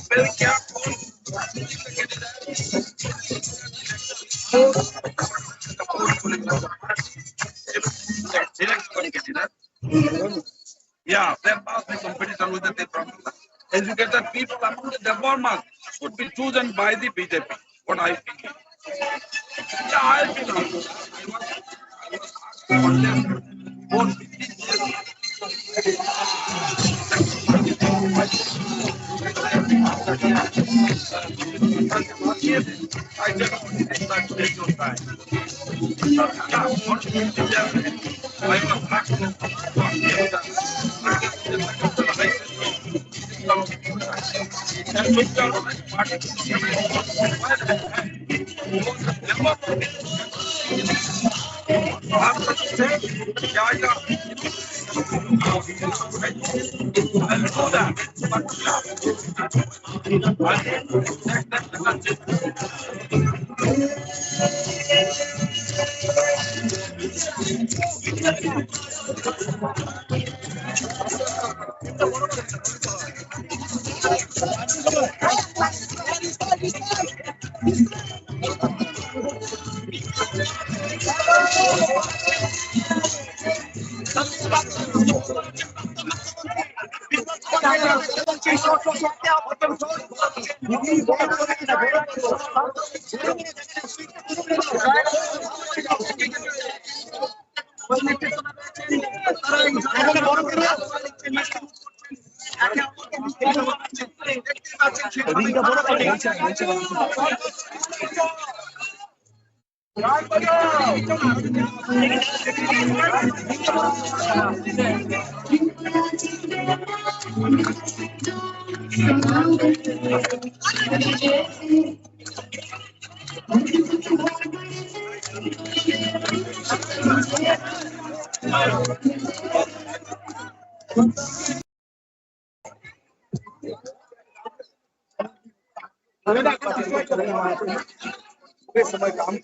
very careful. Yeah, there must be competition with the problem. Educated people among the development should be chosen by the BJP. What I think. Yeah, I belong. समय काम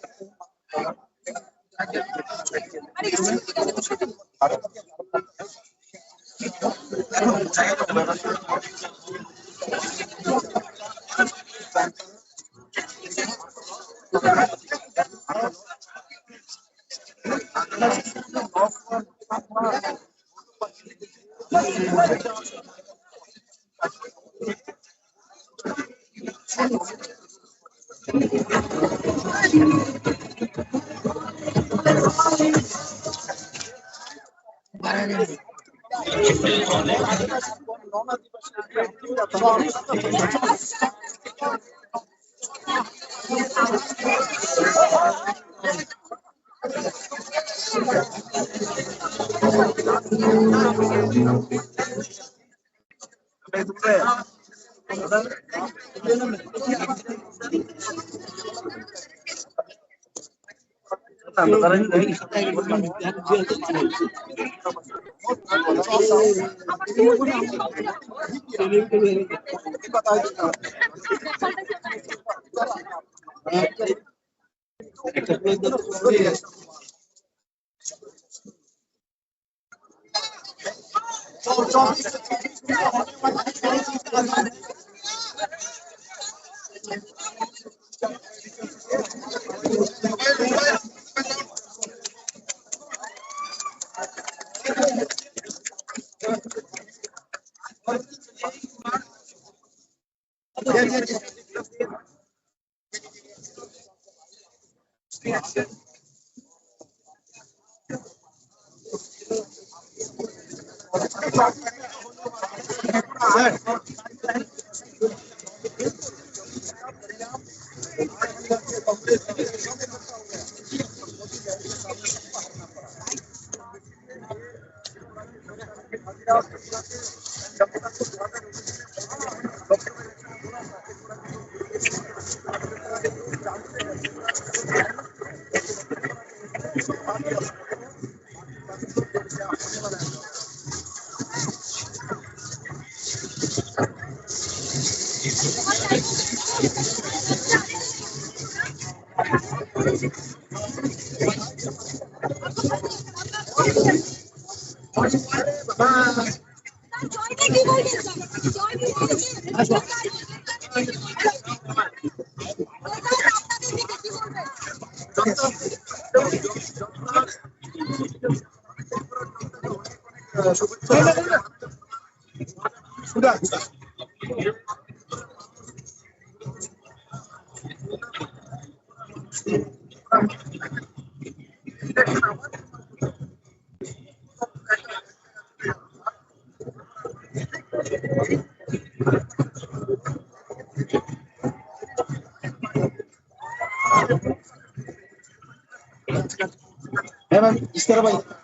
इस तरह भाई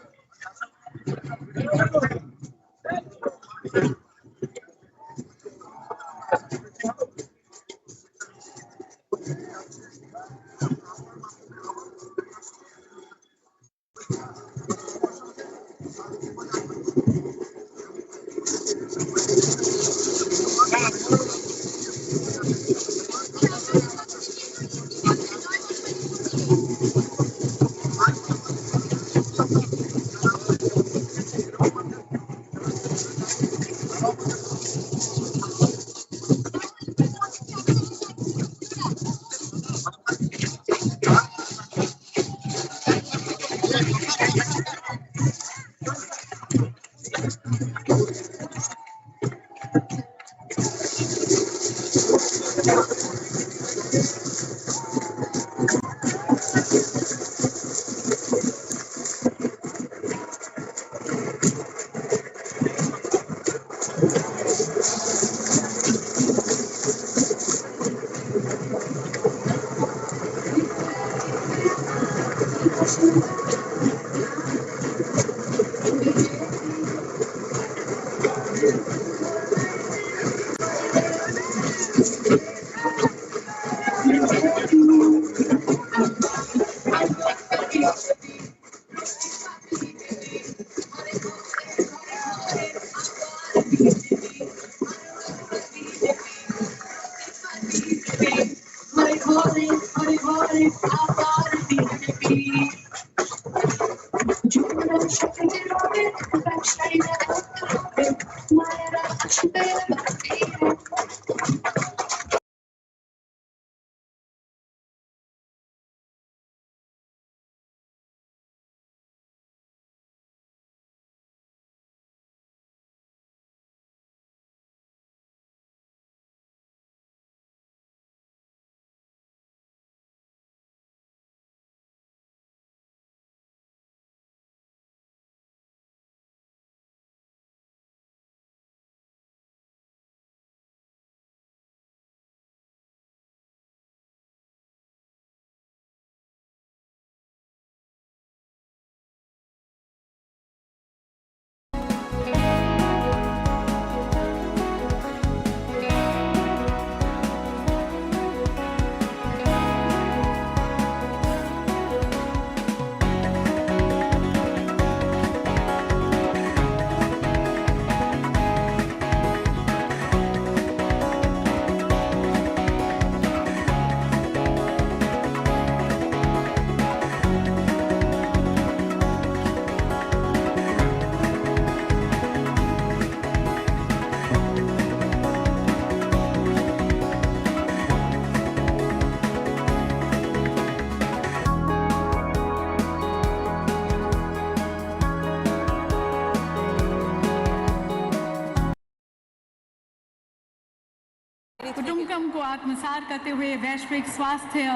कुटुंबकम को आत्मसात करते हुए वैश्विक स्वास्थ्य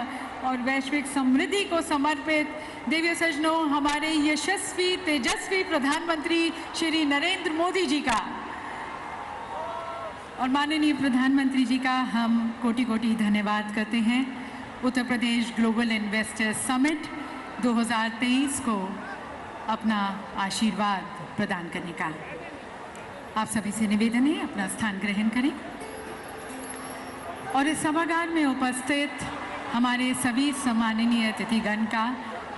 और वैश्विक समृद्धि को समर्पित देवी सज्जनों, हमारे यशस्वी तेजस्वी प्रधानमंत्री श्री नरेंद्र मोदी जी का और माननीय प्रधानमंत्री जी का हम कोटि कोटि धन्यवाद करते हैं। Uttar Pradesh global investors summit 2023 को अपना आशीर्वाद प्रदान करने का आप सभी से निवेदन है, अपना स्थान ग्रहण करें और इस सभागार में उपस्थित हमारे सभी सम्माननीय अतिथिगण का,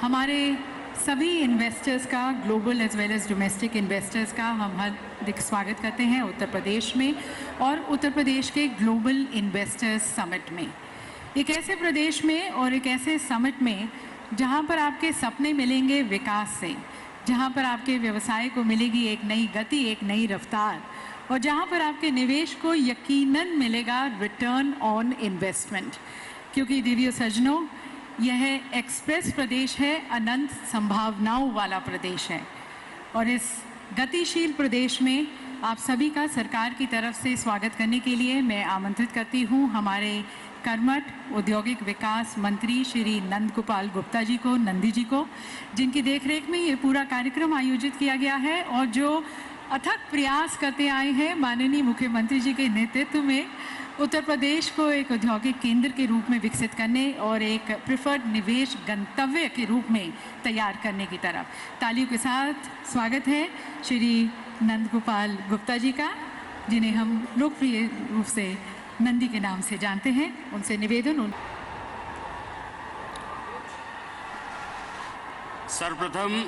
हमारे सभी इन्वेस्टर्स का, global as well as domestic investors का हम हार्दिक स्वागत करते हैं उत्तर प्रदेश में और उत्तर प्रदेश के ग्लोबल इन्वेस्टर्स समिट में। एक ऐसे प्रदेश में और एक ऐसे समिट में जहां पर आपके सपने मिलेंगे विकास से, जहां पर आपके व्यवसाय को मिलेगी एक नई गति, एक नई रफ्तार और जहां पर आपके निवेश को यकीनन मिलेगा रिटर्न ऑन इन्वेस्टमेंट। क्योंकि देवियों सज्जनों, यह एक्सप्रेस प्रदेश है, अनंत संभावनाओं वाला प्रदेश है और इस गतिशील प्रदेश में आप सभी का सरकार की तरफ से स्वागत करने के लिए मैं आमंत्रित करती हूं हमारे कर्मठ औद्योगिक विकास मंत्री श्री नंद गोपाल गुप्ता जी को, नंदी जी को, जिनकी देखरेख में ये पूरा कार्यक्रम आयोजित किया गया है और जो अथक प्रयास करते आए हैं माननीय मुख्यमंत्री जी के नेतृत्व में उत्तर प्रदेश को एक औद्योगिक केंद्र के रूप में विकसित करने और एक प्रिफर्ड निवेश गंतव्य के रूप में तैयार करने की तरफ। तालियों के साथ स्वागत है श्री नंद गोपाल गुप्ता जी का, जिन्हें हम लोकप्रिय रूप से नंदी के नाम से जानते हैं। उनसे निवेदन। सर्वप्रथम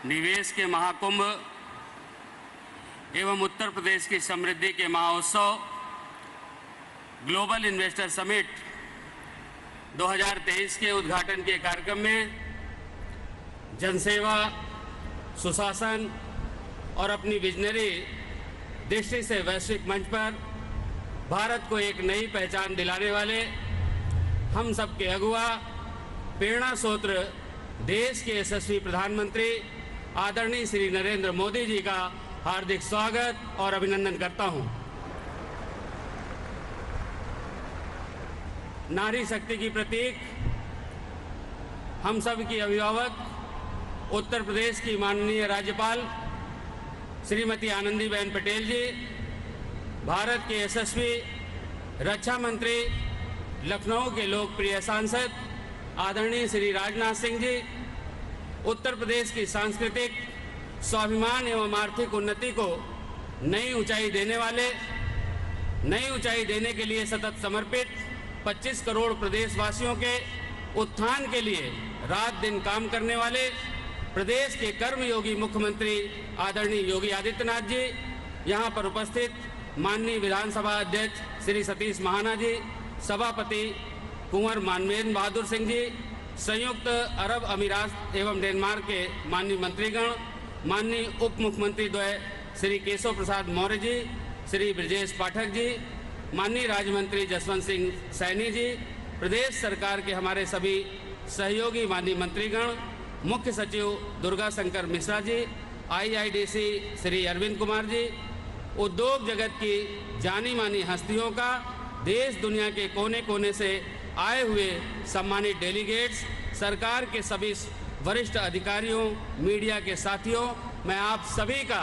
निवेश के महाकुंभ एवं उत्तर प्रदेश की समृद्धि के महोत्सव ग्लोबल इन्वेस्टर समिट 2023 के उद्घाटन के कार्यक्रम में जनसेवा, सुशासन और अपनी विजनरी दृष्टि से वैश्विक मंच पर भारत को एक नई पहचान दिलाने वाले हम सबके अगुवा, प्रेरणा स्रोत्र, देश के यशस्वी प्रधानमंत्री आदरणीय श्री नरेंद्र मोदी जी का हार्दिक स्वागत और अभिनंदन करता हूं। नारी शक्ति की प्रतीक, हम सब की अभिभावक उत्तर प्रदेश की माननीय राज्यपाल श्रीमती आनंदीबेन पटेल जी, भारत के यशस्वी रक्षा मंत्री, लखनऊ के लोकप्रिय सांसद आदरणीय श्री राजनाथ सिंह जी, उत्तर प्रदेश की सांस्कृतिक स्वाभिमान एवं आर्थिक उन्नति को नई ऊंचाई देने वाले, नई ऊंचाई देने के लिए सतत समर्पित 25 करोड़ प्रदेशवासियों के उत्थान के लिए रात दिन काम करने वाले प्रदेश के कर्मयोगी मुख्यमंत्री आदरणीय योगी आदित्यनाथ जी, यहाँ पर उपस्थित माननीय विधानसभा अध्यक्ष श्री सतीश महाना जी, सभापति कुंवर मानवेंद्र बहादुर सिंह जी, संयुक्त अरब अमीरात एवं डेनमार्क के माननीय मंत्रीगण, माननीय उप मुख्यमंत्री द्वय श्री केशव प्रसाद मौर्य जी, श्री ब्रजेश पाठक जी, माननीय राज्य मंत्री जसवंत सिंह सैनी जी, प्रदेश सरकार के हमारे सभी सहयोगी माननीय मंत्रीगण, मुख्य सचिव दुर्गा शंकर मिश्रा जी, IIDC श्री अरविंद कुमार जी, उद्योग जगत की जानी मानी हस्तियों का, देश दुनिया के कोने कोने से आए हुए सम्मानित डेलीगेट्स, सरकार के सभी वरिष्ठ अधिकारियों, मीडिया के साथियों, मैं आप सभी का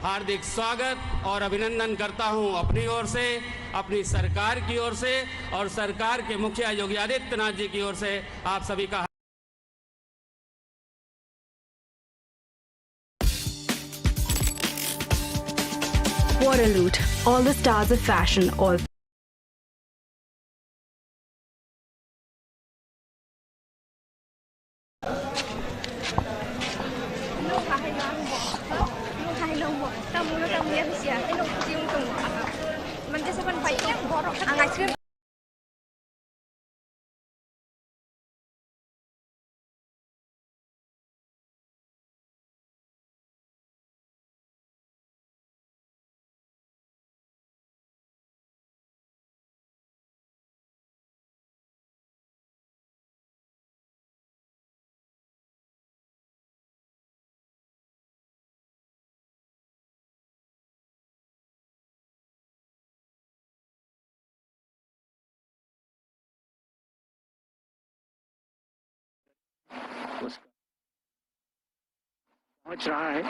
हार्दिक स्वागत और अभिनंदन करता हूं अपनी ओर से, अपनी सरकार की ओर से और सरकार के मुखिया योगी आदित्यनाथ जी की ओर से आप सभी का। Waterloot, all the stars of fashion, all. पहुंच रहा है।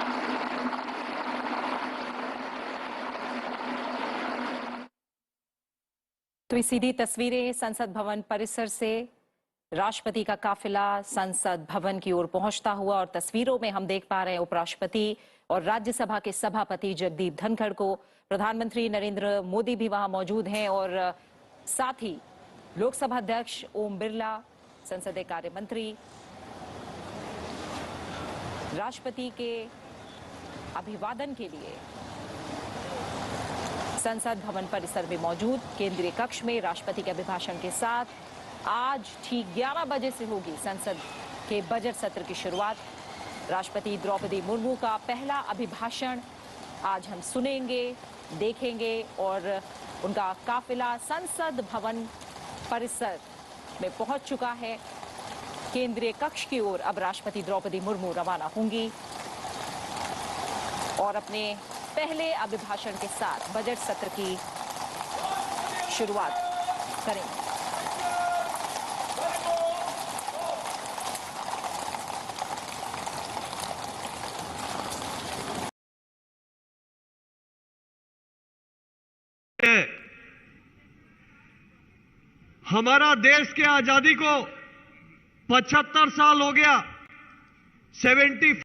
तो ये सीधी तस्वीरें संसद भवन परिसर से राष्ट्रपति का काफिला संसद भवन की ओर पहुंचता हुआ, और तस्वीरों में हम देख पा रहे हैं उपराष्ट्रपति और राज्यसभा के सभापति जगदीप धनखड़ को। प्रधानमंत्री नरेंद्र मोदी भी वहां मौजूद हैं और साथ ही लोकसभा अध्यक्ष ओम बिरला, संसदीय कार्य मंत्री, राष्ट्रपति के अभिवादन के लिए संसद भवन परिसर में मौजूद केंद्रीय कक्ष में राष्ट्रपति के अभिभाषण के साथ आज ठीक 11 बजे से होगी संसद के बजट सत्र की शुरुआत। राष्ट्रपति द्रौपदी मुर्मू का पहला अभिभाषण आज हम सुनेंगे, देखेंगे और उनका काफिला संसद भवन परिसर में पहुंच चुका है। केंद्रीय कक्ष की ओर अब राष्ट्रपति द्रौपदी मुर्मू रवाना होंगी और अपने पहले अभिभाषण के साथ बजट सत्र की शुरुआत करेंगे। हमारा देश के आजादी को 75 साल हो गया। 70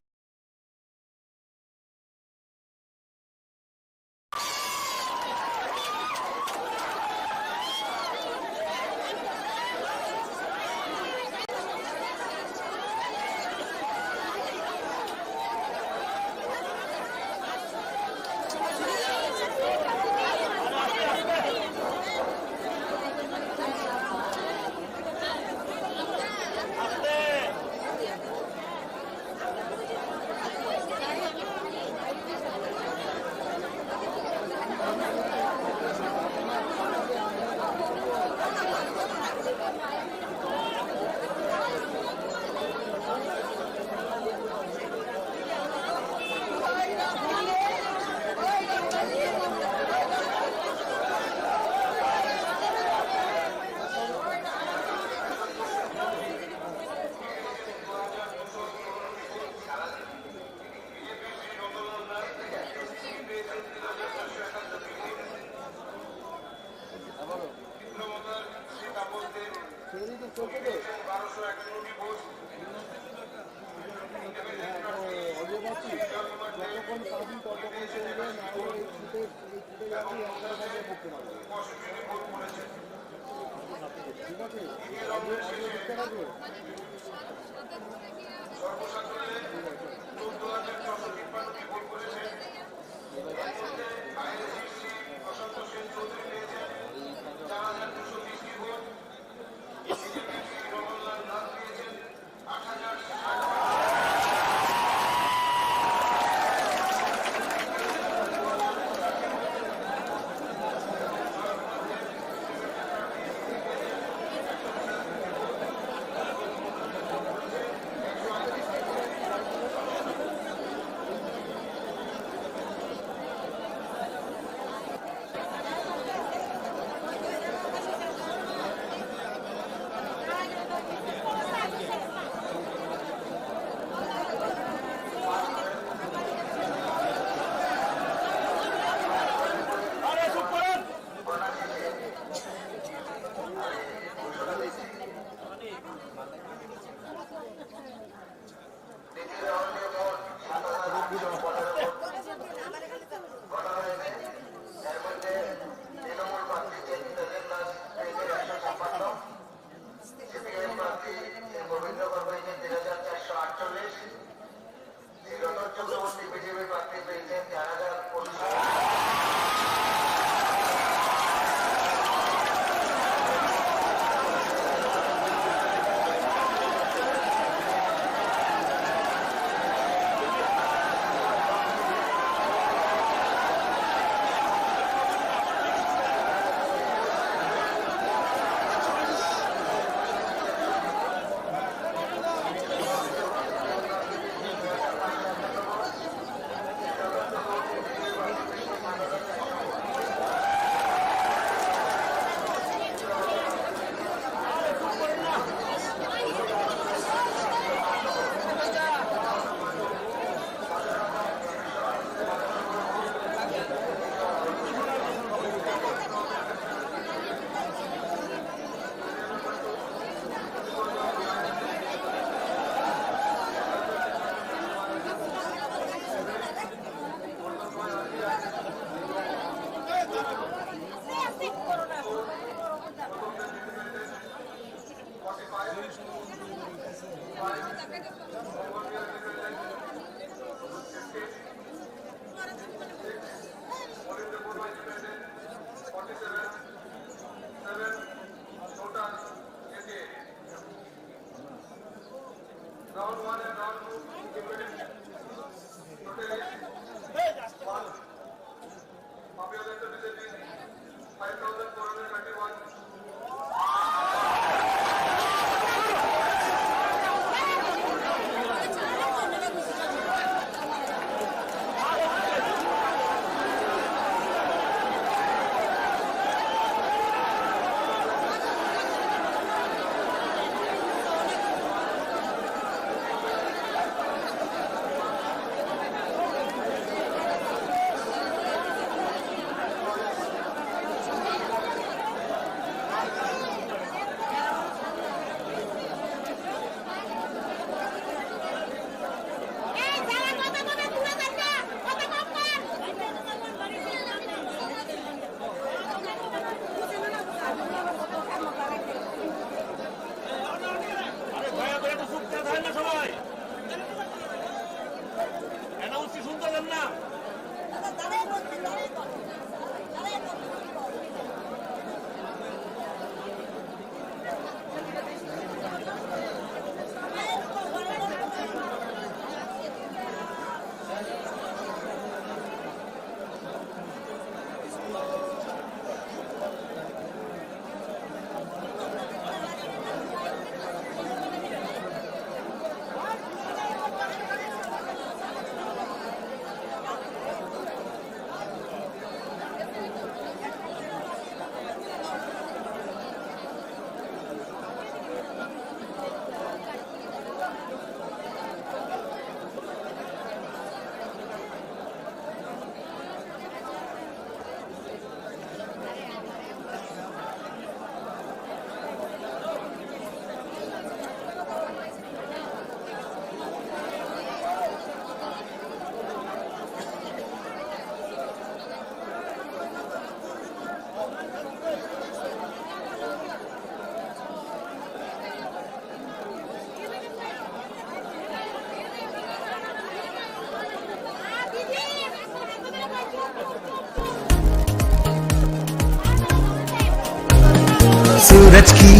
सूरज की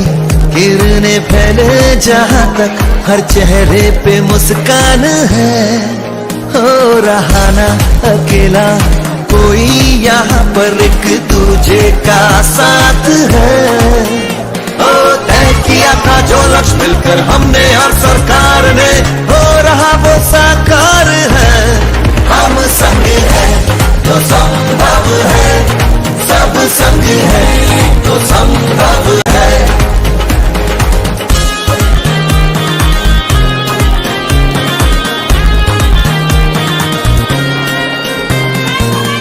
किरणें फैले जहाँ तक हर चेहरे पे मुस्कान है, हो रहा ना अकेला कोई यहाँ पर, एक दूजे का साथ है। ओ तय किया था जो लक्ष्य मिलकर हमने और सरकार ने, हो रहा वो साकार है। हम संग है तो संभव है, सब संग है तो संभव है।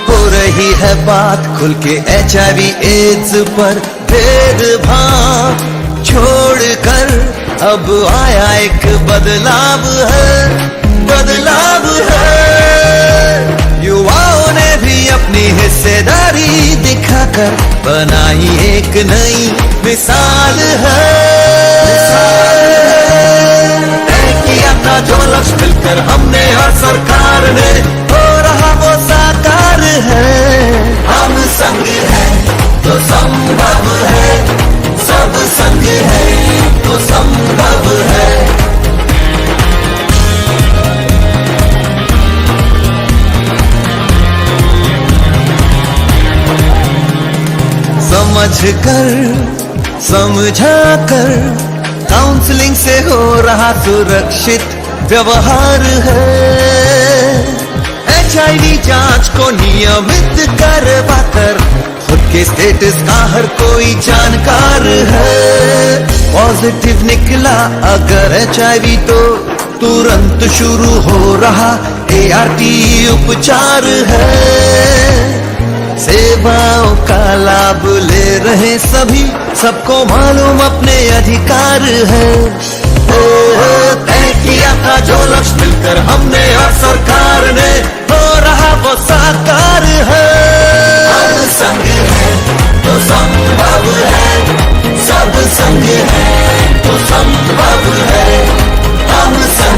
हो रही है बात खुल के HIV AIDS पर, भेदभाव छोड़कर अब आया एक बदलाव है, बदलाव है। युवाओं ने भी अपनी हिस्सेदारी दिखाकर बनाई एक नई मिसाल है। तय किया था जो लक्ष्य मिलकर हमने और सरकार ने, हो रहा वो साकार है। हम संग है तो संभव है, सब संग है तो संभव है। समझ कर समझा कर काउंसलिंग से हो रहा सुरक्षित व्यवहार है। HIV जांच को नियमित करवा कर खुद के स्टेटस का हर कोई जानकार है। पॉजिटिव निकला अगर HIV तो तुरंत शुरू हो रहा ART उपचार है। सेवाओं का लाभ ले रहे सभी, सबको मालूम अपने अधिकार है। तय किया था जो लक्ष्य मिलकर हमने और सरकार ने, हो रहा वो साकार है। हम संग है तो संभव है, सब संग है तो संभव है। हम संग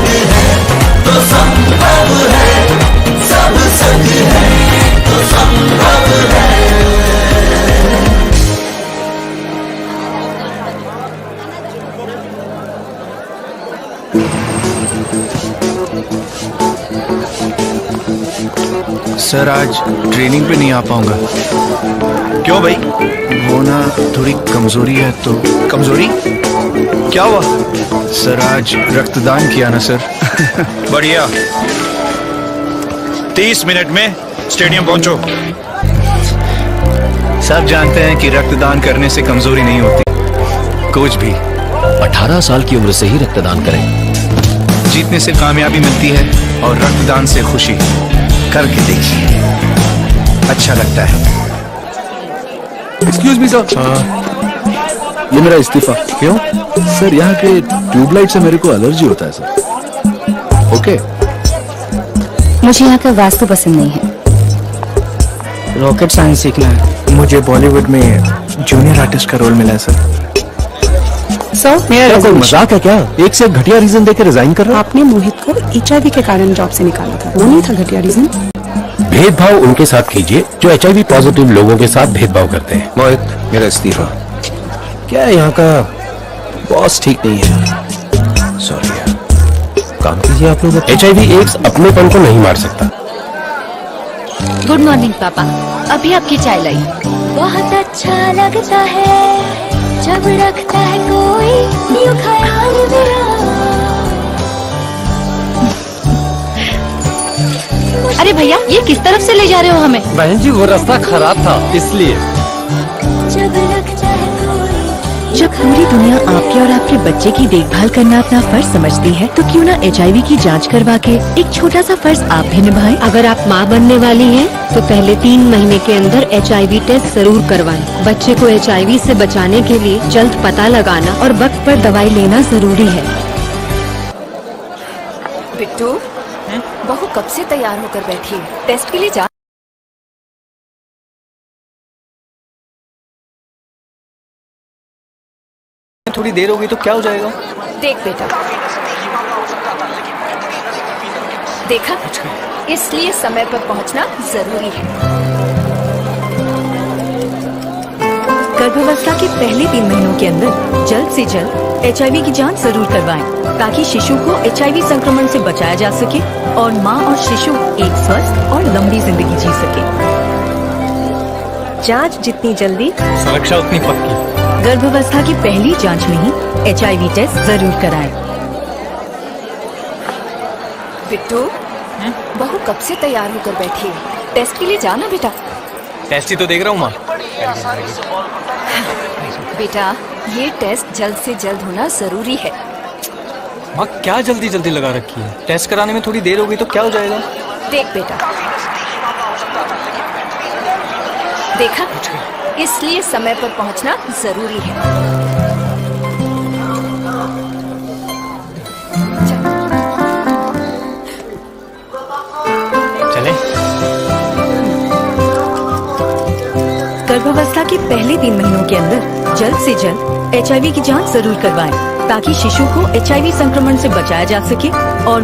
सर आज ट्रेनिंग पे नहीं आ पाऊंगा। क्यों भाई? वो ना थोड़ी कमजोरी है तो। कमजोरी? क्या हुआ? सर आज रक्तदान किया ना सर। बढ़िया। 30 मिनट में स्टेडियम पहुंचो। सब जानते हैं कि रक्तदान करने से कमजोरी नहीं होती कुछ भी। 18 साल की उम्र से ही रक्तदान करें। जीतने से कामयाबी मिलती है और रक्तदान से खुशी। करके देखिए, अच्छा लगता है। एक्सक्यूज मी सर, ये मेरा इस्तीफा। क्यों सर? यहाँ के ट्यूबलाइट से मेरे को एलर्जी होता है सर। ओके। मुझे यहाँ का वास्तु पसंद नहीं है। रॉकेट साइंस सीखना है। मुझे बॉलीवुड में जूनियर आर्टिस्ट का रोल मिला है सर। मेरा कोई मजाक है क्या? एक से एक घटिया रीजन देकर रिजाइन कर रहे हो? आपने मोहित को HIV के कारण जॉब से निकाला था, वो नहीं था घटिया रीजन? भेदभाव उनके साथ कीजिए जो HIV पॉजिटिव लोगों के साथ भेदभाव करते हैं। मोहित, मेरा इस्तीफा। क्या है यहाँ का बॉस ठीक नहीं है? सॉरी यार, काम कीजिए आप लोग। HIV एड्स अपनेपन को नहीं मार सकता। गुड मॉर्निंग पापा, अभी आपकी चाय लाई। बहुत अच्छा लगता है जब रखता है कोई यूं ख्याल मेरा। अरे भैया, ये किस तरफ से ले जा रहे हो हमें? बहन जी वो रास्ता खराब था इसलिए। जब पूरी दुनिया आपके और आपके बच्चे की देखभाल करना अपना फर्ज समझती है, तो क्यों ना HIV की जांच करवा के एक छोटा सा फर्ज आप भी निभाएं। अगर आप माँ बनने वाली हैं, तो पहले 3 महीने के अंदर HIV टेस्ट जरूर करवाएं। बच्चे को HIV से बचाने के लिए जल्द पता लगाना और वक्त पर दवाई लेना जरूरी है। बिट्टू, बहू कब से तैयार होकर बैठी है? टेस्ट के लिए जा। थोड़ी देर हो गई तो क्या हो जाएगा? देख बेटा, देखा, इसलिए समय पर पहुंचना जरूरी है। गर्भावस्था के पहले 3 महीनों के अंदर जल्द से जल्द HIV की जांच जरूर करवाएं, ताकि शिशु को HIV संक्रमण से बचाया जा सके और माँ और शिशु एक स्वस्थ और लंबी जिंदगी जी सके। जांच जितनी जल्दी, सुरक्षा उतनी पक्की। गर्भावस्था की पहली जांच में ही HIV टेस्ट जरूर कराएं। बिट्टू, बहू कब से तैयार होकर बैठी है? टेस्ट के लिए जाना बेटा। टेस्ट ही तो देख रहा हूँ माँ। बेटा, ये टेस्ट जल्द से जल्द होना जरूरी है। माँ क्या जल्दी जल्दी लगा रखी है? टेस्ट कराने में थोड़ी देर हो गई तो क्या हो जाएगा? देख बेटा, देखा, इसलिए समय पर पहुंचना जरूरी है। चले। गर्भावस्था के पहले 3 महीनों के अंदर जल्द से जल्द HIV की जांच जरूर करवाएं, ताकि शिशु को HIV संक्रमण से बचाया जा सके और